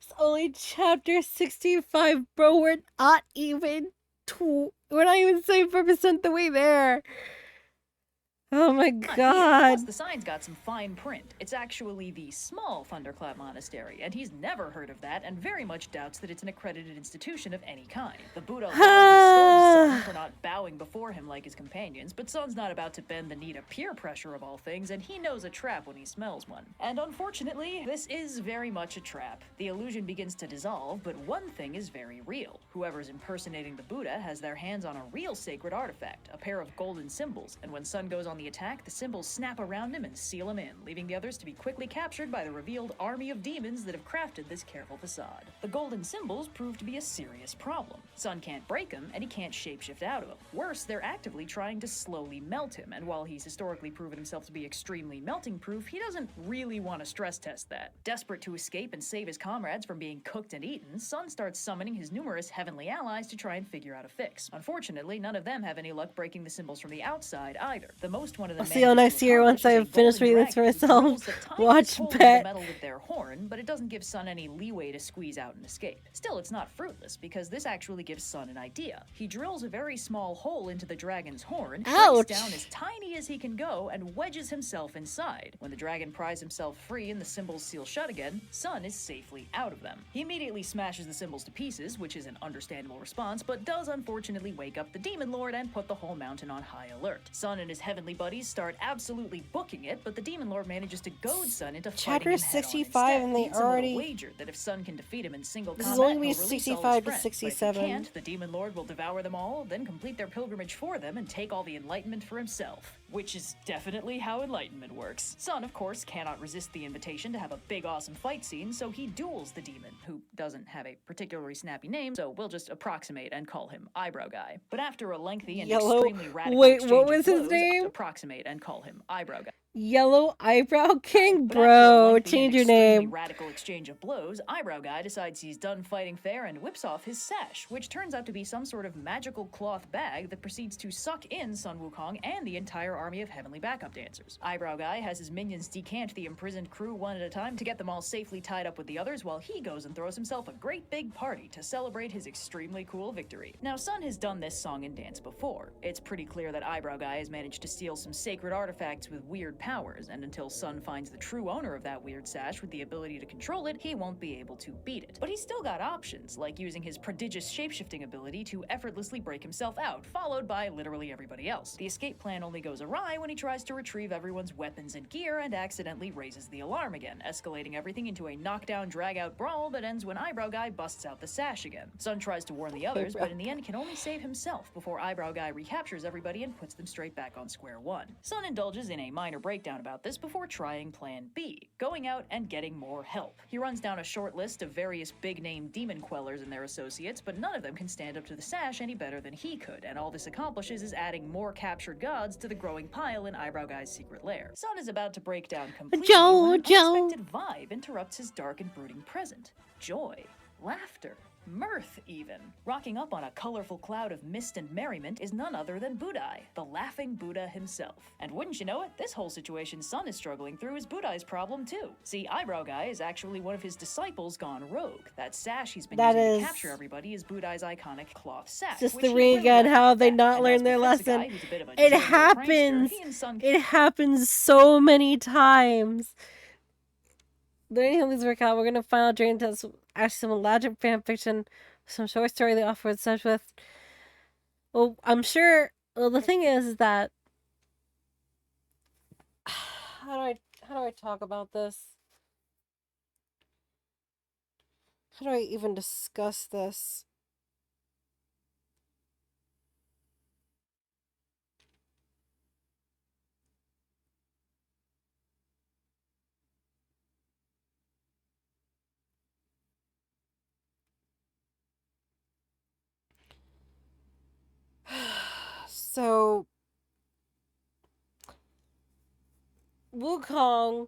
It's only chapter 65, bro. We're not even 7% the way there. Oh my not here. god. Plus, the sign's got some fine print. It's actually the small Thunderclap Monastery, and he's never heard of that and very much doubts that it's an accredited institution of any kind. The Buddha loudly scolds Sun for not bowing before him like his companions, but Sun's not about to bend the knee to peer pressure of all things, and he knows a trap when he smells one. And unfortunately, this is very much a trap. The illusion begins to dissolve, but one thing is very real. Whoever's impersonating the Buddha has their hands on a real sacred artifact, a pair of golden symbols, and when Sun goes on the attack, the symbols snap around him and seal him in, leaving the others to be quickly captured by the revealed army of demons that have crafted this careful facade. The golden symbols prove to be a serious problem. Sun can't break them, and he can't shapeshift out of them. Worse, they're actively trying to slowly melt him, and while he's historically proven himself to be extremely melting-proof, he doesn't really want to stress test that. Desperate to escape and save his comrades from being cooked and eaten, Sun starts summoning his numerous heavenly allies to try and figure out a fix. Unfortunately, none of them have any luck breaking the symbols from the outside either. The most one of them I'll see you all next year once I've finished reading this for myself. Watch Bet. Metal with their horn, but it doesn't give Sun any leeway to squeeze out and escape. Still, it's not fruitless because this actually gives Sun an idea. He drills a very small hole into the dragon's horn, Ouch. shrinks down as tiny as he can go, and wedges himself inside. When the dragon pries himself free and the symbols seal shut again, Sun is safely out of them. He immediately smashes the symbols to pieces, which is an understandable response, but does unfortunately wake up the Demon Lord and put the whole mountain on high alert. Sun and his heavenly buddies start absolutely booking it, but the Demon Lord manages to goad Sun into Chapter fighting him head-on 65 instead. and they He hits him with a already- wager that if Sun can defeat him in single This is combat, only he'll release all his 65 to friends. But if he 67. can't, the Demon Lord will devour them all, then complete their pilgrimage for them and take all the enlightenment for himself. Which is definitely how enlightenment works. Sun, of course, cannot resist the invitation to have a big awesome fight scene, so he duels the demon, who doesn't have a particularly snappy name, so we'll just approximate and call him Eyebrow Guy. But after a lengthy and Yellow- extremely radical Wait, exchange what of was his blows, name? approximate and call him Eyebrow Guy. Yellow Eyebrow King, But after a bro. lengthy Change and your extremely name. radical exchange of blows, Eyebrow Guy decides he's done fighting fair and whips off his sash, which turns out to be some sort of magical cloth bag that proceeds to suck in Sun Wukong and the entire army of heavenly backup dancers. Eyebrow Guy has his minions decant the imprisoned crew one at a time to get them all safely tied up with the others, while he goes and throws himself a great big party to celebrate his extremely cool victory. Now, Sun has done this song and dance before. It's pretty clear that Eyebrow Guy has managed to steal some sacred artifacts with weird powers, and until Sun finds the true owner of that weird sash with the ability to control it, he won't be able to beat it. But he's still got options, like using his prodigious shapeshifting ability to effortlessly break himself out, followed by literally everybody else. The escape plan only goes awry when he tries to retrieve everyone's weapons and gear and accidentally raises the alarm again, escalating everything into a knockdown, drag-out brawl that ends when Eyebrow Guy busts out the sash again. Sun tries to warn the others, but in the end can only save himself before Eyebrow Guy recaptures everybody and puts them straight back on square one. Sun indulges in a minor break breakdown about this before trying Plan B, going out and getting more help. He runs down a short list of various big-name demon quellers and their associates, but none of them can stand up to the Sash any better than he could, and all this accomplishes is adding more captured gods to the growing pile in Eyebrow Guy's secret lair. Sun is about to break down completely when an unexpected vibe interrupts his dark and brooding present. Joy. Laughter. Mirth, even. Rocking up on a colorful cloud of mist and merriment is none other than Budai, the laughing Buddha himself. And wouldn't you know it, this whole situation Sun is struggling through is Budai's problem too. See, Eyebrow Guy is actually one of his disciples gone rogue. That sash he's been using to capture everybody is Budai's iconic cloth sack. Just the ring again, how have they not learned their lesson? It happens! It happens so many times! Learning how these work out, we're gonna find out during this actually some logic fanfiction, some short story they offer such with. Well, I'm sure. Well, the thing is that how do I talk about this? How do I even discuss this? So, Wukong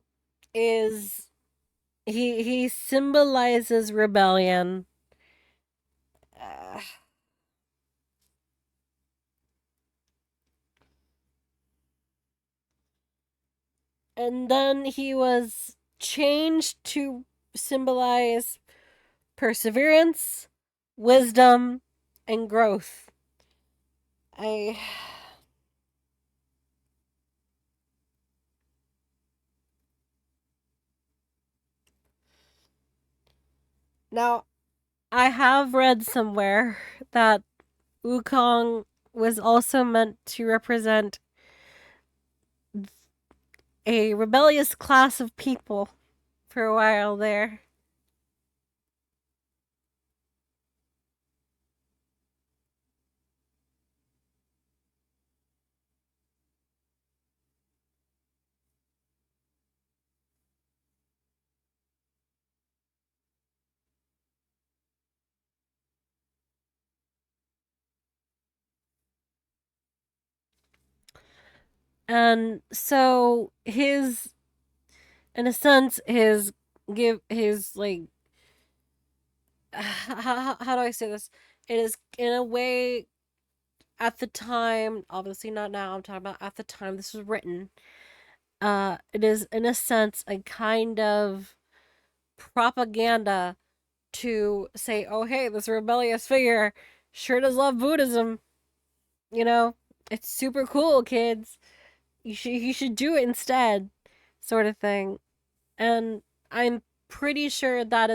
is he symbolizes rebellion. And then he was changed to symbolize perseverance, wisdom, and growth. Now, I have read somewhere that Wukong was also meant to represent a rebellious class of people for a while there. And so his, in a sense, his like, how do I say this? It is in a way, at the time, obviously not now, I'm talking about at the time this was written, it is in a sense a kind of propaganda to say, oh hey, this rebellious figure sure does love Buddhism. You know, it's super cool, kids. You should do it instead, sort of thing. And I'm pretty sure that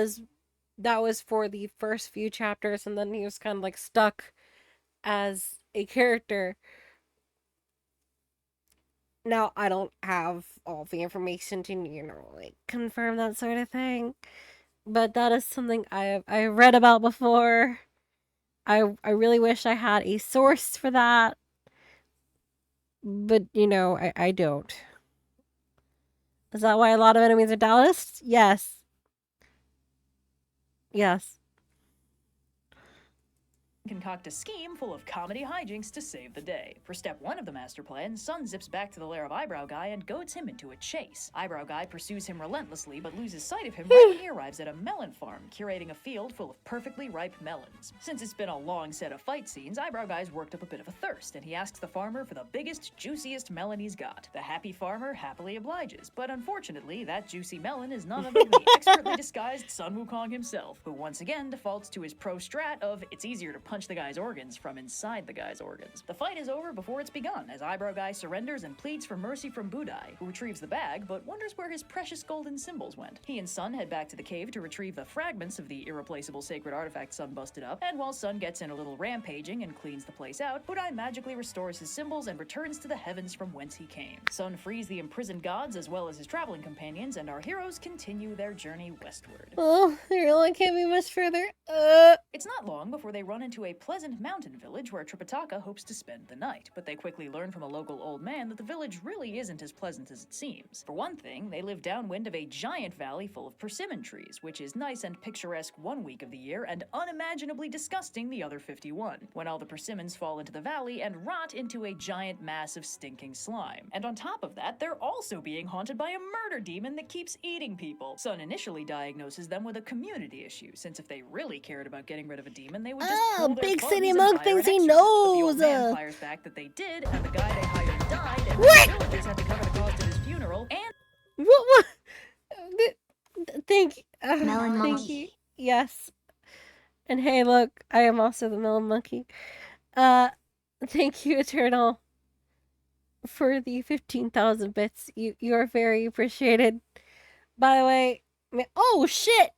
was for the first few chapters, and then he was kind of like stuck as a character. Now, I don't have all the information to, like, confirm that sort of thing. But that is something I read about before. I really wish I had a source for that. But, I don't. Is that why a lot of enemies are Taoists? Yes. Yes. Concoct a scheme full of comedy hijinks to save the day. For step 1 of the master plan, Sun zips back to the lair of Eyebrow Guy and goads him into a chase. Eyebrow Guy pursues him relentlessly, but loses sight of him right when he arrives at a melon farm, curating a field full of perfectly ripe melons. Since it's been a long set of fight scenes, Eyebrow Guy's worked up a bit of a thirst, and he asks the farmer for the biggest, juiciest melon he's got. The happy farmer happily obliges, but unfortunately, that juicy melon is none other than the expertly disguised Sun Wukong himself, who once again defaults to his pro strat of it's easier to punch the guy's organs from inside the guy's organs. The fight is over before it's begun, as Eyebrow Guy surrenders and pleads for mercy from Budai, who retrieves the bag, but wonders where his precious golden symbols went. He and Sun head back to the cave to retrieve the fragments of the irreplaceable sacred artifact Sun busted up, and while Sun gets in a little rampaging and cleans the place out, Budai magically restores his symbols and returns to the heavens from whence he came. Sun frees the imprisoned gods as well as his traveling companions, and our heroes continue their journey westward. Oh, there really can't be much further. It's not long before they run into to a pleasant mountain village where Tripitaka hopes to spend the night, but they quickly learn from a local old man that the village really isn't as pleasant as it seems. For one thing, they live downwind of a giant valley full of persimmon trees, which is nice and picturesque one week of the year and unimaginably disgusting the other 51, when all the persimmons fall into the valley and rot into a giant mass of stinking slime. And on top of that, they're also being haunted by a murder demon that keeps eating people. Sun initially diagnoses them with a community issue, since if they really cared about getting rid of a demon, they would just pull their Big funds City and Monk hire thinks an he exorcist. But the knows! old man fires back that they did, and the guy they hired died, and What? the villagers had to cover the cost of his funeral, and What? Thank Melon thank Monkey. you. Yes. And hey, look, I am also the Melon Monkey. Thank you, Eternal, for the 15,000 bits. You are very appreciated. By the way, oh shit!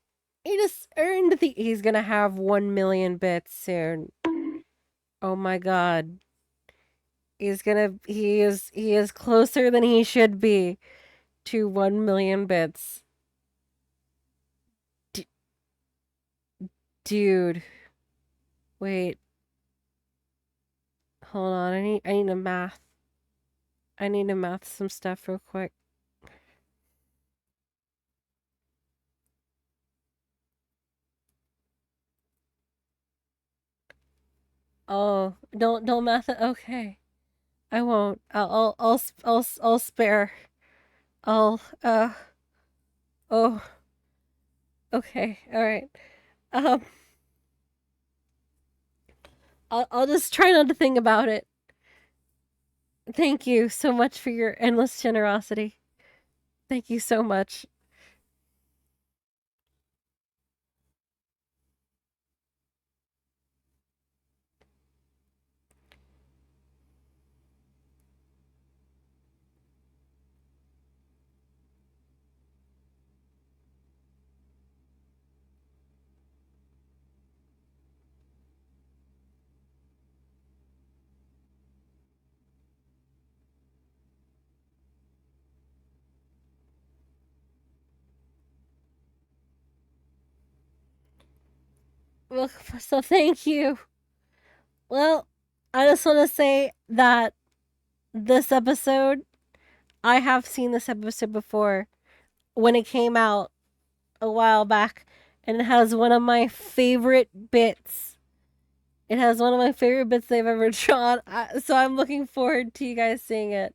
He just earned he's gonna have 1 million bits soon. Oh my god. He is closer than he should be to 1 million bits. Dude. Wait. Hold on, I need to math. I need to math some stuff real quick. Oh, don't math it. Okay. I won't. I'll spare. Oh. Okay. All right. I'll just try not to think about it. Thank you so much for your endless generosity. Thank you so much. Well, so thank you. Well, I just want to say that this episode, I have seen this episode before when it came out a while back, and it has one of my favorite bits. It has one of my favorite bits they've ever drawn, so I'm looking forward to you guys seeing it.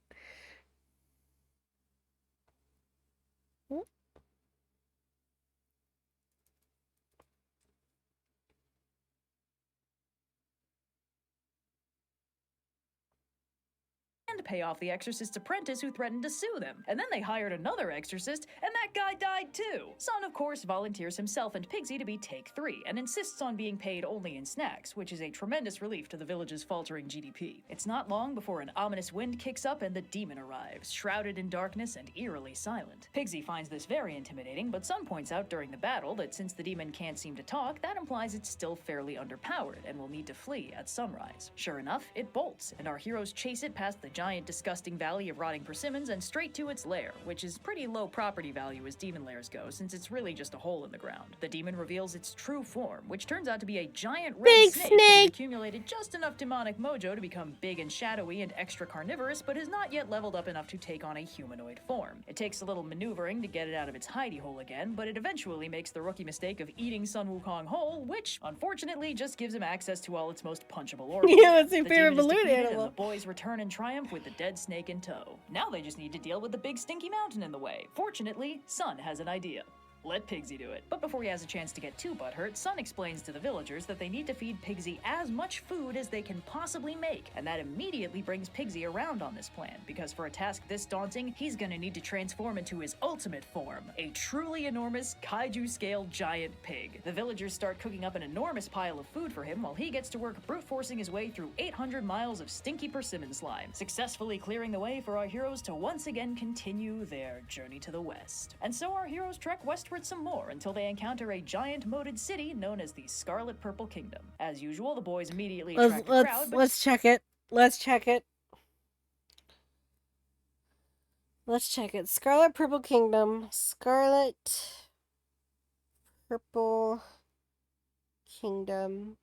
to pay off the exorcist's apprentice who threatened to sue them. And then they hired another exorcist, and that guy died too. Sun, of course, volunteers himself and Pigsy to be take 3, and insists on being paid only in snacks, which is a tremendous relief to the village's faltering GDP. It's not long before an ominous wind kicks up and the demon arrives, shrouded in darkness and eerily silent. Pigsy finds this very intimidating, but Sun points out during the battle that since the demon can't seem to talk, that implies it's still fairly underpowered and will need to flee at sunrise. Sure enough, it bolts, and our heroes chase it past the giant disgusting valley of rotting persimmons and straight to its lair, which is pretty low property value as demon lairs go, since it's really just a hole in the ground. The demon reveals its true form, which turns out to be a giant red Big snake that has snake! accumulated just enough demonic mojo to become big and shadowy and extra carnivorous, but has not yet leveled up enough to take on a humanoid form. It takes a little maneuvering to get it out of its hidey hole again, but it eventually makes the rookie mistake of eating Sun Wukong whole, which, unfortunately, just gives him access to all its most punchable organs. Yeah, it's your The favorite demon is balloon defeated, animal. and the boys return in triumph with the dead snake in tow. Now they just need to deal with the big stinky mountain in the way. Fortunately, Sun has an idea. Let Pigsy do it. But before he has a chance to get too butthurt, Sun explains to the villagers that they need to feed Pigsy as much food as they can possibly make, and that immediately brings Pigsy around on this plan, because for a task this daunting, he's gonna need to transform into his ultimate form, a truly enormous, kaiju-scale giant pig. The villagers start cooking up an enormous pile of food for him while he gets to work brute-forcing his way through 800 miles of stinky persimmon slime, successfully clearing the way for our heroes to once again continue their journey to the west. And so our heroes trek westward some more until they encounter a giant moated city known as the Scarlet Purple Kingdom. As usual, the boys immediately attract a crowd, but Let's check it. Let's check it. Let's check it. Scarlet Purple Kingdom. Scarlet Purple Kingdom.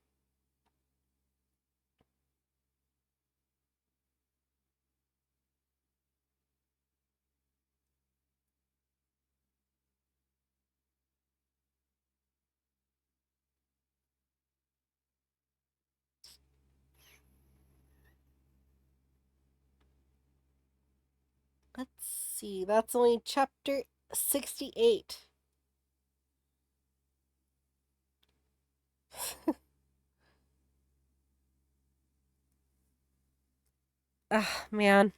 Let's see. That's only chapter 68. Ah, man.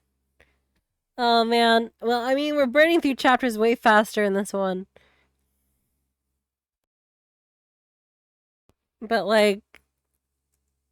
Oh, man. Well, I mean, we're burning through chapters way faster in this one. But, like...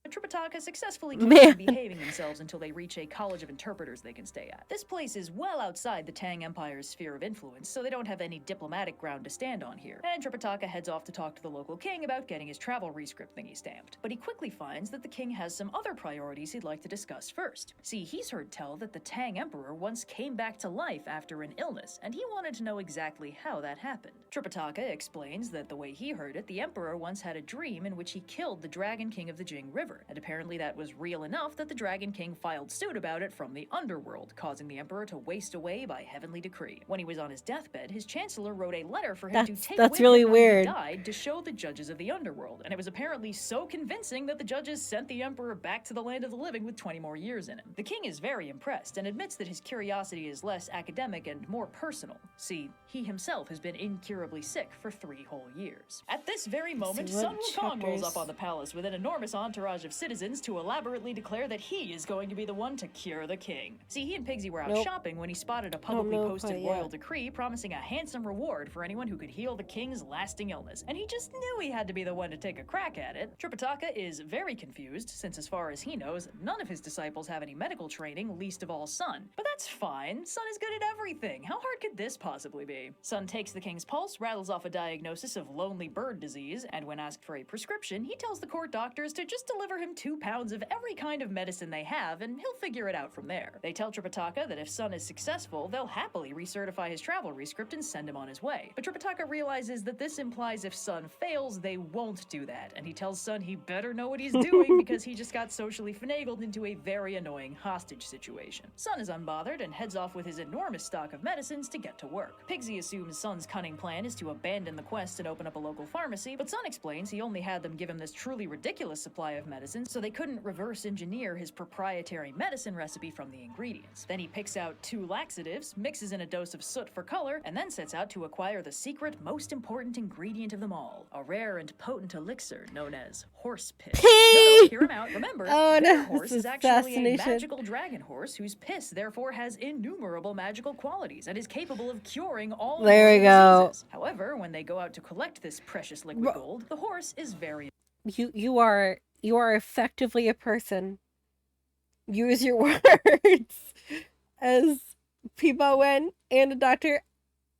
Tripitaka successfully keeps Man. them behaving themselves until they reach a college of interpreters they can stay at. This place is well outside the Tang Empire's sphere of influence, so they don't have any diplomatic ground to stand on here. And Tripitaka heads off to talk to the local king about getting his travel rescript thingy stamped. But he quickly finds that the king has some other priorities he'd like to discuss first. See, he's heard tell that the Tang Emperor once came back to life after an illness, and he wanted to know exactly how that happened. Tripitaka explains that the way he heard it, the Emperor once had a dream in which he killed the Dragon King of the Jing River, and apparently that was real enough that the Dragon King filed suit about it from the underworld, causing the Emperor to waste away by heavenly decree. When he was on his deathbed, his chancellor wrote a letter for him to take that's with really him when weird. he died to show the judges of the underworld, and it was apparently so convincing that the judges sent the Emperor back to the land of the living with 20 more years in him. The king is very impressed and admits that his curiosity is less academic and more personal. See, he himself has been incurably sick for 3 whole years. At this very moment, what Sun Wukong rolls chapters? up on the palace with an enormous entourage of citizens to elaborately declare that he is going to be the one to cure the king. See, he and Pigsy were out Nope. shopping when he spotted a publicly know posted quite royal yet. decree promising a handsome reward for anyone who could heal the king's lasting illness, and he just knew he had to be the one to take a crack at it. Tripitaka is very confused, since as far as he knows, none of his disciples have any medical training, least of all Sun. But that's fine, Sun is good at everything. How hard could this possibly be? Sun takes the king's pulse, rattles off a diagnosis of lonely bird disease, and when asked for a prescription, he tells the court doctors to just deliver him 2 pounds of every kind of medicine they have, and he'll figure it out from there. They tell Tripitaka that if Sun is successful, they'll happily recertify his travel rescript and send him on his way. But Tripitaka realizes that this implies if Sun fails, they won't do that, and he tells Sun he better know what he's doing because he just got socially finagled into a very annoying hostage situation. Sun is unbothered and heads off with his enormous stock of medicines to get to work. Pigsy assumes Sun's cunning plan is to abandon the quest and open up a local pharmacy, but Sun explains he only had them give him this truly ridiculous supply of medicine, so they couldn't reverse engineer his proprietary medicine recipe from the ingredients. Then he picks out 2 laxatives, mixes in a dose of soot for color, and then sets out to acquire the secret, most important ingredient of them all, a rare and potent elixir known as horse piss. No, hear him out. Remember, Oh, their no, horse this is is actually a fascination. magical dragon horse whose piss therefore has innumerable magical qualities and is capable of curing all There we mortal go. diseases. However, when they go out to collect this precious liquid gold, the horse is very You are effectively a person. Use your words. As Pibawen and a doctor,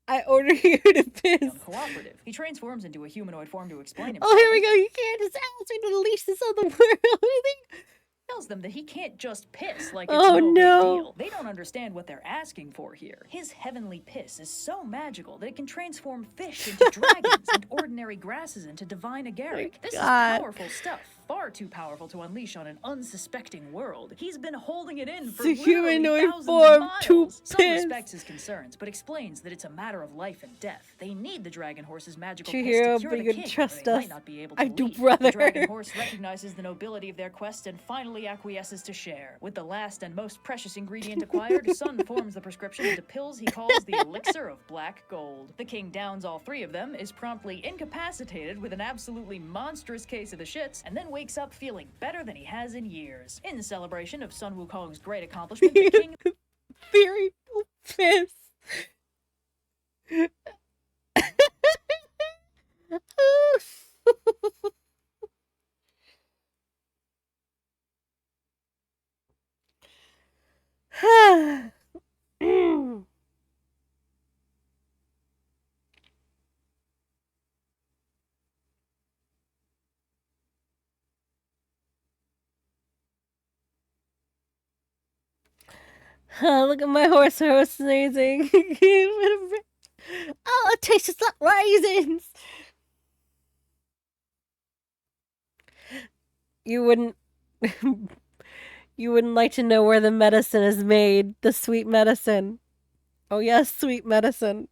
I order you to piss. uncooperative. He transforms into a humanoid form to explain himself. Oh, here we go. You can't just ask me to unleash this on the world. Tells them that he can't just piss like it's Oh, no big no. deal. They don't understand what they're asking for here. His heavenly piss is so magical that it can transform fish into dragons and ordinary grasses into divine agaric. This is God. powerful stuff. Far too powerful to unleash on an unsuspecting world. He's been holding it in for The literally humanoid thousands of form miles. to Some piss. respects his concerns, but explains that it's a matter of life and death. They need the dragon horse's magical True piss hero, to cure but the you king, trust or they us. might not be able to I do, leave. brother. The dragon horse recognizes the nobility of their quest and finally acquiesces to share. With the last and most precious ingredient acquired, Sun forms the prescription into pills he calls the elixir of black gold. The king downs all 3 of them, is promptly incapacitated with an absolutely monstrous case of the shits, and then wakes up feeling better than he has in years. In celebration of Sun Wukong's great accomplishment, the king Very piss. Look at my horse. Her horse is amazing. Oh, it tastes like raisins. You wouldn't you wouldn't like to know where the medicine is made, the sweet medicine. Oh yes, sweet medicine.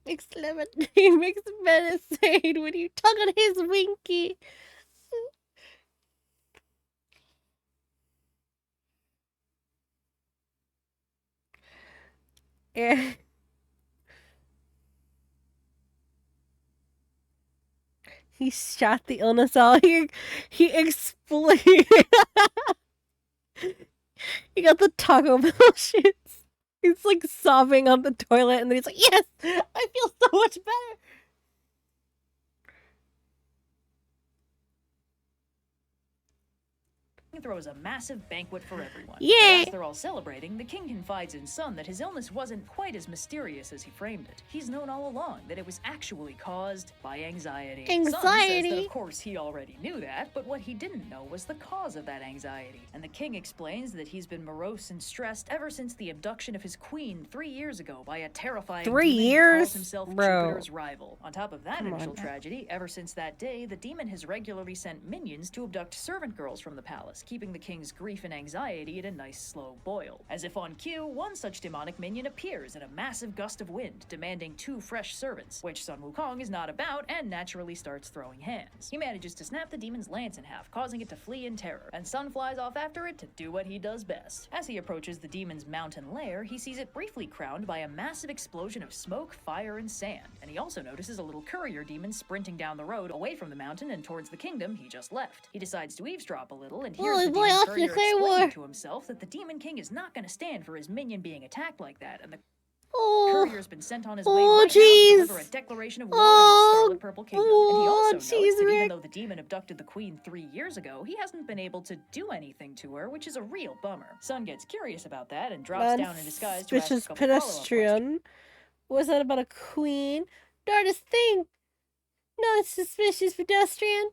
Makes lemonade, makes medicine when you tug on his winky. Yeah. He shot the illness out. He exploded. He got the Taco Bell shits. He's like sobbing on the toilet, and then he's like, "Yes, I feel so much better." Throws a massive banquet for everyone. Yay! As they're all celebrating, the king confides in Sun that his illness wasn't quite as mysterious as he framed it. He's known all along that it was actually caused by anxiety. Sun says that of course he already knew that, but what he didn't know was the cause of that anxiety. And the king explains that he's been morose and stressed ever since the abduction of his queen 3 years ago by a terrifying 3 demon who years? calls himself Bro. Jupiter's rival. On top of that initial tragedy, ever since that day, the demon has regularly sent minions to abduct servant girls from the palace, keeping the king's grief and anxiety at a nice slow boil. As if on cue, one such demonic minion appears in a massive gust of wind, demanding 2 fresh servants, which Sun Wukong is not about and naturally starts throwing hands. He manages to snap the demon's lance in half, causing it to flee in terror, and Sun flies off after it to do what he does best. As he approaches the demon's mountain lair, he sees it briefly crowned by a massive explosion of smoke, fire, and sand, and he also notices a little courier demon sprinting down the road away from the mountain and towards the kingdom he just left. He decides to eavesdrop a little and hears the demon courier explaining to himself that the demon king is not going to stand for his minion being attacked like that, and the courier's been sent on his way right now to deliver a declaration of war in the Scarlet Purple Kingdom. And he also notes that even though the demon abducted the queen 3 years ago, he hasn't been able to do anything to her, which is a real bummer. Sun gets curious about that and drops down in disguise to ask a couple follow-up questions. Pedestrian. Was that about a queen? Darndest thing! Non-suspicious pedestrian!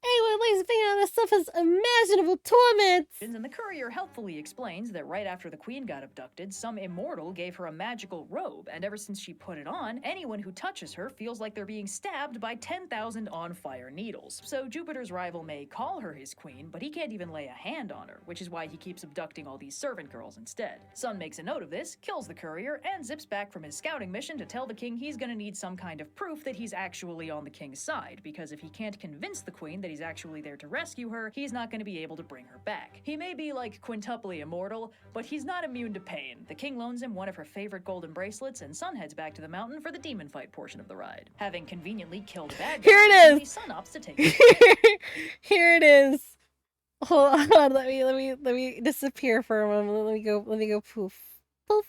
Anyone likes thinking on us suffers imaginable torments! And the courier helpfully explains that right after the queen got abducted, some immortal gave her a magical robe, and ever since she put it on, anyone who touches her feels like they're being stabbed by 10,000 on-fire needles. So Jupiter's rival may call her his queen, but he can't even lay a hand on her, which is why he keeps abducting all these servant girls instead. Sun makes a note of this, kills the courier, and zips back from his scouting mission to tell the king he's gonna need some kind of proof that he's actually on the king's side, because if he can't convince the queen that he's actually there to rescue her, he's not going to be able to bring her back. He may be like quintuply immortal, but he's not immune to pain. The king loans him one of her favorite golden bracelets, and Sun heads back to the mountain for the demon fight portion of the ride. Having conveniently killed a bad guy, Here it is! Sun opts to take it. Here it is. Hold on, let me disappear for a moment. Let me go poof. Poof.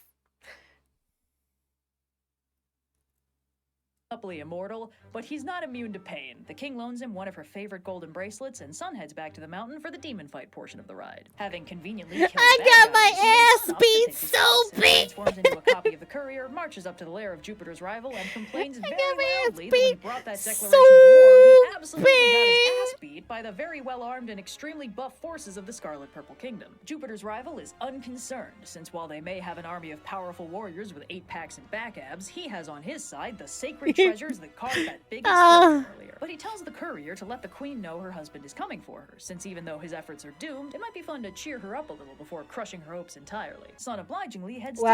Immortal, but he's not immune to pain. The king loans him one of her favorite golden bracelets, and Sun heads back to the mountain for the demon fight portion of the ride. Having conveniently killed I got my ass beat so big! Transforms into a copy of the courier, marches up to the lair of Jupiter's rival, and complains very loudly that when he brought that declaration of war, he absolutely got his ass beat by the very well-armed and extremely buff forces of the Scarlet Purple Kingdom. Jupiter's rival is unconcerned, since while they may have an army of powerful warriors with 8-packs and back abs, he has on his side the sacred treasures that caused that big explosion earlier. But he tells the courier to let the queen know her husband is coming for her, since even though his efforts are doomed, it might be fun to cheer her up a little before crushing her hopes entirely. Sun obligingly heads to the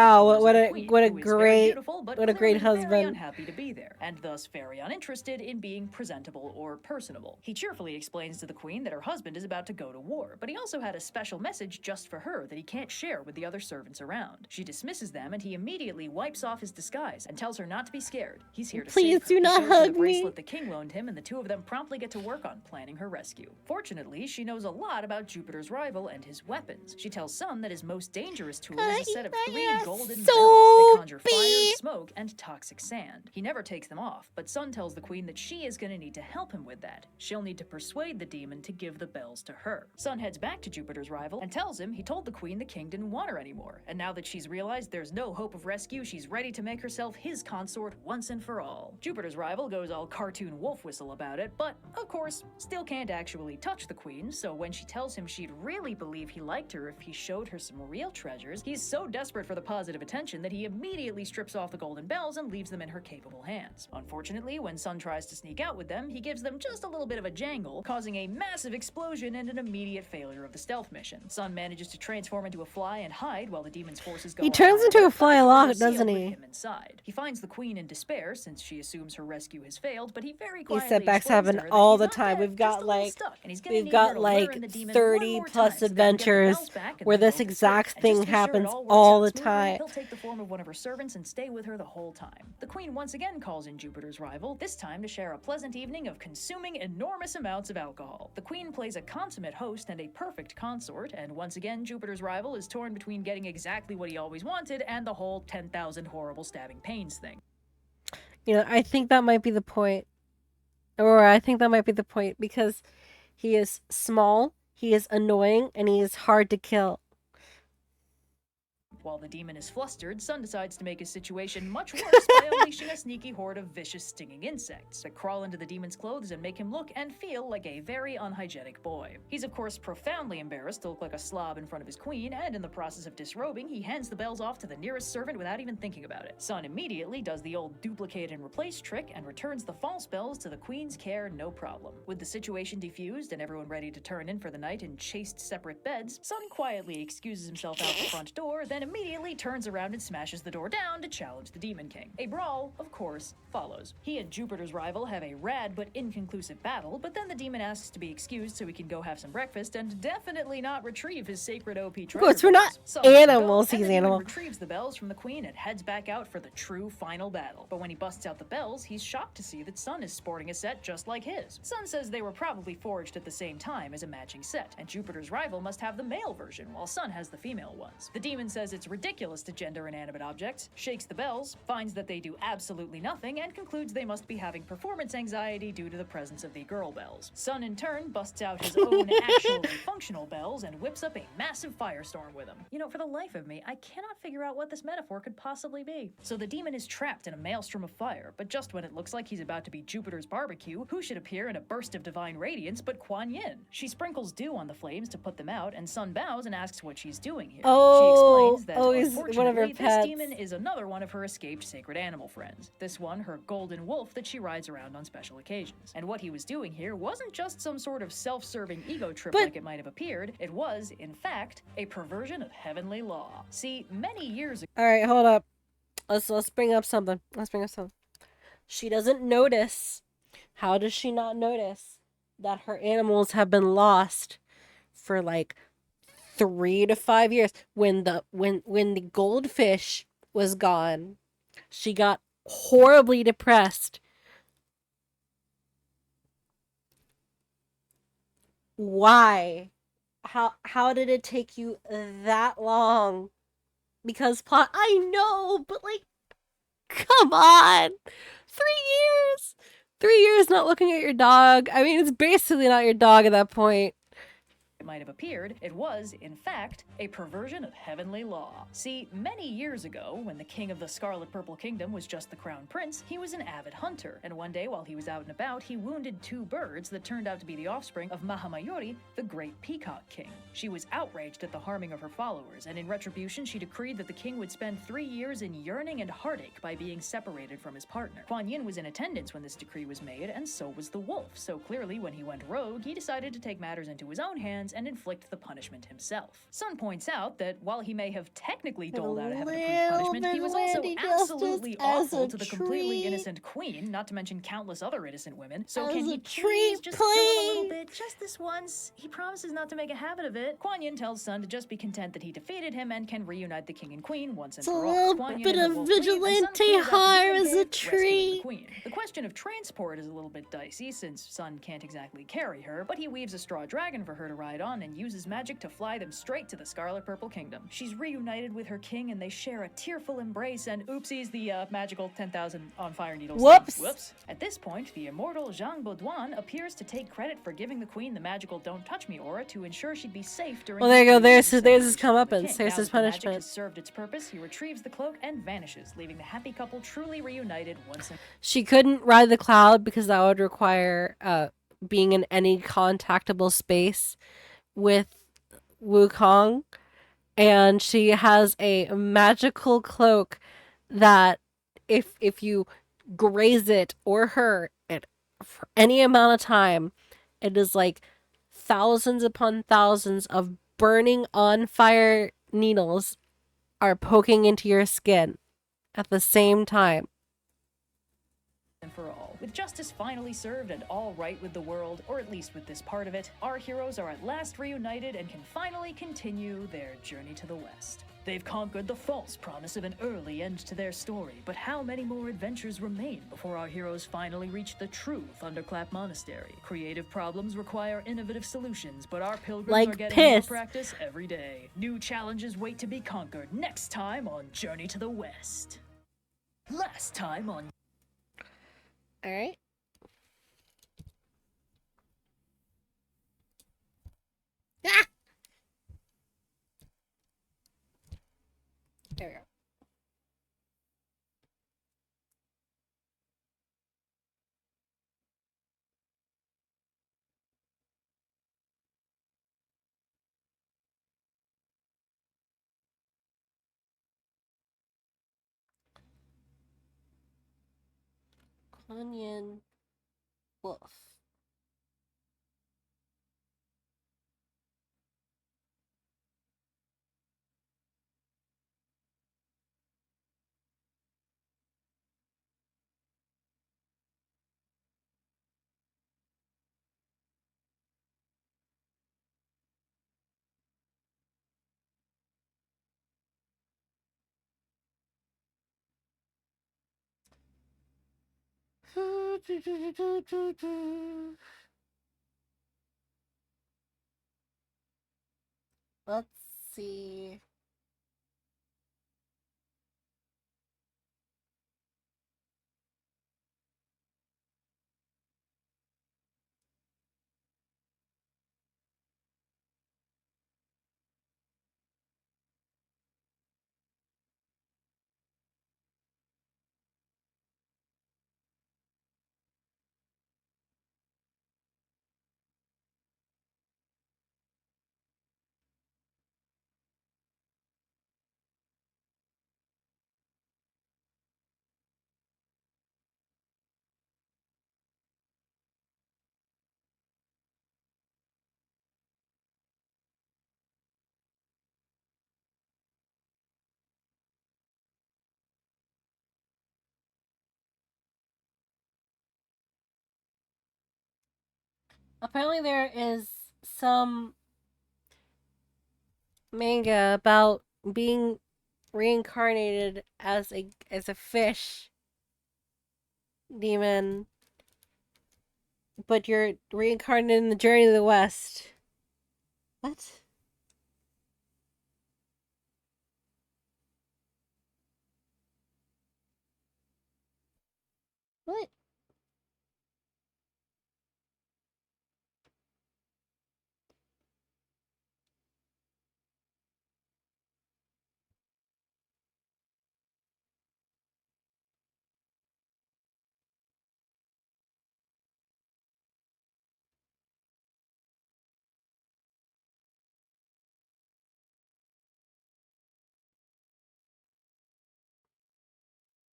great husband. Very unhappy to be there, and thus very uninterested in being presentable or personable. He cheerfully explains to the queen that her husband is about to go to war, but he also had a special message just for her that he can't share with the other servants around. She dismisses them, and he immediately wipes off his disguise and tells her not to be scared. He's here to save her. Do not He shows her hug the me. bracelet the king loaned him, and the two of them promptly get to work on planning her rescue. Fortunately, she knows a lot about Jupiter's rival and his weapons. She tells Sun that his most dangerous tool is a set of 3 golden bells that conjure fire, smoke, and toxic sand. He never takes them off, but Sun tells the queen that she is going to need to help him with that. She'll need to persuade the demon to give the bells to her. Sun heads back to Jupiter's rival and tells him he told the queen the king didn't want her anymore, and now that she's realized there's no hope of rescue, she's ready to make herself his consort once and for all. Jupiter's rival goes all cartoon wolf whistle about it, but of course, still can't actually touch the queen, so when she tells him she'd really believe he liked her if he showed her some real treasures, he's so desperate for the positive attention that he immediately strips off the golden bells and leaves them in her capable hands. Unfortunately, when Sun tries to sneak out with them, he gives them just a little bit of a jangle, causing causing a massive explosion and an immediate failure of the stealth mission. Sun manages to transform into a fly and hide while the demon's forces go. He turns into a fly a lot, doesn't he? Him inside. He finds the queen in despair since she assumes her rescue has failed, but he very These quietly setbacks explains happen to her that all he's the not time. dead, We've got just a little like stuck, and he's gonna need her to learn the demon 30 one more plus time so they can get the adventures bells back and where then this go to exact sleep. And thing just to be sure it happens all works all out the smoothly, time. He'll take the form of one of her servants and stay with her the whole time. The queen once again calls in Jupiter's rival, this time to share a pleasant evening of consuming enormous amounts of alcohol. The queen plays a consummate host and a perfect consort, and once again Jupiter's rival is torn between getting exactly what he always wanted and the whole 10,000 horrible stabbing pains thing. You know, I think that might be the point. Or I think that might be the point because he is small, he is annoying, and he is hard to kill. While the demon is flustered, Sun decides to make his situation much worse by unleashing a sneaky horde of vicious stinging insects that crawl into the demon's clothes and make him look and feel like a very unhygienic boy. He's of course profoundly embarrassed to look like a slob in front of his queen, and in the process of disrobing, he hands the bells off to the nearest servant without even thinking about it. Sun immediately does the old duplicate and replace trick and returns the false bells to the queen's care no problem. With the situation defused and everyone ready to turn in for the night in chaste separate beds, Sun quietly excuses himself out the front door, then immediately turns around and smashes the door down to challenge the Demon King. A brawl, of course, follows. He and Jupiter's rival have a rad but inconclusive battle, but then the demon asks to be excused so he can go have some breakfast and definitely not retrieve his sacred OP treasure. Of course, we're not Sun lets him go, animals, and he's the demon animal. retrieves the bells from the queen and heads back out for the true final battle. But when he busts out the bells, he's shocked to see that Sun is sporting a set just like his. Sun says they were probably forged at the same time as a matching set, and Jupiter's rival must have the male version, while Sun has the female ones. The demon says it's ridiculous to gender inanimate objects, shakes the bells, finds that they do absolutely nothing, and concludes they must be having performance anxiety due to the presence of the girl bells. Sun, in turn, busts out his own actually functional bells and whips up a massive firestorm with them. You know, for the life of me, I cannot figure out what this metaphor could possibly be. So the demon is trapped in a maelstrom of fire, but just when it looks like he's about to be Jupiter's barbecue, who should appear in a burst of divine radiance but Kuan Yin? She sprinkles dew on the flames to put them out, and Sun bows and asks what she's doing here. Oh, she explains that, he's one of her unfortunately, this pets. demon is another one of her escaped sacred animal friends. This one, her golden wolf that she rides around on special occasions. And what he was doing here wasn't just some sort of self-serving ego trip like it might have appeared. It was, in fact, a perversion of heavenly law. See, many years ago... All right, hold up. Let's bring up something. She doesn't notice. How does she not notice that her animals have been lost for like 3 to 5 years? When the goldfish was gone, she got horribly depressed. Why? How did it take you that long? Because plot, I know, but like, come on. 3 years. 3 years not looking at your dog. I mean, it's basically not your dog at that point. It might have appeared, it was, in fact, a perversion of heavenly law. See, many years ago, when the king of the Scarlet Purple Kingdom was just the crown prince, he was an avid hunter, and one day while he was out and about, he wounded 2 birds that turned out to be the offspring of Mahamayori, the great peacock king. She was outraged at the harming of her followers, and in retribution she decreed that the king would spend 3 years in yearning and heartache by being separated from his partner. Kuan Yin was in attendance when this decree was made, and so was the wolf, so clearly when he went rogue, he decided to take matters into his own hands and inflict the punishment himself. Sun points out that while he may have technically doled out a heaven-approved punishment, he was also absolutely awful to the completely innocent queen, not to mention countless other innocent women. So can he please just kill him a little bit, just this once? He promises not to make a habit of it. Kuan Yin tells Sun to just be content that he defeated him and can reunite the king and queen once and for all. Kuan Yin bit and the of wolf leave, and Sun vigilante clears out the hire demon as a cave, rescuing tree. the queen. The question of transport is a little bit dicey since Sun can't exactly carry her, but he weaves a straw dragon for her to ride on and uses magic to fly them straight to the Scarlet Purple Kingdom. She's reunited with her king and they share a tearful embrace and oopsies, the magical 10,000 on fire needles. Whoops. Whoops. At this point, the immortal Zhang Baoduan appears to take credit for giving the queen the magical Don't Touch Me aura to ensure she'd be safe during Well, there you go. There's his separation comeuppance. from the king. There's Now his that the magic punishment. has served its purpose, he retrieves the cloak and vanishes, leaving the happy couple truly reunited once and She couldn't ride the cloud because that would require being in any contactable space with Wukong, and she has a magical cloak that if you graze it or hurt it for any amount of time, it is like thousands upon thousands of burning on fire needles are poking into your skin at the same time. And for all. With justice finally served and all right with the world, or at least with this part of it, our heroes are at last reunited and can finally continue their journey to the West. They've conquered the false promise of an early end to their story, but how many more adventures remain before our heroes finally reach the true Thunderclap Monastery? Creative problems require innovative solutions, but our pilgrims Like are getting piss. more practice every day. New challenges wait to be conquered next time on Journey to the West. Last time on... Alright. Ah! There we go. Onion wolf. Let's see. Apparently there is some manga about being reincarnated as a fish demon, but you're reincarnated in the Journey to the West. What? What?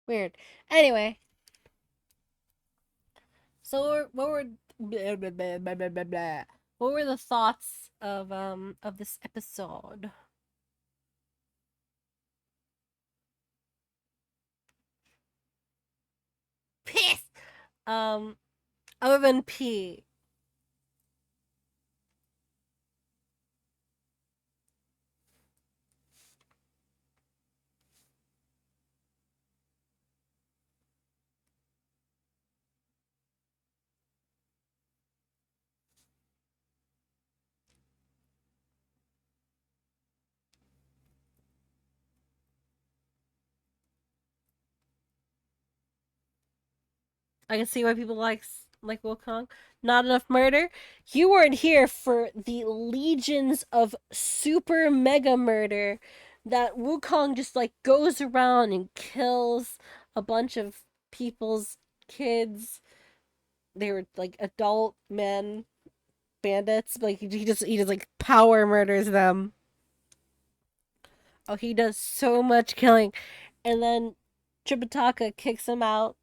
Weird. Anyway, so what were blah, blah, blah, blah, blah, blah, blah. What were the thoughts of this episode? Piss. Other than pee. I can see why people like Wukong. Not enough murder. You weren't here for the legions of super mega murder that Wukong just like goes around and kills a bunch of people's kids. They were like adult men, bandits. Like he just like power murders them. Oh, he does so much killing, and then Tripitaka kicks him out.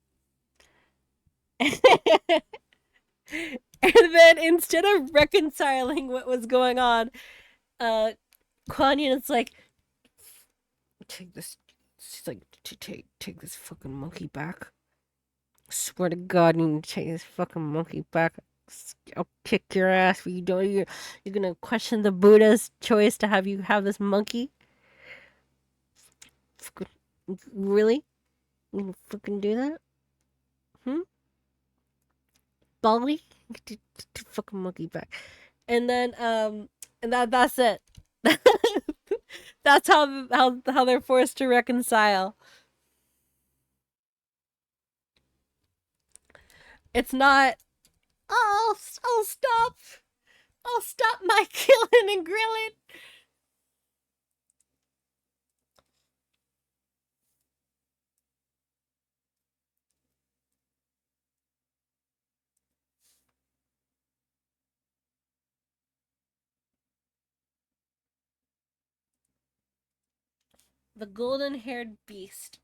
And then instead of reconciling what was going on, Kuan Yin is like, take this. She's like, take this fucking monkey back. I swear to God, you need to take this fucking monkey back. I'll kick your ass. You don't. You're gonna question the Buddha's choice to have you have this monkey. Fucking, really? You gonna fucking do that? Bali? Get the fucking monkey back. And then and that's it. That's how they're forced to reconcile. It's not, oh, I'll stop my killing and grilling. The golden-haired beast.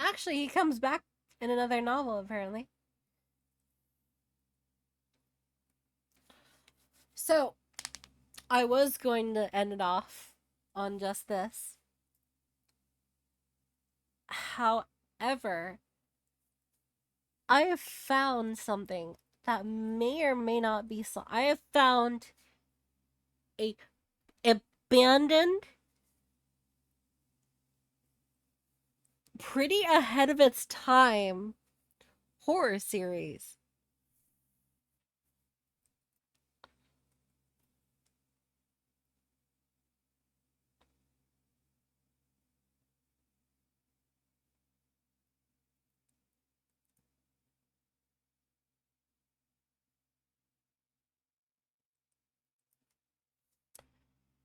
Actually, he comes back in another novel, apparently. So, I was going to end it off on just this. However, I have found something that may or may not be so. I have found a abandoned, pretty ahead of its time horror series.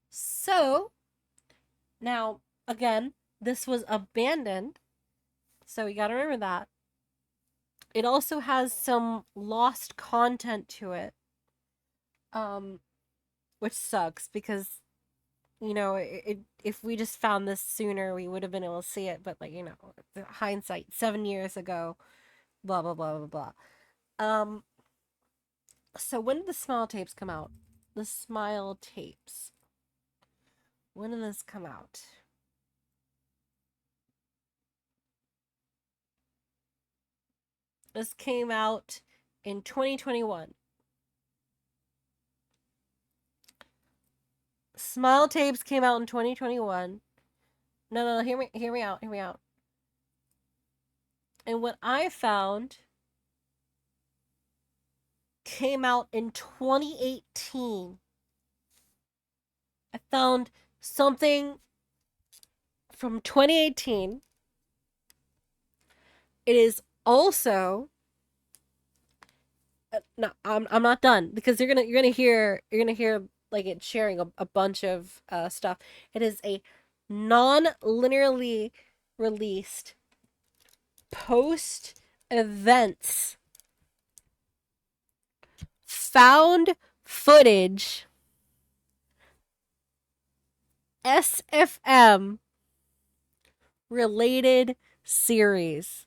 So, now, again, this was abandoned, so you gotta remember that. It also has some lost content to it, which sucks because, you know, if we just found this sooner, we would have been able to see it. But, like, you know, hindsight, 7 years ago, blah blah blah blah blah. So when did the Smile tapes come out? The Smile tapes. When did this come out? This came out in 2021. Smile tapes came out in 2021. No, hear me out. And what I found came out in 2018. I found something from 2018. It is also no, I'm not done because you're gonna hear like it sharing a bunch of stuff. It is a non-linearly released post events found footage SFM related series.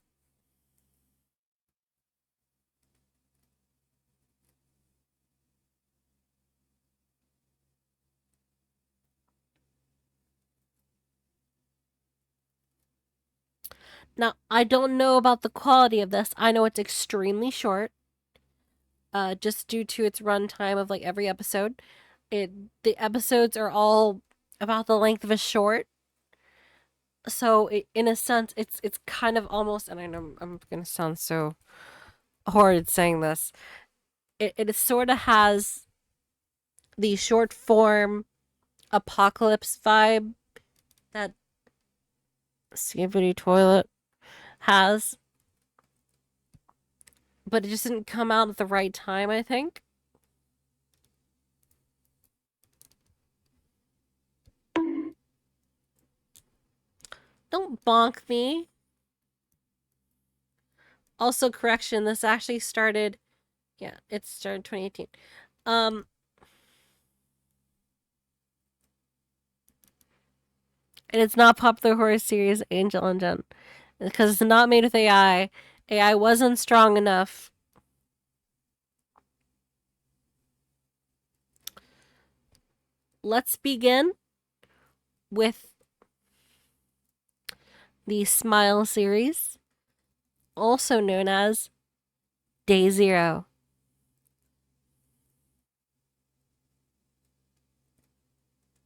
Now, I don't know about the quality of this. I know it's extremely short. just due to its runtime of like every episode. The episodes are all about the length of a short. So in a sense, it's kind of almost, and I know I'm gonna sound so horrid saying this. It sort of has the short form apocalypse vibe that Skibidi Toilet has, but it just didn't come out at the right time, I think. Don't bonk me. Also, correction, this actually started, yeah, it started 2018. And it's not Popular Horror Series Angel and Jen. Because it's not made with AI. AI wasn't strong enough. Let's begin with the Smile series, also known as Day Zero.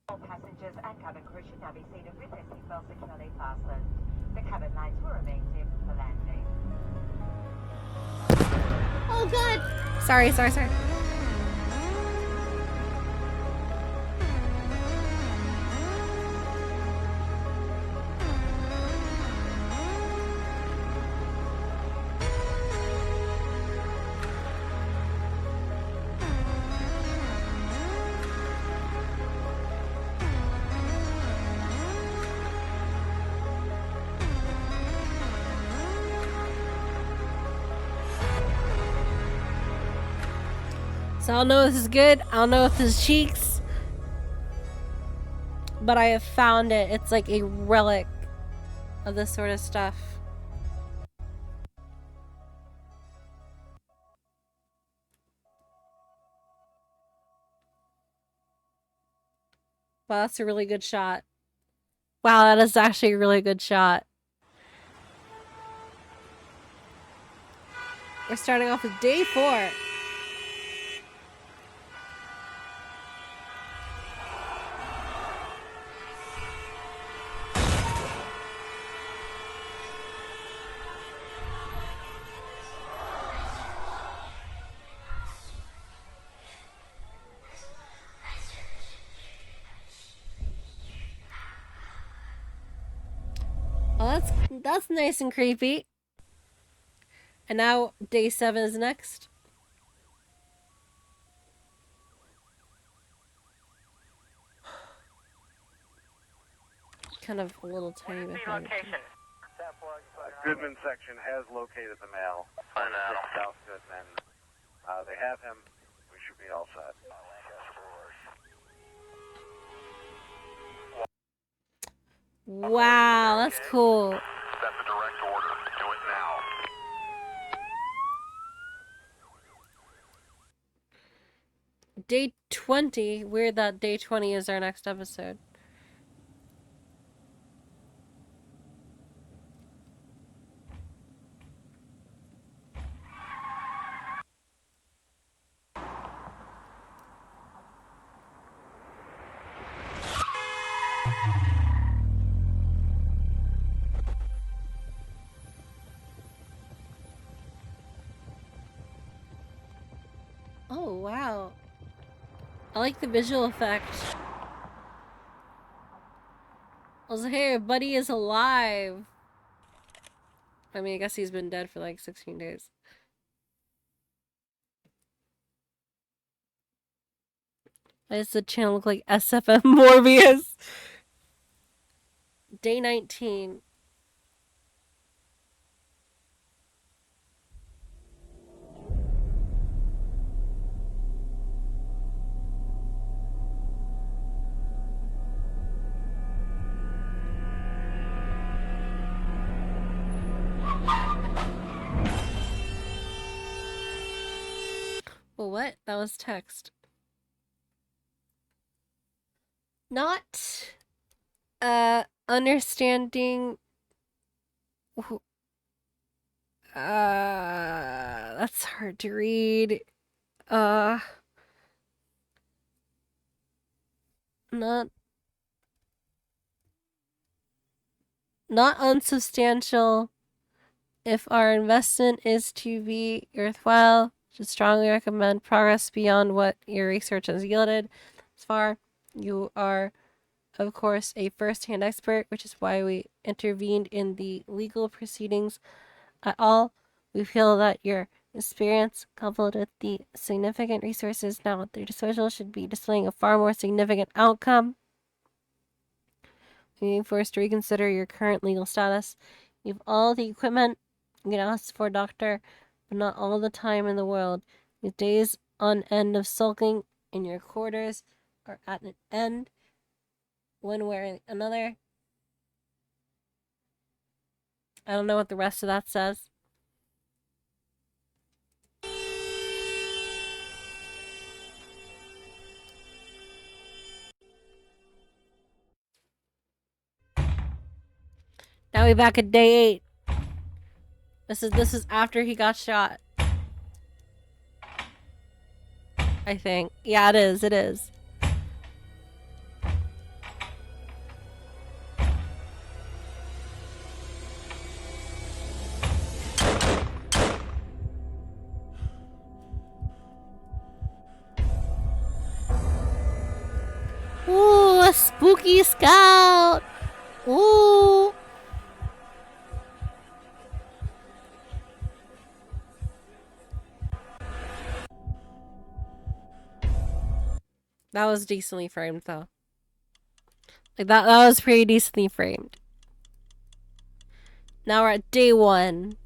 All passengers and cabin crew should now be seated with their seatbelts securely fastened. The cabin lights will remain dim for landing. Oh god! Sorry. So I don't know if this is good. I don't know if this is cheeks. But I have found it. It's like a relic of this sort of stuff. Wow, that's a really good shot. Wow, that is actually a really good shot. We're starting off with day 4. Oh, that's nice and creepy. And now day 7 is next. Kind of a little tiny bit. Goodman section has located the male. South Goodman. They have him. We should be all set. Wow, that's cool. That's a direct order. Do it now. Day 20. Weird that day 20 is our next episode. Oh, wow. I like the visual effect. I was like, hey, buddy is alive. I mean, I guess he's been dead for like 16 days. Why does the channel look like SFM Morbius? Day 19. Well, what? That was text. Not understanding that's hard to read. Uh, not unsubstantial. If our investment is to be worthwhile, should strongly recommend progress beyond what your research has yielded thus far. You are, of course, a first-hand expert, which is why we intervened in the legal proceedings at all. We feel that your experience, coupled with the significant resources now at their disposal, should be displaying a far more significant outcome. We are forced to reconsider your current legal status. You have all the equipment you can ask for, Doctor, but not all the time in the world. Your days on end of sulking in your quarters are at an end, one way or another. I don't know what the rest of that says. Now we're back at day 8. This is after he got shot. I think. Yeah, it is. It is. Ooh, a spooky scout. Ooh. That was decently framed, though. Like, that was pretty decently framed. Now we're at day 1.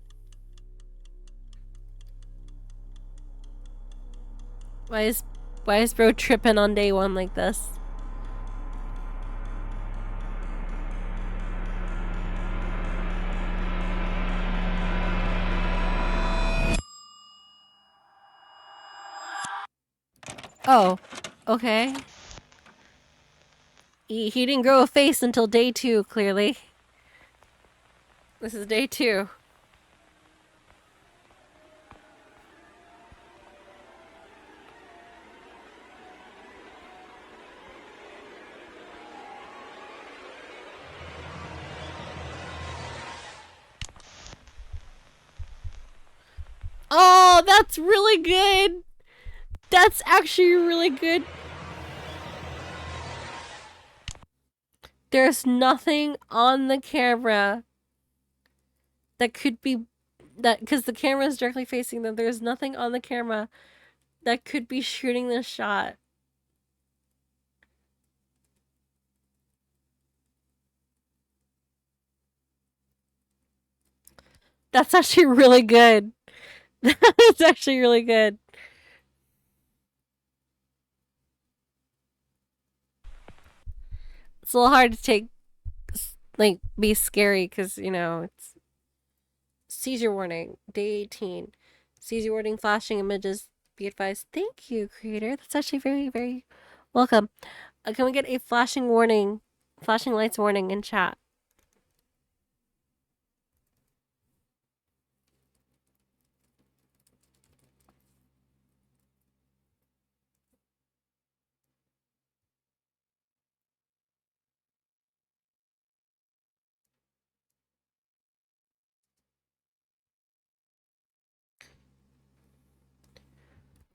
Why is bro tripping on day 1 like this? Oh, okay. He didn't grow a face until day 2, clearly. This is day 2. Oh, that's really good. That's actually really good. There's nothing on the camera that could be that, because the camera is directly facing them. There's nothing on the camera that could be shooting this shot. That's actually really good. That's actually really good. It's a little hard to take, like, be scary because, you know, it's seizure warning, day 18. Seizure warning, flashing images. Be advised. Thank you, creator. That's actually very, very welcome. Can we get a flashing warning, flashing lights warning in chat?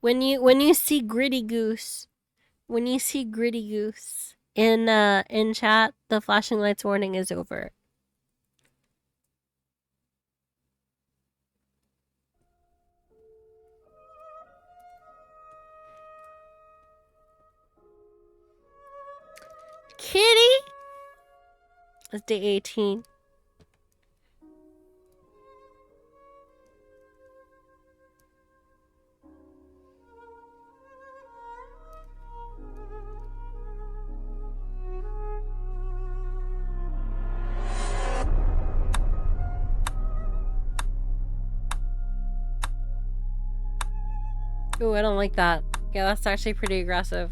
When you see Gritty Goose, in chat, the flashing lights warning is over. Kitty? It's day 18. Ooh, I don't like that. Yeah, that's actually pretty aggressive.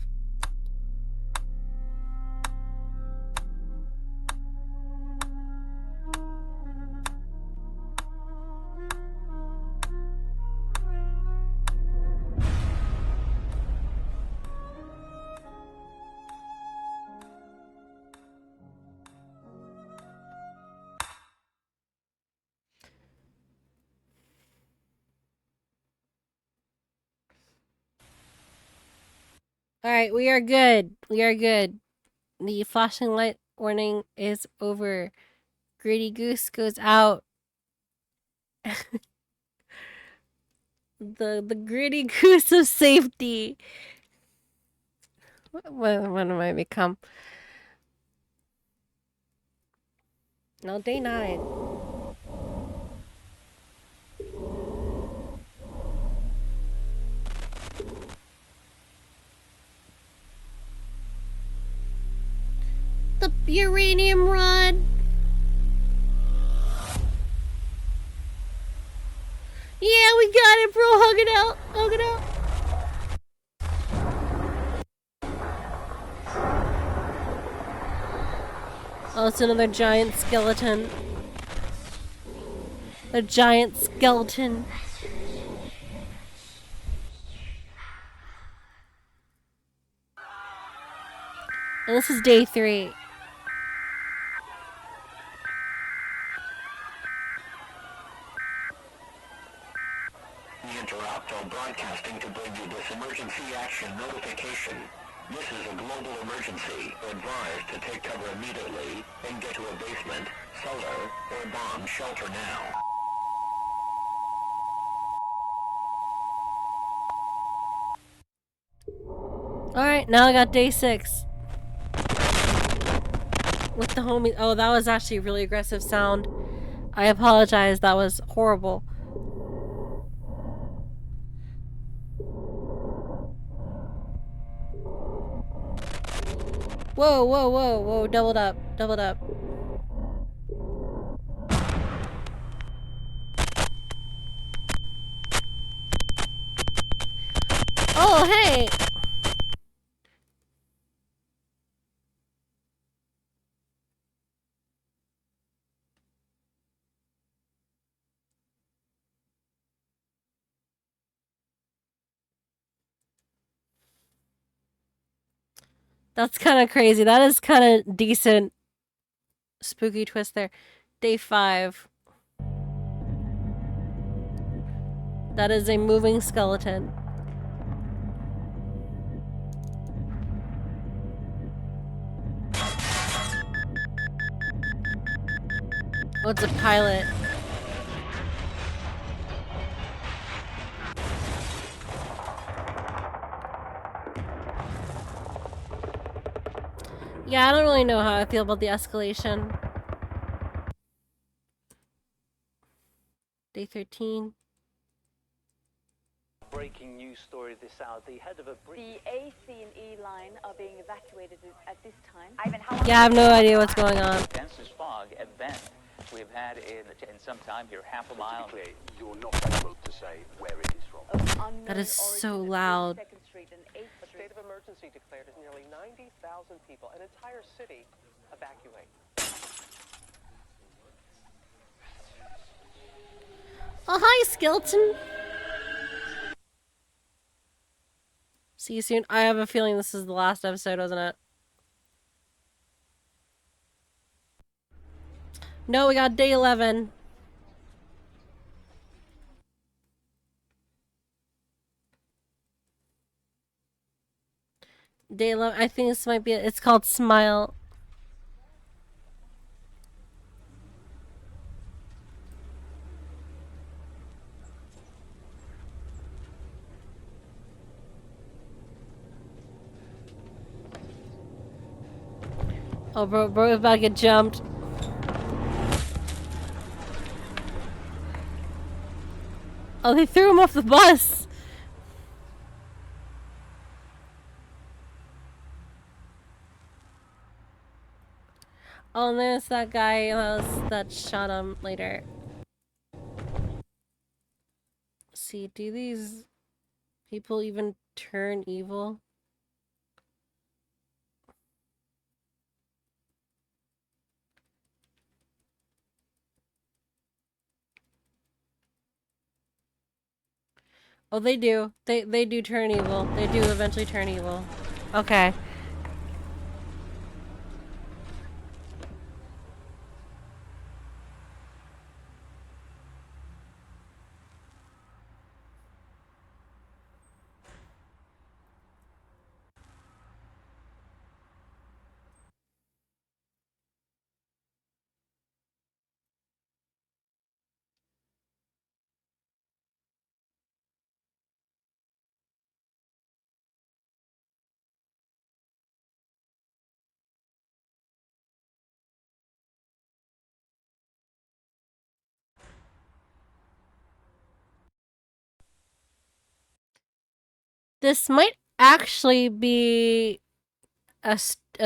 Alright, we are good. We are good. The flashing light warning is over. Greedy Goose goes out. the Greedy Goose of safety. What am I become? No, day 9. The uranium rod. Yeah, we got it, bro. Hug it out. Hug it out. Oh, it's another giant skeleton. A giant skeleton. And this is day 3. We interrupt our broadcasting to bring you this emergency action notification. This is a global emergency. Advised to take cover immediately and get to a basement, cellar, or bomb shelter now. Alright, now I got day 6. With the homie. Oh, that was actually a really aggressive sound. I apologize, that was horrible. Whoa, whoa, whoa, whoa, doubled up, doubled up. Oh, hey! That's kind of crazy. That is kind of decent. Spooky twist there. Day 5. That is a moving skeleton. Oh, it's a pilot. Yeah, I don't really know how I feel about the escalation. Day 13. Breaking news story this hour. The head of a The A, C, and E line are being evacuated at this time. Yeah, I have no idea what's going on. densest fog event we've had in some time here, half a mile. You're not able to say where it is from. That is so loud. A state of emergency declared as nearly 90,000 people, an entire city, evacuate. Oh, hi, skeleton. See you soon. I have a feeling this is the last episode, wasn't it? No, we got day 11. Day 11. I think this might be it. It's called Smile. Oh, bro's about to get jumped. Oh, they threw him off the bus. Oh, and there's that guy that shot him later. See, do these people even turn evil? Oh, they do. They do turn evil. They do eventually turn evil. Okay. This might actually be a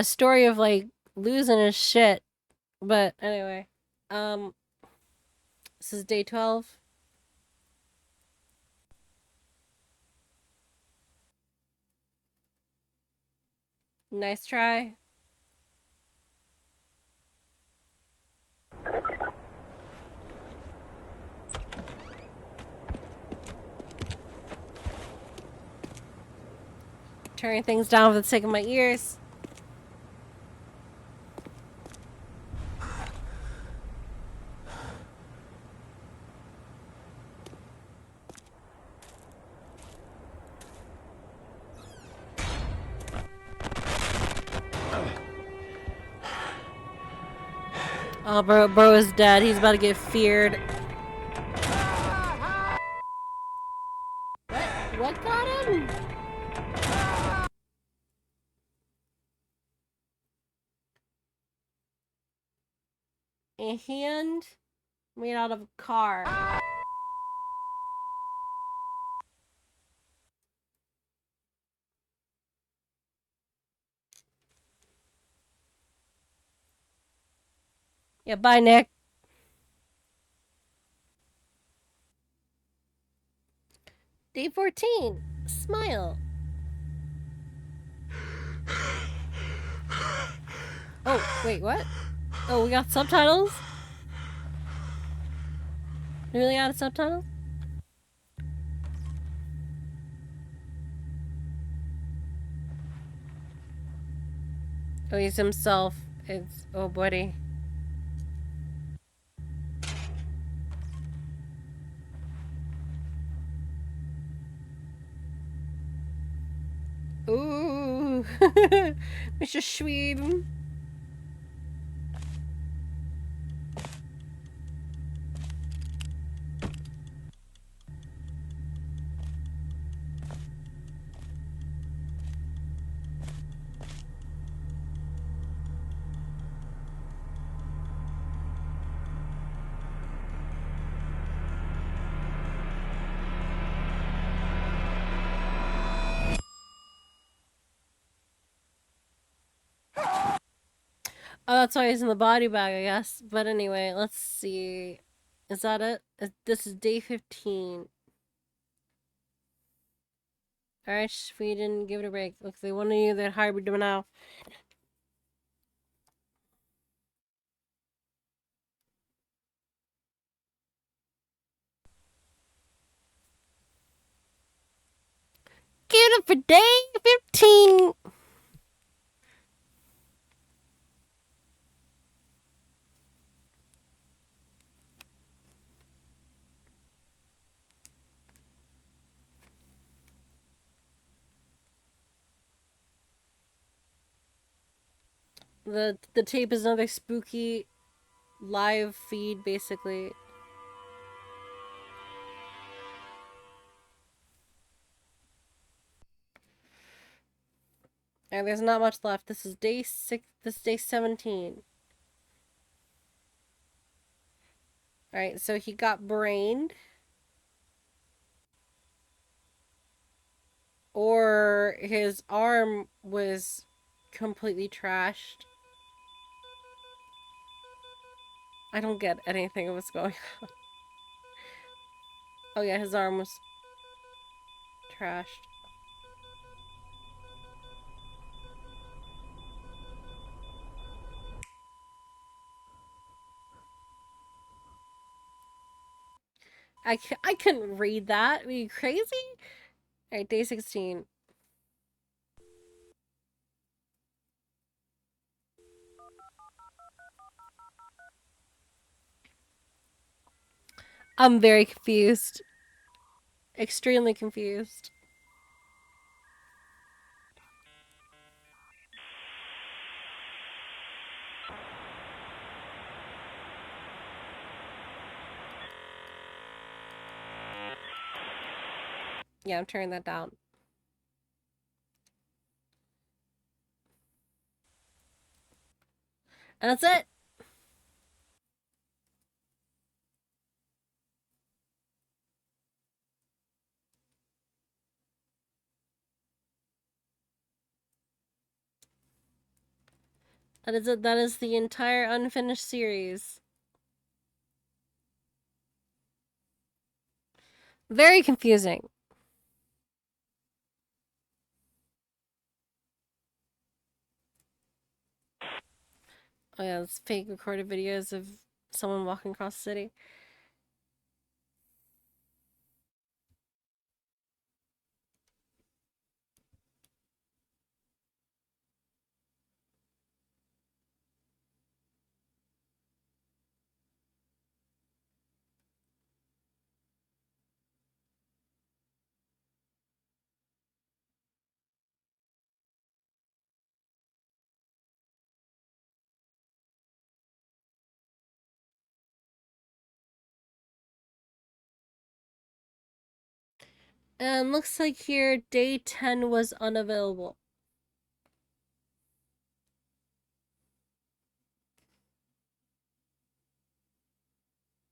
story of like losing his shit. But anyway, this is day 12. Nice try. Turning things down for the sake of my ears. Oh, bro is dead. He's about to get feared. What got him? A hand made out of a car. Yeah, bye, Nick. Day 14. Smile. Oh, wait, what? Oh, we got subtitles? We really got subtitles? Oh, he's himself. It's... oh, buddy. Ooh. Mr. Sweden. Oh, that's why he's in the body bag, I guess. But anyway, let's see. Is that it? This is day 15. Alright, Sweden, give it a break. Look, they want to use that hybrid now. Give it for day 15. The tape is another spooky live feed, basically. And there's not much left. This is day 6. This is day 17. Alright, so he got brained. Or his arm was completely trashed. I don't get anything of what's going on. Oh yeah, his arm was trashed. I couldn't read that. Are you crazy? Alright, day 16. I'm very confused. Extremely confused. Yeah, I'm turning that down. And that's it. That is it. That is the entire unfinished series. Very confusing. Oh yeah, it's fake recorded videos of someone walking across the city. And looks like here day 10 was unavailable.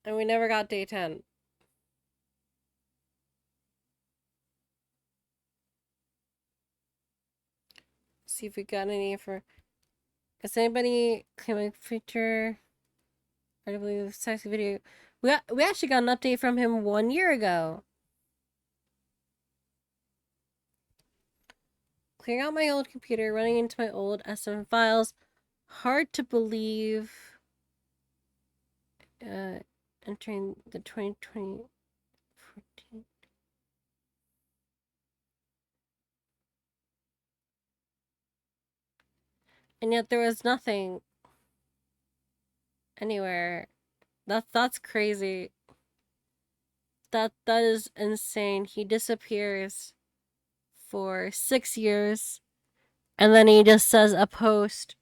And we never got day 10. See if we got any for... Is anybody claiming feature? I believe sexy video. We actually got an update from him 1 year ago. Clearing out my old computer, running into my old SM files. Hard to believe. Entering the 2020 14. And yet there was nothing anywhere. That's crazy. That is insane. He disappears for 6 years, and then he just says a post.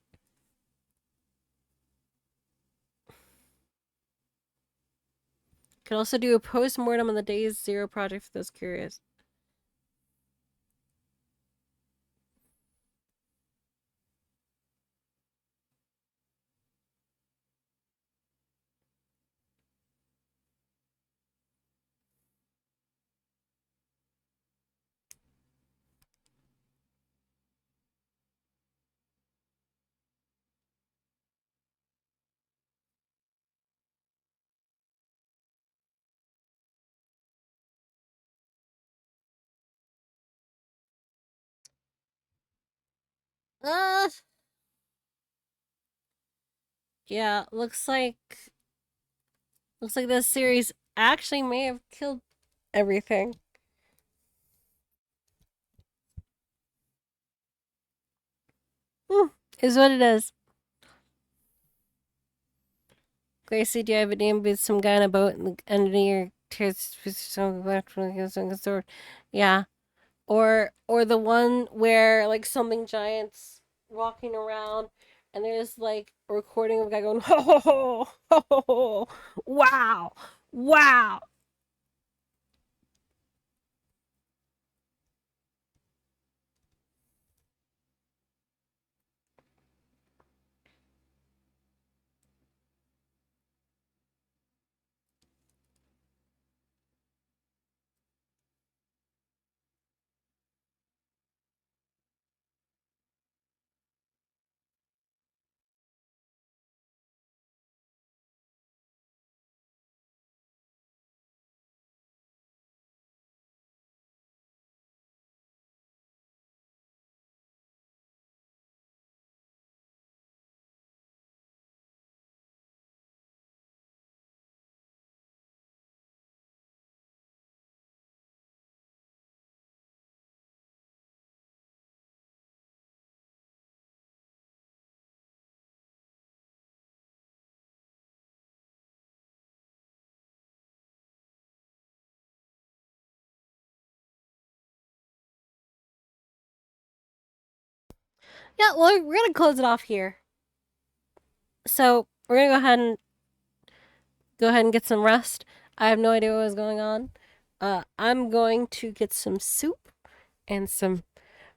Could also do a post-mortem on the Days Zero project for those curious. Yeah, looks like this series actually may have killed everything. Is what it is. Gracie, do you have a name with some guy on a boat and the engineer tears sword? Yeah. Or the one where like something giants walking around and there's like a recording of a guy going ho ho ho ho ho ho wow wow. Yeah, well, we're gonna close it off here. So we're gonna go ahead and get some rest. I have no idea what was going on. I'm going to get some soup and some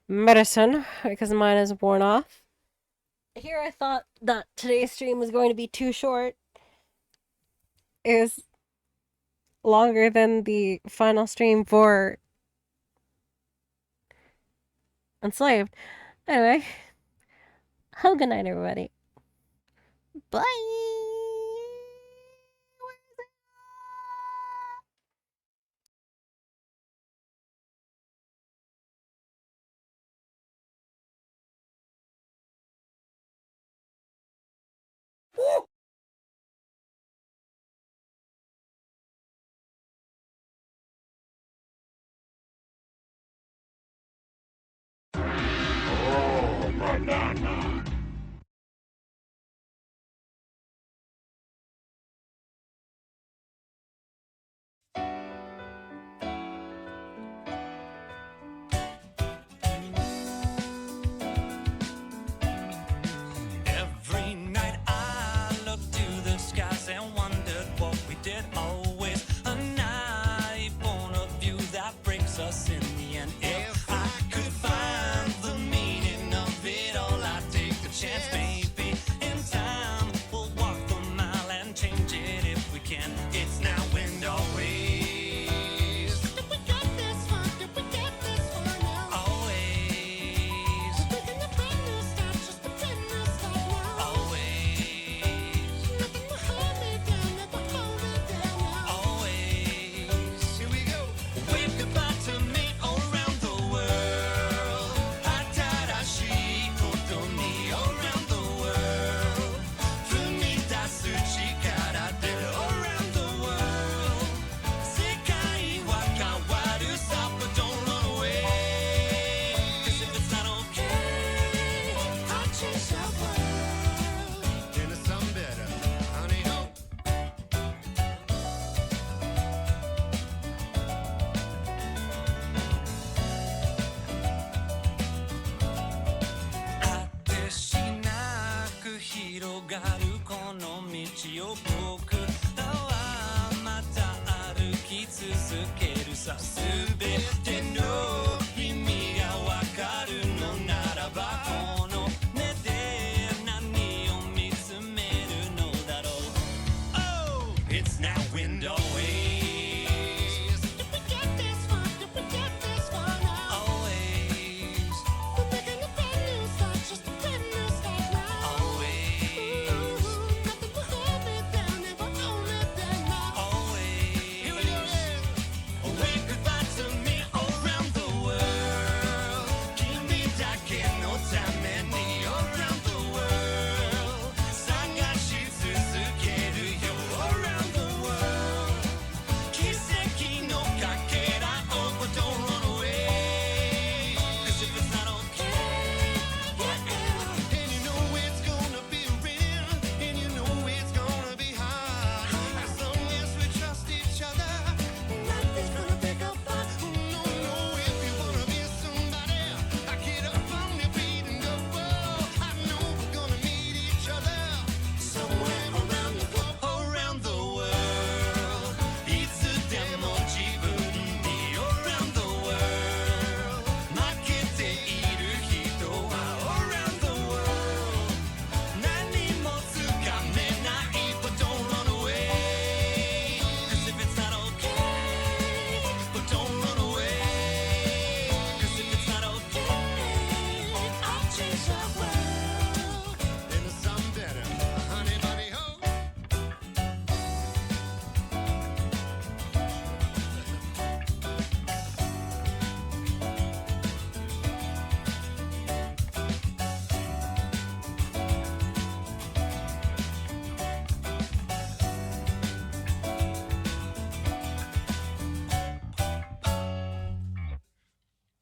medicine because mine is worn off. Here I thought that today's stream was going to be too short. It was longer than the final stream for Enslaved. Anyway, have a good night, everybody. Bye. Oh, banana. Every night I looked to the skies and wondered what we did always. A naive point of view that breaks us in the end. If I could find the meaning of it all, I'd take the chance. Maybe in time we'll walk the mile and change it if we can. It's now and always. If we got this far, if we get this far now. Always. We're gonna brand new start, just pretend we'll start now. Always. Nothing will hold me down, never hold me down now. Always. Here we go. Wave goodbye to me around the world. Hatarashi koto ni around the world. Fumidasu chikara de around the world. Sekai wa kawaru sa, but don't run away. 'Cause if it's not okay, I'll change the world. Into some better. Honey, ho.「果てしなく広がるこの道を僕らはまた歩き続けるさ」「すべての意味がわかるのならばこの目で何を見つめるのだろう」Oh! It's now and always. If we get this far, if we get this far now. Always. We're making a brand new start, just a brand new start now. Always. Nothing will hold me down, never hold me down now. Always. Here we go. Wave goodbye to me around the world. 君だけのために around the world. 探し続けるよ around the world. 奇跡のかけらを but don't run away. 'Cause if it's not okay, And you know it's gonna be real, and you know it's gonna be hard. As long as we trust each other, Nothing's gonna break up our no, no. If you wanna be somebody, get up on your feet and go. Whoa, I know we're gonna meet each other somewhere around the globe. around the world. いつでも自分に around the world. 負けている人は around the world. 何もつかめない but don't run away. 'Cause if it's not okay, but don't run away. 'Cause if it's not okay, I'll change the world. Into some better. Honey, bunny, ho.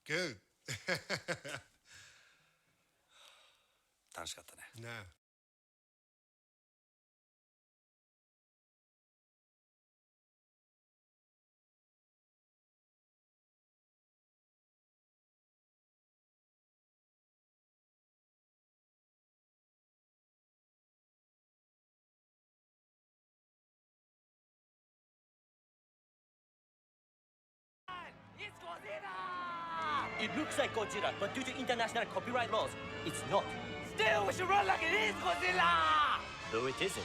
Good. 楽しかったね。 Nah. It's Godzilla! It looks like Godzilla, but due to international copyright laws, it's not. Still, we should run like it is Godzilla! Though it isn't.